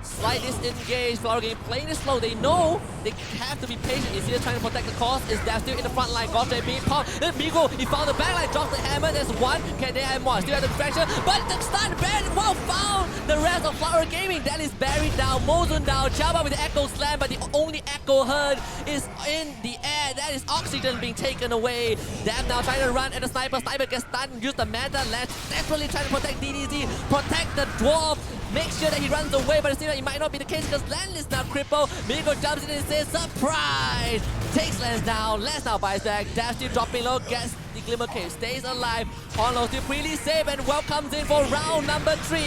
Slight disengage. Flower game playing it slow. They know they have to be patient. Is he just trying to protect the cause? Is Death still in the front line? Gotcha being popped. Then Migo, he found the backline, drops the hammer. There's one. Can they have more? Still have the fracture. But the stun band, well found. The rest of Flower Gaming. That is buried down. Mozun down. Chaba with the Echo Slam, but the only Echo heard is in the air. That is oxygen being taken away. Death now trying to run at the sniper. Sniper gets stunned. Use the Manta. Lance desperately trying to protect DDZ. Protect the dwarf. Make sure that he runs away, but it seems like it might not be the case because Lance is now crippled. Migo jumps in and says, surprise! Takes Lance down. Lance now buys back. Dash still dropping low, gets the Glimmer Cave, stays alive. Honlo still pretty safe and well comes in for round number 3.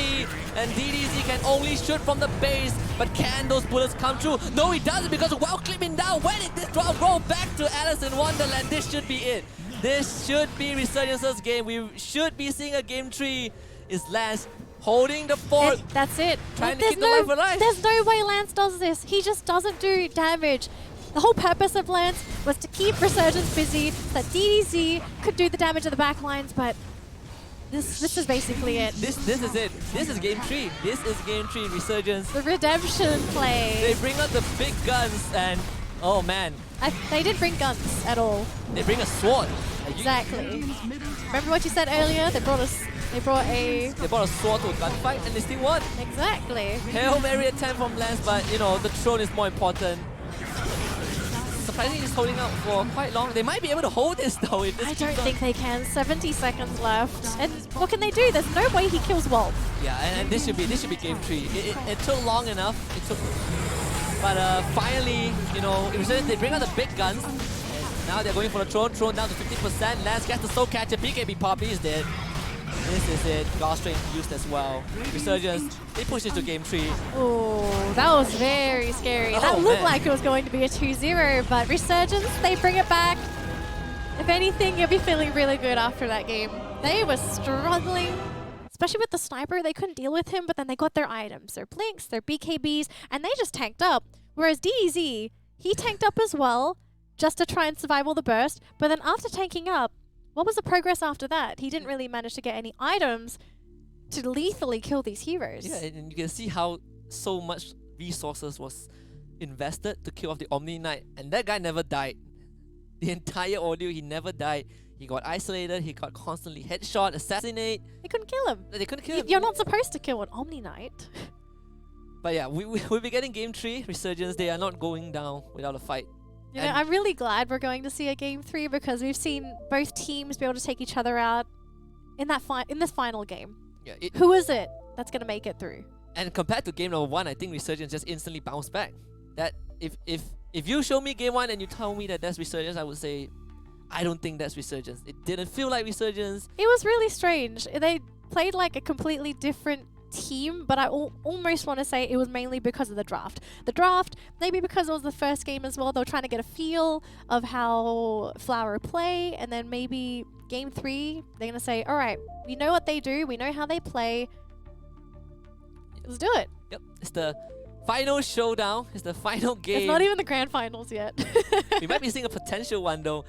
And DDZ can only shoot from the base, but can those bullets come true? No, he doesn't because well clipping down. Where did this drop roll back to Alice in Wonderland? This should be it. This should be Resurgence's game. We should be seeing a game 3. Is Lance holding the fort. That's it. Trying to There's keep the life alive. There's no way Lance does this. He just doesn't do damage. The whole purpose of Lance was to keep Resurgence busy so that DDZ could do the damage of the backlines, but this is basically it. This is it. This is game 3. This is game 3 Resurgence. The redemption play. They bring out the big guns and oh man, They didn't bring guns at all. they bring a sword. Like, Exactly. Remember what you said earlier? They brought a They brought a sword to a gunfight and they still won. exactly. Hail Mary attempt from Lance, but you know the throne is more important. surprisingly just holding out for quite long. They might be able to hold this though. If this I don't keeps on. think they can. 70 seconds left. And what can they do? There's no way he kills Walt. Yeah, and this should be game 3. It took long enough. But finally, you know, they bring out the big guns. And now they're going for the throne down to 50%. Lance gets the soul catcher. BKB Poppy is dead. This is it. Gaustrain used as well. Resurgence, they push it to game 3. Oh, that was very scary. That looked like it was going to be a 2-0, but Resurgence, they bring it back. If anything, you'll be feeling really good after that game. They were struggling, especially with the sniper. They couldn't deal with him, but then they got their items, their blinks, their BKBs, and they just tanked up. Whereas DEZ, he tanked up as well, just to try and survive all the burst, but then after tanking up, what was the progress after that? He didn't really manage to get any items to lethally kill these heroes. Yeah, and you can see how so much resources was invested to kill off the Omni Knight, and that guy never died. The entire ordeal, he never died. He got isolated, he got constantly headshot, assassinate. They couldn't kill him. They couldn't kill him. You're not supposed to kill an Omni Knight. But yeah, we'll be getting game 3. Resurgence, they are not going down without a fight. You know, I'm really glad we're going to see a game 3 because we've seen both teams be able to take each other out in this final game. Yeah, who is it that's going to make it through? And compared to game number 1, I think Resurgence just instantly bounced back. That if you show me game 1 and you tell me that that's Resurgence, I would say I don't think that's Resurgence. It didn't feel like Resurgence. It was really strange. They played like a completely different team, but I almost want to say it was mainly because of the draft. The draft, maybe because it was the first game as well, they were trying to get a feel of how Flower play, and then maybe game 3, they're going to say, all right, we know what they do, we know how they play, let's do it. Yep, it's the final showdown, it's the final game. It's not even the grand finals yet. We might be seeing a potential one though.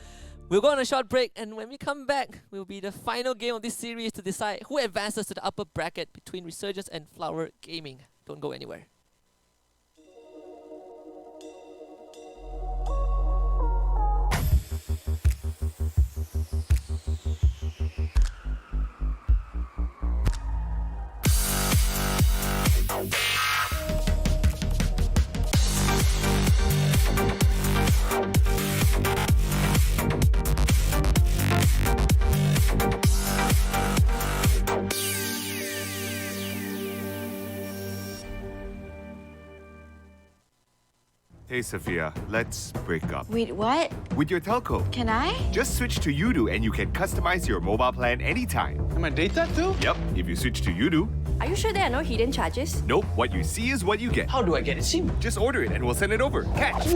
We'll go on a short break, and when we come back, will be the final game of this series to decide who advances to the upper bracket between Resurgence and Flower Gaming. Don't go anywhere. Hey Sophia, let's break up. Wait, what? With your telco. Can I? Just switch to Udo and you can customize your mobile plan anytime. And my data too? Yep, if you switch to Udo. Are you sure there are no hidden charges? Nope, what you see is what you get. How do I get a SIM? Just order it and we'll send it over. Catch!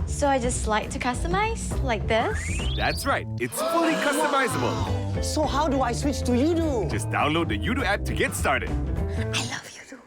So I just slide to customize? Like this? That's right, it's fully customizable. So how do I switch to Udo? Just download the Udo app to get started. I love you too.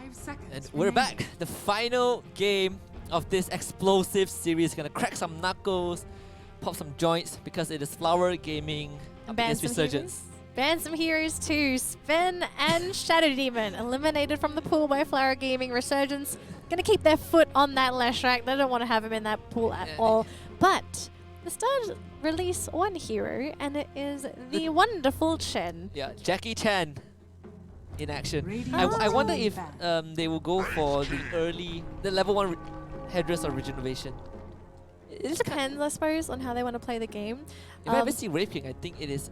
5 seconds. And we're remaining. back. The final game of this explosive series. Gonna crack some knuckles, pop some joints because it is Flower Gaming up ban against some Resurgence. Ban some heroes too. Sven and Shadow Demon eliminated from the pool by Flower Gaming. Resurgence gonna keep their foot on that Leshrac. They don't want to have him in that pool at all. But the Stars release one hero, and it is the wonderful Chen. Yeah, Jackie Chan in action. Radiant I wonder team if ban. they will go for the level 1 headdress or regeneration. It just depends, I suppose, on how they want to play the game. If I ever see Wraith King, I think it is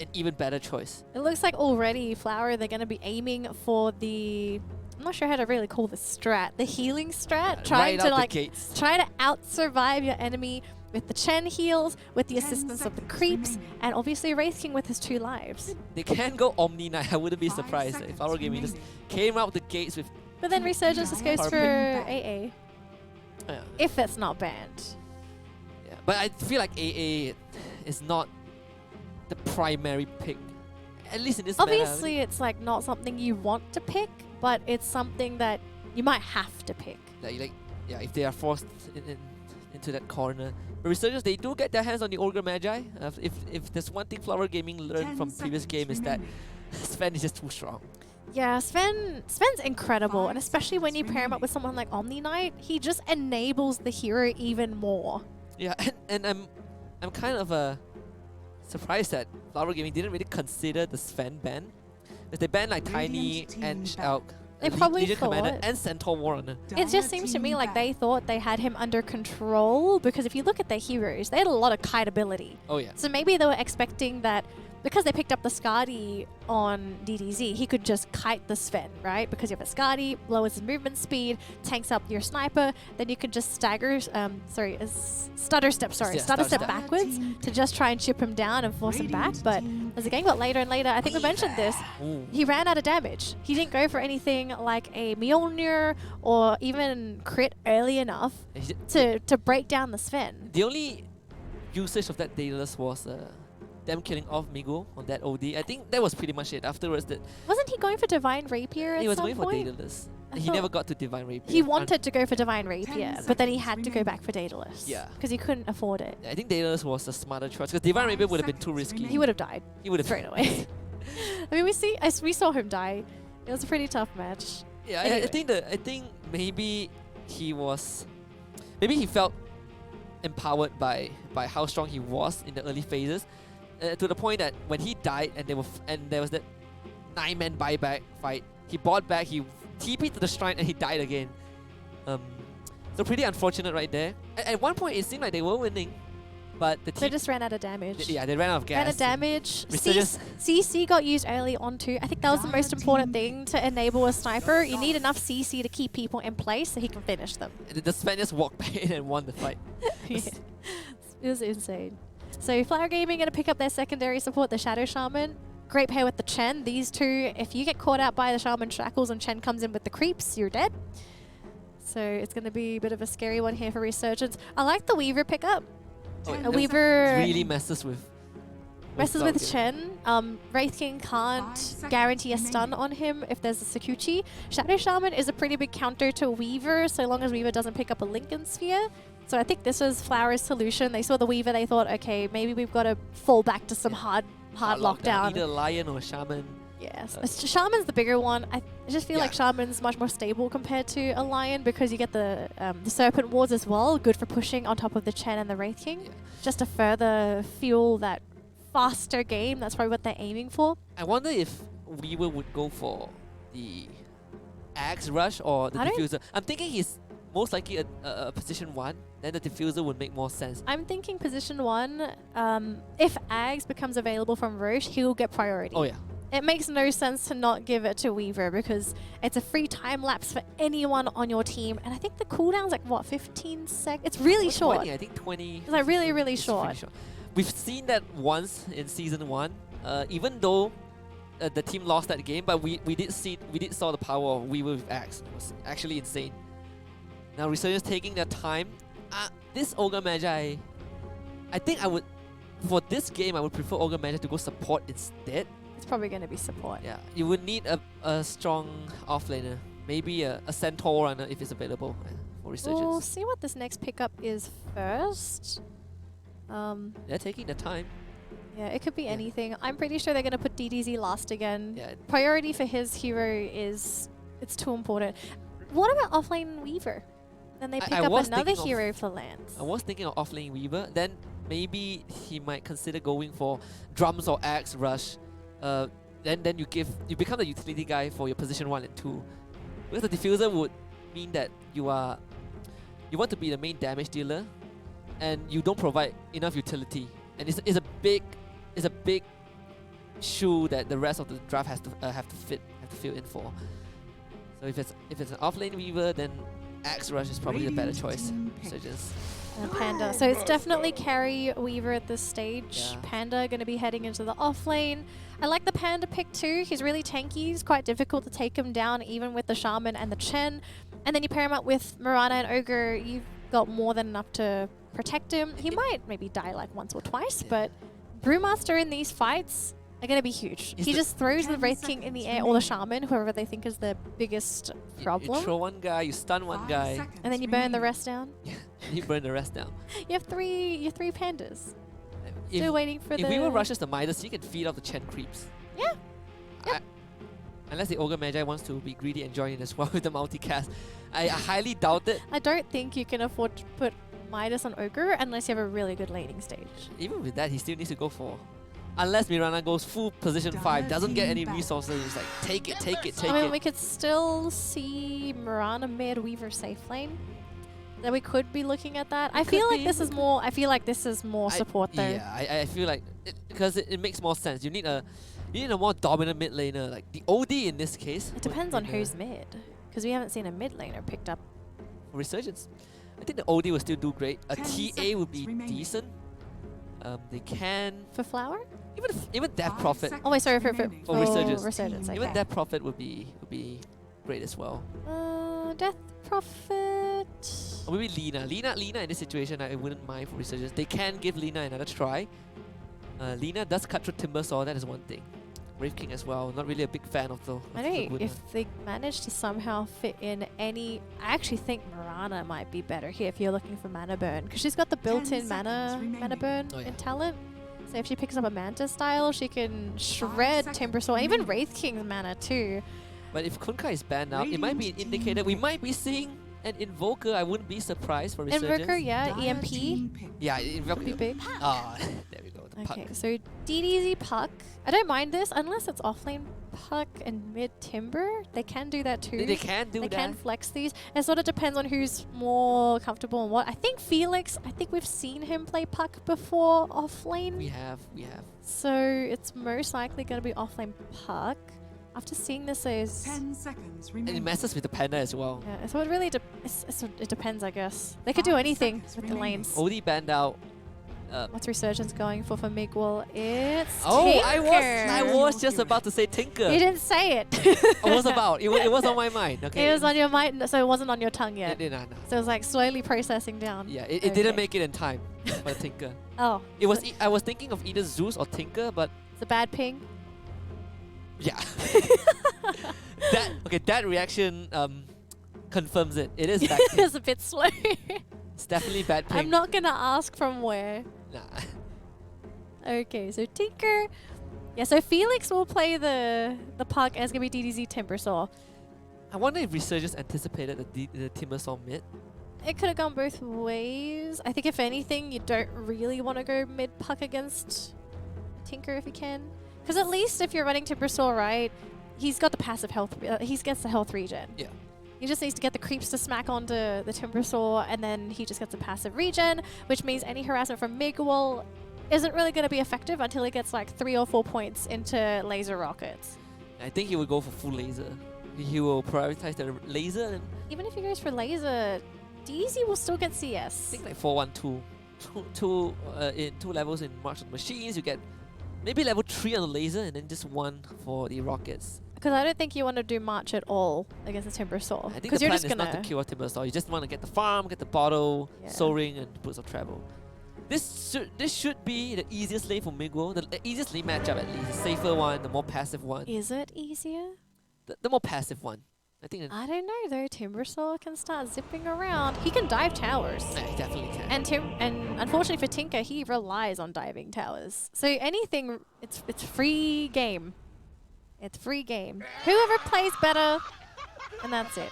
an even better choice. It looks like already Flower, they're going to be aiming for the... I'm not sure how to really call the strat. The healing strat. Trying right to out the like gates. try to out-survive your enemy with the Chen heals, with the 10 assistance of the seconds creeps, remaining. and obviously Wraith King with his 2 lives. They can go Omni Knight. I wouldn't be 5 surprised if seconds Flower Gaming just remaining. came out the gates with. But then Resurgence just goes Power for pick. AA, if it's not banned. Yeah, but I feel like AA is not the primary pick, at least in this meta. Obviously, it's like not something you want to pick, but it's something that you might have to pick. Yeah, if they are forced into that corner. But Resurgence, they do get their hands on the Ogre Magi. If there's one thing Flower Gaming learned 10 from previous seconds game is that remaining. Sven is just too strong. Yeah, Sven's incredible, 5 and especially when you pair him up remaining. with someone like Omni Knight, he just enables the hero even more. Yeah, and I'm kind of surprised that Flower Gaming didn't really consider the Sven ban. If they banned like Tiny Radiant team and ban. Elk, They probably Legion Commander thought- and Centaur Warrunner. It just seems to me like they thought they had him under control, because if you look at their heroes, they had a lot of kite ability. Oh yeah. So maybe they were expecting that because they picked up the Skadi on DDZ, he could just kite the Sven, right? Because you have a Skadi, lowers his movement speed, tanks up your sniper, then you could just stutter step backwards to just try and chip him down and force him back. But as the game got later and later, I think we mentioned this, Ooh. he ran out of damage. He didn't go for anything like a Mjolnir or even crit early enough to break down the Sven. The only usage of that Daedalus was them killing off Migo on that OD. I think that was pretty much it. Afterwards, that Wasn't he going for Divine Rapier at he was some going for point? Daedalus. I He thought- never got to Divine Rapier. He wanted to go for Divine Rapier, 10 but then he had seconds to go remaining. back for Daedalus. Yeah. Because he couldn't afford it. I think Daedalus was a smarter choice because Divine Rapier would have been too seconds risky. remaining. He would have died He would have straight away. I mean, we saw him die. It was a pretty tough match. Yeah, Anyway. I think maybe he felt empowered by how strong he was in the early phases, to the point that when he died and there was that 9-man buyback fight, he bought back, he TP'd to the shrine and he died again. So pretty unfortunate right there. At one point it seemed like they were winning, but the They team just ran out of damage. yeah, they ran out of gas. Ran out of damage. Resurgence- CC got used early on too. I think that was the most important thing to enable a sniper. You need enough CC to keep people in place so he can finish them. The Spaniards walked back in and won the fight. Yeah. It was insane. So Flower Gaming going to pick up their secondary support, the Shadow Shaman. Great pair with the Chen. These two, if you get caught out by the Shaman Shackles and Chen comes in with the creeps, you're dead. So it's going to be a bit of a scary one here for Resurgence. I like the Weaver pickup. Oh, A that Weaver really messes with messes with Flower Gaming. Chen. Wraith King 5 can't seconds guarantee a stun remaining. on him if there's a Sakuchi. Shadow Shaman is a pretty big counter to Weaver, so long as Weaver doesn't pick up a Lincoln Sphere. So I think this was Flower's solution. They saw the Weaver, they thought, okay, maybe we've got to fall back to some hard lockdown. Either Lion or Shaman. Yes. Shaman's the bigger one. I just feel Yeah. like Shaman's much more stable compared to a Lion because you get the Serpent Wards as well, good for pushing on top of the Chen and the Wraith King. Yeah. Just to further fuel that faster game. That's probably what they're aiming for. I wonder if Weaver would go for the Axe Rush or the I don't- Diffuser. I'm thinking he's most likely a position 1, then the Diffuser would make more sense. I'm thinking position 1, if Ags becomes available from Roche, he'll get priority. Oh yeah. It makes no sense to not give it to Weaver because it's a free time lapse for anyone on your team. And I think the cooldown's like, what, 15 seconds? It's really short. 20, I think 20. It's like really, really it's pretty short. We've seen that once in season 1, even though the team lost that game, but we did saw the power of Weaver with Axe. It was actually insane. Now Resurgence taking their time. This Ogre Magi, I think for this game I would prefer Ogre Magi to go support instead. It's probably going to be support. Yeah, you would need a strong offlaner. maybe a Centaur runner if it's available for Resurgence. We'll see what this next pickup is first. They're taking the time. Yeah, it could be Yeah. anything. I'm pretty sure they're going to put DDZ last again. Yeah. Priority for his hero is it's too important. What about offlane Weaver? Then they pick I up was another thinking of- hero for Lance. I was thinking of offlane Weaver. Then maybe he might consider going for drums or axe rush. Then you become the utility guy for your position 1 and 2. Because the diffuser would mean that you want to be the main damage dealer, and you don't provide enough utility. And it's a big shoe that the rest of the draft has to have to fill in for. So if it's an offlane Weaver, then axe rush is probably the better choice. So just Panda. So it's definitely carry Weaver at this stage. Yeah. Panda going to be heading into the offlane. I like the Panda pick too. He's really tanky. It's quite difficult to take him down even with the Shaman and the Chen. And then you pair him up with Mirana and Ogre. You've got more than enough to protect him. He might maybe die like once or twice, but Brewmaster in these fights are going to be huge. Is He the- just throws the Wraith King in the air, or the Shaman, whoever they think is the biggest you problem. throw one guy, you stun one guy, And then you burn the rest down. you burn the rest down. You have three pandas. If, Still waiting for if the... Weaver rushes the Midas, he can feed off the Chen creeps. Yeah. Unless the Ogre Magi wants to be greedy and join in as well with the multicast. I highly doubt it. I don't think you can afford to put Midas on Ogre unless you have a really good laning stage. Even with that, he still needs to go for... Unless Mirana goes full position 5, doesn't get any resources, it's like, take it, take it, take I mean, it. we could still see Mirana mid, Weaver safe lane. That we could be looking at that. I feel like this is more. I feel like this is more support though. Yeah, I feel like because it makes more sense. You need a more dominant mid laner, like the OD in this case. It depends on who's mid, because we haven't seen a mid laner picked up. Resurgence. I think the OD will still do great. A 10 TA would be seconds remaining. decent. They can For Flower? even Death Prophet. Oh wait, sorry for Resurgence. Resurgence. Okay. Even Death Prophet would be great as well. Death Prophet. Or maybe Lina. Lina in this situation, I wouldn't mind for Resurgence. They can give Lina another try. Lina does cut through Timbersaw, that is one thing. Wraith King as well, not really a big fan of the I know if they manage to somehow fit in any... I actually think Mirana might be better here if you're looking for mana burn, because she's got the built-in mana burn Oh, yeah. in talent. So if she picks up a Manta style, she can shred Timbersaw, and even Wraith King's mana too. But if Kunkka is banned now, it might be an indicator. We might be seeing an Invoker. I wouldn't be surprised for Resurgence. Invoker, yeah, EMP. Yeah, Invoker. Be big. Ah, there we go. The Okay, puck. so DDZ Puck. I don't mind this unless it's offlane Puck and mid Timber. They can do that too. They can do They that. can flex these. It sort of depends on who's more comfortable and what. I think Felix, we've seen him play Puck before offlane. We have. So it's most likely going to be offlane Puck. After seeing this, is 10 seconds And remaining. it messes with the Panda as well. yeah. So it really it depends, I guess. They could do 5 anything seconds with the remaining. lanes. OD banned out. What's Resurgence going for Miguel? It's Oh, Tinker. I was just about to say Tinker. You didn't say it. I was about. It was on my mind. Okay. It was on your mind, so it wasn't on your tongue yet. No. So it was like slowly processing down. Yeah, it didn't make it in time for Tinker. Oh, It was. I was thinking of either Zeus or Tinker, but it's a bad ping. yeah. That reaction confirms it. It is bad It ping. was a bit slow. It's definitely bad ping. I'm not gonna ask from where. Nah. Okay, so Tinker. Yeah, so Felix will play the Puck as gonna be DDZ Timbersaw. I wonder if Resurgence anticipated the Timbersaw mid. It could have gone both ways. I think if anything, you don't really want to go mid Puck against Tinker if you can. Because at least if you're running Timbersaw, right, he's got the passive health. He gets the health regen. Yeah. He just needs to get the creeps to smack onto the Timbersaw, and then he just gets a passive regen, which means any harassment from Miguel isn't really going to be effective until he gets like 3 or 4 points into laser rockets. I think he will go for full laser. He will prioritize the laser and Even if he goes for laser, DZ will still get CS. I think like 4-1-2. In 2 levels in March of the Machines, you get maybe level 3 on the laser and then just 1 for the rockets. Because I don't think you want to do March at all against the Timbersaw. I think the Because you're plan just is gonna. not to kill a Timbersaw. You just want to get the farm, get the bottle, Yeah. Soul Ring, and Boots of Travel. This should be the easiest lane for Miguel. The easiest lane matchup at least. The safer one, the more passive one. Is it easier? The more passive one. I think I don't know though. Timbersaw can start zipping around. He can dive towers. he definitely can. And unfortunately for Tinker, he relies on diving towers. So anything, it's free game. It's free game. Whoever plays better, and that's it.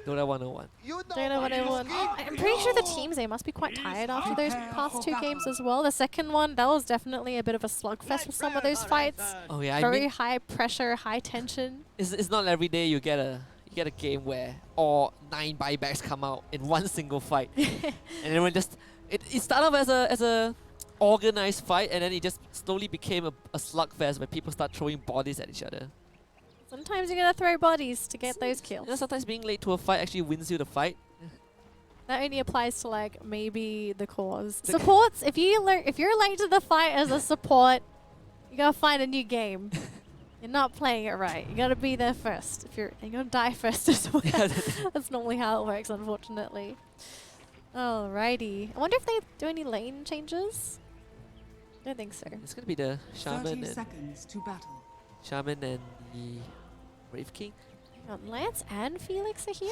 Dota 101. Dota 101. I'm pretty sure the teams, they must be quite tired after those past two games as well. The second one, that was definitely a bit of a slugfest with some of those fights. Oh yeah, I Very mean, high pressure, high tension. it's not every day you get a game where all 9 buybacks come out in one single fight, and everyone just it started off as a organized fight, and then it just slowly became a slugfest where people start throwing bodies at each other. Sometimes you gotta throw bodies to get those kills. You know, sometimes being late to a fight actually wins you the fight. That only applies to like maybe the cause. Supports, if you're late to the fight as a support, you gotta find a new game. You're not playing it right. You gotta be there first. You're gonna die first as well. That's normally how it works, unfortunately. Alrighty. I wonder if they do any lane changes. I don't think so. It's gonna be the 30 Shaman seconds to battle. and the Brave King. Lance and Felix are here.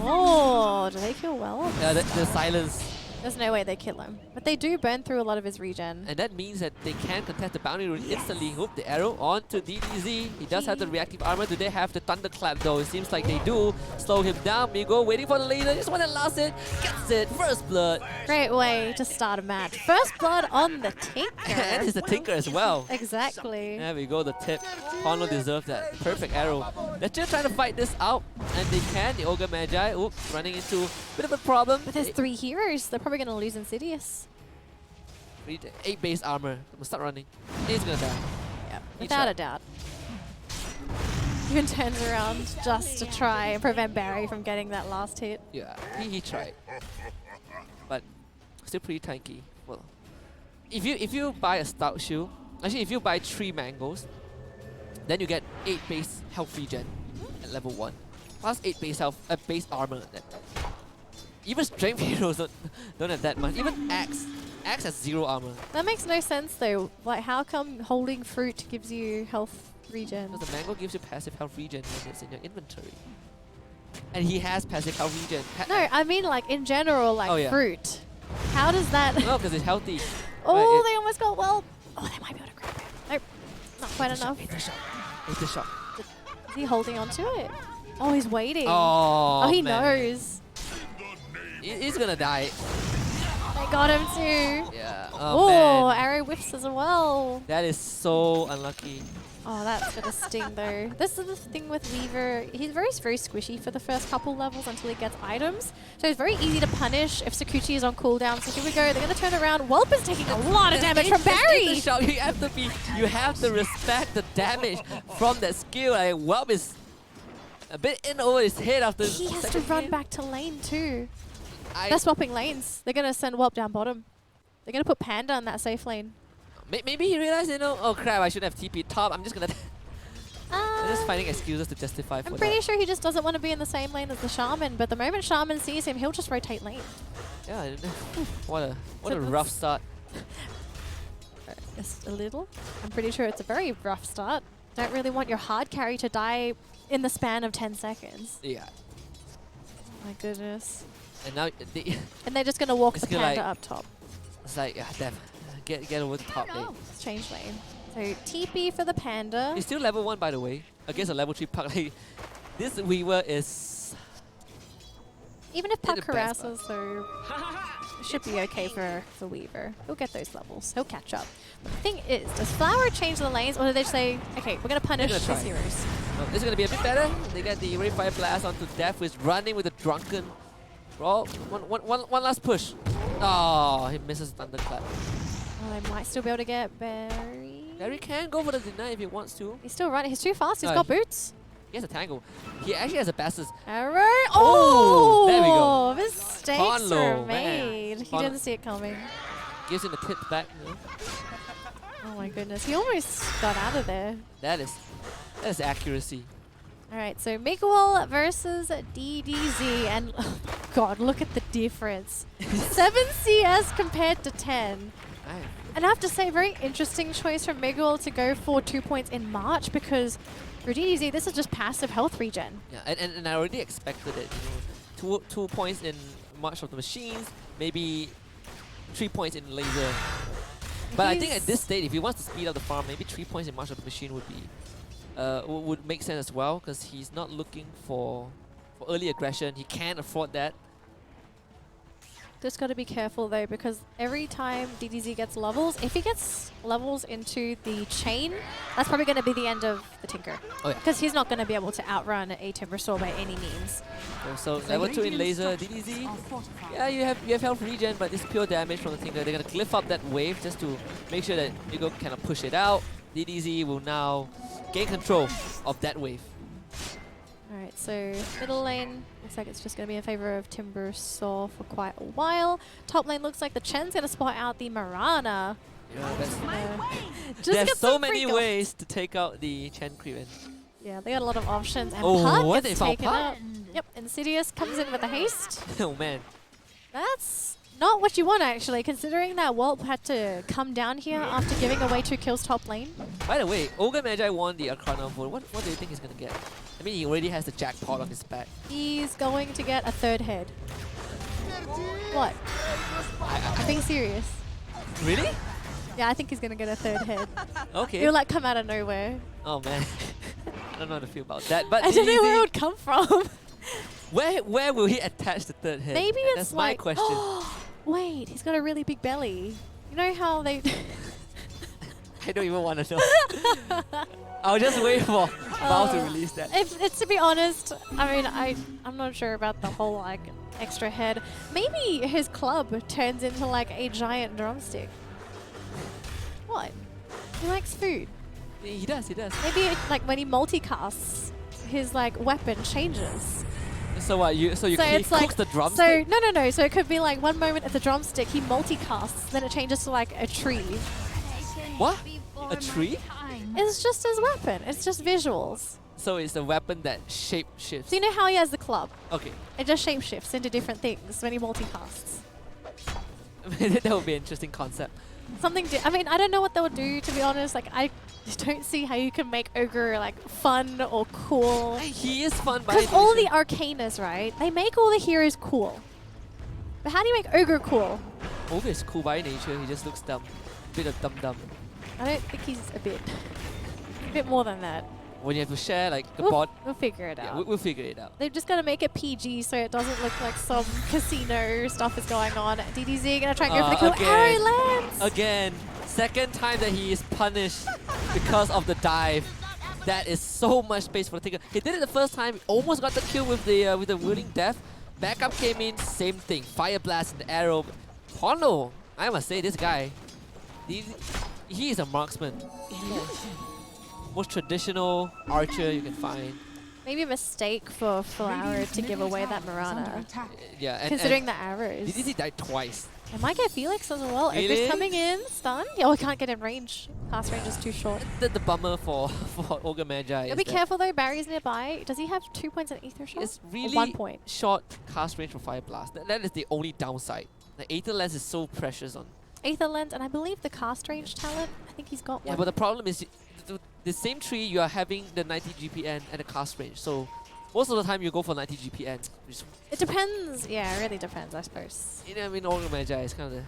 Oh, do they kill well? Yeah, the silence. There's no way they kill him. But they do burn through a lot of his regen. And that means that they can contest the bounty rune instantly. Whoop, the arrow onto DDZ. He does have the reactive armor. Do they have the thunderclap though? It seems like they do. Slow him down. Migo waiting for the laser. Just one that last hit. Gets it. First blood. Great way to start a match. First blood on the Tinker. And it's the Tinker as well. Exactly. There we go, the tip. Hono deserved that. Perfect arrow. They're just trying to fight this out. And they can. The Ogre Magi. Oops, running into a bit of a problem. But there's 3 heroes. They're probably going to lose Insidious. 8 base armor. I'm gonna start running. He's gonna die. Yep, without a doubt. Even turns around just to try and prevent Barry from getting that last hit. Yeah, he tried. But still pretty tanky. Well, if you buy a stout shoe, actually if you buy 3 mangoes, then you get 8 base health regen at level 1. Plus 8 base health, base armor. Even strength heroes don't have that much. Even Axe has 0 armor. That makes no sense though. Like, how come holding fruit gives you health regen? Because the mango gives you passive health regen when it's in your inventory. And he has passive health regen. No, I mean like in general, like fruit. How does that... No, because it's healthy. Oh, they almost got well. Oh, they might be able to grab it. Nope, not quite enough. It's a shot. It's a shot. Is he holding on to it? Oh, he's waiting. Oh, he man. knows. He's gonna die. They got him too. Yeah. Oh, man. arrow whiffs as well. That is so unlucky. Oh, that's gonna sting though. This is the thing with Weaver. He's very squishy for the first couple levels until he gets items. So it's very easy to punish if HusKKiee is on cooldown. So here we go. They're gonna turn around. Whelp is taking a lot of damage from Barry. You have to respect the damage from that skill. Like, Whelp is a bit in over his head after. He has to run back to lane too. They're swapping lanes. They're gonna send Whelp down bottom. They're gonna put Panda in that safe lane. Maybe he realized, oh crap, I should have TP top. I'm just gonna. I'm just finding excuses to justify for that. I'm pretty sure he just doesn't want to be in the same lane as the Shaman. But the moment Shaman sees him, he'll just rotate lane. Yeah, what a rough start. Just a little. I'm pretty sure it's a very rough start. Don't really want your hard carry to die in the span of 10 seconds. Yeah. My goodness. And now and they're just gonna walk the Panda like, up top. It's like, get over the top lane. Let's change lane. So TP for the Panda. He's still level 1 by the way. Against a level 3 Puck. Like, this Weaver is... Even if Puck harasses though, it should be okay for Weaver. He'll get those levels. He'll catch up. But the thing is, does Flower change the lanes, or do they say, okay, we're gonna punish these heroes? No, this is gonna be a bit better. They get the Ray Fire Blast onto Death, who is running with a drunken. Roll. One last push. Oh, he misses Thunderclap. Oh, they might still be able to get Barry. Barry can go for the deny if he wants to. He's still running. He's too fast. He's got boots. He has a tangle. He actually has a Bastards. Arrow. Oh, there we go. Mistakes were made. He didn't see it coming. Gives him the tip back. Oh my goodness. He almost got out of there. That is accuracy. Alright, so Miguel versus DDZ, and oh God, look at the difference. 7 CS compared to 10. And I have to say, very interesting choice from Miguel to go for 2 points in March, because for DDZ, this is just passive health regen. Yeah, and I already expected it. You know, 2 points in March of the Machines, maybe 3 points in Laser. But I think at this stage, if he wants to speed up the farm, maybe 3 points in March of the Machine would be would make sense as well, because he's not looking for early aggression. He can't afford that. Just got to be careful though, because every time DDZ gets levels, if he gets levels into the chain, that's probably going to be the end of the Tinker. Oh yeah. Because he's not going to be able to outrun a Timbersaw by any means. So level 2 in Laser, DDZ. Yeah, you have health regen, but it's pure damage from the Tinker. They're going to glyph up that wave just to make sure that you go kind of push it out. DDZ will now gain control of that wave. Alright, so middle lane looks like it's just going to be in favor of Timbersaw for quite a while. Top lane looks like the Chen's going to spot out the Marana. Yeah, that's Just there's get so some many freak ways to take out the Chen Creepen. Yeah, they got a lot of options. And Oh, Puck what? gets They found taken Puck? out. Yep, Insidious comes in with a haste. Oh man. That's not what you want, actually, considering that Walt had to come down here after giving away 2 kills top lane. By the way, Ogre Magi won the Arcana vote. What do you think he's going to get? I mean, he already has the jackpot on his back. He's going to get a 3rd head. What? I'm being serious. Really? Yeah, I think he's going to get a 3rd head. Okay. It'll like come out of nowhere. Oh man. I don't know how to feel about that. But I don't know where it DDZ, would come from. where will he attach the 3rd head? Maybe That's it's my like, question. wait, he's got a really big belly. You know how they... I don't even want to know. I'll just wait for Bao to release that. It's to be honest, I mean, I'm not sure about the whole like extra head. Maybe his club turns into like a giant drumstick. What? He likes food. He does. Maybe like when he multicasts, his like weapon changes. So what? He So cooks it's like the drumstick? So no. So it could be like one moment it's a drumstick, he multicasts, then it changes to like a tree. What? A tree? It's just his weapon. It's just visuals. So it's a weapon that shape shifts. So you know how he has the club? Okay. It just shape shifts into different things when he multicasts. That would be an interesting concept. Something. I mean, I don't know what they'll do, to be honest. Like, I don't see how you can make Ogre like fun or cool. He is fun by Because all the nature. Arcanas, right? They make all the heroes cool. But how do you make Ogre cool? Ogre is cool by nature. He just looks dumb. Bit of dumb. I don't think he's a bit more than that. When you have to share like the We'll bot, we'll figure it yeah, out. we'll figure it out. They've just got to make it PG so it doesn't look like some casino stuff is going on. DDZ gonna try and go for the kill. Arrow lands! Again, second time that he is punished because of the dive. That is so much space for the Tinker. He did it the first time, he almost got the kill with the Willing Death. Backup came in, same thing. Fire Blast and the arrow. Pono, I must say, this guy, he is a marksman. Most traditional archer you can find. Maybe a mistake for Flower to give away that Marana. Yeah, Considering the arrows. DDZ died twice. It might get Felix as well. Ogre's Felix? coming in, stun. Yeah, we can't get in range. Cast range is too short. The bummer for Ogre Magi is Be that careful though, Barry's nearby. Does he have 2 points in Aether Shot? it's Or really 1 point. short cast range for Fire Blast. That is the only downside. The Aether Lens is so precious on. Aether Lens, and I believe the cast range talent, I think he's got Yeah, one. but the problem is the same tree you are having the 90 GPN and the cast range. So most of the time you go for 90 GPN. Which, It depends. Yeah, it really depends, I suppose. you know, I mean, Ogre Magi is kind of the...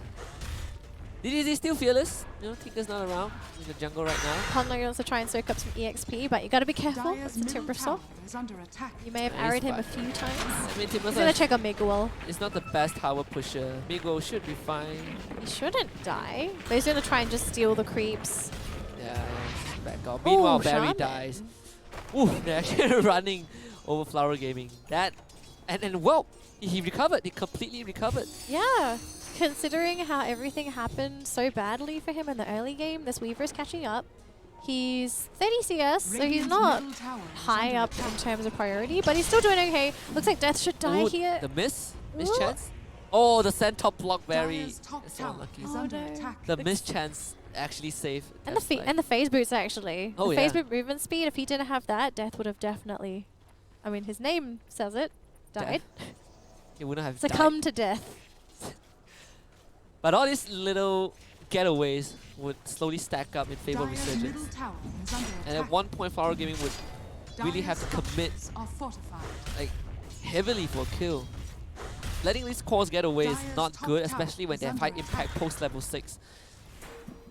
DDZ still fearless. You know, Tinker's not around in the jungle right now. Conley wants to try and soak up some EXP, but you gotta be careful. It's the Timbersaw. You may have Yeah, he's arrowed him a fine. few times. I mean, He's gonna Timbersaw check on Miguel. is not the best tower pusher. Migo should be fine. He shouldn't die, but he's gonna try and just steal the creeps. Yeah, back off. Meanwhile, Ooh, Barry Shaman. dies. Ooh, they're actually running over Flower Gaming. That, and well, he recovered. He completely recovered. Yeah, considering how everything happened so badly for him in the early game, this Weaver's catching up. He's 30 CS, so he's not high up in terms of priority, but he's still doing okay. Looks like Death should die Ooh, here. The miss Ooh. chance. Oh, the send top block Barry. Dyer's top That's so tower unlucky. is Oh, under no. attack. The miss chance actually saved. And the Death's life. and the phase boots actually. Oh, the phase yeah. boot movement speed. If he didn't have that, Death would have definitely. I mean, his name says it. Died. He wouldn't have Succumbed died. to death. But all these little getaways would slowly stack up in favor of Dire's Resurgence. middle tower is under And attack. at one point, Flower Gaming would really have to commit Structures are fortified. like heavily for a kill. Letting these cores get away is not good, especially when they have high impact post level 6.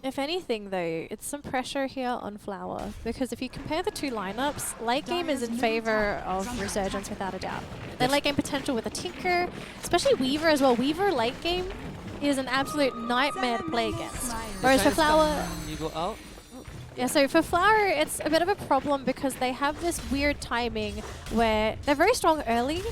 If anything, though, it's some pressure here on Flower, because if you compare the two lineups, late game is in favor of Resurgence without a doubt. Their late game potential with a Tinker, especially Weaver as well. Weaver late game is an absolute nightmare to play against. Whereas for Flower, You go out. yeah, so for Flower, it's a bit of a problem because they have this weird timing where they're very strong early.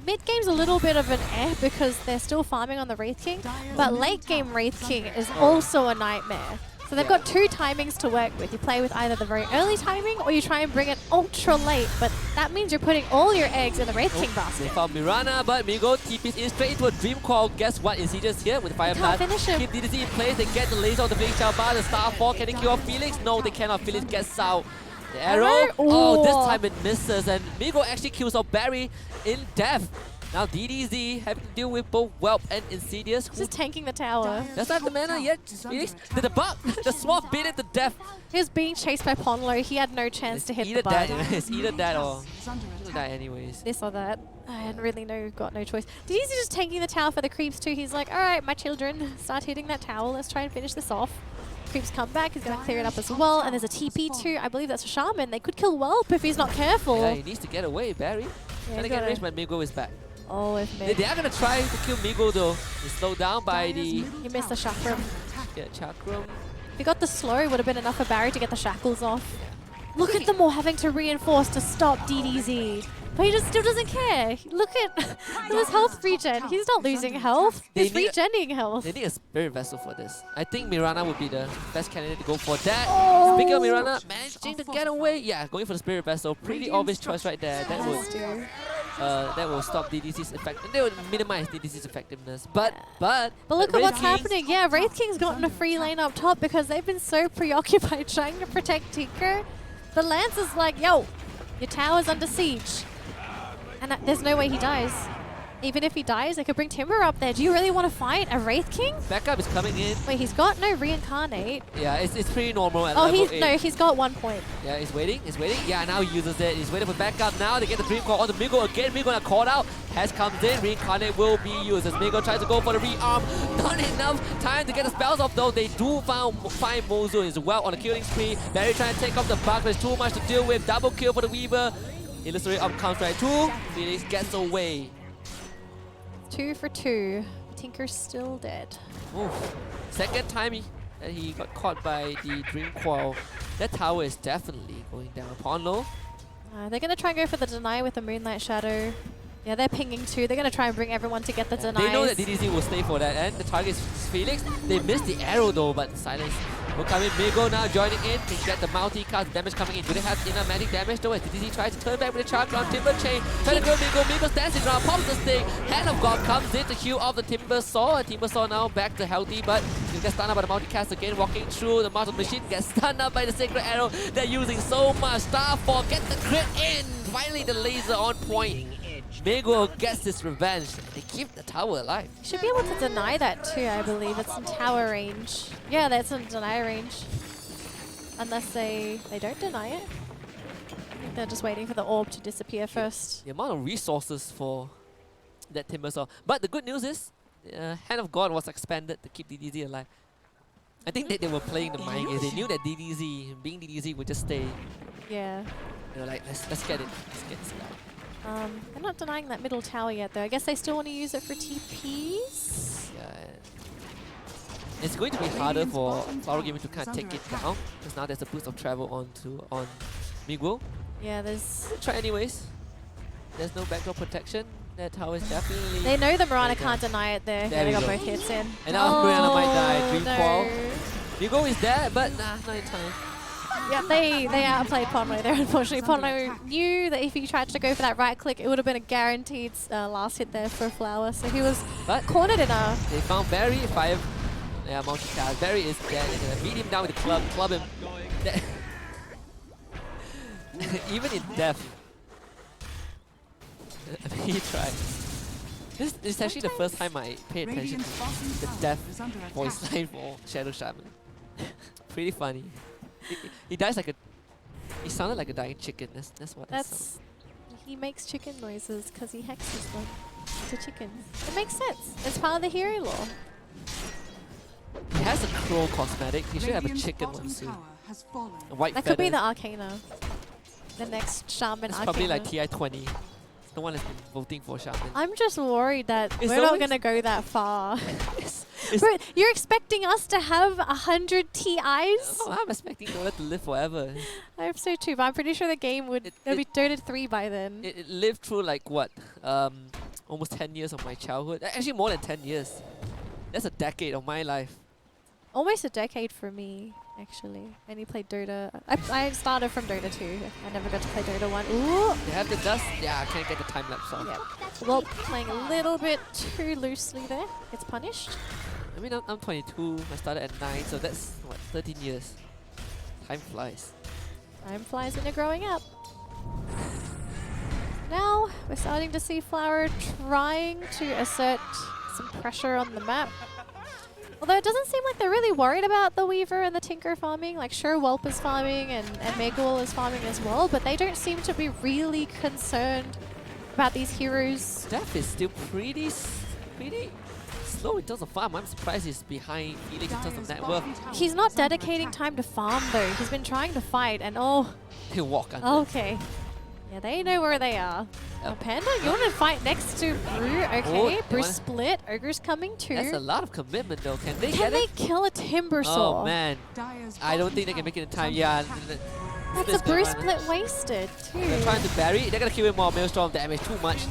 Mid game's a little bit of an because they're still farming on the Wraith King, but late game Wraith King is also a nightmare. So they've got two timings to work with. You play with either the very early timing or you try and bring it ultra late, but that means you're putting all your eggs in the Wraith King They basket. found Mirana, but Migo TP's in straight into a Dream Call. Guess what? Is he just here with Fire Can't Blast? finish him. Keep DDC in place. They get the laser on the Felix Bar. The Starfall. Can they kill off Felix? No, they cannot. Felix gets out. The arrow. Oh, this time it misses. And Migo actually kills off Barry in death. Now DDZ having to deal with both Whelp and Insidious. Just tanking the tower. That's not the mana yet. Felix did the bug. The swap beat it to death. He was being chased by Ponlo. He had no chance to hit the Either that, button. it's either that or Is under he'll attack. die anyways. This or that. I hadn't really got no choice. DDZ just tanking the tower for the creeps too. He's like, alright, my children, start hitting that tower. Let's try and finish this off. Creeps come back. He's going to clear it up as well. And there's a TP too. I believe that's a Shaman. They could kill Whelp if he's not careful. Yeah, he needs to get away, Barry. Yeah, Trying to get range, but Migo is back. Oh, if They are gonna try to kill Migo though. He's slowed down by the He missed the chakram. chakram. If he got the slow, it would have been enough for Barry to get the shackles off. Look at them all having to reinforce to stop DDZ. But he just still doesn't care. Look at his health regen. He's not losing health. He's They need regenning health. They need a Spirit Vessel for this. I think Mirana would be the best candidate to go for that. Oh. Speaking of Mirana, managing to get away. Yeah, going for the Spirit Vessel. Pretty obvious choice right there. That will stop DDC's effect. They will minimize DDC's effectiveness. But look at Wraith what's King- happening. Yeah, Wraith King's gotten a free lane up top because they've been so preoccupied trying to protect Tinker. The Lance is like, yo, your tower's under siege. And there's no way he dies. Even if he dies, they could bring Timber up there. Do you really want to fight a Wraith King? Backup is coming in. Wait, he's got no reincarnate. Yeah, it's pretty normal at Oh, level 8. he's got 1 point. Yeah, he's waiting. Yeah, now he uses it. He's waiting for backup now. They get the Dream Call on the Migo again. Migo gonna call out. Has comes in. Reincarnate will be used as Migo tries to go for the rearm. Not enough time to get the spells off though. They do find Mozu as well on the killing spree. Barry trying to take off the bug. There's too much to deal with. Double kill for the Weaver. Illusory up comes right 2. Felix gets away. 2 for 2. Tinker's still dead. Oof. Second time he got caught by the Dream Coil. That tower is definitely going down. Ponlo. They're going to try and go for the deny with the Moonlight Shadow. Yeah, they're pinging too. They're going to try and bring everyone to get the denies. They know that DDZ will stay for that, and the target is Felix. They missed the arrow though, but Silence will come in. Migo now joining in. Can get the multi-cast damage coming in. Do they have enough magic damage though? As DDZ tries to turn back with the charge on Timber Chain. Trying to go Migo. Migo stands his ground, pops the stick. Hand of God comes in to heal off the Timber Saw. And Timber Saw now back to healthy, but he gets stunned up by the multi-cast again. Walking through the Martial Machine, gets stunned up by the Sacred Arrow. They're using so much. Starfall gets the crit in. Finally the laser on point. Migo gets his revenge. They keep the tower alive. Should be able to deny that too, I believe. It's in tower range. Yeah, that's in deny range. Unless they don't deny it. I think they're just waiting for the orb to disappear first. The amount of resources for that Timber Saw. But the good news is, Hand of God was expanded to keep DDZ alive. I think that they were playing the mind game. They knew that DDZ, being DDZ, would just stay. Yeah. They were like, let's get it. Let's get this guy. They're not denying that middle tower yet though. I guess they still want to use it for TPs. Yeah. It's going to be harder for Flower Gaming to kind of take it down, because now there's a boost of travel on Migo. Yeah, there's... Try anyways. There's no backdoor protection. That tower is definitely... They know the Mirana There can't deny it there. There Yeah, they we got go. both hits in. And now Mirana might die. Dream no. Fall. Migo is there, but nah, not in time. Yeah, they outplayed Ponlo there, unfortunately. Ponlo knew that if he tried to go for that right click, it would have been a guaranteed last hit there for Flower. So he was But cornered in a... they found Barry. Yeah, multi-cast. Barry is dead. They're gonna beat him down with the club him. Even in death. He tried. This is actually the first time I paid attention Radiant's to bottom the tower deaf is under voice attack. line for Shadow Shaman. Pretty funny. He dies like a. He sounded like a dying chicken. That's what. That's he makes chicken noises because he hexes them to chickens. It makes sense. It's part of the hero lore. He has a crow cosmetic. He should have a Radiant's chicken one bottom soon. tower has fallen. A white That feathers. could be the Arcana. The next Shaman It's Arcana. probably like TI-20. No one has been voting for Shaman. I'm just worried that It's we're not always- going to go that far. It's- Bro, you're expecting us to have 100 TIs? Oh, I'm expecting Dota to live forever. I hope so too, but I'm pretty sure the game would it'll be Dota 3 by then. It lived through like what? Almost 10 years of my childhood. Actually, more than 10 years. That's a decade of my life. Almost a decade for me, actually. I only played Dota. I started from Dota 2. I never got to play Dota 1. Ooh! They have the dust. Yeah, I can't get the time lapse off. Yep. Well, playing a little bit too loosely there. Gets punished. I mean, I'm 22. I started at 9, so that's what, 13 years. Time flies. Time flies when you're growing up. Now, we're starting to see Flower trying to assert some pressure on the map. Although it doesn't seem like they're really worried about the Weaver and the Tinker farming. Like, sure, Whelp is farming and Megawall is farming as well, but they don't seem to be really concerned about these heroes. Def is still pretty slow in terms of farm. I'm surprised he's behind Felix in terms of net worth. He's not dedicating time to farm, though. He's been trying to fight, and oh, He'll walk under. okay. Yeah, they know where they are. Oh, Panda, you want to fight next to Brew? Okay, they Brew wanna- split. Ogre's coming too. That's a lot of commitment though. Can they Can get they it? kill a Timber Saw? Oh man, Dire's I don't bottom think they can tower make it in is time. under Yeah, attack. That's Split's a Brew gonna run. split wasted too. They're trying to bury. They're gonna kill him more. Maelstrom damage too much.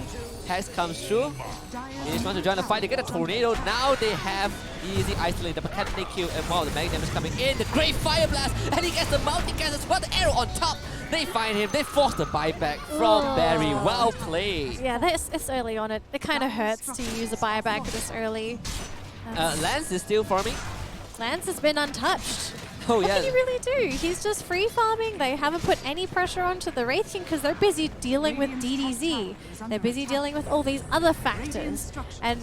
Hex comes through. Dire's He just wants to join the fight. They get a tornado. Now they have easy isolate. But can they kill? And wow, the mag damage coming in. The great fire blast, and he gets the multi-cast as well. The arrow on top. They find him. They force the buyback from Oh. Barry. Well played. Yeah, it's early on. It kind of hurts to use a buyback this early. Lance is still farming. Lance has been untouched. Oh What yeah. can you really do? He's just free farming. They haven't put any pressure onto the Wraith King because they're busy dealing with DDZ. They're busy dealing with all these other factors. And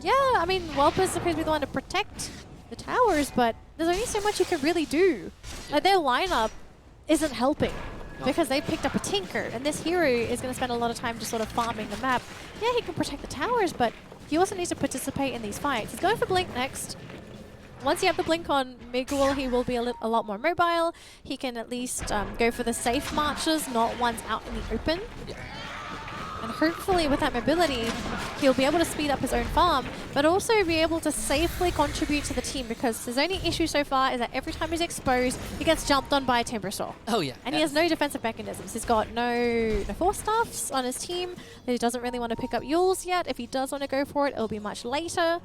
yeah, I mean, Whelp is supposed to be the one to protect the towers, but there's only so much you can really do. Like, their lineup isn't helping because they picked up a Tinker, and this hero is going to spend a lot of time just sort of farming the map. Yeah, he can protect the towers, but he also needs to participate in these fights. He's going for Blink next. Once you have the Blink on Miguel, he will be a lot more mobile. He can at least go for the safe marches, not ones out in the open. And hopefully with that mobility, he'll be able to speed up his own farm, but also be able to safely contribute to the team, because his only issue so far is that every time he's exposed, he gets jumped on by a Timber Saw. Oh yeah. And he has no defensive mechanisms. He's got no Force Staffs on his team. He doesn't really want to pick up Yules yet. If he does want to go for it, it'll be much later.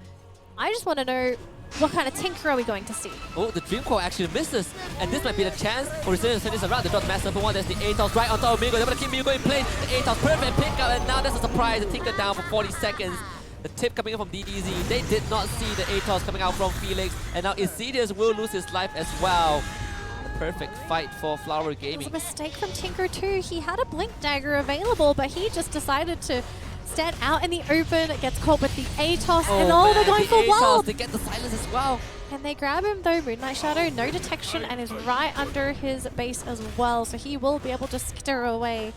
I just want to know, what kind of Tinker are we going to see? Oh, the Dream Core actually misses. And this might be the chance for Resurgence to turn this around. The dot master for one. There's the Atos right on top of Migo. They're going to keep Migo in place. The Atos perfect pickup. And now there's a surprise. The Tinker down for 40 seconds. The tip coming in from DDZ. They did not see the Atos coming out from Felix. And now Isidius will lose his life as well. The perfect fight for Flower It was Gaming. a mistake from Tinker too. He had a Blink Dagger available, but he just decided to stand out in the open. It gets caught with the Atos, and man, they're going the for Atos, Wild. they get the silence as well. And they grab him though, Moonlight Shadow, no detection, and is right under his base as well, so he will be able to skitter away.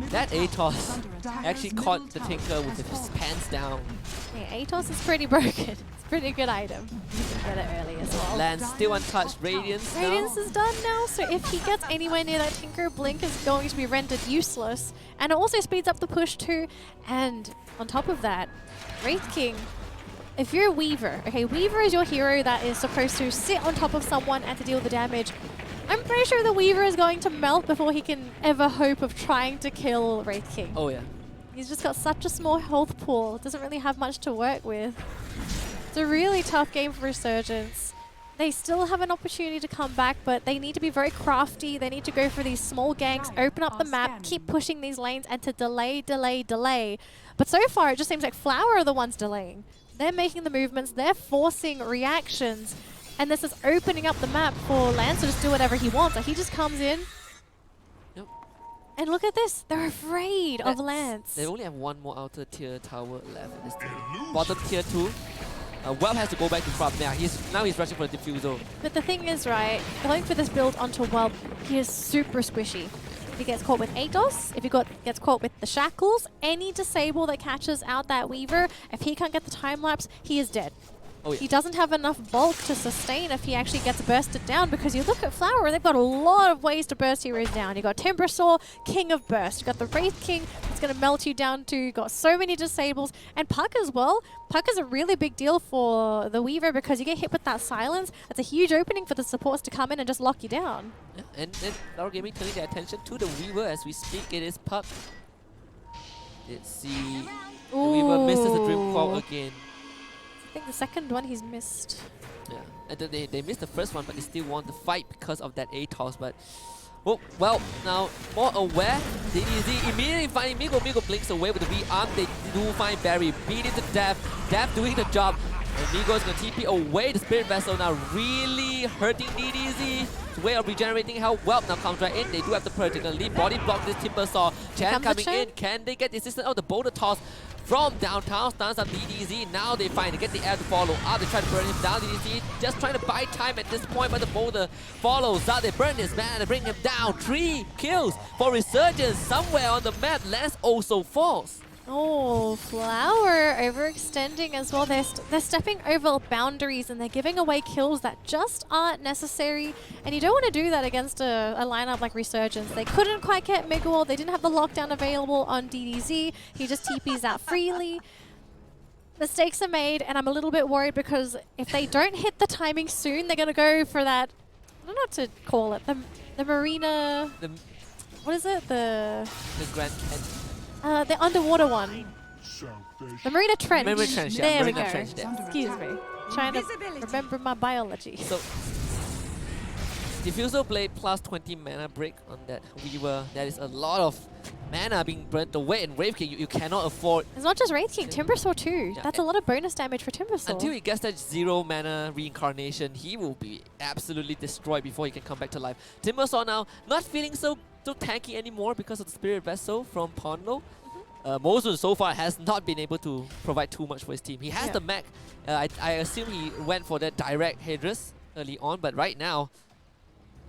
That Atos actually caught the Tinker with his pants down. Yeah, Atos is pretty broken. It's a pretty good item. You can get it early as well. Lance still untouched. Radiance now. Radiance is done now, so if he gets anywhere near that Tinker, Blink is going to be rendered useless. And it also speeds up the push too. And on top of that, Wraith King, if you're a Weaver, okay, Weaver is your hero that is supposed to sit on top of someone and to deal the damage. I'm pretty sure the Weaver is going to melt before he can ever hope of trying to kill Wraith King. Oh yeah. He's just got such a small health pool, doesn't really have much to work with. It's a really tough game for Resurgence. They still have an opportunity to come back, but they need to be very crafty. They need to go for these small ganks, open up the map, keep pushing these lanes, and to delay. But so far, it just seems like Flower are the ones delaying. They're making the movements, they're forcing reactions, and this is opening up the map for Lance to just do whatever he wants. Like, he just comes in, And look at this. They're afraid of Lance. They only have one more outer tier tower left in this team. Bottom tier 2. Whelp has to go back to front. Yeah, now he's rushing for the diffusal. But the thing is, right, going for this build onto Whelp, he is super squishy. If he gets caught with Atos, if he gets caught with the shackles, any disable that catches out that Weaver, if he can't get the time lapse, he is dead. Oh, yeah. He doesn't have enough bulk to sustain if he actually gets bursted down, because you look at Flower, they've got a lot of ways to burst heroes down. You've got Timbersaw, King of Burst. You've got the Wraith King, that's going to melt you down too. You've got so many disables. And Puck as well. Puck is a really big deal for the Weaver because you get hit with that silence. That's a huge opening for the supports to come in and just lock you down. Yeah, and then Flower Gaming turning their attention to the Weaver as we speak. It is Puck. Let's see. The Weaver misses the Dream Call again. I think the second one he's missed. Yeah, and then they missed the first one, but they still won the fight because of that ATOS. But well, now more aware. DDZ immediately finding Migo. Migo blinks away with the V-arm. They do find Barry, beat him to death. Death doing the job. And Migo is going to TP away the Spirit Vessel now, really hurting DDZ. It's a way of regenerating health. Well, now comes right in. They do have the Purge. They're going to leave body block this Timbersaw. Chan coming in. Can they get the assistance? Oh, the boulder toss from downtown stuns up DDZ. Now they find to get the air to follow up. They try to burn him down. DDZ just trying to buy time at this point, but the boulder follows up. They burn his man. They bring him down. 3 kills for Resurgence somewhere on the map. Lance also falls. Oh, Flower overextending as well. They're stepping over boundaries and they're giving away kills that just aren't necessary. And you don't want to do that against a lineup like Resurgence. They couldn't quite get Miguel. They didn't have the lockdown available on DDZ. He just TPs out freely. Mistakes are made, and I'm a little bit worried because if they don't hit the timing soon, they're going to go for that, I don't know what to call it, the Marina, what is it? The Grand the underwater one. The Marina Trench. Marina Trench, yeah. There Marina we go. Trench, yeah. Excuse me. Trying to remember my biology. So, Diffusal Blade plus 20 mana break on that Weaver. That is a lot of mana being burnt away, and Wraith King you cannot afford. It's not just Wraith King, Timbersaw too. Yeah, that's a lot of bonus damage for Timbersaw. Until he gets that 0 mana reincarnation, he will be absolutely destroyed before he can come back to life. Timbersaw now not feeling so tanky anymore because of the Spirit Vessel from Ponlo. Mosun so far has not been able to provide too much for his team. He has the mech. I assume he went for that direct Hedris early on, but right now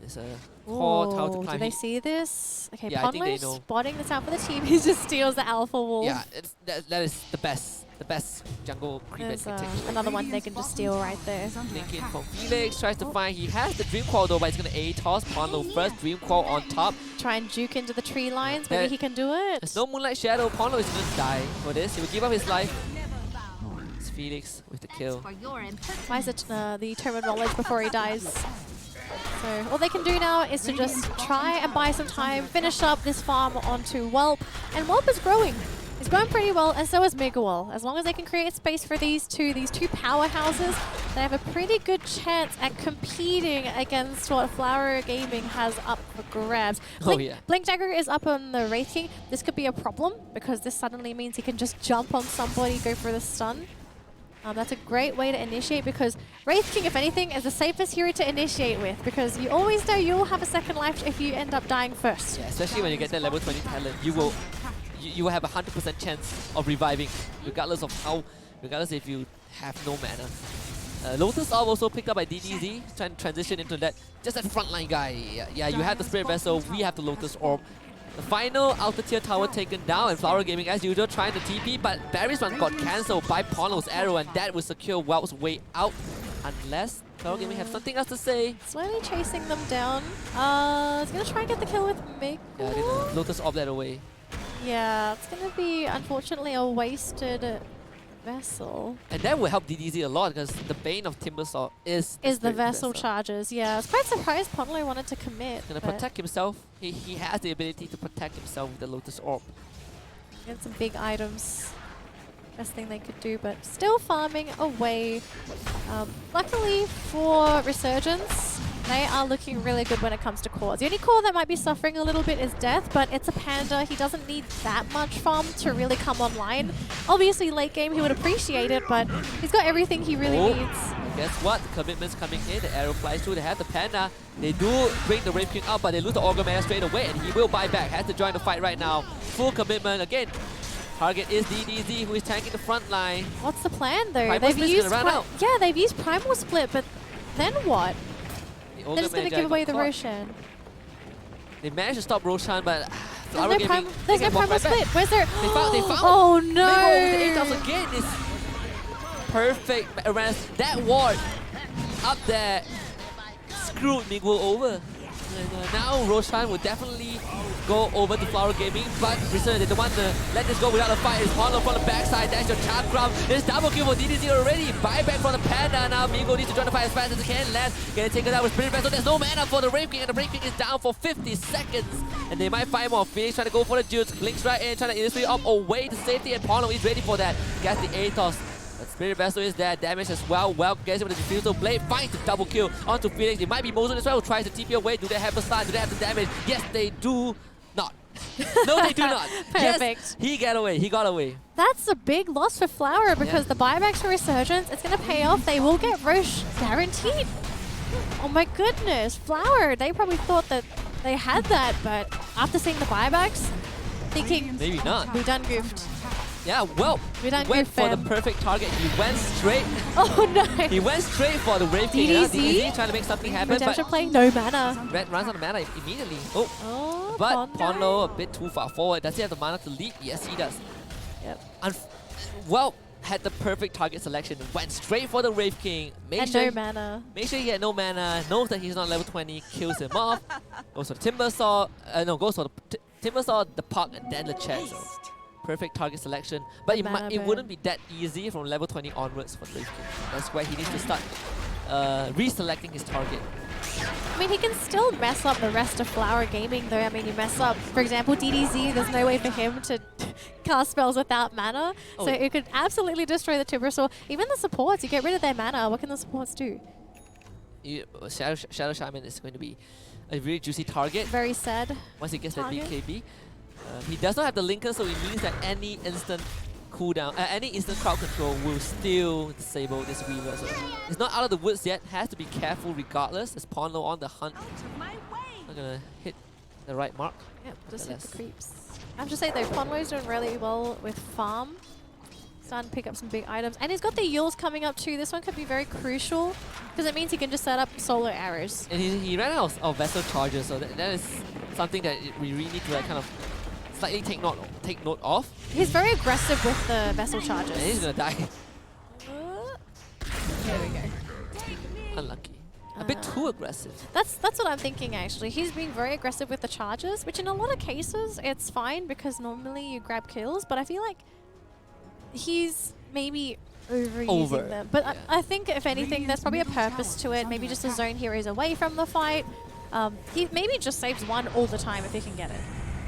it's a tall tower to climb. Do they see this? Okay, yeah, I think they Ponlo's know. spotting this out for the team. He just steals the Alpha Wolf. Yeah, that is the best jungle creep There's can take. another one they can just steal right there. Link in from Felix, tries to find, he has the Dream Coil though, but he's going to A-toss. Ponlo first, Dream Coil on top. Try and juke into the tree lines, maybe he can do it. There's no Moonlight Shadow, Ponlo is going to die for this. He will give up his life. It's Felix with the kill. Why is it the terminology before he dies? So all they can do now is to just try and buy some time, finish up this farm onto Whelp, and Whelp is growing. It's going pretty well, and so is Miguel. As long as they can create space for these two powerhouses, they have a pretty good chance at competing against what Flower Gaming has up for grabs. Blink Dagger is up on the Wraith King. This could be a problem because this suddenly means he can just jump on somebody, go for the stun. That's a great way to initiate because Wraith King, if anything, is the safest hero to initiate with because you always know you'll have a second life if you end up dying first. Yeah, especially when you get that level 20 talent, you will have a 100% chance of reviving, regardless if you have no mana. Lotus Orb also picked up by DDZ, trying to transition into that, just that frontline guy. Yeah, you have the Spirit Vessel, we have the Lotus Orb. The final outer tier tower taken down, and Flower Gaming as usual trying to TP, but Barry's one got cancelled by Ponlo's arrow, and that will secure Whelp's way out. Unless Flower Gaming have something else to say. Slowly chasing them down. He's gonna try and get the kill with Miguel. Yeah, they're gonna Lotus Orb that away. Yeah, it's gonna be unfortunately a wasted vessel. And that will help DDZ a lot because the bane of Timbersaw is the vessel charges. Yeah, I was quite surprised Ponlo wanted to commit. He's gonna protect himself. He has the ability to protect himself with the Lotus Orb. Get some big items. Best thing they could do, but still farming away. Luckily for Resurgence, they are looking really good when it comes to cores. The only core that might be suffering a little bit is Death, but it's a Panda. He doesn't need that much farm to really come online. Obviously, late game, he would appreciate it, but he's got everything he really needs. guess what? The commitment's coming in, the arrow flies through, they have the Panda. They do bring the Wraith King up, but they lose the Augmenter straight away, and he will buy back. Has to join the fight right now. Full commitment again. Target is DDZ, who is tanking the front line. What's the plan though? Primal Split's gonna run out. Yeah, they've used Primal Split, but then what? The They're just going to Augmenter give away got the caught. Roshan. They managed to stop Roshan, but There's no Primal Split. Where's their... They found Oh no! Mingguo with the 8,000 again is perfect around that ward up there. Screwed Mingguo over. And now Roshan will definitely go over to Flower Gaming, but Resurgence, they don't want to let this go without a fight. It's Polo from the backside, that's your Charm Crumb. There's double kill for DDZ already. Buyback from the Panda now. Mingguo needs to join the fight as fast as he can. Last, gonna take it out with Spirit Vessel. There's no mana for the Wraith King, and the Wraith King is down for 50 seconds. And they might find more. Phoenix trying to go for the Juice. Blinks right in, trying to illustrate up away to safety, and Polo is ready for that. Gets the Atos. But Spirit Vessel is there, damage as well. Well, gets him with the Diffusal Blade, finds the double kill onto Phoenix. It might be Mozen as well, who tries to TP away. Do they have the stun? Do they have the damage? Yes, they do not. No, they do not. Perfect. Yes, he got away. He got away. That's a big loss for Flower because the buybacks for Resurgence, it's going to pay off. They will get Roche guaranteed. Oh my goodness. Flower, they probably thought that they had that, but after seeing the buybacks, thinking, Maybe not. we done goofed. Yeah, well, We done went goofed, for the fam. perfect target. He went straight. Oh no. He went straight for the Wraith King. DDZ? Trying to make something happen, Redemption but play, no mana. Red runs out of mana immediately. Oh, Oh, but Pondo. Ponlo a bit too far forward. Does he have the mana to lead? Yes, he does. Yep. Well, had the perfect target selection. Went straight for the Wraith King. And no mana. Make sure he had no mana. Knows that he's not level 20. Kills him off. Goes for the Timber Saw. Goes for the Timber Saw, the Puck, and then the chest. Perfect target selection. But it wouldn't be that easy from level 20 onwards for Wraith King. That's where he needs to start reselecting his target. I mean, he can still mess up the rest of Flower Gaming, though. I mean, you mess up, for example, DDZ, there's no way for him to cast spells without mana. Oh. So it could absolutely destroy the Timbersaw. Even the supports, you get rid of their mana, what can the supports do? Shadow Shaman is going to be a really juicy target Very sad. once he gets that target. BKB. He does not have the linker, so it means that any instant cooldown, any instant crowd control will still disable this Weaver. So it's not out of the woods yet, has to be careful regardless. As Ponlo on the hunt. Not gonna hit the right mark. Yep, just hit the creeps. I have to say though, Ponlo's doing really well with farm. Starting to pick up some big items. And he's got the Yules coming up too. This one could be very crucial because it means he can just set up solo arrows. And he ran out of vessel charges, so that is something that we really need to like kind of slightly take note of. He's very aggressive with the vessel charges. And he's gonna die. There we go. Unlucky. A bit too aggressive. That's what I'm thinking actually. He's being very aggressive with the charges, which in a lot of cases it's fine because normally you grab kills, but I feel like he's maybe overusing them. But yeah. I think if anything, there's probably a purpose to it. Maybe just to zone heroes away from the fight. He maybe just saves one all the time if he can get it.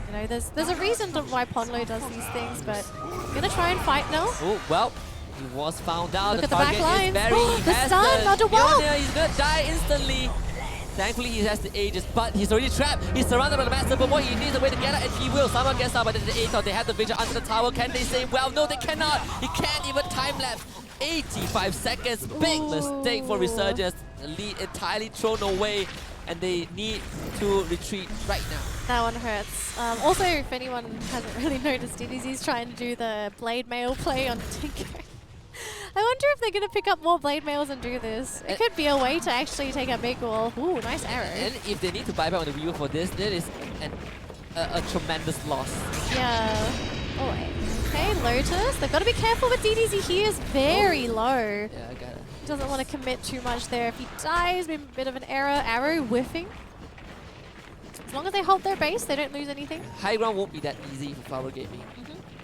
You know, there's a reason to why Ponlo does these things, but I'm gonna try and fight now. Oh, well, he was found out. Look at the target back lines. is very The stun, not a wall. He's gonna die instantly. Thankfully, he has the Aegis, but he's already trapped. He's surrounded by the Master, but he needs a way to get out, and he will. Someone gets out, but the Aethon, they have the Vigil under the tower. Can they save? Well, no, they cannot. He can't even time lapse. 85 seconds. Big mistake for Resurgence. The lead entirely thrown away, and they need to retreat right now. That one hurts. Also, if anyone hasn't really noticed, DDZ's trying to do the Blade Mail play on Tinker. I wonder if they're going to pick up more Blade Mails and do this. It could be a way to actually take a big wall. Ooh, nice arrow. And if they need to buy back on the wheel for this, that is a tremendous loss. Yeah. Oh, okay, Lotus. They've got to be careful with DDZ. He is very low. Yeah, I got it. Doesn't want to commit too much there. If he dies, maybe a bit of an error. Arrow whiffing. As long as they hold their base, they don't lose anything. High ground won't be that easy for Flower Gaming.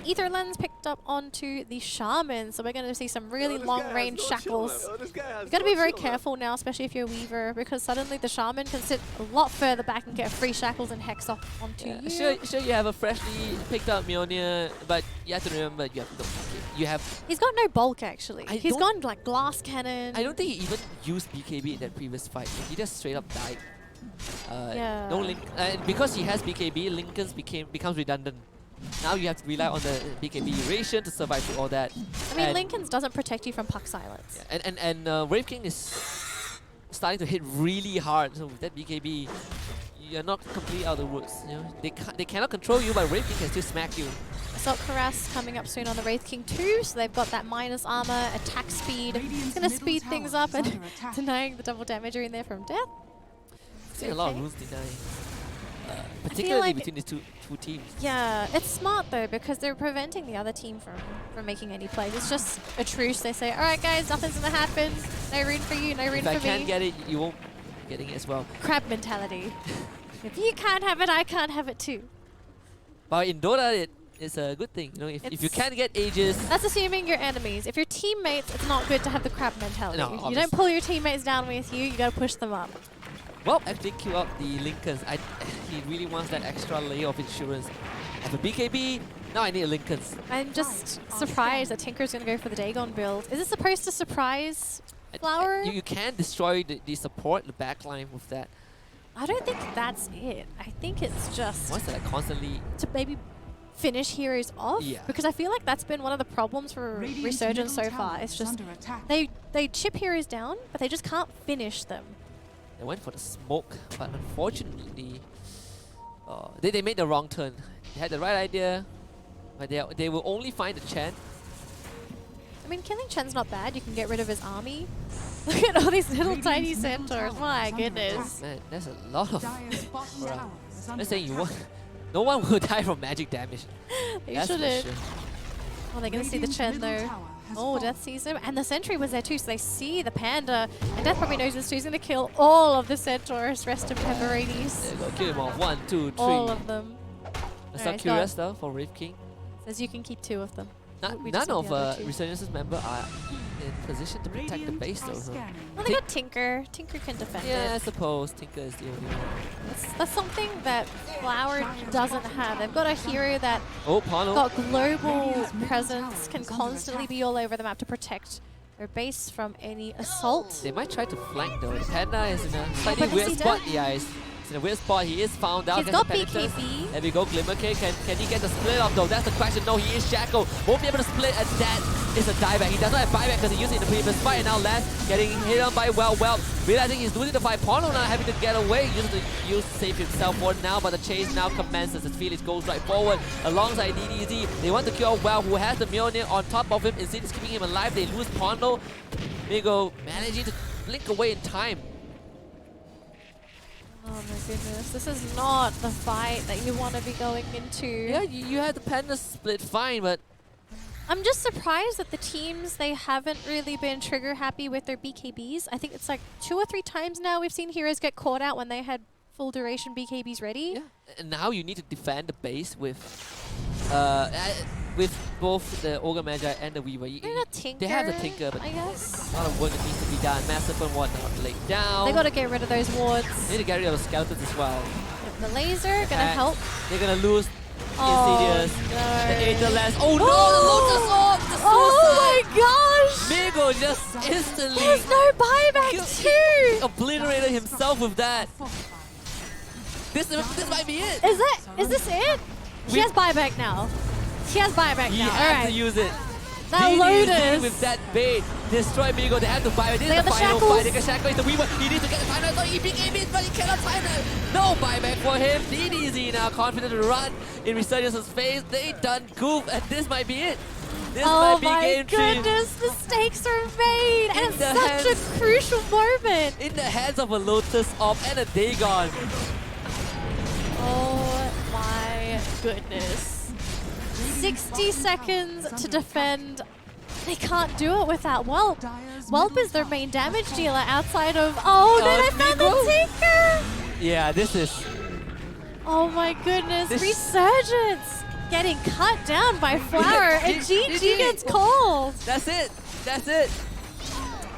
Ether Lens picked up onto the Shaman, so we're going to see some really long-range shackles. You've got to be very careful now, especially if you're a Weaver, because suddenly the Shaman can sit a lot further back and get free shackles and hex off onto you. Sure, you have a freshly picked up Mjolnir, but you have to remember you have no BKB. You have. He's got no bulk actually. He's don't- gone like glass cannon. I don't think he even used BKB in that previous fight. He just straight up died. Yeah. No link, because he has BKB, Lincoln's becomes redundant. Now you have to rely on the BKB ration to survive through all that. I mean, And- Lincoln's doesn't protect you from puck silence. yeah, and Wave King is starting to hit really hard. So with that BKB, you're not completely out of the woods. You know, they cannot control you, but Wave King can still smack you. Assault Harass coming up soon on the Wraith King 2, so they've got that minus armor, attack speed. It's going to speed things up and denying the double damage in there from death. Seeing a lot of Okay. runes denying. Particularly like between these two teams. Yeah, it's smart though because they're preventing the other team from making any plays. It's just a truce. They say, all right guys, nothing's going to happen. No rune for you, no rune If for I me. can't get it, you won't be getting it as well. Crab mentality. If you can't have it, I can't have it too. But in Dota, it's a good thing. You know, if you It's- can't get Aegis, That's assuming you're enemies. If you're teammates, it's not good to have the crab mentality. No, You obviously. don't pull your teammates down with you, you gotta push them up. well, actually queue up the Lincolns. He really wants that extra layer of insurance. I have a BKB, now I need a Lincolns. I'm just surprised that Tinker's gonna go for the Dagon build. Is it supposed to surprise Flower? You can destroy the support, the backline with that. I don't think that's it. I think it's just Once they like constantly to maybe finish heroes off. Yeah. Because I feel like that's been one of the problems for Radiant's Resurgence so middle far. tower It's is just under attack. they chip heroes down, but they just can't finish them. they went for the smoke, but unfortunately, they made the wrong turn. They had the right idea, but they will only find the Chen. I mean, killing Chen's not bad. You can get rid of his army. Look at all these little Radiant's tiny middle centaurs. tower My is under goodness. Man, that's a lot of. Dire's bottom Bruh. tower is under Let's say you attack. want. No one will die from magic damage. They That's for shouldn't. sure. Oh, they're going to see the Radiant's Chen middle though. tower has Oh, fallen. Death sees him. And the Sentry was there too, so they see the Panda. And Death probably knows this too. He's going to kill all of the Centaurs. Rest in Pepperades. There you go, kill him off. 1, 2, 3. All of them. Let's Alright, not he's curious though for Wraith King. Says you can keep 2 of them. We None just need of the other 2. Resurgence's members are in position to protect the Radiant base are though. So. scanning. Well, they got Tinker. Tinker can defend Yeah, I it. suppose Tinker is the only one. That's something that Flower doesn't have. They've got a hero that Oh, Pano. got global presence, can constantly be all over the map to protect their base from any assault. They might try to flank though. The Panda is in a slightly but is weird he spot. dead? Yeah, he's in a weird spot. He is found out. He's Gets got the penitence. BKB. There we go, Glimmer King. Can he get the split off though? That's the question. No, he is shackled. Won't be able to split, and that is a dieback. He does not have buyback because he used it in the previous fight, and now Lance getting hit on by Well. Realizing he's losing the fight. Pono now having to get away. Uses the use to save himself for now, but the chase now commences as Felix goes right forward alongside DDZ. They want to kill Well, who has the Mjolnir on top of him. Instead, is keeping him alive. They lose Pono. Migo managing to blink away in time. Oh my goodness, this is not the fight that you want to be going into. Yeah, you had the Panda split fine, but I'm just surprised that the teams, they haven't really been trigger happy with their BKBs. I think it's like 2 or 3 times now we've seen heroes get caught out when they had full duration BKBs ready. yeah. And now you need to defend the base with both the Ogre Magi and the Weaver. They got Tinker, They have the Tinker, but I guess. a lot of work that needs to be done. Massive and whatnot laid down. They got to get rid of those wards. They need to get rid of the skeletons as well. The laser gonna And help. They're gonna lose Oh, Insidious. no. The Aetherless. Oh no, the Lotus Orb! The Oh suicide! my gosh! Migo just instantly There's no buyback too! obliterated himself with that. This might be it. Is this it? She We- has buyback now. She has buyback He now. has Alright. to use it. That DDZ Lotus. with that bait. Destroy Migo. They have to buy it. This They is got the the final shackles. fight. They can shackle the Weaver. He needs to get the final. So he became it, but he cannot time it. No buyback for him. DDZ now confident to run in Resurgence's face. They done goof, and this might be it. This Oh might be my game 3. goodness, mistakes are made, and In it's the such hands- a crucial moment. In the hands of a Lotus Orb and a Dagon. Oh my goodness. 60 seconds to defend. They can't do it without Whelp. Dire's Whelp middle is their tower main has damage fallen. dealer outside of... Oh, no, they found the Migo. Tinker! Yeah, this is... Oh my goodness, This- Resurgence getting cut down by Flower, and GG GG. gets called. That's it. That's it.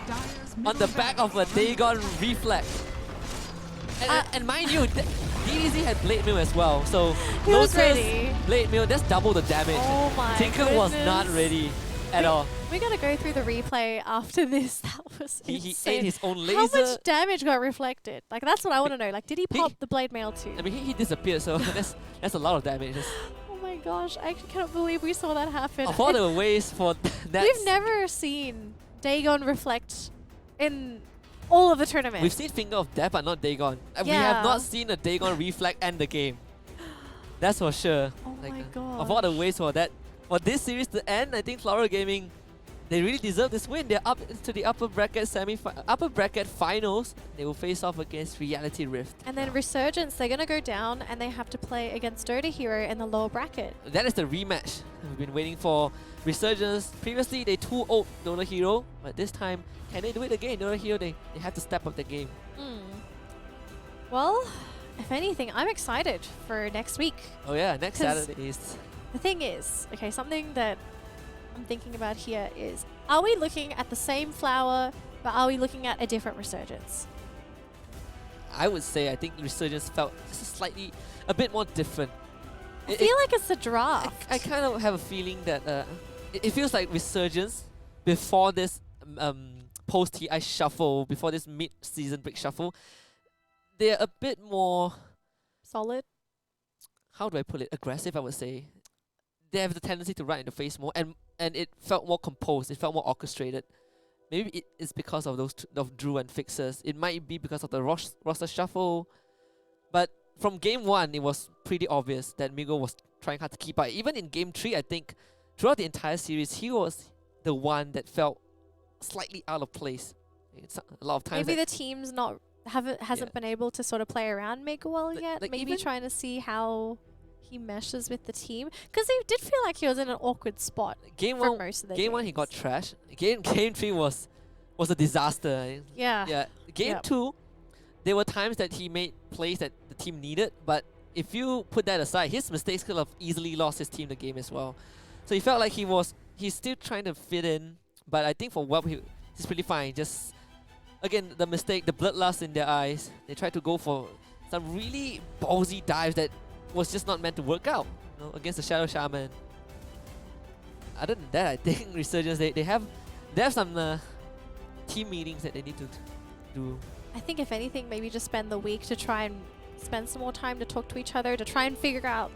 Dire's On the middle back tower of a Dagon reflex. And mind you, DDZ had Blade Mail as well, so He was Lotus, ready. Blade Mail, that's double the damage. Oh my Tinker was not goodness. ready at all. We gotta go through the replay after this. That was He insane. ate his own laser. How much damage got reflected? Like, that's what I want to know. Like, did he pop the blade mail too? I mean, he disappeared, so that's a lot of damage. Oh my gosh, I cannot believe we saw that happen. Of all the ways for that, We've never seen Dagon reflect in all of the tournament. we've seen Finger of Death, but not Dagon. We Yeah. have not seen a Dagon reflect end the game. That's for sure. Oh my Of all the gosh. ways for this series to end, I think Flower Gaming, they really deserve this win. They're up into the upper bracket finals. They will face off against Reality Rift. And then Resurgence, they're going to go down and they have to play against Dota Hero in the lower bracket. That is the rematch we've been waiting for. Resurgence, previously they 2-0'd Dota Hero, but this time, can they do it again? Dota Hero, they have to step up the game. Well, if anything, I'm excited for next week. Oh yeah, next 'Cause Saturday is... The thing is, okay, something that I'm thinking about here is, are we looking at the same flower, but are we looking at a different Resurgence? I would say I think Resurgence felt just a bit more different. I feel like it's a draft. I kind of have a feeling that it feels like Resurgence before this post-TI shuffle, before this mid-season break shuffle, they're a bit more... Solid. How do I put it? Aggressive, I would say. They have the tendency to run in the face more, and it felt more composed. It felt more orchestrated. Maybe it's because of those of Drew and Fixers. It might be because of the roster shuffle. But from game 1, it was pretty obvious that Migo was trying hard to keep up. Even in game 3, I think throughout the entire series, he was the one that felt slightly out of place. It's a lot of times. Maybe the team's hasn't been able to sort of play around Mega well yet. like Maybe even trying to see how he meshes with the team, because he did feel like he was in an awkward spot game for 1, most of the game 1 he got trashed. Game 3 was a disaster. Yeah. Yeah. Game 2, there were times that he made plays that the team needed, but if you put that aside, his mistakes could have easily lost his team the game as well. So he felt like he's still trying to fit in, but I think for Web he's pretty fine. Just again, the mistake, the bloodlust in their eyes. They tried to go for some really ballsy dives that was just not meant to work out, you know, against the Shadow Shaman. Other than that, I think Resurgence, they have some team meetings that they need to do. I think if anything, maybe just spend the week to try and spend some more time to talk to each other, to try and figure out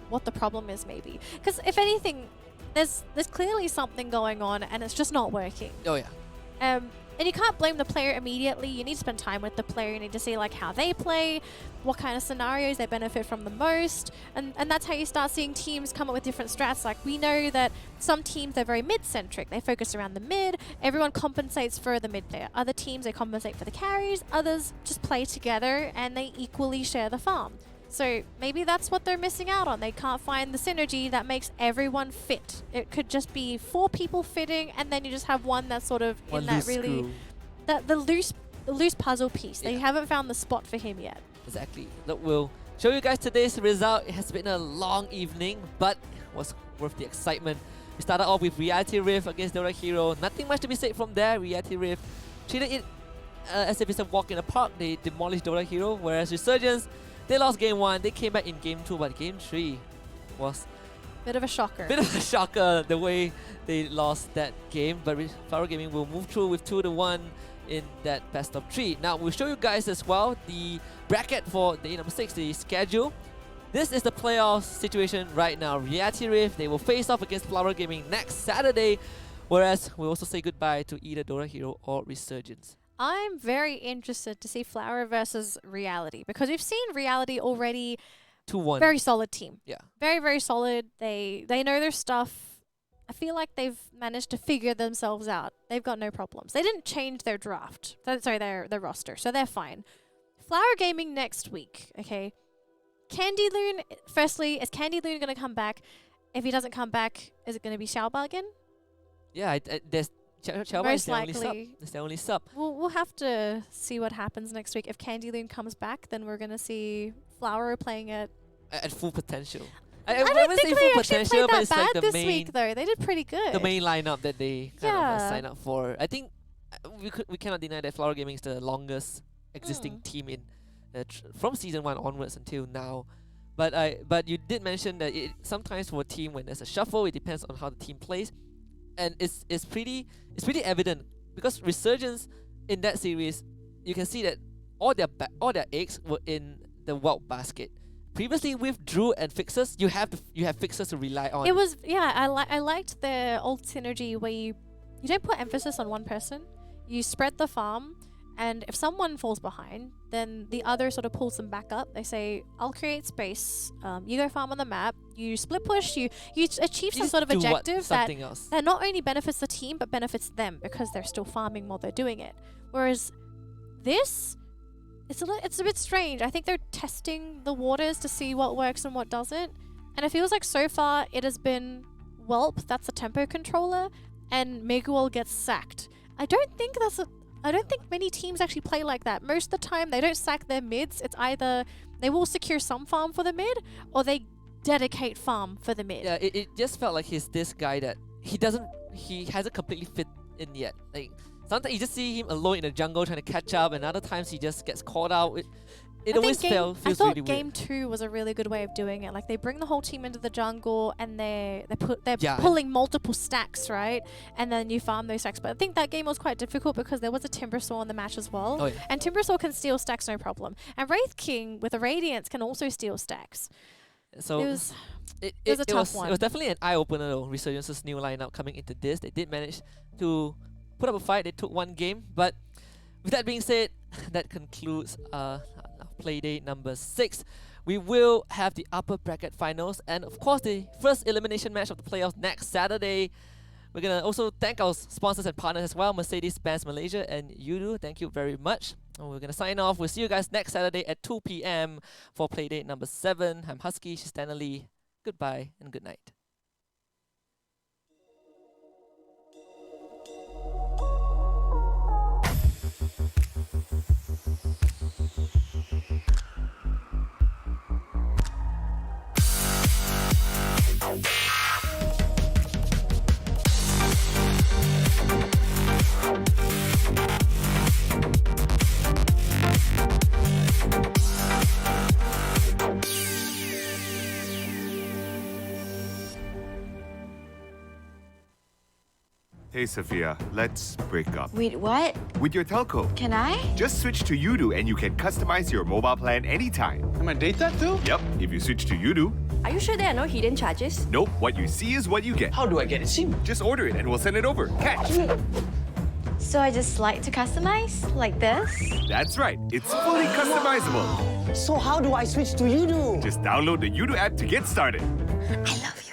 what the problem is, maybe. Because if anything, there's clearly something going on and it's just not working. Oh yeah. And you can't blame the player immediately. You need to spend time with the player. You need to see like how they play, what kind of scenarios they benefit from the most. And that's how you start seeing teams come up with different strats. Like we know that some teams, they're very mid-centric. They focus around the mid. Everyone compensates for the mid player. Other teams, they compensate for the carries. Others just play together and they equally share the farm. So maybe that's what they're missing out on. They can't find the synergy that makes everyone fit. It could just be 4 people fitting, and then you just have one that's sort of One in that loose really screw. the loose puzzle piece. They Yeah. haven't found the spot for him yet. Exactly. Look, we'll show you guys today's result. It has been a long evening, but it was worth the excitement. We started off with Reality Rift against Dota Hero. Nothing much to be said from there. Reality Rift treated it as if it's a walk in the park. They demolished Dota Hero, whereas Resurgence, they lost game 1. They came back in game 2, but game 3 was Bit of a shocker. bit of a shocker the way they lost that game. But Flower Gaming will move through with 2-1 in that best of 3. Now we'll show you guys as well the bracket for day number 6, the schedule. This is the playoff situation right now. Reality Rift, they will face off against Flower Gaming next Saturday, whereas we'll also say goodbye to either Dota Hero or Resurgence. I'm very interested to see Flower versus Reality, because we've seen Reality already 2-1. very solid team. Yeah. Very, very solid. They know their stuff. I feel like they've managed to figure themselves out. They've got no problems. They didn't change their draft. Sorry, their roster, so they're fine. Flower Gaming next week, okay? Candy Loon, firstly, is Candy Loon going to come back? If he doesn't come back, is it going to be Xiaoba again? Yeah, there's Xiaoba Most is the only sub. likely. It's the only sub. We'll have to see what happens next week. If Candy Loon comes back, then we're going to see Flower playing at Full potential. I wouldn't don't say think full they actually potential, played but that it's bad like the this main, week, though. They did pretty good. the main lineup that they kind of Yeah. signed up for. I think we cannot deny that Flower Gaming is the longest existing team in from season 1 onwards until now. But you did mention that sometimes for a team when there's a shuffle, it depends on how the team plays, and it's pretty evident because Resurgence in that series, you can see that all their eggs were in the wild basket. previously with Drew and Fixers, you have Fixers to rely on. It was, yeah, I liked the old synergy where you don't put emphasis on one person. You spread the farm, and if someone falls behind, then the other sort of pulls them back up. They say, I'll create space, you go farm on the map, you split push, you achieve some just sort of do objective something else. that not only benefits the team, but benefits them because they're still farming while they're doing it. Whereas this, it's a bit strange. I think they're testing the waters to see what works and what doesn't. And it feels like so far it has been Whelp, that's a tempo controller, and Miguel gets sacked. I don't think many teams actually play like that. Most of the time, they don't sack their mids. It's either they will secure some farm for the mid, or they dedicate farm for the mid. Yeah, it just felt like he's this guy that he hasn't completely fit in yet. Like sometimes you just see him alone in the jungle trying to catch up, and other times he just gets caught out. It always feels I thought really game weird. 2 was a really good way of doing it. Like they bring the whole team into the jungle and they're Yeah. pulling multiple stacks, right? And then you farm those stacks. But I think that game was quite difficult because there was a Timbersaw in the match as well. Oh, yeah. And Timbersaw can steal stacks no problem. And Wraith King with a Radiance can also steal stacks. So It was it a tough one. It was definitely an eye opener though. Resurgence's new lineup coming into this, they did manage to put up a fight. They took one game, but with that being said, that concludes Playdate number 6. We will have the upper bracket finals and of course the first elimination match of the playoffs next Saturday. We're gonna also thank our sponsors and partners as well, Mercedes-Benz Malaysia and Yudu. Thank you very much. And we're gonna sign off. We'll see you guys next Saturday at 2 p.m. for Playdate number 7. I'm HusKKiee, she's Danelie. Goodbye and good night. Hey Sophia, let's break up. Wait, what? With your telco. Can I? Just switch to Udu and you can customize your mobile plan anytime. And my data too? Yep, if you switch to Udu, Are you sure there are no hidden charges? nope, what you see is what you get. How do I get a SIM? Just order it and we'll send it over. Catch! So I just slide to customize? Like this? That's right, it's fully customizable. So how do I switch to Udu? Just download the Udu app to get started. I love you.